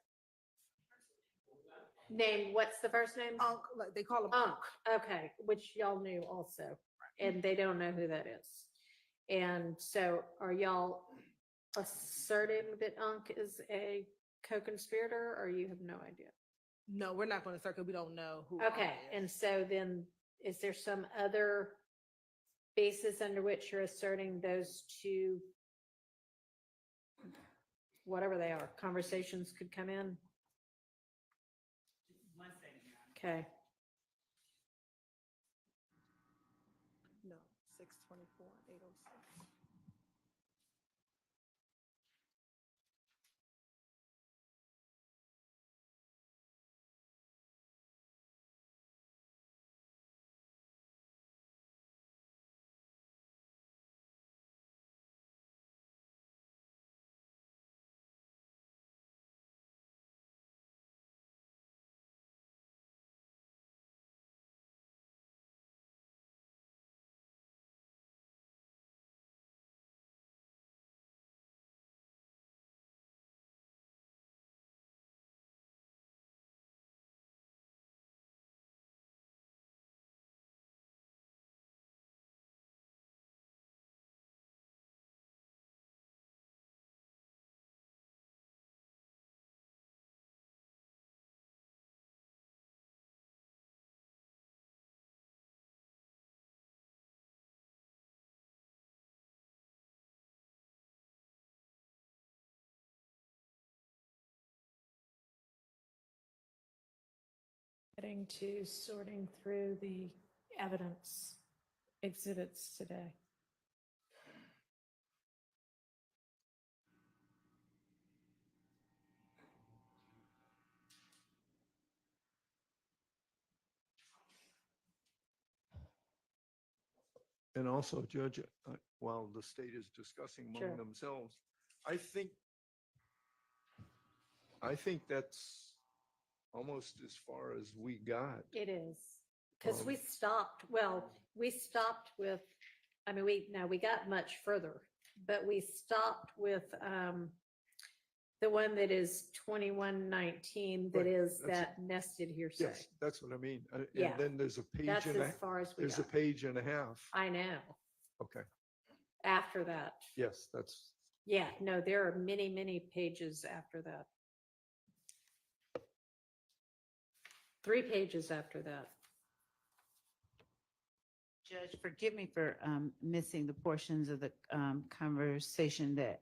Name, what's the first name? Unc, like they call him Unc, okay, which y'all knew also, and they don't know who that is. And so are y'all asserting that Unc is a co-conspirator, or you have no idea? No, we're not going to circle. We don't know who. Okay, Unc is. and so then is there some other basis under which you're asserting those two, whatever they are, conversations could come in? One second, Your Honor. Okay, No, 624, 806. getting to sorting through the evidence exhibits today. And also, Judge, while the state is discussing Sure. among themselves, I think that's almost as far as we got. It is, because we Um, stopped, well, we stopped with, I mean, we got much further, but we stopped with, the one that is 2119, that Right, is that's- that nested hearsay. Yes, that's what I mean. Yeah, And then there's a page That's and as a, far as we there's a got. page and a half. I know, Okay, after that. yes, that's, Yeah, no, there are many, many pages after that. 3 pages after that. Judge, forgive me for missing the portions of the conversation that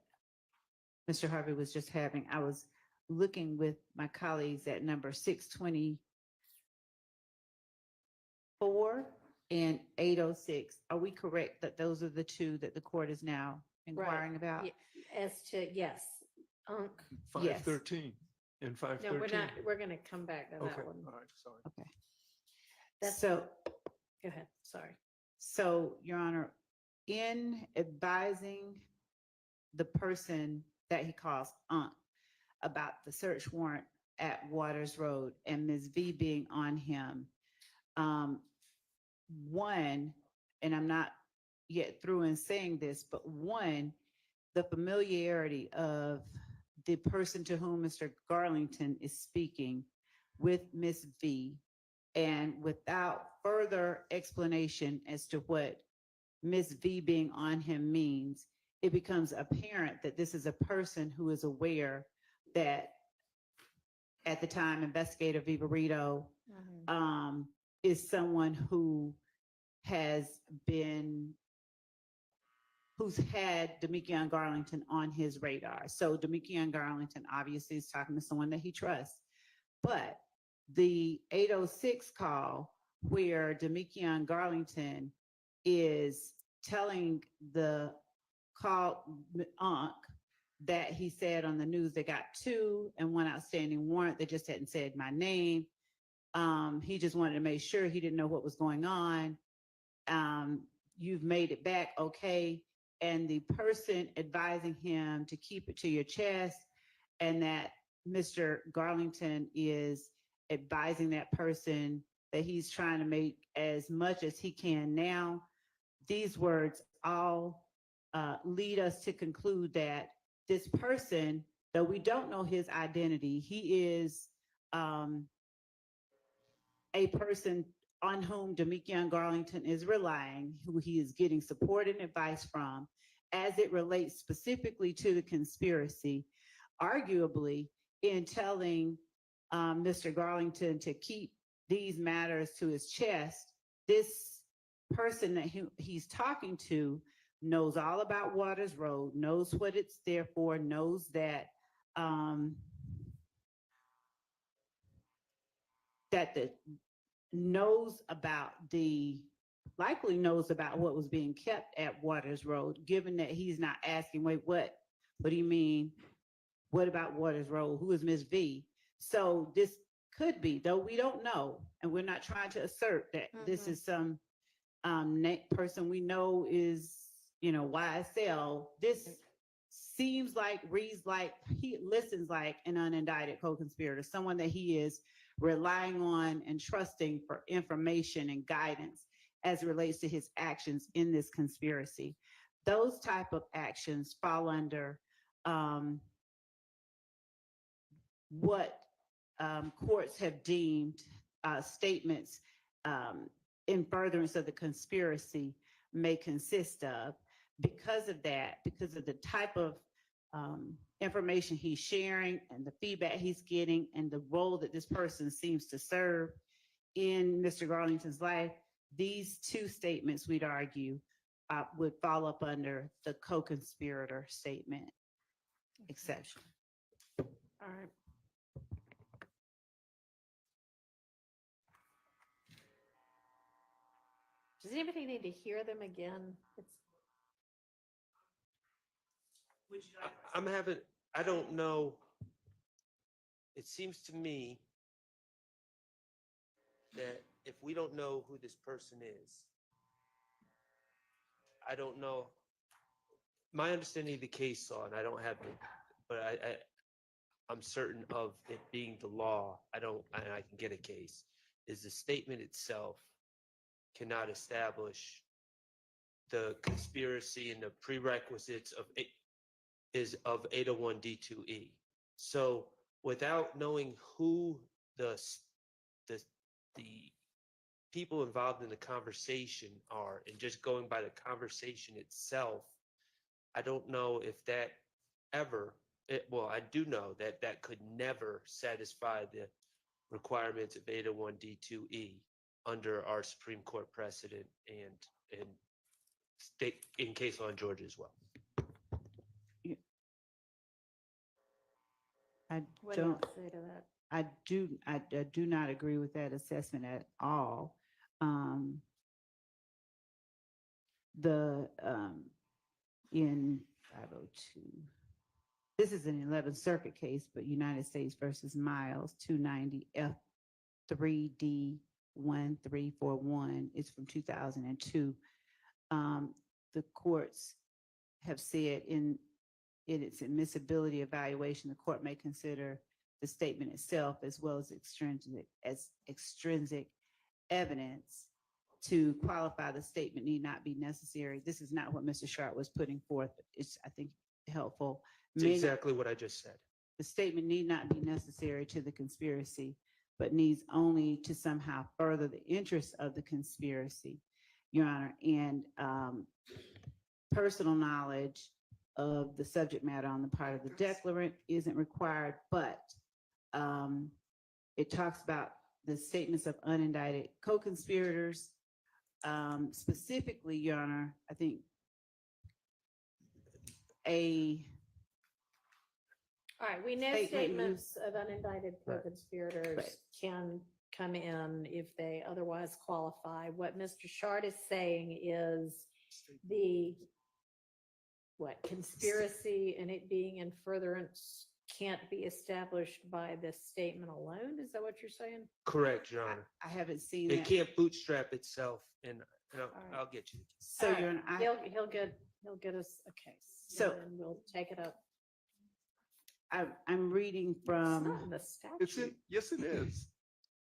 Mr. Harvey was just having. I was looking with my colleagues at number 624 and 806. Are we correct that those are the two that the court is now inquiring about? Ye- As to, yes, Unc, 513 and no, 513. we're not, we're gonna come back to Okay, that one. all right, sorry. Okay. That's- So, Go ahead, sorry. so, Your Honor, in advising the person that he calls Aunt about the search warrant at Waters Road and Ms. V being on him, one, and I'm not yet through in saying this, but one, the familiarity of the person to whom Mr. Garlington is speaking with Ms. V, and without further explanation as to what Ms. V being on him means, it becomes apparent that this is a person who is aware that at the time, Investigator Vivarito is someone who has been, who's had Deamonte Garlington on his radar. So Deamonte Garlington obviously is talking to someone that he trusts. But the 806 call where Deamonte Garlington is telling the call Unc that he said on the news they got 2 and 1 outstanding warrant. They just hadn't said my name. He just wanted to make sure he didn't know what was going on. You've made it back, okay. And the person advising him to keep it to your chest, and that Mr. Garlington is advising that person that he's trying to make as much as he can now. These words all lead us to conclude that this person, though we don't know his identity, he is a person on whom Deamonte Garlington is relying, who he is getting support and advice from, as it relates specifically to the conspiracy, arguably in telling Mr. Garlington to keep these matters to his chest. This person that he's talking to knows all about Waters Road, knows what it's there for, knows that likely knows about what was being kept at Waters Road, given that he's not asking, wait, what do you mean? What about Waters Road? Who is Ms. V? So this could be, though we don't know, and we're not trying to assert that this is some person we know is, YSL. This seems like, reads like, he listens like an unindicted co-conspirator, someone that he is relying on and trusting for information and guidance as it relates to his actions in this conspiracy. Those type of actions fall under what courts have deemed statements in furtherance of the conspiracy may consist of. Because of that, because of the type of information he's sharing and the feedback he's getting and the role that this person seems to serve in Mr. Garlington's life, these 2 statements, we'd argue, would fall up under the co-conspirator statement exception. All right. Does anybody need to hear them again? I don't know. It seems to me that if we don't know who this person is, I don't know my understanding of the case law, and I don't have it, but I'm certain of it being the law, I can get a case, is the statement itself cannot establish the conspiracy and the prerequisites of 801 D2E. So without knowing who the people involved in the conversation are, and just going by the conversation itself, I don't know if that ever, well, I do know that that could never satisfy the requirements of 801 D2E under our Supreme Court precedent and state in case law in Georgia as well. I What do you don't, say to that? I do not agree with that assessment at all. In 502, this is an 11th Circuit case, but United States versus Miles 290 F3D1341 is from 2002. The courts have said in its admissibility evaluation, the court may consider the statement itself as well as extrinsic evidence to qualify the statement need not be necessary. This is not what Mr. Sharp was putting forth. It's, I think, helpful. It's exactly what I just said. The statement need not be necessary to the conspiracy, but needs only to somehow further the interests of the conspiracy, Your Honor. And personal knowledge of the subject matter on the part of the declarant isn't required, but it talks about the statements of unindicted co-conspirators. Specifically, Your Honor, I think All right, we know Statement statements of unindicted Right. co-conspirators Right. can come in if they otherwise qualify. What Mr. Shard is saying is the conspiracy and it being in furtherance can't be established by this statement alone? Is that what you're saying? Correct, Your Honor. I haven't seen It that. can't bootstrap itself, and right. I'll get you. So, All right, Your Honor, he'll get us a case. So- and then we'll take it up. I'm reading It's not from, in the It's statute. yes, it is.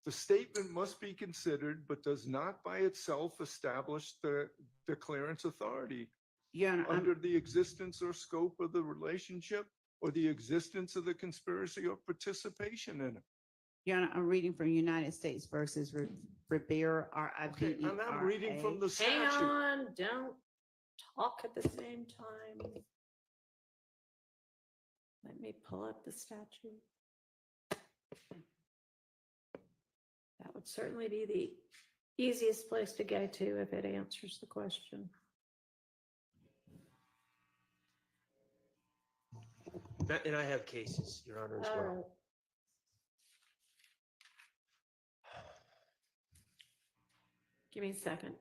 The statement must be considered, but does not by itself establish the declarant's authority Your Honor, under the existence or scope of the relationship or the existence of the conspiracy or participation in it. Your Honor, I'm reading from United States versus Rivera, Okay, and I'm reading from the Hang statute. on, don't talk at the same time. Let me pull up the statute. That would certainly be the easiest place to go to if it answers the question. And I have cases, Your Honor, as All well. right. Give me a second.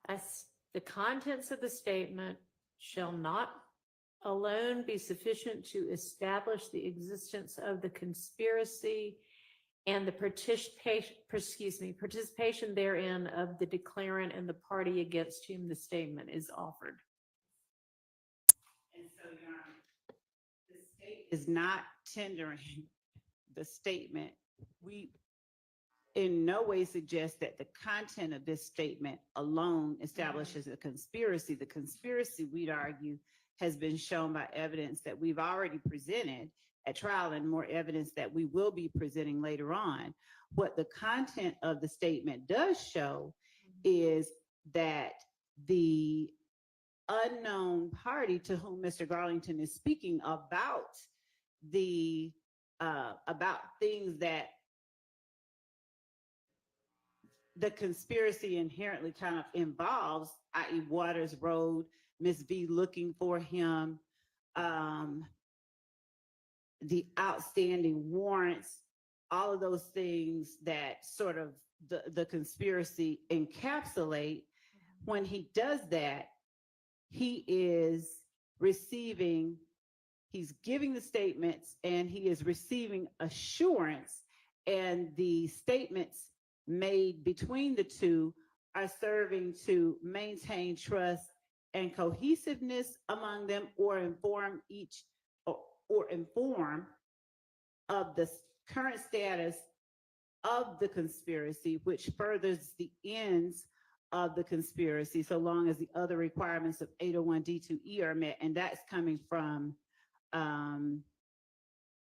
As the contents of the statement shall not alone be sufficient to establish the existence of the conspiracy and the participation therein of the declarant and the party against whom the statement is offered. and so, Your Honor, the state is not tendering the statement. We in no way suggest that the content of this statement alone establishes a conspiracy. The conspiracy, we'd argue, has been shown by evidence that we've already presented at trial and more evidence that we will be presenting later on. What the content of the statement does show is that the unknown party to whom Mr. Garlington is speaking about about things that the conspiracy inherently kind of involves, i.e. Waters Road, Miss B looking for him, the outstanding warrants, all of those things that sort of the conspiracy encapsulate. When he does that, he is receiving, he's giving the statements and he is receiving assurance, and the statements made between the two are serving to maintain trust and cohesiveness among them, or inform of the current status of the conspiracy, which furthers the ends of the conspiracy, so long as the other requirements of 801D2E are met. And that's coming from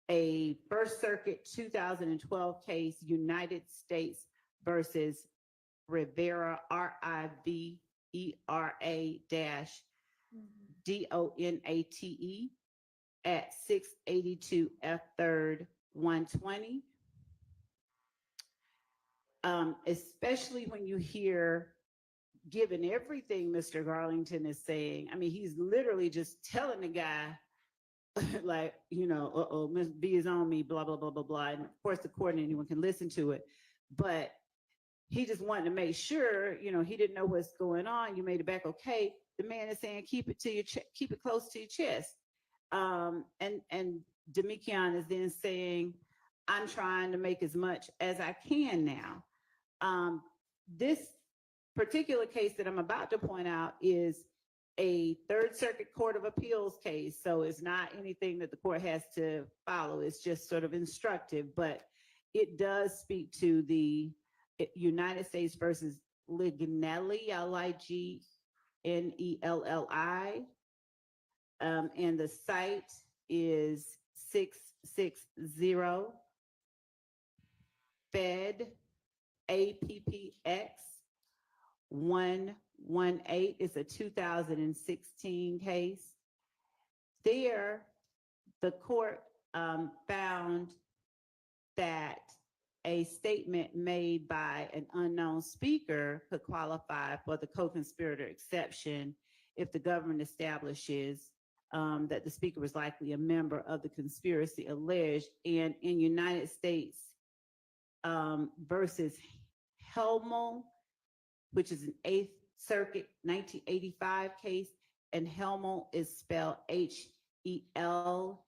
a First Circuit 2012 case, United States versus Rivera, RIVERA-DONATE at 682 F 3rd 120. Especially when you hear, given everything Mr. Garlington is saying, I mean, he's literally just telling the guy, like, you know, uh-oh, Miss B is on me, blah, blah, blah, blah, blah. And of course, the court and anyone can listen to it. But he just wanted to make sure, you know, he didn't know what's going on. You made it back okay. The man is saying, keep it to your keep it close to your chest. And Deamonte is then saying, I'm trying to make as much as I can now. This particular case that I'm about to point out is a Third Circuit Court of Appeals case. So it's not anything that the court has to follow. It's just sort of instructive, but it does speak to the United States versus Lignelli, Lignelli. And the site is 660 Fed APPX 118. It's a 2016 case. There, the court found that a statement made by an unknown speaker could qualify for the co-conspirator exception if the government establishes that the speaker was likely a member of the conspiracy alleged. And in United States versus Helmel, which is an 8th Circuit 1985 case, and Helmel is spelled HELMEL,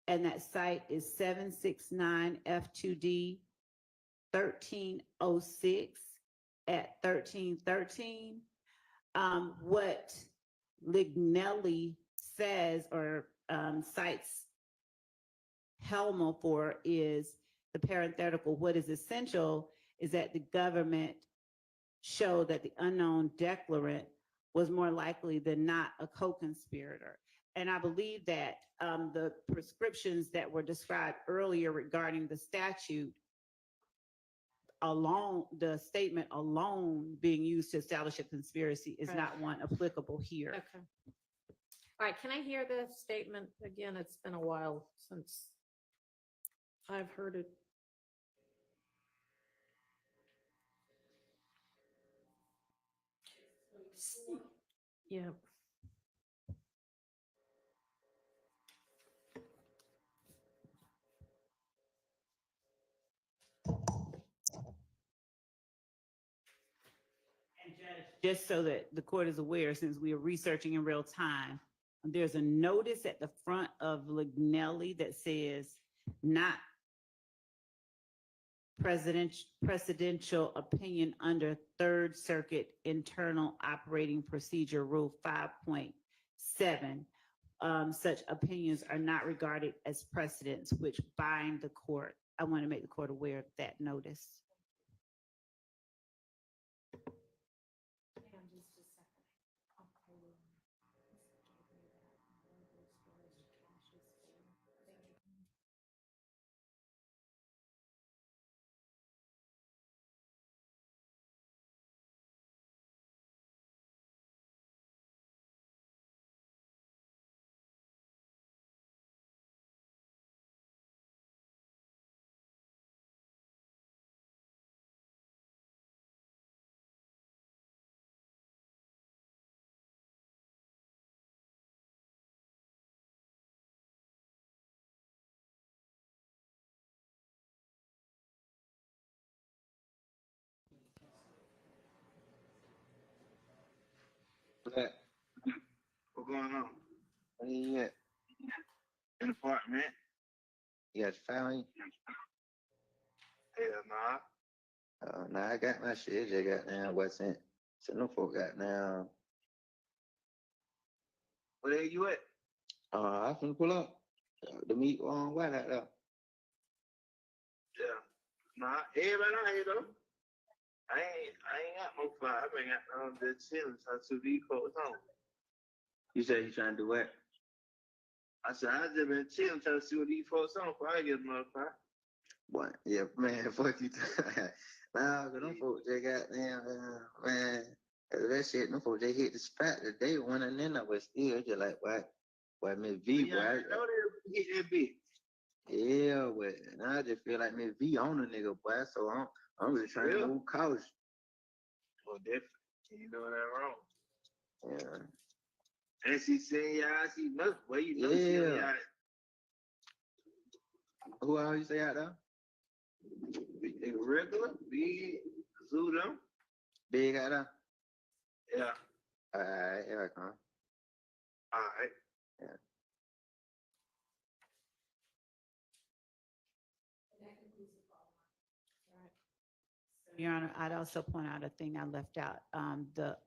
and that site is 769 F2D 1306 at 1313. What Lignelli says or cites Helmel for is the parenthetical, what is essential is that the government show that the unknown declarant was more likely than not a co-conspirator. And I believe that the prescriptions that were described earlier regarding the statute alone, the statement alone being used to establish a conspiracy is not one applicable here. Okay. All right, can I hear the statement again? It's been a while since I've heard it. Yeah. Just so that the court is aware, since we are researching in real time, there's a notice at the front of Lignelli that says not presidential opinion under Third Circuit Internal Operating Procedure Rule 5.7. Such opinions are not regarded as precedents which bind the court. I want to make the court aware of that notice. What? What's going on? Where you at? In the apartment. You got your family? Hell nah. Nah, I got my shit. Just got down. What's in? So no folk got down. Where you at? I can pull up. The meet on what out there. Yeah. Nah, everybody out here though. I ain't got no fly. I been got the chilling to these folks home. You said you trying to do what? I said I just been chilling trying to see what these folks on before I get another fly. What? Yeah, man, fuck you. Nah, cause them folks they got damn man. That shit, them folks they hit the spot that they went and then I was still just like what Miss V, boy. I know they hit that bitch. Yeah, but now I just feel like Miss V on a nigga, boy. So I'm just trying to move cautious. Well, definitely. You know that wrong. Yeah. And she said, yeah, she knows. Well, you know she yeah. Who else you say out there? Big regular, big zoo them. Big out there? Yeah. All right, here I come. All right. Yeah. Your Honor, I'd also point out a thing I left out. The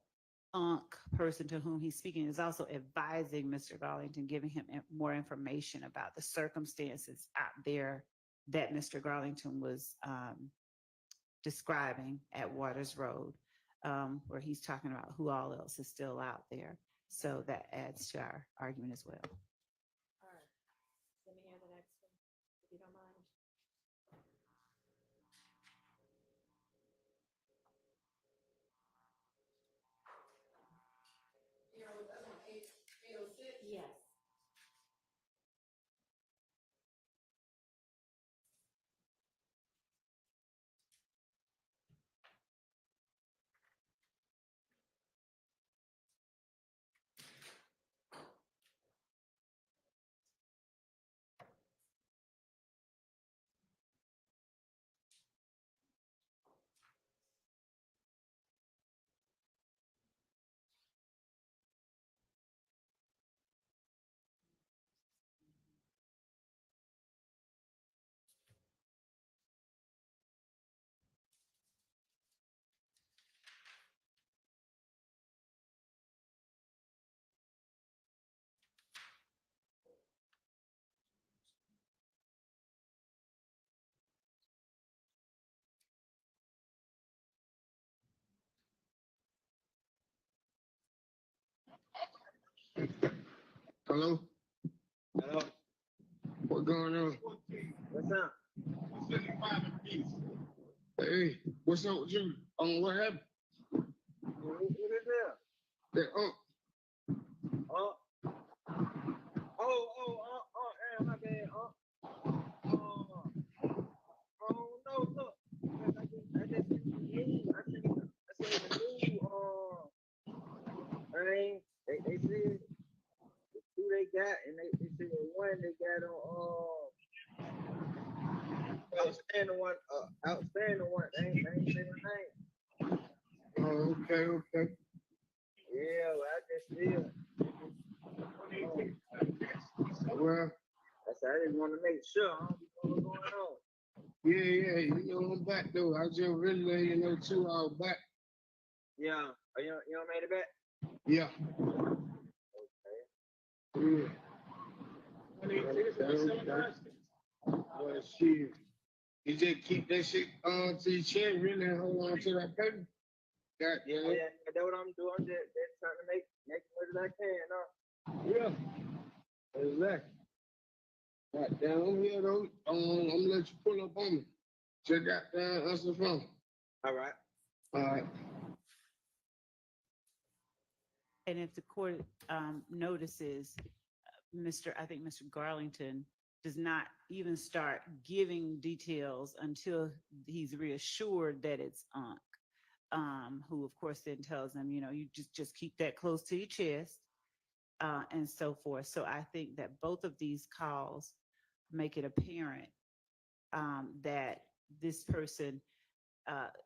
person to whom he's speaking is also advising Mr. Garlington, giving him more information about the circumstances out there that Mr. Garlington was describing at Waters Road, where he's talking about who all else is still out there. So that adds to our argument as well. All right. Let me hear the next one, if you don't mind. Yes. Hello? Hello? What's going on? What's up? Hey, what's up with you? What happened? What is that? That my bad. No, look. I just seen the news. I seen the news. They said who they got, and they said one they got on outstanding one. They ain't say the name. Oh, okay. Yeah, well, I just feel. Well, I just want to make sure I don't know what's going on. Yeah, you know I'm back though. I just really letting you know 2 hours back. Yeah, you don't made it back? Yeah. Okay. Well, shit. You just keep that shit on to your chin, really, and hold on to that paper. Yeah, that's what I'm doing. I'm just trying to make as much as I can, Yeah. Exactly. Right down over here, though. I'm gonna let you pull up on me. Check out down, answer the phone. All right. And if the court notices, I think Mr. Garlington does not even start giving details until he's reassured that it's who of course then tells them, you just keep that close to your chest, and so forth. So I think that both of these calls make it apparent that this person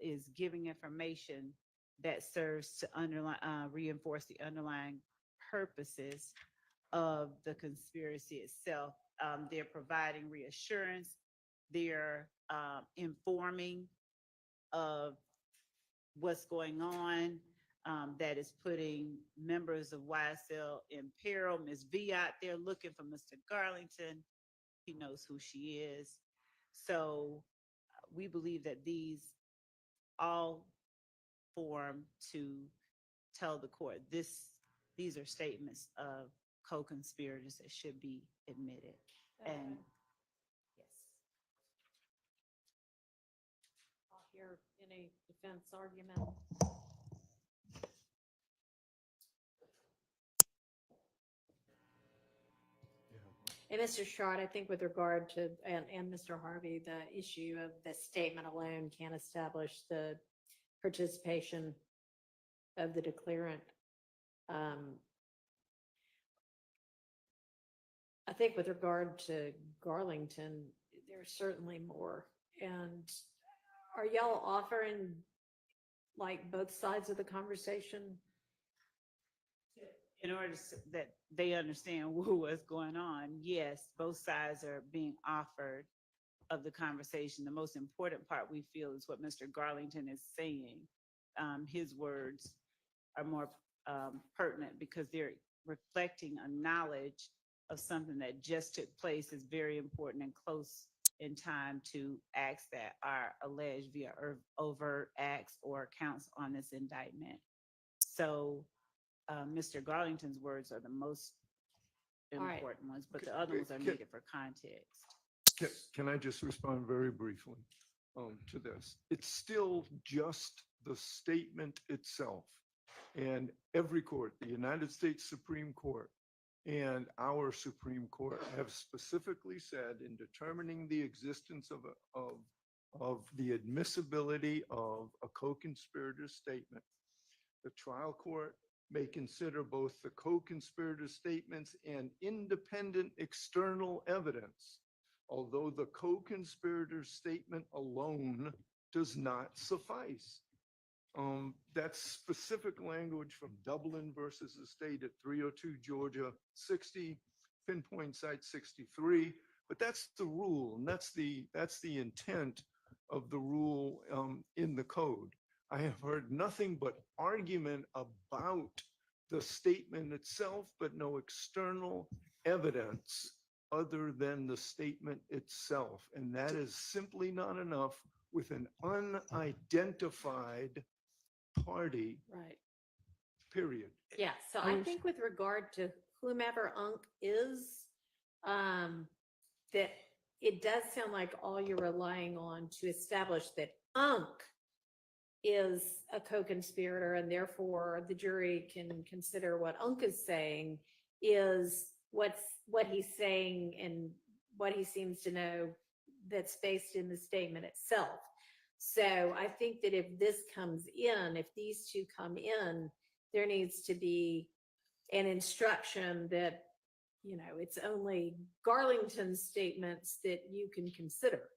is giving information that serves to underline, reinforce the underlying purposes of the conspiracy itself. They're providing reassurance. They're informing of what's going on, that is putting members of YSL in peril. Ms. V out there looking for Mr. Garlington. He knows who she is. So we believe that these all form to tell the court these are statements of co-conspirators that should be admitted. And yes. I'll hear any defense argument. And Mr. Sharp, I think with regard to, and Mr. Harvey, the issue of the statement alone can't establish the participation of the declarant. I think with regard to Garlington, there's certainly more. And are y'all offering like both sides of the conversation? In order that they understand what's going on, yes, both sides are being offered of the conversation. The most important part we feel is what Mr. Garlington is saying. His words are more pertinent because they're reflecting a knowledge of something that just took place, is very important and close in time to acts that are alleged via overt acts or counts on this indictment. So Mr. Garlington's words are the most important ones, but the other ones are needed for context. Can I just respond very briefly to this? It's still just the statement itself. And every court, the United States Supreme Court and our Supreme Court, have specifically said in determining the existence of the admissibility of a co-conspirator statement, the trial court may consider both the co-conspirator statements and independent external evidence, although the co-conspirator statement alone does not suffice. That's specific language from Dublin versus the state at 302 Georgia 60, pinpoint site 63. But that's the rule, and that's the intent of the rule in the code. I have heard nothing but argument about the statement itself, but no external evidence other than the statement itself. And that is simply not enough with an unidentified party, right? Period. Yeah, so I think with regard to whomever Unc is, that it does sound like all you're relying on to establish that Unc is a co-conspirator, and therefore the jury can consider what Unc is saying is what he's saying and what he seems to know that's based in the statement itself. So I think that if this comes in, if these two come in, there needs to be an instruction that, you know, it's only Garlington's statements that you can consider.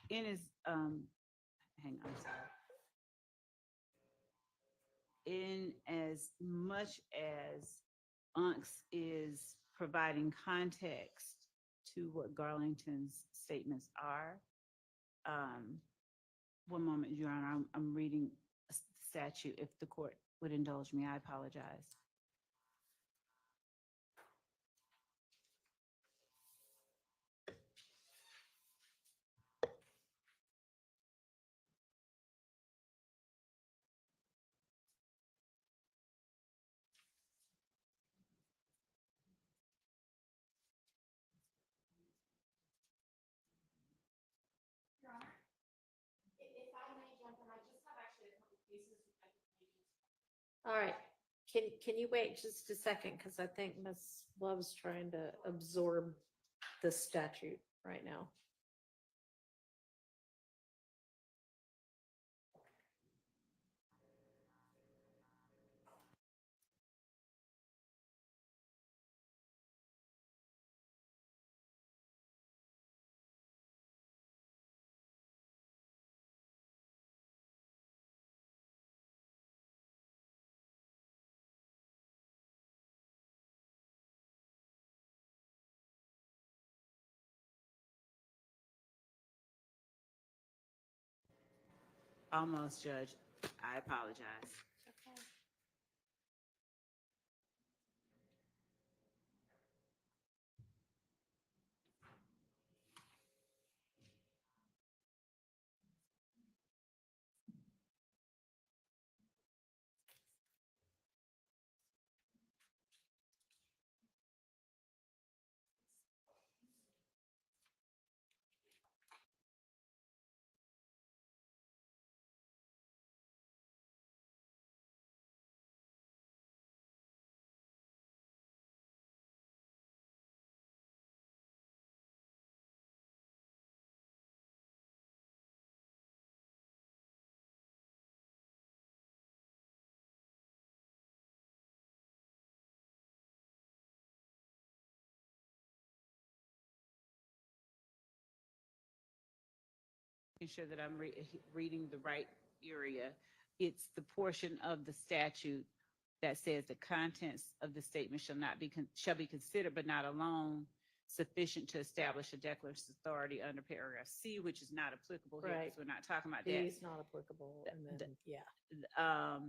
In his, hang on, sorry. In as much as Unks is providing context to what Garlington's statements are, one moment, Your Honor, I'm reading a statute. If the court would indulge me, I apologize. Your Honor, if I may jump in, I just have actually a couple pieces. All right, can you wait just a second? Because I think Ms. Love's trying to absorb the statute right now. Almost, Judge. I apologize. Making sure that I'm reading the right area. It's the portion of the statute that says the contents of the statement shall be considered, but not alone sufficient to establish a declarant's authority under paragraph C, which is not applicable here Right. because we're not talking about B that. is not applicable, and then, yeah.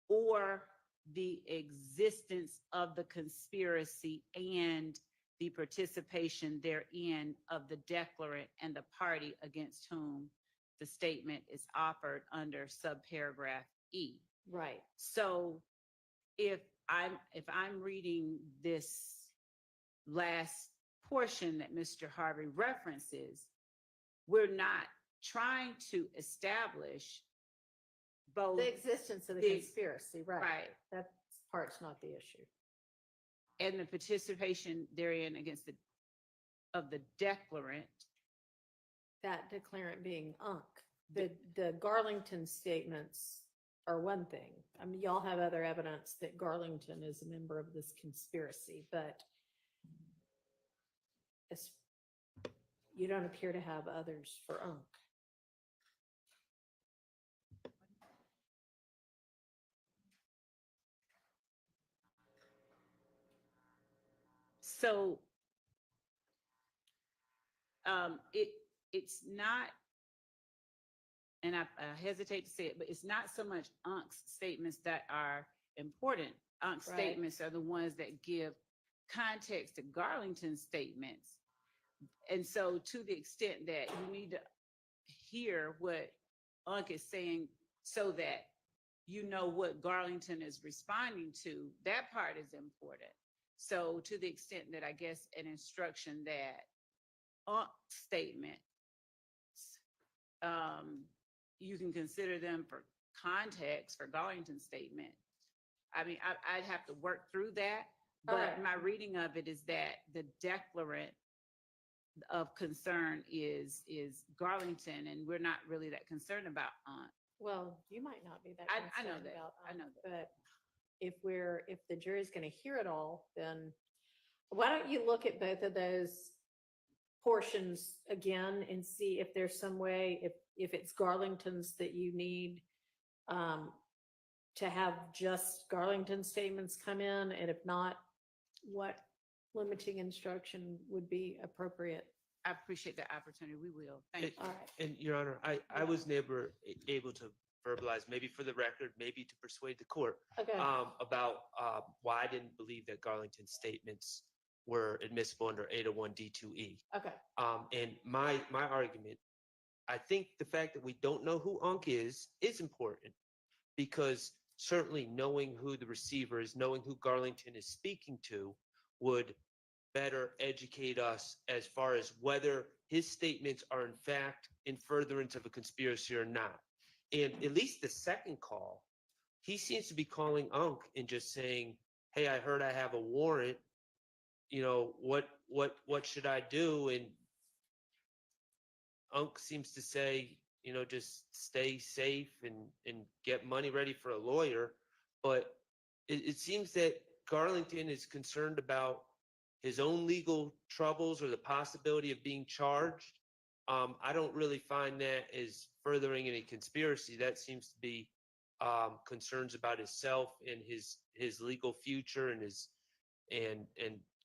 Or the existence of the conspiracy and the participation therein of the declarant and the party against whom the statement is offered under subparagraph E. Right. So if I'm reading this last portion that Mr. Harvey references, we're not trying to establish both The existence of the conspiracy, right. Right. That part's not the issue. and the participation therein against of the declarant. That declarant being Unc. The Garlington statements are one thing. I mean, y'all have other evidence that Garlington is a member of this conspiracy, but you don't appear to have others for Unc. So it's not, and I hesitate to say it, but it's not so much Unc's statements that are important. Unc's Right. statements are the ones that give context to Garlington's statements. And so to the extent that you need to hear what Unc is saying so that you know what Garlington is responding to, that part is important. So to the extent that I guess an instruction that Unc's statements, you can consider them for context for Garlington's statement. I mean, I'd have to work through that, but Alright. my reading of it is that the declarant of concern is Garlington, and we're not really that concerned about Unc. Well, you might not be that I know concerned that. about I know Unc, that. but if the jury's gonna hear it all, then why don't you look at both of those portions again and see if there's some way, if it's Garlington's that you need to have just Garlington statements come in, and if not, what limiting instruction would be appropriate? I appreciate the opportunity. We will. Thank you. All right. And Your Honor, I was never able to verbalize, maybe for the record, maybe to persuade the court, Okay. about why I didn't believe that Garlington's statements were admissible under 801 D2E. Okay. And my argument, I think the fact that we don't know who Unc is important, because certainly knowing who the receiver is, knowing who Garlington is speaking to, would better educate us as far as whether his statements are in fact in furtherance of a conspiracy or not. And at least the second call, he seems to be calling Unc and just saying, hey, I heard I have a warrant. You know, what should I do? And Unc seems to say, you know, just stay safe and get money ready for a lawyer. But it seems that Garlington is concerned about his own legal troubles or the possibility of being charged. I don't really find that as furthering any conspiracy. That seems to be concerns about himself and his legal future and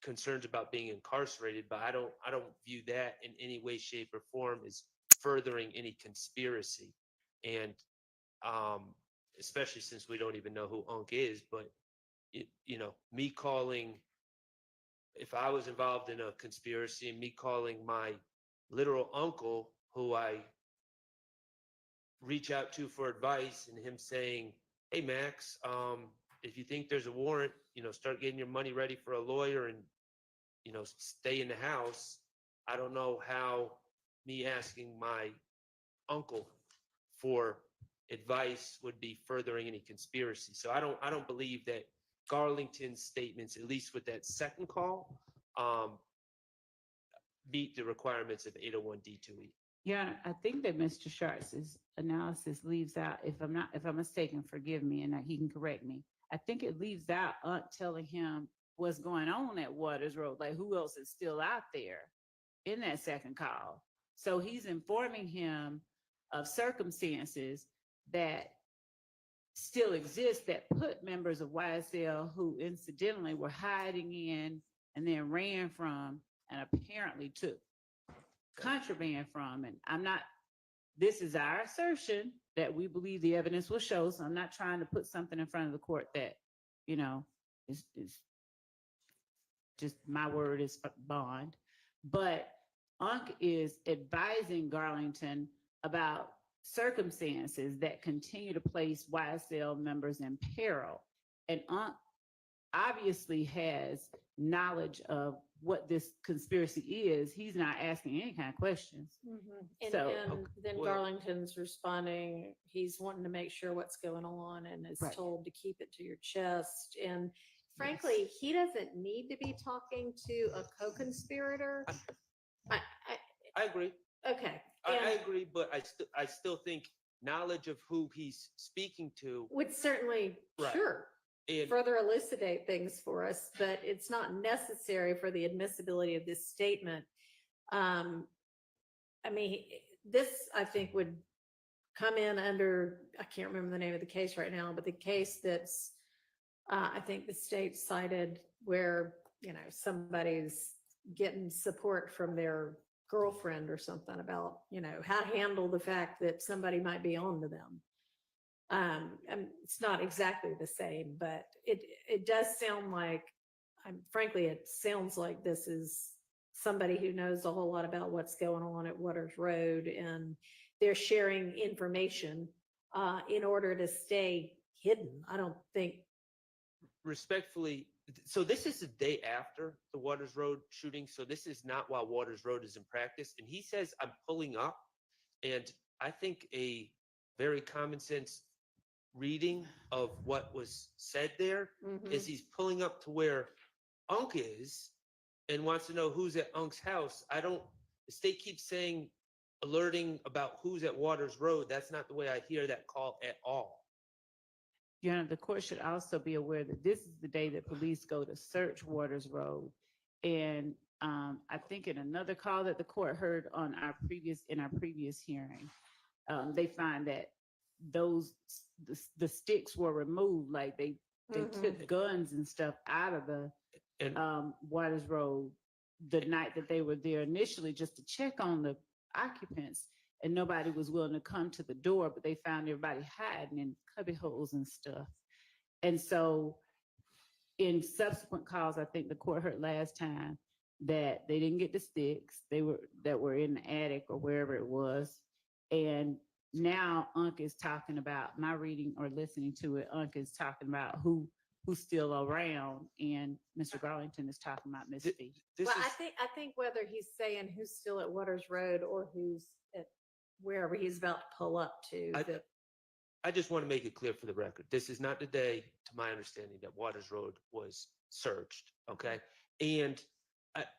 concerns about being incarcerated. But I don't view that in any way, shape, or form as furthering any conspiracy. And especially since we don't even know who Unc is, but me calling, if I was involved in a conspiracy, and me calling my literal uncle, who I reach out to for advice, and him saying, hey, Max, if you think there's a warrant, start getting your money ready for a lawyer and, stay in the house. I don't know how me asking my uncle for advice would be furthering any conspiracy. So I don't believe that Garlington's statements, at least with that second call, meet the requirements of 801D2E. Yeah, I think that Mr. Sharp's analysis leaves out, if I'm mistaken, forgive me, and he can correct me. I think it leaves out Aunt telling him what's going on at Waters Road, like who else is still out there in that second call. So he's informing him of circumstances that still exist that put members of YSL who incidentally were hiding in and then ran from and apparently took contraband from. And this is our assertion that we believe the evidence will show. So I'm not trying to put something in front of the court that, is just my word is bond. But Unc is advising Garlington about circumstances that continue to place YSL members in peril. And Unc obviously has knowledge of what this conspiracy is. He's not asking any kind of questions. And, So- and then Garlington's responding, he's wanting to make sure what's going on and is Right. told to keep it to your chest. And frankly, he doesn't need to be talking to a co-conspirator. I agree. Okay. I and agree, but I still think knowledge of who he's speaking to, would certainly, Right. sure, and further elucidate things for us, but it's not necessary for the admissibility of this statement. I mean, this, I think, would come in under, I can't remember the name of the case right now, but the case that's, I think the state cited where, somebody's getting support from their girlfriend or something about, how to handle the fact that somebody might be on to them. And it's not exactly the same, but it does sound like, frankly, it sounds like this is somebody who knows a whole lot about what's going on at Waters Road, and they're sharing information in order to stay hidden. I don't think. respectfully, so this is the day after the Waters Road shooting. So this is not while Waters Road is in practice. And he says, I'm pulling up. And I think a very common sense reading of what was said there is he's pulling up to where Unc is and wants to know who's at Unc's house. The state keeps saying, alerting about who's at Waters Road. That's not the way I hear that call at all. The court should also be aware that this is the day that police go to search Waters Road. And I think in another call that the court heard on in our previous hearing, they find that the sticks were removed, like they took guns and stuff out of the Waters Road the night that they were there initially, just to check on the occupants. And nobody was willing to come to the door, but they found everybody hiding in cubby holes and stuff. And so in subsequent calls, I think the court heard last time that they didn't get the sticks that were in the attic or wherever it was. And now Unc is talking about, my reading or listening to it, Unc is talking about who's still around, and Mr. Garlington is talking about Miss B. I think whether he's saying who's still at Waters Road or who's at wherever he's about to pull up to. I just want to make it clear for the record. This is not the day, to my understanding, that Waters Road was searched, okay? And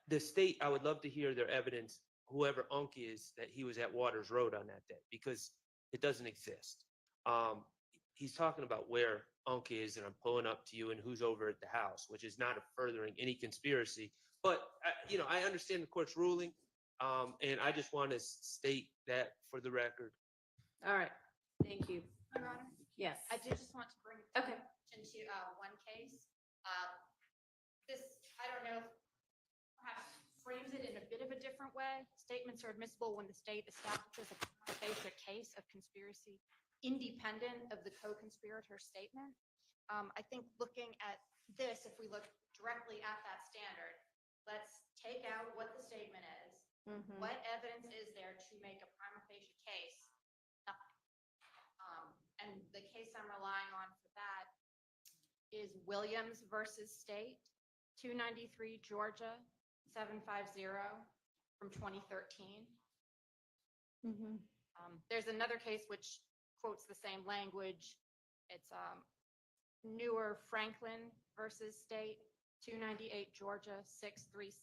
the state, I would love to hear their evidence, whoever Unc is, that he was at Waters Road on that day, because it doesn't exist. He's talking about where Unc is, and I'm pulling up to you, and who's over at the house, which is not furthering any conspiracy. But, I understand the court's ruling, and I just want to state that for the record. All right, thank you. Your Honor? Yes. I do just want to bring attention to one case. This, I don't know, perhaps frames it in a bit of a different way. Statements are admissible when the state establishes a prima facie case of conspiracy independent of the co-conspirator statement. I think looking at this, if we look directly at that standard, let's take out what the statement is. What evidence is there to make a prima facie case? Nothing. And the case I'm relying on for that is Williams versus State, 293 Georgia, 750 from 2013. There's another case which quotes the same language. It's Newer Franklin versus State, 298 Georgia, 636,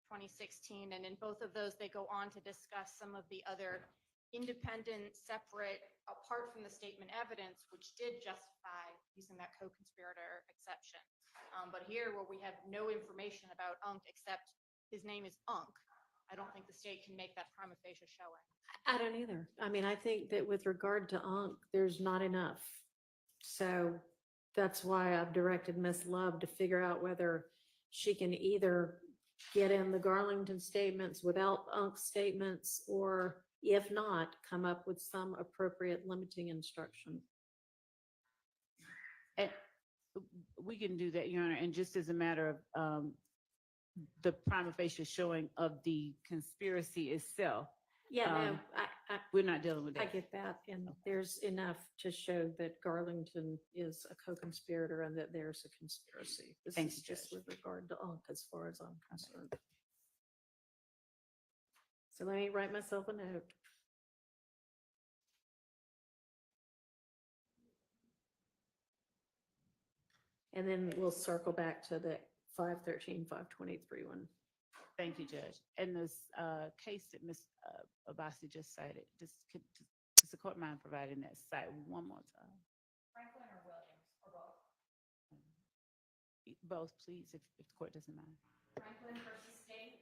2016. And in both of those, they go on to discuss some of the other independent, separate, apart from the statement evidence, which did justify using that co-conspirator exception. But here, where we have no information about Unk except his name is Unk, I don't think the state can make that prima facie showing. I don't either. I mean, I think that with regard to Unk, there's not enough. So that's why I've directed Ms. Love to figure out whether she can either get in the Garlington statements without Unk statements, or if not, come up with some appropriate limiting instruction. And we can do that, Your Honor, and just as a matter of the prima facie showing of the conspiracy itself. Yeah, no, we're not dealing with that. I get that, and there's enough to show that Garlington is a co-conspirator and that there's a conspiracy. This Thank is you, just Judge. with regard to Unk, as far as I'm concerned. So let me write myself a note. And then we'll circle back to the 513, 523 one. Thank you, Judge. And this case that Ms. Abbasi just cited, does the court mind providing that site one more time? Franklin or Williams, or both? Both, please, if the court doesn't mind. Franklin versus State.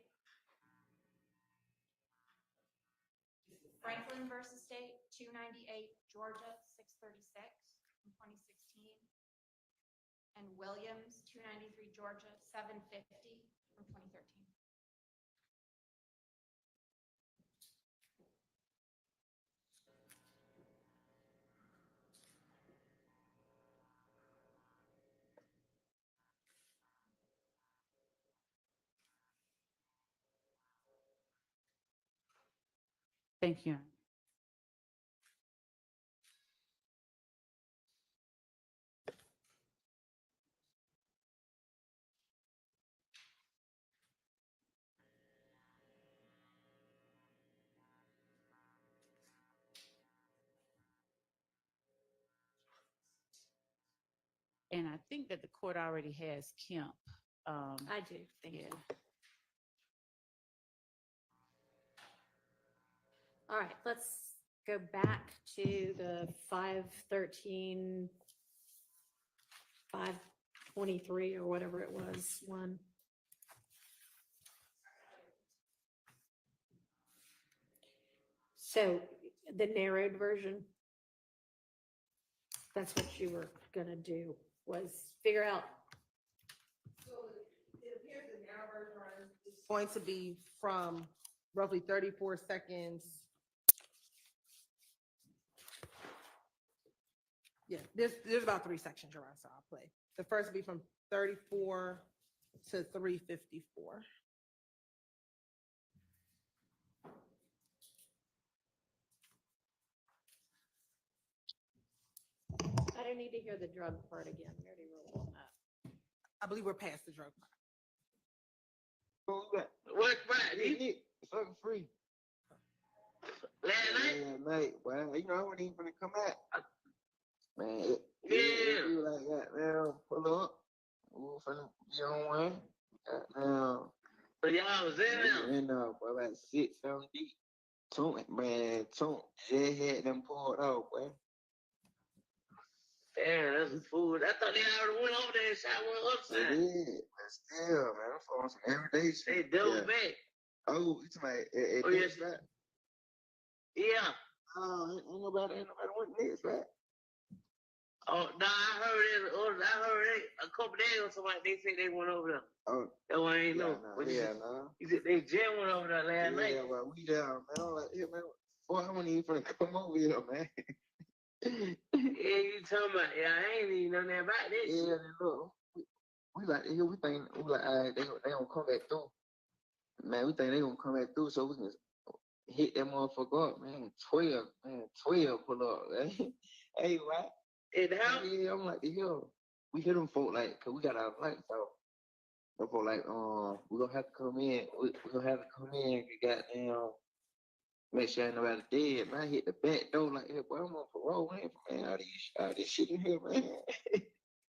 Franklin versus State, 298 Georgia, 636 from 2016. And Williams, 293 Georgia, 750 from 2013. Thank you. And I think that the court already has Kemp. I do, thank you. All right, let's go back to the 513, 523 or whatever it was, one. So the narrowed version, that's what you were gonna do, was figure out. So it appears the narrow version is going to be from roughly 34 seconds. Yeah, there's about 3 sections around, so I'll play. The first will be from 34 to 354. I don't need to hear the drug part again. We already rolled on that. I believe we're past the drug part. What Friday? Fucking free. Last night, well, you know, I wasn't even gonna come out. Man, you like that, man, pull up. Ooh, finna be on one. Goddamn. So y'all was in there? And boy, about 6, 7 deep. Man, they had them pulled out, boy. Damn, that's some food. I thought they already went over there and shot one upside. They did, but still, man, I'm on some everyday shit. They double back. Oh, it's my, oh, yes, right? Yeah. Ain't nobody went next, right? Oh, no, I heard it a couple days ago, somebody, they said they went over there. Oh, That one I ain't yeah, know. no, But yeah, no. he said they Jim went over there last night. Yeah, well, we down, man. I'm like, yeah, man. Boy, I wasn't even finna come over here, man. Yeah, you talking about, yeah, I ain't even know nothing about this. Yeah, then look, we like, yeah, we think, we like, all right, they gonna come back through. Man, we think they gonna come back through so we can hit that motherfucker up, man. 12 pull up, man. Hey, what? In the house? Yeah, I'm like, yo, we hit them folk like, cause we got our lights out. Them folk like, we gonna have to come in. We gonna have to come in. We goddamn, make sure ain't nobody dead. Man, I hit the back door like, hey, boy, I'm on parole, man. All this shit in here, man.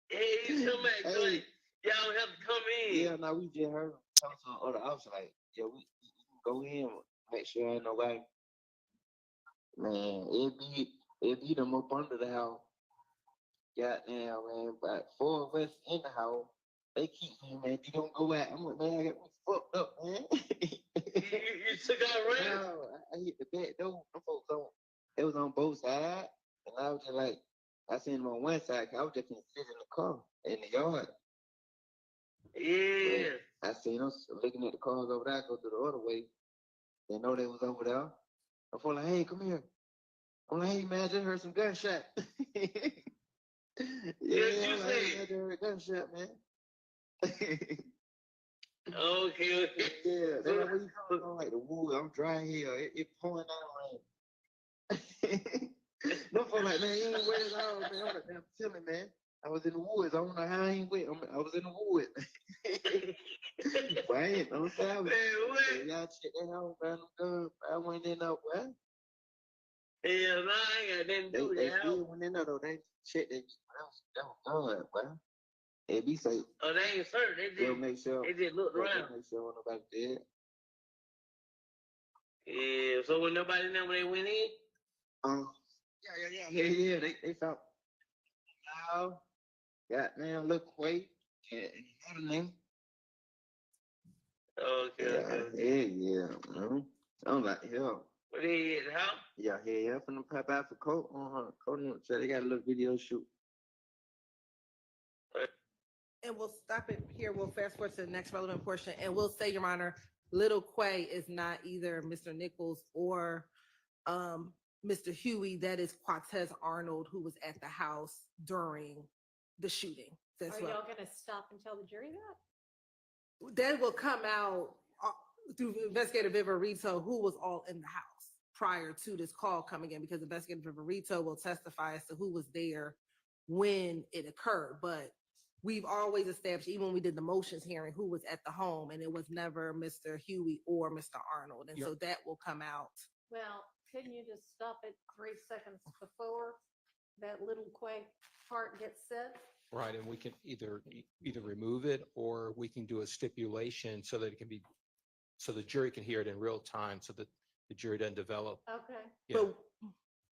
Hey, you talking about, Hey. y'all have to come in. Yeah, now we just heard them talk to the other officer like, yeah, we can go in, make sure ain't nobody. Man, it be them up under the house. Goddamn, man, about 4 of us in the house. They keep saying, man, you don't go out. I'm like, man, I got me fucked up, man. You took out around? No, I hit the back door. Them folks it was on both sides. And I was just like, I seen them on one side, 'cause I was just gonna sit in the car, in the yard. Yeah. I seen them looking at the cars over there, go to the other way. They know they was over there. I feel like, hey, come here. I'm like, hey, man, I just heard some gunshot. Yeah, Yes, you I'm like, said. hey, I just heard a gunshot, man. Okay. Yeah, that's like, where you coming from? Like the wood, I'm dry here. It pouring down rain. No folks like, man, you ain't wet at all, man. I'm like, man, I'm telling, man. I was in the woods. I don't know how I ain't wet. I was in the woods. But I ain't no savage. Man, what? Y'all check that out, man. I went in there, well. Yeah, no, I ain't got nothing to do with They that. still went in there, though. They checked that was good, well. It be safe. Oh, they ain't searched. They'll make sure. They just looked they'll around. make sure nobody dead. Yeah, so when nobody know when they went in? Yeah. They found Now, goddamn, look Quay and other name. Okay. Yeah. I'm like, yo. What they at the house? Yeah. From the pop out for Colt on her. Colt said they got a little video shoot. And we'll stop it here. We'll fast forward to the next relevant portion, and we'll say, Your Honor, Little Quay is not either Mr. Nichols or Mr. Huey. That is Quatez Arnold, who was at the house during the shooting. That's Are what y'all gonna stop and tell the jury that? that will come out through Investigator Viverito, who was all in the house prior to this call coming in, because Investigator Viverito will testify as to who was there when it occurred. But we've always established, even when we did the motions hearing, who was at the home, and it was never Mr. Huey or Mr. Arnold. And so that will come out. Well, couldn't you just stop it 3 seconds before that Little Quay part gets said? Right, and we can either remove it, or we can do a stipulation so that it can be, so the jury can hear it in real time, so that the jury doesn't develop. Okay. Yeah,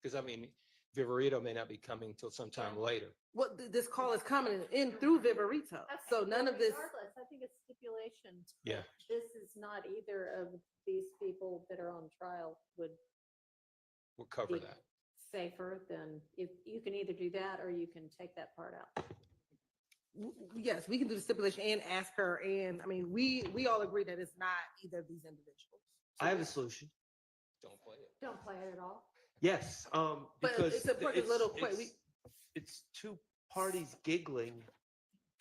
because I mean, Viverito may not be coming till sometime later. What this call is coming in through Viverito. So none of this. Regardless, I think it's stipulation. Yeah. This is not either of these people that are on trial would We'll cover be that. safer than, if you can either do that or you can take that part out. Yes, we can do the stipulation and ask her. And I mean, we all agree that it's not either of these individuals. I have a solution. Don't play it. Don't play it at all. Yes, But because it's important, Little Quay. it's two parties giggling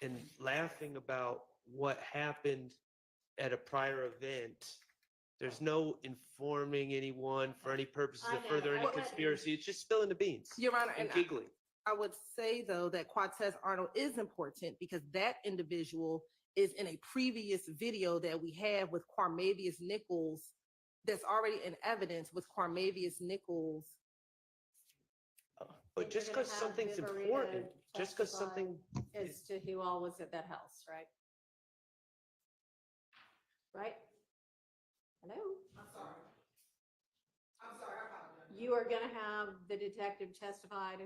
and laughing about what happened at a prior event. There's no informing anyone for any purposes I of know. further any Well, conspiracy. It's just spilling the beans. Your Honor, and and giggling. I would say, though, that Quatez Arnold is important because that individual is in a previous video that we have with Quamarvious Nichols that's already in evidence with Quamarvious Nichols. But just because something's important, just because something As to who all was at that house, right? Right? Hello? I'm sorry. I apologize. You are gonna have the detective testify to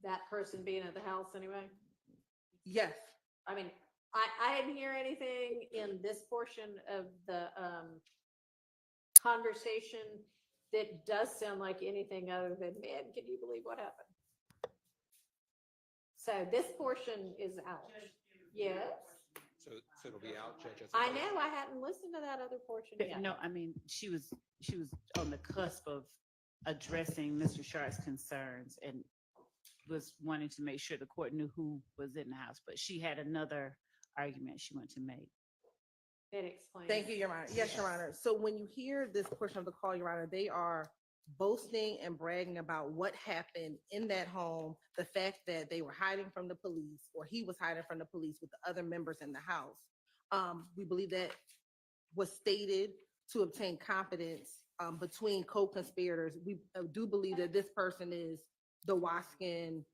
that person being at the house anyway? Yes. I mean, I didn't hear anything in this portion of the conversation that does sound like anything other than, man, can you believe what happened? So this portion is out. Yes, So it'll be out, Judge. as I opposed- know, I hadn't listened to that other portion yet. No, I mean, she was on the cusp of addressing Mr. Sharp's concerns and was wanting to make sure the court knew who was in the house, but she had another argument she wanted to make. That explains. Thank you, Your Honor. Yes, Your Honor. So when you hear this portion of the call, Your Honor, they are boasting and bragging about what happened in that home, the fact that they were hiding from the police, or he was hiding from the police with the other members in the house. We believe that was stated to obtain confidence between co-conspirators. We do believe that this person is the Waskin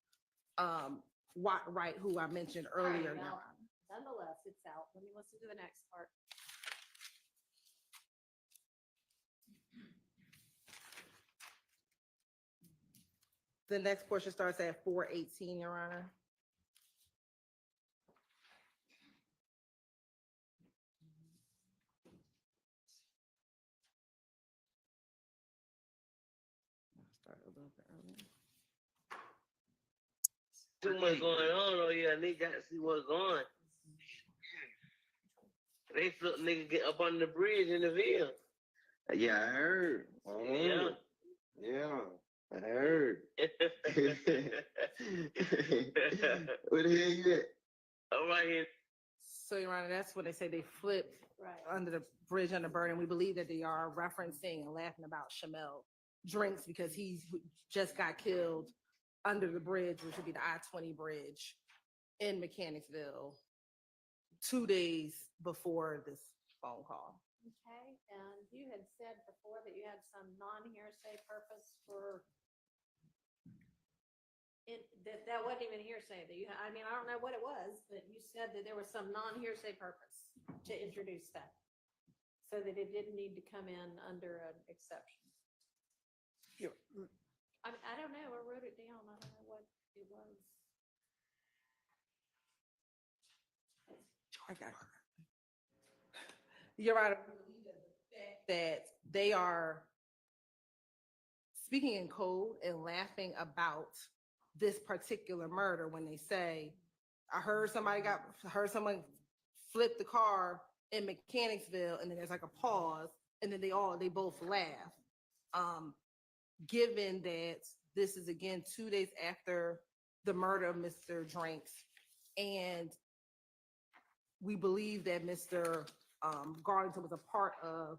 Wright, who I mentioned All right, earlier, Your well, Honor. nonetheless, it's out. Let me listen to the next part. The next portion starts at 4:18, Your Honor. Start a little bit earlier. Too much going on, oh yeah, nigga got to see what's going. They flip nigga get up on the bridge in the Ville. Yeah, I heard. Yeah. Yeah, I heard. Where the hell you at? All right here. So, Your Honor, that's what they say they flipped Right. under the bridge under burden. We believe that they are referencing and laughing about Shamel Drinks because he just got killed under the bridge, which would be the I-20 bridge in Mechanicsville 2 days before this phone call. Okay, and you had said before that you had some non-hearsay purpose for it, that wasn't even hearsay, that you, I mean, I don't know what it was, but you said that there was some non-hearsay purpose to introduce that. So that it didn't need to come in under an exception. I don't know, I wrote it down, I don't know what it was. I got it. Your Honor, we believe that the fact that they are speaking in code and laughing about this particular murder when they say, I heard someone flip the car in Mechanicsville, and then there's like a pause, and then they both laugh. Given that this is again 2 days after the murder of Mr. Drinks, and we believe that Mr. Garlington was a part of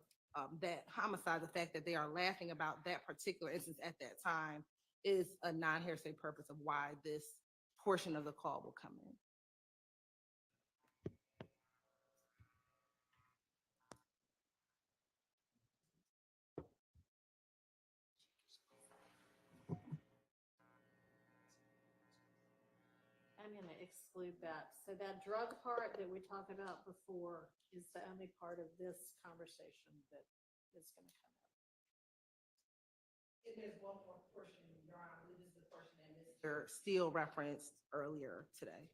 that homicide, the fact that they are laughing about that particular instance at that time is a non-hearsay purpose of why this portion of the call will come in. I'm gonna exclude that. So that drug part that we talked about before is the only part of this conversation that is gonna come up. And there's one more portion, Your Honor, this is the portion that Mr. Steele referenced earlier today.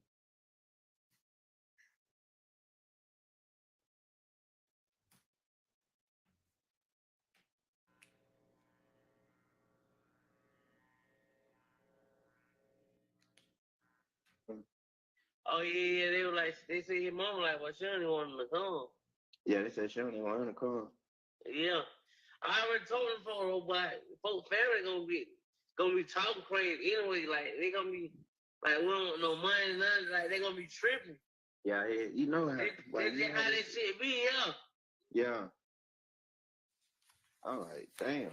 Oh yeah, they were like, they say your mom like, well, she only wanted to come. Yeah, they said she only wanted to call. Yeah, I already told them for but folks family gonna be talking crazy anyway. Like they gonna be like, we don't want no money, nothing. Like they gonna be tripping. Yeah, you know how. They just how they shit be, yeah. Yeah. I'm like, damn.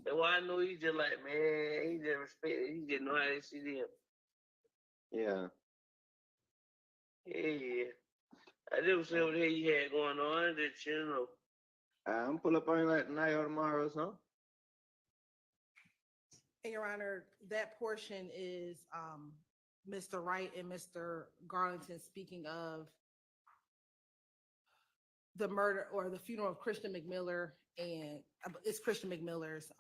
That's why I know he just like, man, he just respect it. He just know how this shit is. Yeah. Yeah. I never see what the hell you had going on. That you know. I'm pull up on you like tonight or tomorrow or something. And Your Honor, that portion is Mr. Wright and Mr. Garlington speaking of the murder or the funeral of Christian McMiller, and it's Christian McMiller's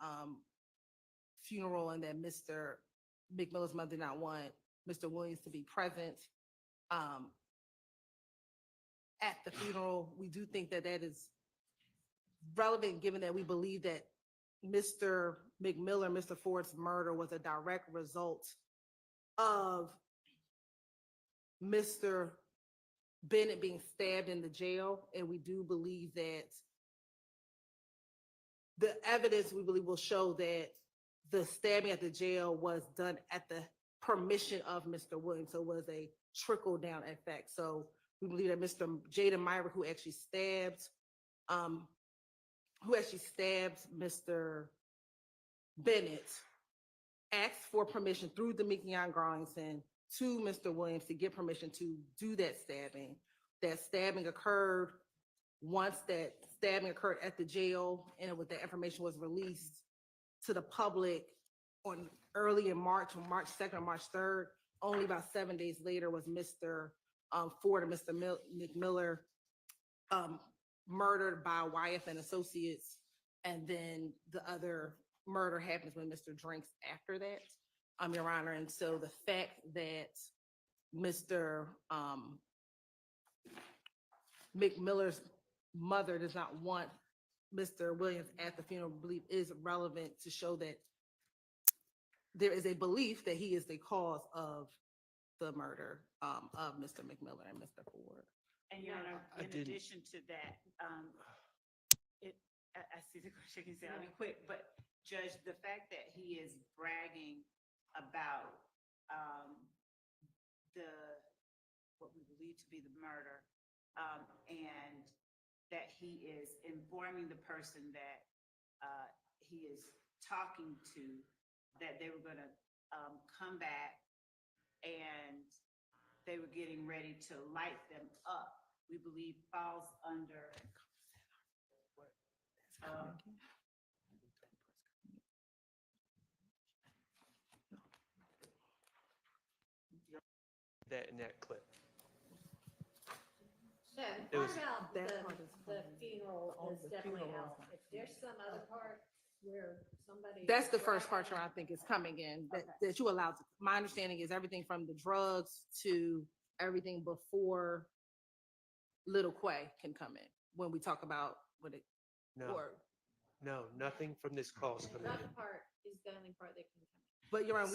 funeral, and that Mr. McMiller's mother did not want Mr. Williams to be present at the funeral. We do think that that is relevant, given that we believe that Mr. McMiller, Mr. Ford's murder was a direct result of Mr. Bennett being stabbed in the jail, and we do believe that the evidence, we believe, will show that the stabbing at the jail was done at the permission of Mr. Williams, so it was a trickle-down effect. So we believe that Mr. Jaden Myrick, who actually stabbed Mr. Bennett, asked for permission through the Meghann Cuniff to Mr. Williams to get permission to do that stabbing. That stabbing occurred once that stabbing occurred at the jail, and with that information was released to the public on early in March, on March 2nd or March 3rd. Only about 7 days later was Mr. Ford and Mr. McMiller murdered by YF and Associates, and then the other murder happens when Mr. Drinks after that, Your Honor. And so the fact that Mr. McMiller's mother does not want Mr. Williams at the funeral, belief is relevant to show that there is a belief that he is the cause of the murder of Mr. McMiller and Mr. Ford. And Your Honor, I in didn't- addition to that, I see the question, you said, I'll be quick, but Judge, the fact that he is bragging about what we believe to be the murder, and that he is informing the person that he is talking to that they were gonna come back and they were getting ready to light them up, we believe falls under that in that clip. So It part was- about That part is the coming. funeral Oh, is the definitely funeral out. is If there's some other part where somebody. That's the first part, Your Honor, I think is coming in, that you allowed. My understanding is everything from the drugs to everything before Little Quay can come in when we talk about what it, No, or, no, nothing from this call is The coming drug in. part is the only part that can come in. but Your Honor,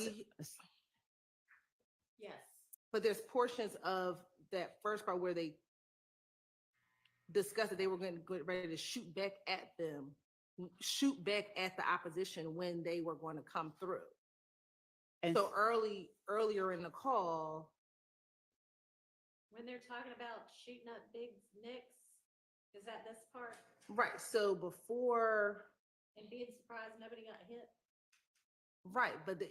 Yes. but there's portions of that first part where they discussed that they were going to get ready to shoot back at them, shoot back at the opposition when they were going to come through. And So earlier in the call, When they're talking about shooting up Big Nick's, is that this part? right, so before, And being surprised nobody got hit? right, but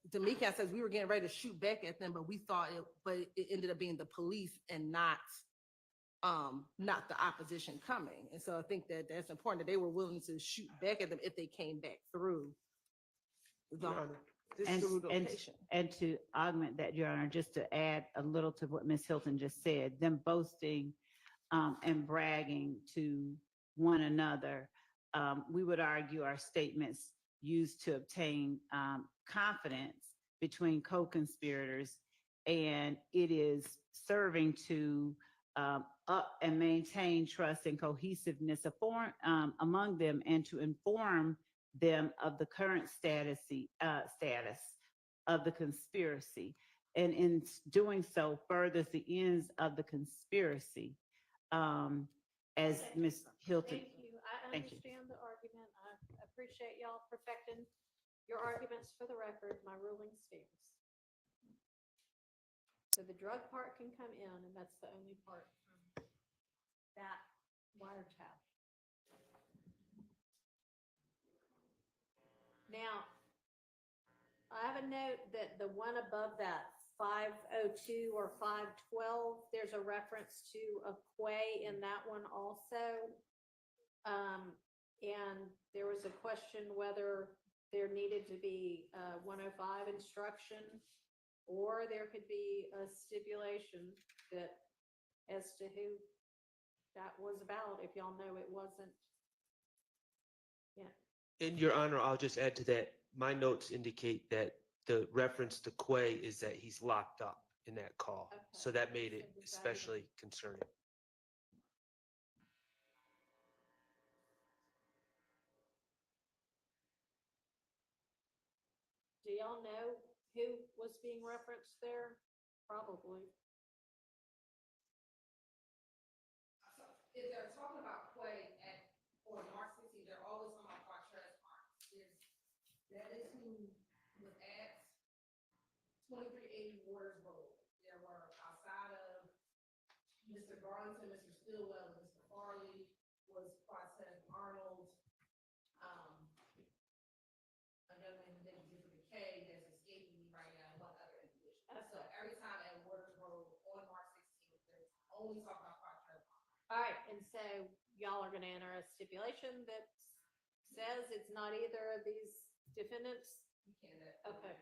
Deamonte says we were getting ready to shoot back at them, but it ended up being the police and not the opposition coming. And so I think that that's important, that they were willing to shoot back at them if they came back through the Your Honor, this And, is- through the and, location. and to augment that, Your Honor, just to add a little to what Ms. Hilton just said, them boasting and bragging to one another, we would argue our statements used to obtain confidence between co-conspirators, and it is serving to up and maintain trust and cohesiveness among them, and to inform them of the current status of the conspiracy. And in doing so, furthers the ends of the conspiracy. As Okay. Ms. Hilton. Thank you. I Thank you. understand the argument. I appreciate y'all perfecting your arguments. For the record, my ruling stands. So the drug part can come in, and that's the only part from that wiretap. Now, I have a note that the one above that, 502 or 512, there's a reference to a quay in that one also. And there was a question whether there needed to be 105 instruction, or there could be a stipulation that as to who that was about, if y'all know it wasn't. Yeah. In Your Honor, I'll just add to that. My notes indicate that the reference to Quay is that he's locked up in that call. Okay. So that made it So was that especially concerning. Do y'all know who was being referenced there? Probably. orders rolled. There were outside of Mr. Garlington, Mr. Stillwell, and Mr. Farley was Process Arnold, a young man named Jeffery K that's escaping me right now, and one other individual. So every time at orders rolled on March 16th, there's only talk about Process Arnold. All right, and so y'all are gonna enter a stipulation that says it's not either of these defendants? You can't. Okay.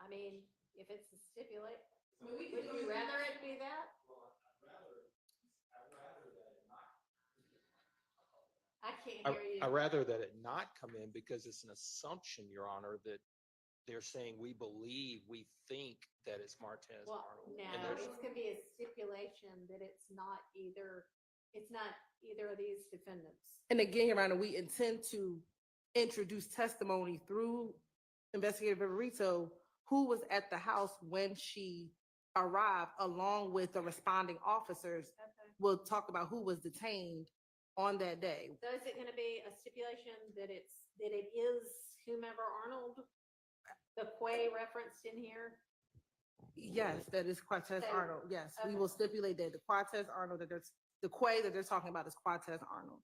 I mean, if it's a stipulate, I mean, we would can- you rather it be that? I can't hear you. I rather that it not come in because it's an assumption, Your Honor, that they're saying we believe, we think that it's Martez Well, Arnold. no, And there's- it's gonna be a stipulation that it's not either of these defendants. And again, Your Honor, we intend to introduce testimony through Investigator Viverito, who was at the house when she arrived, along with the responding officers. Okay. We'll talk about who was detained on that day. So is it gonna be a stipulation that it is whomever Arnold, the Quay referenced in here? Yes, that is Cortez So- Arnold. Yes, we okay. will stipulate that the Cortez Arnold, that there's, the Quay that they're talking about is Cortez Arnold.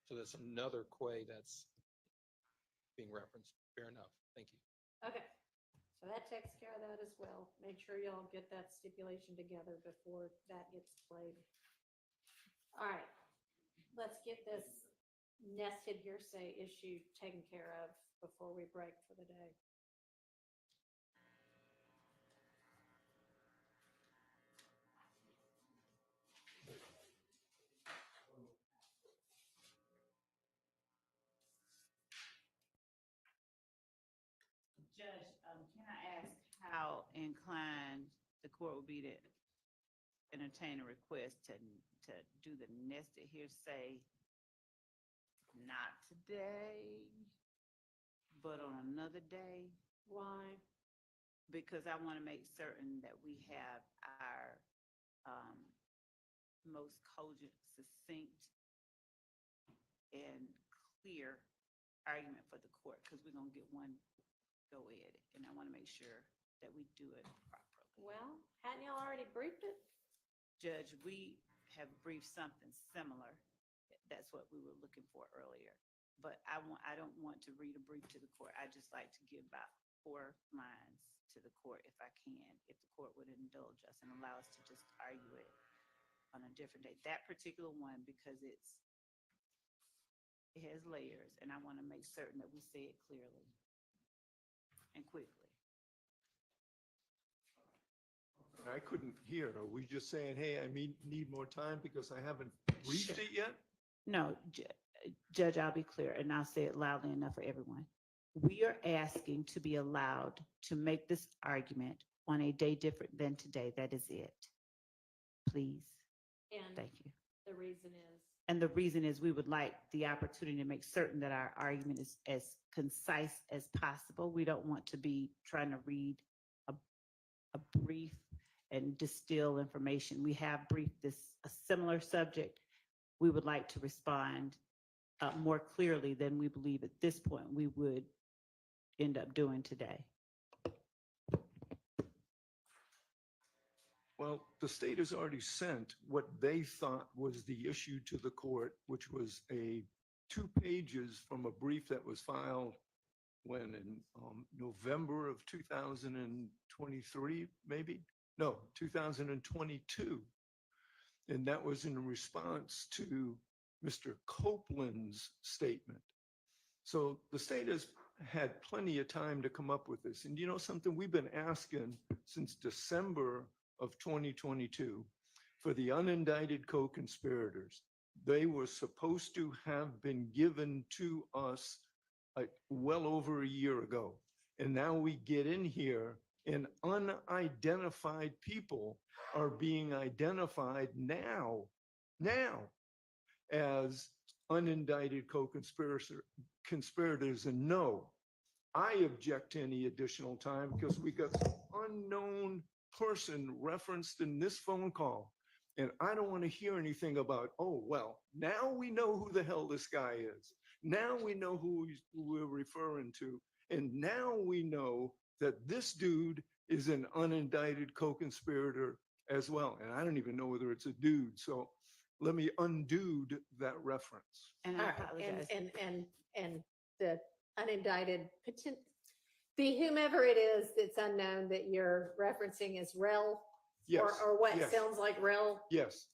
So there's another Quay that's being referenced. Fair enough. Thank you. Okay, so that takes care of that as well. Make sure y'all get that stipulation together before that gets played. All right, let's get this nested hearsay issue taken care of before we break for the day. Judge, can I ask how inclined the court would be to entertain a request to do the nested hearsay? Not today, but on another day? Why? Because I want to make certain that we have our most cogent, succinct, and clear argument for the court, because we're gonna get one go at it, and I want to make sure that we do it properly. Well, hadn't y'all already briefed it? Judge, we have briefed something similar. That's what we were looking for earlier. But I don't want to read a brief to the court. I just like to give about 4 lines to the court if I can, if the court would indulge us and allow us to just argue it on a different day. That particular one, because it has layers, and I want to make certain that we say it clearly and quickly. I couldn't hear. Are we just saying, hey, I need more time because I haven't briefed it yet? No, Judge, I'll be clear, and I'll say it loudly enough for everyone. We are asking to be allowed to make this argument on a day different than today. That is it. Please. And Thank you. the reason is? And the reason is we would like the opportunity to make certain that our argument is as concise as possible. We don't want to be trying to read a brief and distill information. We have briefed a similar subject. We would like to respond more clearly than we believe at this point we would end up doing today. Well, the state has already sent what they thought was the issue to the court, which was 2 pages from a brief that was filed when in November of 2023, maybe? No, 2022. And that was in response to Mr. Copeland's statement. So the state has had plenty of time to come up with this. And you know something, we've been asking since December of 2022 for the unindicted co-conspirators. They were supposed to have been given to us well over a year ago. And now we get in here and unidentified people are being identified now as unindicted co-conspirators. And no, I object to any additional time because we got some unknown person referenced in this phone call. And I don't want to hear anything about, oh, well, now we know who the hell this guy is. Now we know who we're referring to. And now we know that this dude is an unindicted co-conspirator as well. And I don't even know whether it's a dude. So let me undo that reference. And All I right, apologize. and the unindicted, the whomever it is that's unknown that you're referencing is rel? Yes, Or what yes. sounds like rel? Yes.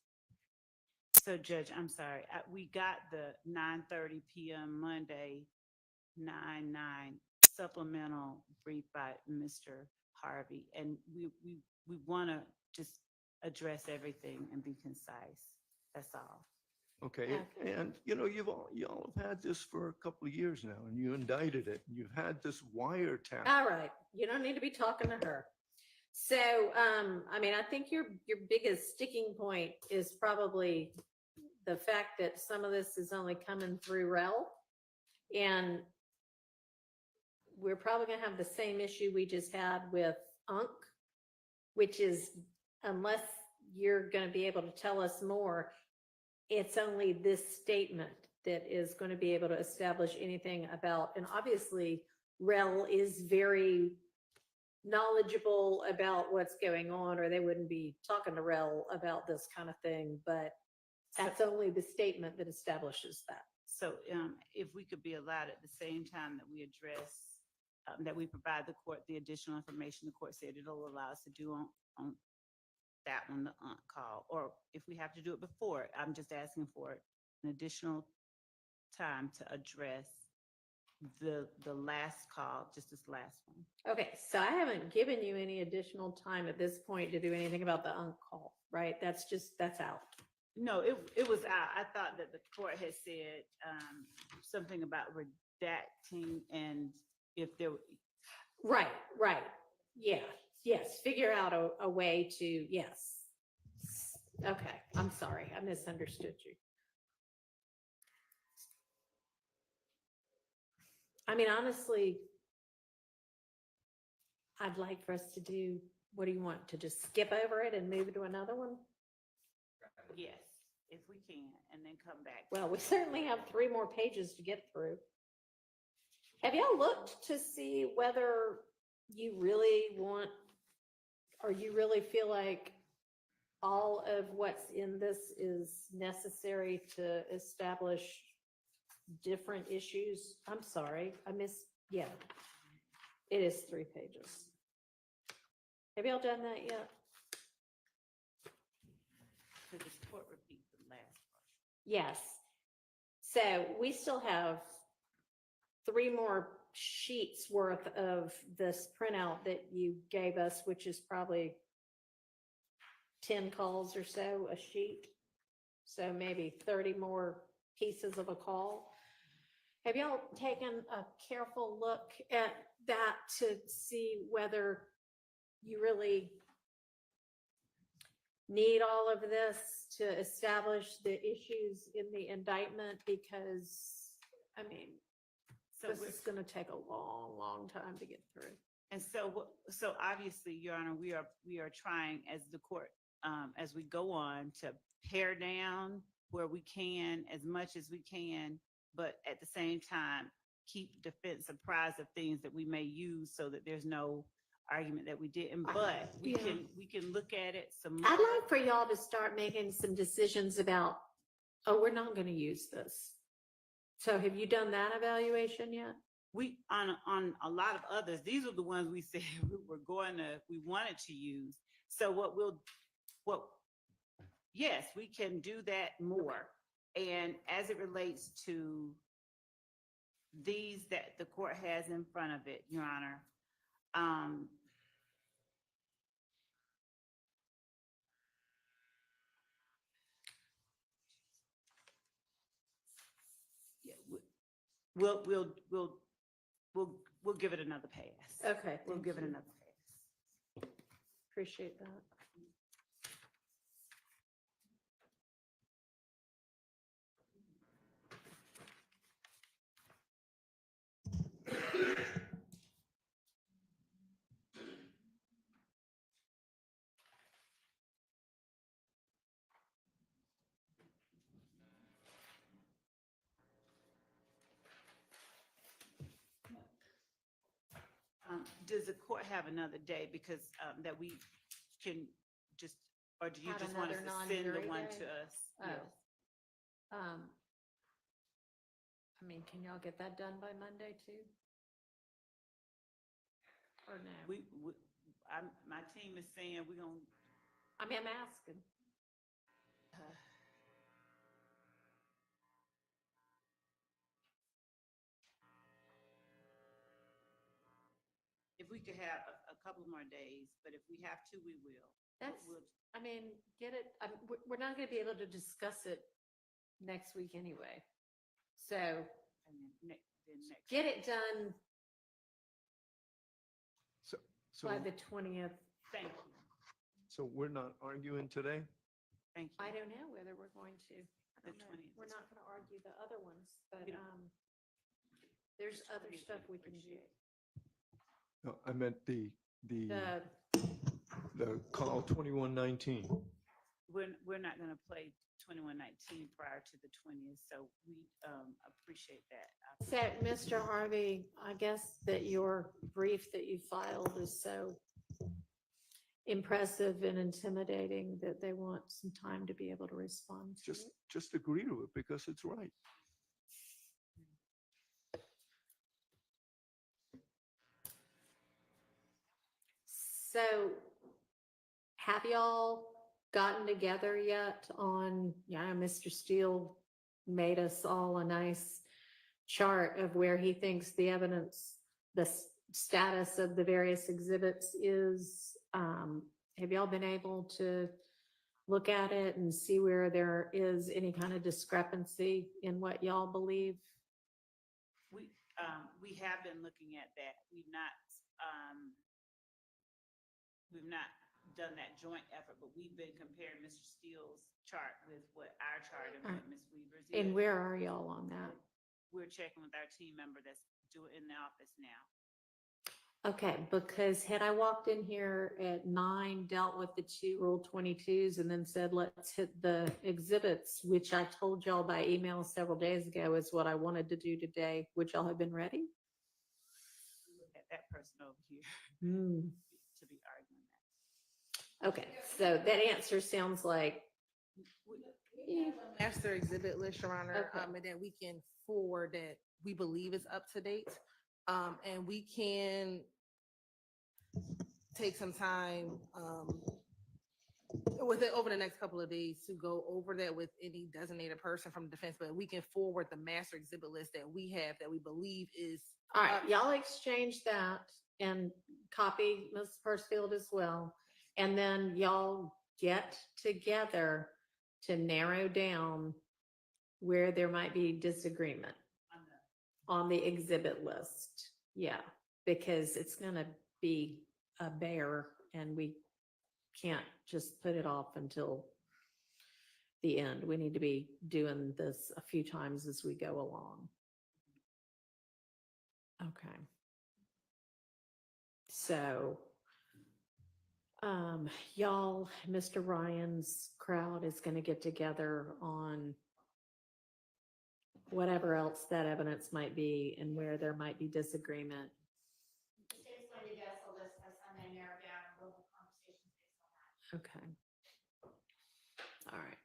So Judge, I'm sorry, we got the 9:30 PM Monday, 9/9 supplemental brief by Mr. Harvey. And we want to just address everything and be concise. That's all. Okay, and y'all have had this for a couple of years now, and you indicted it. You've had this wiretap. All right, you don't need to be talking to her. So, I mean, I think your biggest sticking point is probably the fact that some of this is only coming through rel. And we're probably gonna have the same issue we just had with UNC, which is unless you're gonna be able to tell us more, it's only this statement that is going to be able to establish anything about, and obviously rel is very knowledgeable about what's going on, or they wouldn't be talking to rel about this kind of thing, but that's only the statement that establishes that. So if we could be allowed at the same time that we address, that we provide the court the additional information the court said it'll allow us to do on that one, the call, or if we have to do it before, I'm just asking for an additional time to address the last call, just this last one. Okay, so I haven't given you any additional time at this point to do anything about the call, right? That's out. No, it was out. I thought that the court had said something about redacting, and if there. Right. Yeah, yes, figure out a way to, yes. Okay, I'm sorry, I misunderstood you. I mean, honestly, I'd like for us to do, what do you want, to just skip over it and move to another one? Yes, if we can, and then come back. Well, we certainly have 3 more pages to get through. Have y'all looked to see whether you really want, or you really feel like all of what's in this is necessary to establish different issues? I'm sorry, yeah. It is 3 pages. Have y'all done that yet? Could this court repeat the last part? Yes. So we still have 3 more sheets worth of this printout that you gave us, which is probably 10 calls or so a sheet. So maybe 30 more pieces of a call. Have y'all taken a careful look at that to see whether you really need all of this to establish the issues in the indictment? Because, I mean, So this is going to take a long, long time to get through. And so obviously, Your Honor, we are trying as the court, as we go on, to pare down where we can, as much as we can, but at the same time, keep defense apprised of things that we may use so that there's no argument that we didn't, but we can look at it some more. I'd like for y'all to start making some decisions about, oh, we're not going to use this. So have you done that evaluation yet? We on a lot of others, these are the ones we said we wanted to use. So yes, we can do that more. And as it relates to these that the court has in front of it, Your Honor, we'll give it another pass. Okay. We'll give it another pass. Appreciate that. does the court have another day because, that we can just, or do you Have just want us another to send the non-jury one day? to us? Oh. Yes. I mean, can y'all get that done by Monday too? Or no? My team is saying we're gonna. I mean, I'm asking. If we could have a couple more days, but if we have to, we will. That's, We'll- I mean, get it, we're not gonna be able to discuss it next week anyway. So and then next. get it done So, by the 20th. Thank you, so we're not arguing today? thank you. I don't know whether we're going to. I The don't know. 20th We're is not gonna argue the other ones, but, We don't- there's The other 20th stuff we we can do. appreciate. No, I meant the The, call 2119. We're not gonna play 2119 prior to the 20th, so we, appreciate that. so, Mr. Harvey, I guess that your brief that you filed is so impressive and intimidating that they want some time to be able to respond to it. Just agree to it because it's right. So have y'all gotten together yet on, yeah, Mr. Steele made us all a nice chart of where he thinks the evidence, the status of the various exhibits is. Have y'all been able to look at it and see where there is any kind of discrepancy in what y'all believe? We have been looking at that. We've not done that joint effort, but we've been comparing Mr. Steele's chart with what our chart and what Ms. Weaver's is. And where are y'all on that? We're checking with our team member that's doing in the office now. Okay, because had I walked in here at 9, dealt with the 2 Rule 22s and then said, let's hit the exhibits, which I told y'all by email several days ago is what I wanted to do today, would y'all have been ready? At that person over here Hmm. to be arguing that. Okay, so that answer sounds like, Master exhibit list, Your Honor, Okay. and then we can forward that we believe is up to date. And we can take some time, with it over the next couple of days to go over that with any designated person from defense, but we can forward the master exhibit list that we have that we believe is. all right, y'all exchange that and copy Ms. Persfield as well. And then y'all get together to narrow down where there might be disagreement on the exhibit list. Yeah, because it's gonna be a bear and we can't just put it off until the end. We need to be doing this a few times as we go along. Okay. So, y'all, Mr. Ryan's crowd is gonna get together on whatever else that evidence might be and where there might be disagreement. The state's going to get us a list by Sunday, narrow down, and we'll have conversations based on that. Okay. All right.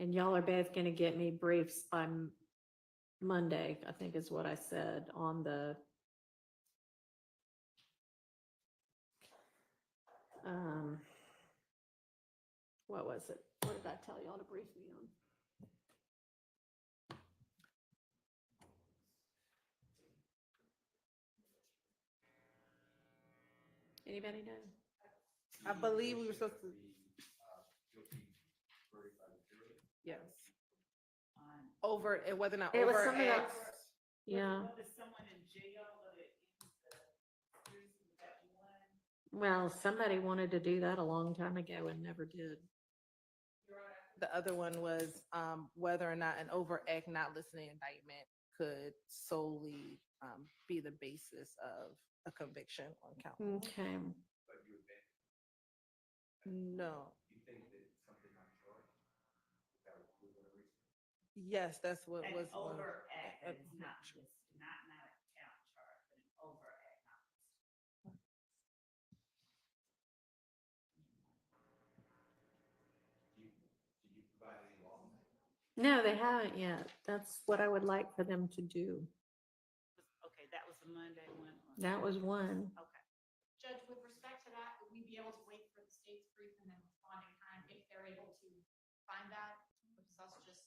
And y'all are both gonna get me briefs by Monday, I think is what I said on the what was it? What did I tell y'all to brief me on? Anybody know? I believe we were supposed to. Yes. Over, and whether or not It was over something X. else. Yeah, Was someone in jail or that one? well, somebody wanted to do that a long time ago and never did. The other one was whether or not an overt act not listening indictment could solely be the basis of a conviction on count one. Okay. No. Yes, that's what An was. overt act uh, that is not listed, not a count charge, but an overt act not listed. Did you provide any law? No, they haven't yet. That's what I would like for them to do. Okay, that was the Monday one. That was one. Okay. Judge, with respect to that, would we be able to wait for the state's brief and then respond in kind if they're able to find that? Versus us just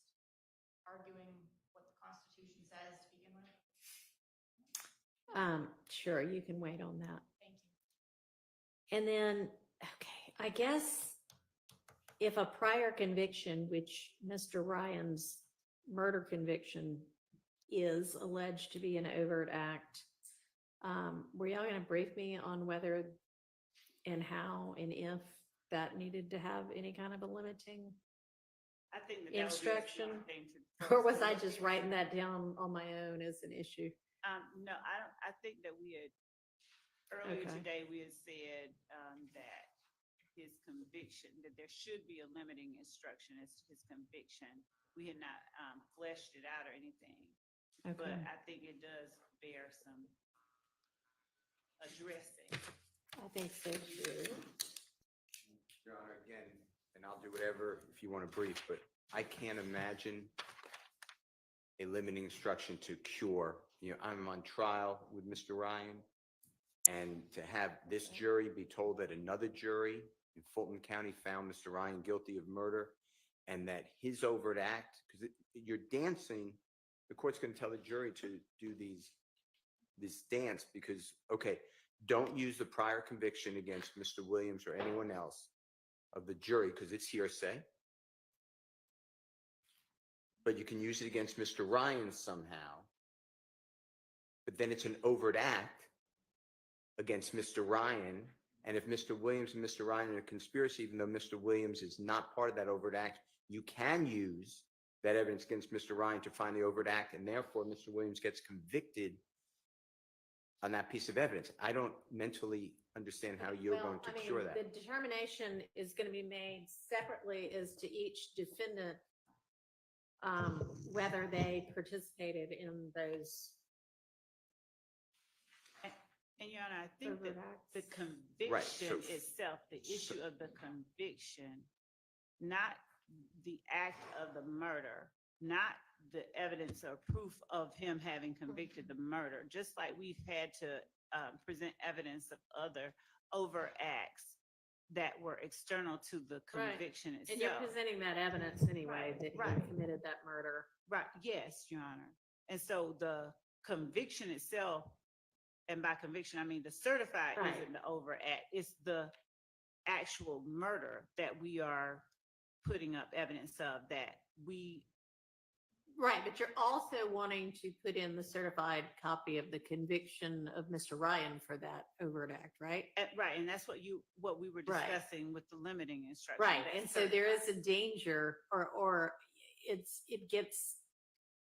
arguing what the Constitution says to begin with? Sure, you can wait on that. Thank you. And then, okay, I guess if a prior conviction, which Mr. Ryan's murder conviction is alleged to be an overt act, were y'all gonna brief me on whether and how and if that needed to have any kind of a limiting I think that would be a instruction? smart thing to. Or was I just writing that down on my own as an issue? No, I think that we had, earlier Okay. today, we had said, that his conviction, that there should be a limiting instruction as to his conviction. We had not, fleshed it out or anything, but Okay. I think it does bear some addressing. I think so too. Your Honor, again, and I'll do whatever if you want to brief, but I can't imagine a limiting instruction to cure. You know, I'm on trial with Mr. Ryan, and to have this jury be told that another jury in Fulton County found Mr. Ryan guilty of murder, and that his overt act, because you're dancing, the court's going to tell the jury to do this dance because, okay, don't use the prior conviction against Mr. Williams or anyone else of the jury because it's hearsay. But you can use it against Mr. Ryan somehow. But then it's an overt act against Mr. Ryan. And if Mr. Williams and Mr. Ryan are in a conspiracy, even though Mr. Williams is not part of that overt act, you can use that evidence against Mr. Ryan to find the overt act, and therefore Mr. Williams gets convicted on that piece of evidence. I don't mentally understand how you're going to cure that. The determination is going to be made separately as to each defendant, whether they participated in those. And Your Honor, I think that the Right, conviction so- itself, the issue of the conviction, not the act of the murder, not the evidence or proof of him having convicted the murder, just like we've had to present evidence of other overt acts that were external to the Right. conviction itself. And you're presenting that evidence anyway, that he Right. committed that murder. Right, yes, Your Honor. And so the conviction itself, and by conviction, I mean the certified Right. isn't the overt act, it's the actual murder that we are putting up evidence of that we. Right, but you're also wanting to put in the certified copy of the conviction of Mr. Ryan for that overt act, right? Right, and that's what we were Right. discussing with the limiting instruction. Right, that and so there is certified. a danger or it gets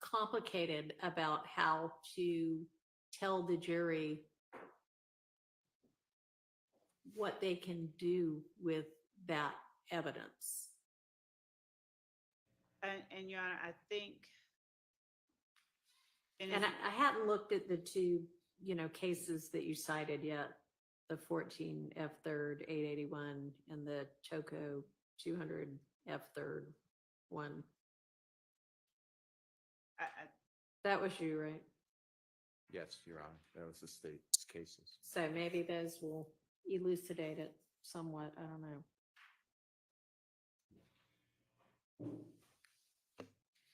complicated about how to tell the jury what they can do with that evidence. And Your Honor, I think. And I hadn't looked at the two, cases that you cited yet, the 14 F3rd 881 and the Choco 200 F3rd 1. That was you, right? Yes, Your Honor, that was the state's cases. So maybe those will elucidate it somewhat. I don't know.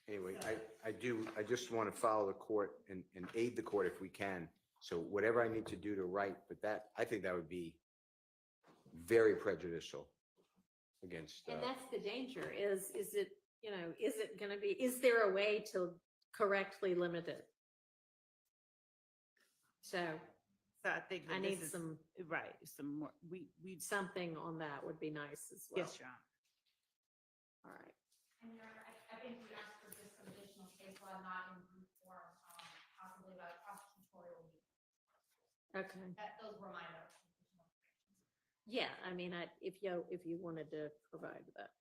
Anyway, I just want to follow the court and aid the court if we can. So whatever I need to do to write, but I think that would be very prejudicial against. And that's the danger is it, is it going to be, is there a way to correctly limit it? So I think that I this need is- some, Right, some more, we. something on that would be nice as well. Yes, Your Honor. All right. And Your Honor, I think we asked for just some additional case law, not in group form, possibly about prosecutorial meeting. Okay. Those were my notes. Yeah, I mean, if you wanted to provide that.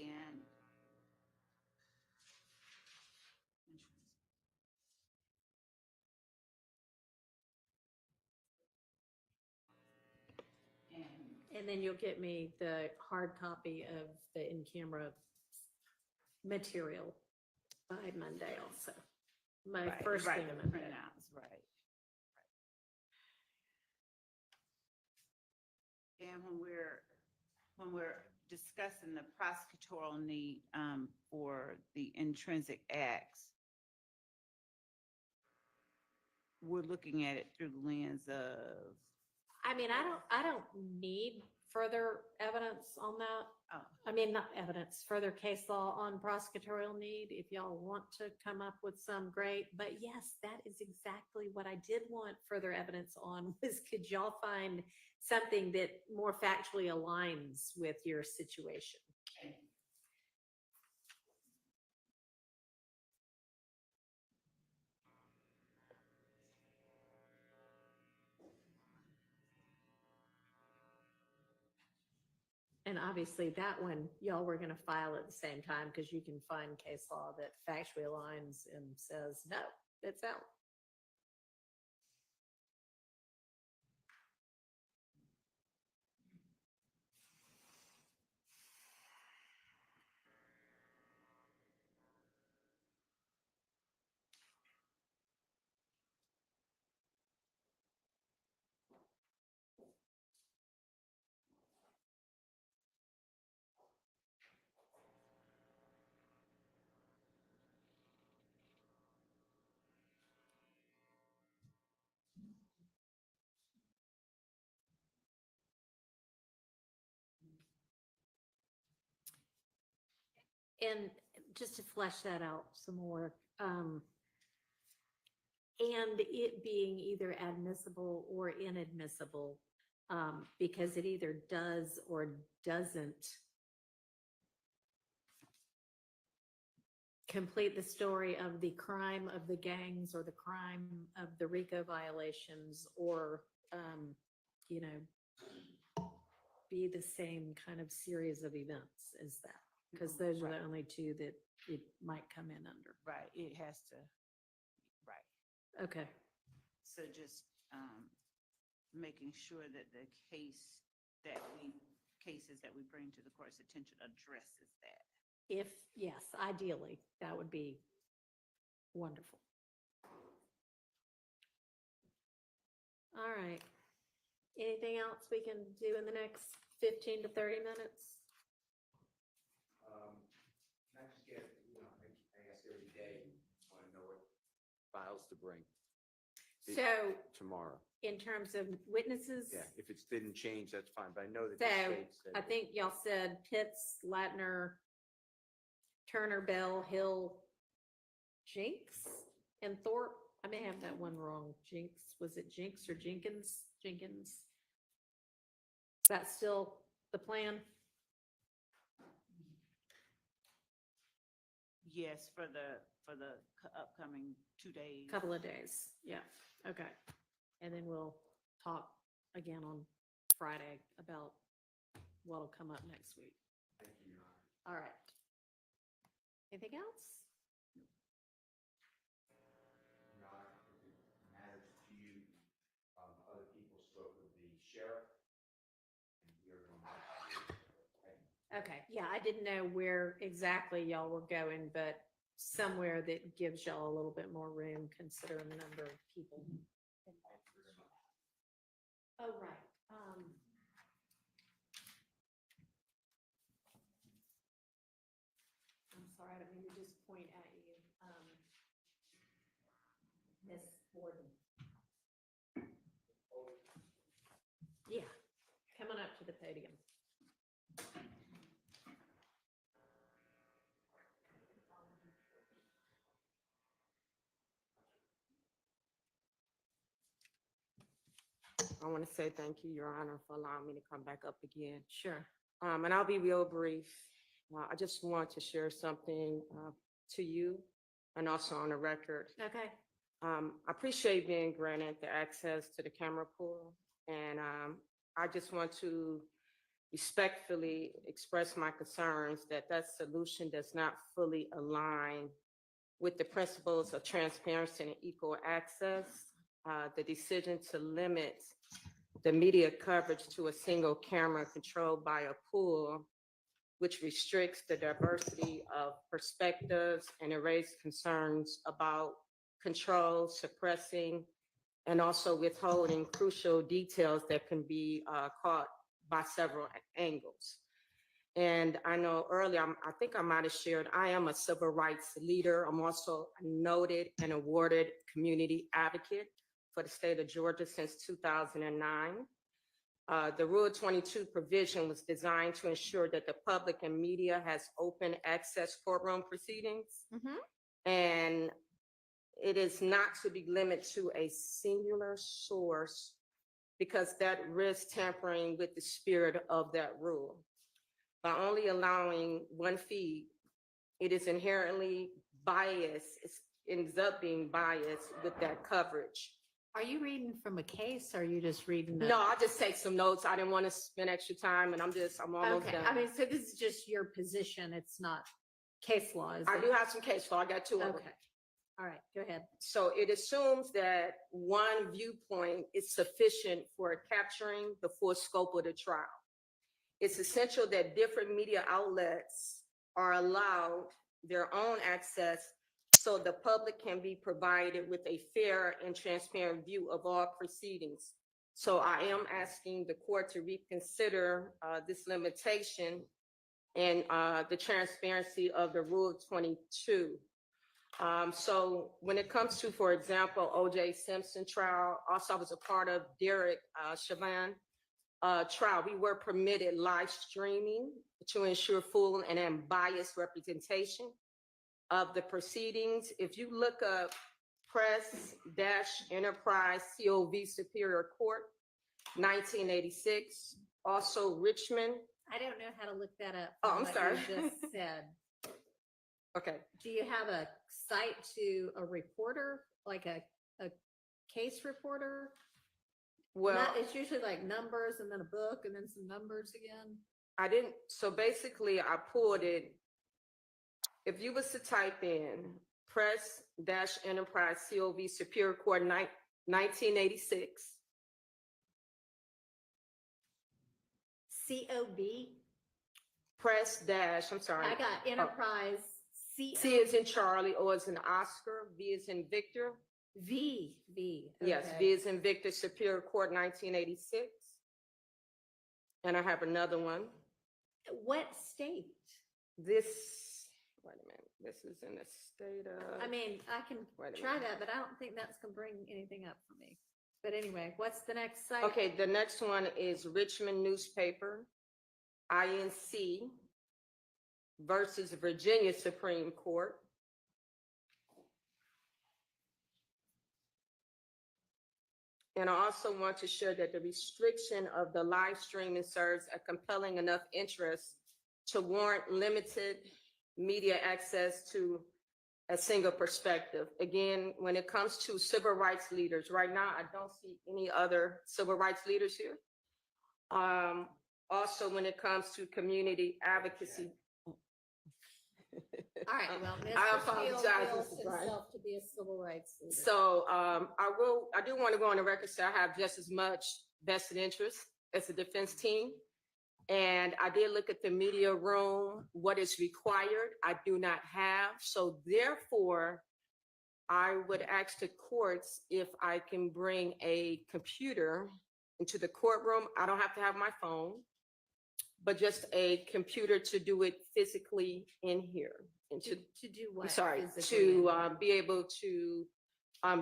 And And then you'll get me the hard copy of the in-camera material by Monday also. My right, first right, thing the Monday. printouts, right. And when we're discussing the prosecutorial need for the intrinsic acts, we're looking at it through the lens of. I mean, I don't need further evidence on that. Oh. I mean, not evidence, further case law on prosecutorial need. If y'all want to come up with some, great. But yes, that is exactly what I did want further evidence on was could y'all find something that more factually aligns with your situation? And obviously that one, y'all were gonna file at the same time because you can find case law that factually aligns and says, no, it's out. And just to flesh that out some more, and it being either admissible or inadmissible, because it either does or doesn't complete the story of the crime of the gangs or the crime of the RICO violations, or, you know, be the same kind of series of events as that. Because those are the only two that it might come in under. Right, it has to, right. Okay. So just making sure that the cases that we bring to the court's attention addresses that. If, yes, ideally, that would be wonderful. All right. Anything else we can do in the next 15 to 30 minutes? Can I just get, I ask every day, want to know what files to bring. So Tomorrow. in terms of witnesses? Yeah, if it didn't change, that's fine, but I know that the So state said. I think y'all said Pitts, Latner, Turner, Bell, Hill, Jinx, and Thorpe. I may have that one wrong. Jinx, was it Jinx or Jenkins? Jenkins. Is that still the plan? Yes, for the upcoming 2 days. Couple of days. Yeah. Okay. And then we'll talk again on Friday about what'll come up next week. Thank you, Your Honor. All right. Anything else? Your Honor, if it matters to you, other people spoke with the sheriff. And we are going to. Okay. Yeah, I didn't know where exactly y'all were going, but somewhere that gives y'all a little bit more room considering the number of people. Oh, right. I'm sorry, I didn't mean to just point at you. Miss Borden. Yeah, come on up to the podium. I want to say thank you, Your Honor, for allowing me to come back up again. Sure. And I'll be real brief. I just want to share something to you and also on the record. Okay. I appreciate being granted the access to the camera pool. And I just want to respectfully express my concerns that that solution does not fully align with the principles of transparency and equal access. The decision to limit the media coverage to a single camera controlled by a pool, which restricts the diversity of perspectives and it raised concerns about control, suppressing, and also withholding crucial details that can be caught by several angles. And I know earlier, I think I might have shared, I am a civil rights leader. I'm also a noted and awarded community advocate for the state of Georgia since 2009. The Rule 22 provision was designed to ensure that the public and media has open access courtroom proceedings. And it is not to be limited to a singular source because that risks tampering with the spirit of that rule. By only allowing one feed, it is inherently biased. It ends up being biased with that coverage. Are you reading from a case or are you just reading? No, I just take some notes. I didn't want to spend extra time and I'm almost Okay, done. I mean, so this is just your position. It's not case law, is I it? do have some case law. I got two of them. Okay, all right, go ahead. So it assumes that one viewpoint is sufficient for capturing the full scope of the trial. It's essential that different media outlets are allowed their own access so the public can be provided with a fair and transparent view of all proceedings. So I am asking the court to reconsider this limitation and the transparency of the Rule 22. So when it comes to, for example, O.J. Simpson trial, also I was a part of Derek Chauvin trial. We were permitted live streaming to ensure full and unbiased representation of the proceedings. If you look up Press-Enterprise COV Superior Court, 1986, also Richmond. I don't know how to look that up. Oh, from I'm what sorry. You just said. Okay. Do you have a site to a reporter, like a case reporter? Well, It's usually like numbers and then a book and then some numbers again. I didn't, so basically I pulled it. If you was to type in Press-Enterprise COV Superior Court 1986. COB? I'm sorry. I got Enterprise. C is in Charlie, O is in Oscar, V is in Victor. V. Yes, okay. V is in Victor, Superior Court 1986. And I have another one. What state? This, wait a minute, this is in the state of. I mean, I can try that, but I don't think that's gonna bring anything up for me. But anyway, what's the next site? Okay, the next one is Richmond Newspaper, INC versus Virginia Supreme Court. And I also want to share that the restriction of the live streaming serves a compelling enough interest to warrant limited media access to a single perspective. Again, when it comes to civil rights leaders, right now, I don't see any other civil rights leaders here. Also, when it comes to community advocacy. All right, well, I Mr. apologize, Steele Mrs. feels Bryant. himself to be a civil rights leader. So I do want to go on the record, say I have just as much vested interest as the defense team. And I did look at the media room, what is required, I do not have. So therefore, I would ask the courts if I can bring a computer into the courtroom. I don't have to have my phone, but just a computer to do it physically in here. And To do what? I'm sorry, physically to in- be able to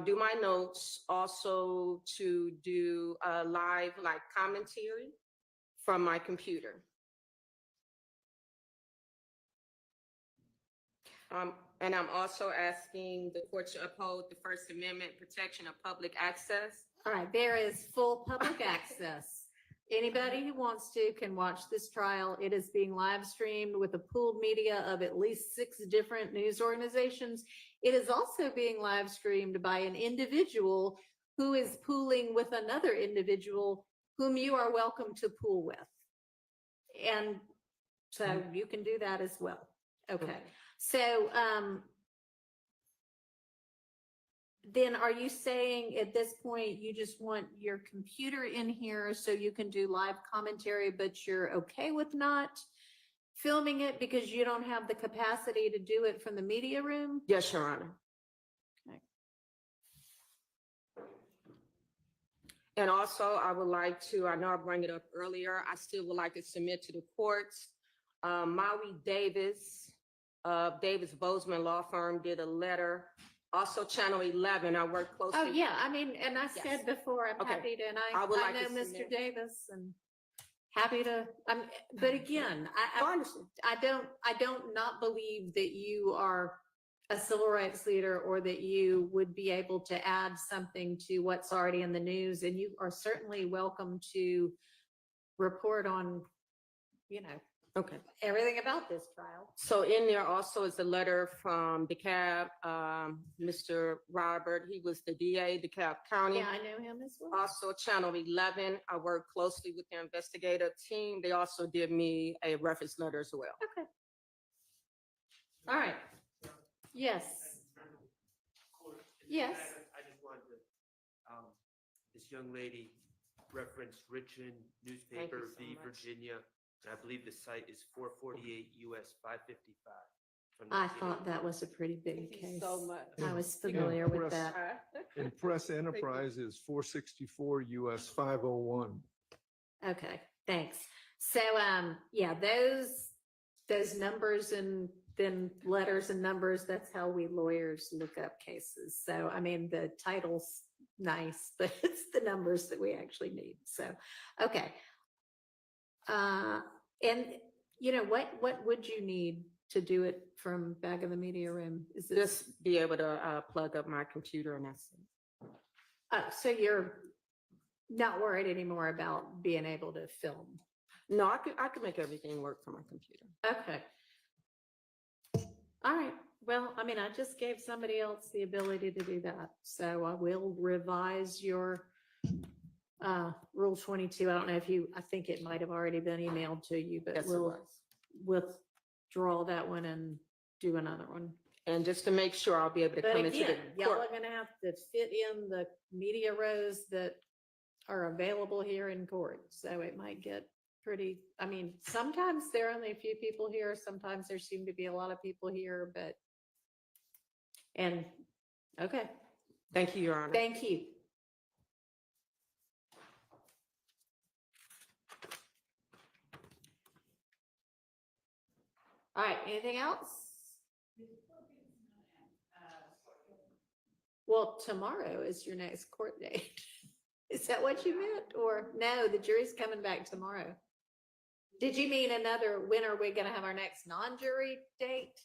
do my notes, also to do live like commentary from my computer. And I'm also asking the court to uphold the First Amendment protection of public access. All right, there is full public access. Anybody who wants to can watch this trial. It is being live streamed with a pooled media of at least 6 different news organizations. It is also being live streamed by an individual who is pooling with another individual whom you are welcome to pool with. And so you can do that as well. Okay. So, then are you saying at this point, you just want your computer in here so you can do live commentary, but you're okay with not filming it because you don't have the capacity to do it from the media room? Yes, Your Honor. Okay. And also, I would like to, I know I brought it up earlier, I still would like to submit to the courts. Maui Davis, Davis Bozeman Law Firm did a letter. Also Channel 11, I work closely. Oh, yeah, I mean, and I said before, I'm Okay. happy to, and I I would like to know Mr. submit. Davis and happy to, but again, I don't not believe that you are a civil rights leader or that you would be able to add something to what's already in the news. And you are certainly welcome to report on, Okay. everything about this trial. So in there also is a letter from DeKalb, Mr. Robert, he was the DA, DeKalb County. Yeah, I know him as well. Also Channel 11, I work closely with the investigative team. They also did me a reference letter as well. Okay. All right. Yes. Yes. I just wanted to, this young lady referenced Richmond newspaper, so v. much. Virginia, and I believe the site is 448 US 555. I thought that was a pretty big case. So much. I was familiar with Press- that. And Press Enterprise is 464 US 501. Okay, thanks. So, yeah, those numbers and then letters and numbers, that's how we lawyers look up cases. So, I mean, the title's nice, but it's the numbers that we actually need. So, okay. And what would you need to do it from back in the media room? Is this? Just be able to plug up my computer and that's it. So you're not worried anymore about being able to film? No, I could make everything work from my computer. Okay. All right. Well, I mean, I just gave somebody else the ability to do that. So I will revise your Rule 22. I don't know if I think it might have already been emailed to you, but Yes, it we'll was. withdraw that one and do another one. And just to make sure I'll be able to But come into again, the y'all court. are gonna have to fit in the media rows that are available here in court. So it might get pretty, I mean, sometimes there are only a few people here. Sometimes there seem to be a lot of people here, okay, Thank you, Your Honor. thank you. All right, anything else? Well, tomorrow is your next court date. Is that what you meant? Or no, the jury's coming back tomorrow. Did you mean when are we gonna have our next non-jury date?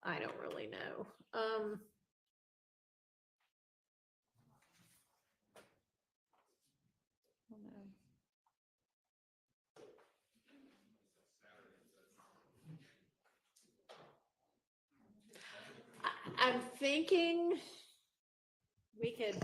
I don't really know. I'm thinking we could.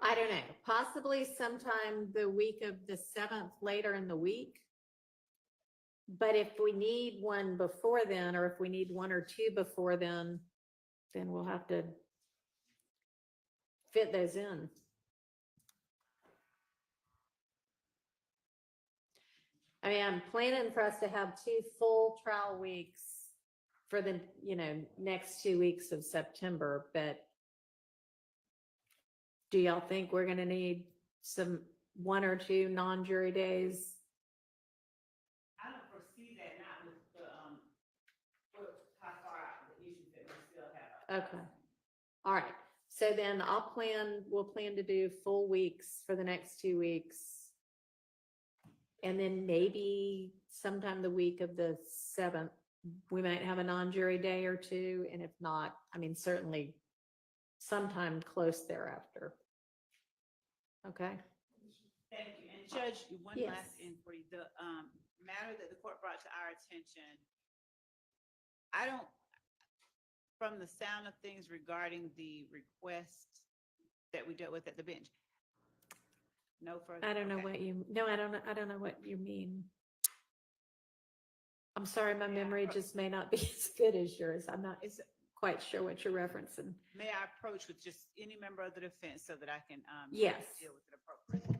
I don't know, possibly sometime the week of the 7th, later in the week. But if we need one before then, or if we need one or two before then we'll have to fit those in. I mean, I'm planning for us to have 2 full trial weeks for the, next 2 weeks of September, but do y'all think we're gonna need 1 or 2 non-jury days? I don't foresee that, not with the, how far out the issues that we still have. Okay. All right. So then we'll plan to do full weeks for the next 2 weeks. And then maybe sometime the week of the 7th, we might have a non-jury day or 2. And if not, I mean, certainly sometime close thereafter. Okay. Thank you. And Judge, one Yes. last inquiry. The matter that the court brought to our attention I don't, from the sound of things regarding the request that we dealt with at the bench. No further. I don't know okay. what you, no, I don't know what you mean. I'm sorry, my memory just may not be as good as yours. I'm not quite sure what you're referencing. May I approach with just any member of the defense so that I can Yes. deal with it appropriately?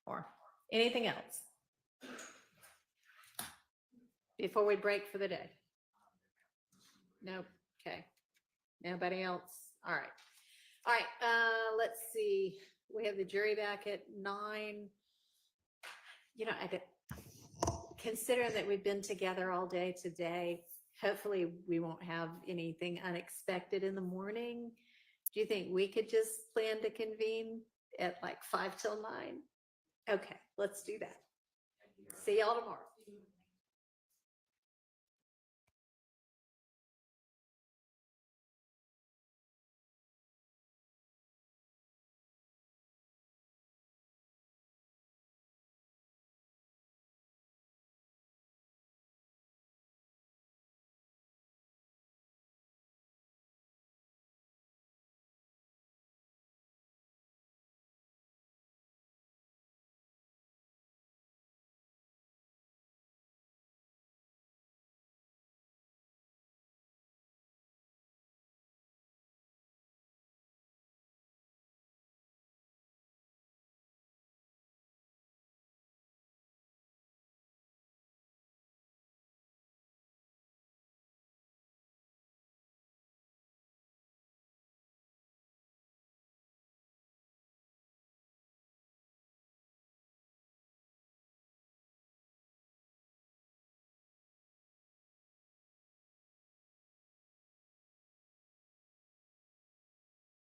Or anything else? Before we break for the day? Nope. Okay. Nobody else? All right. All right. Let's see. We have the jury back at 9. You know, considering that we've been together all day today, hopefully we won't have anything unexpected in the morning. Do you think we could just plan to convene at like 5 till 9? Okay, let's do that. See y'all tomorrow.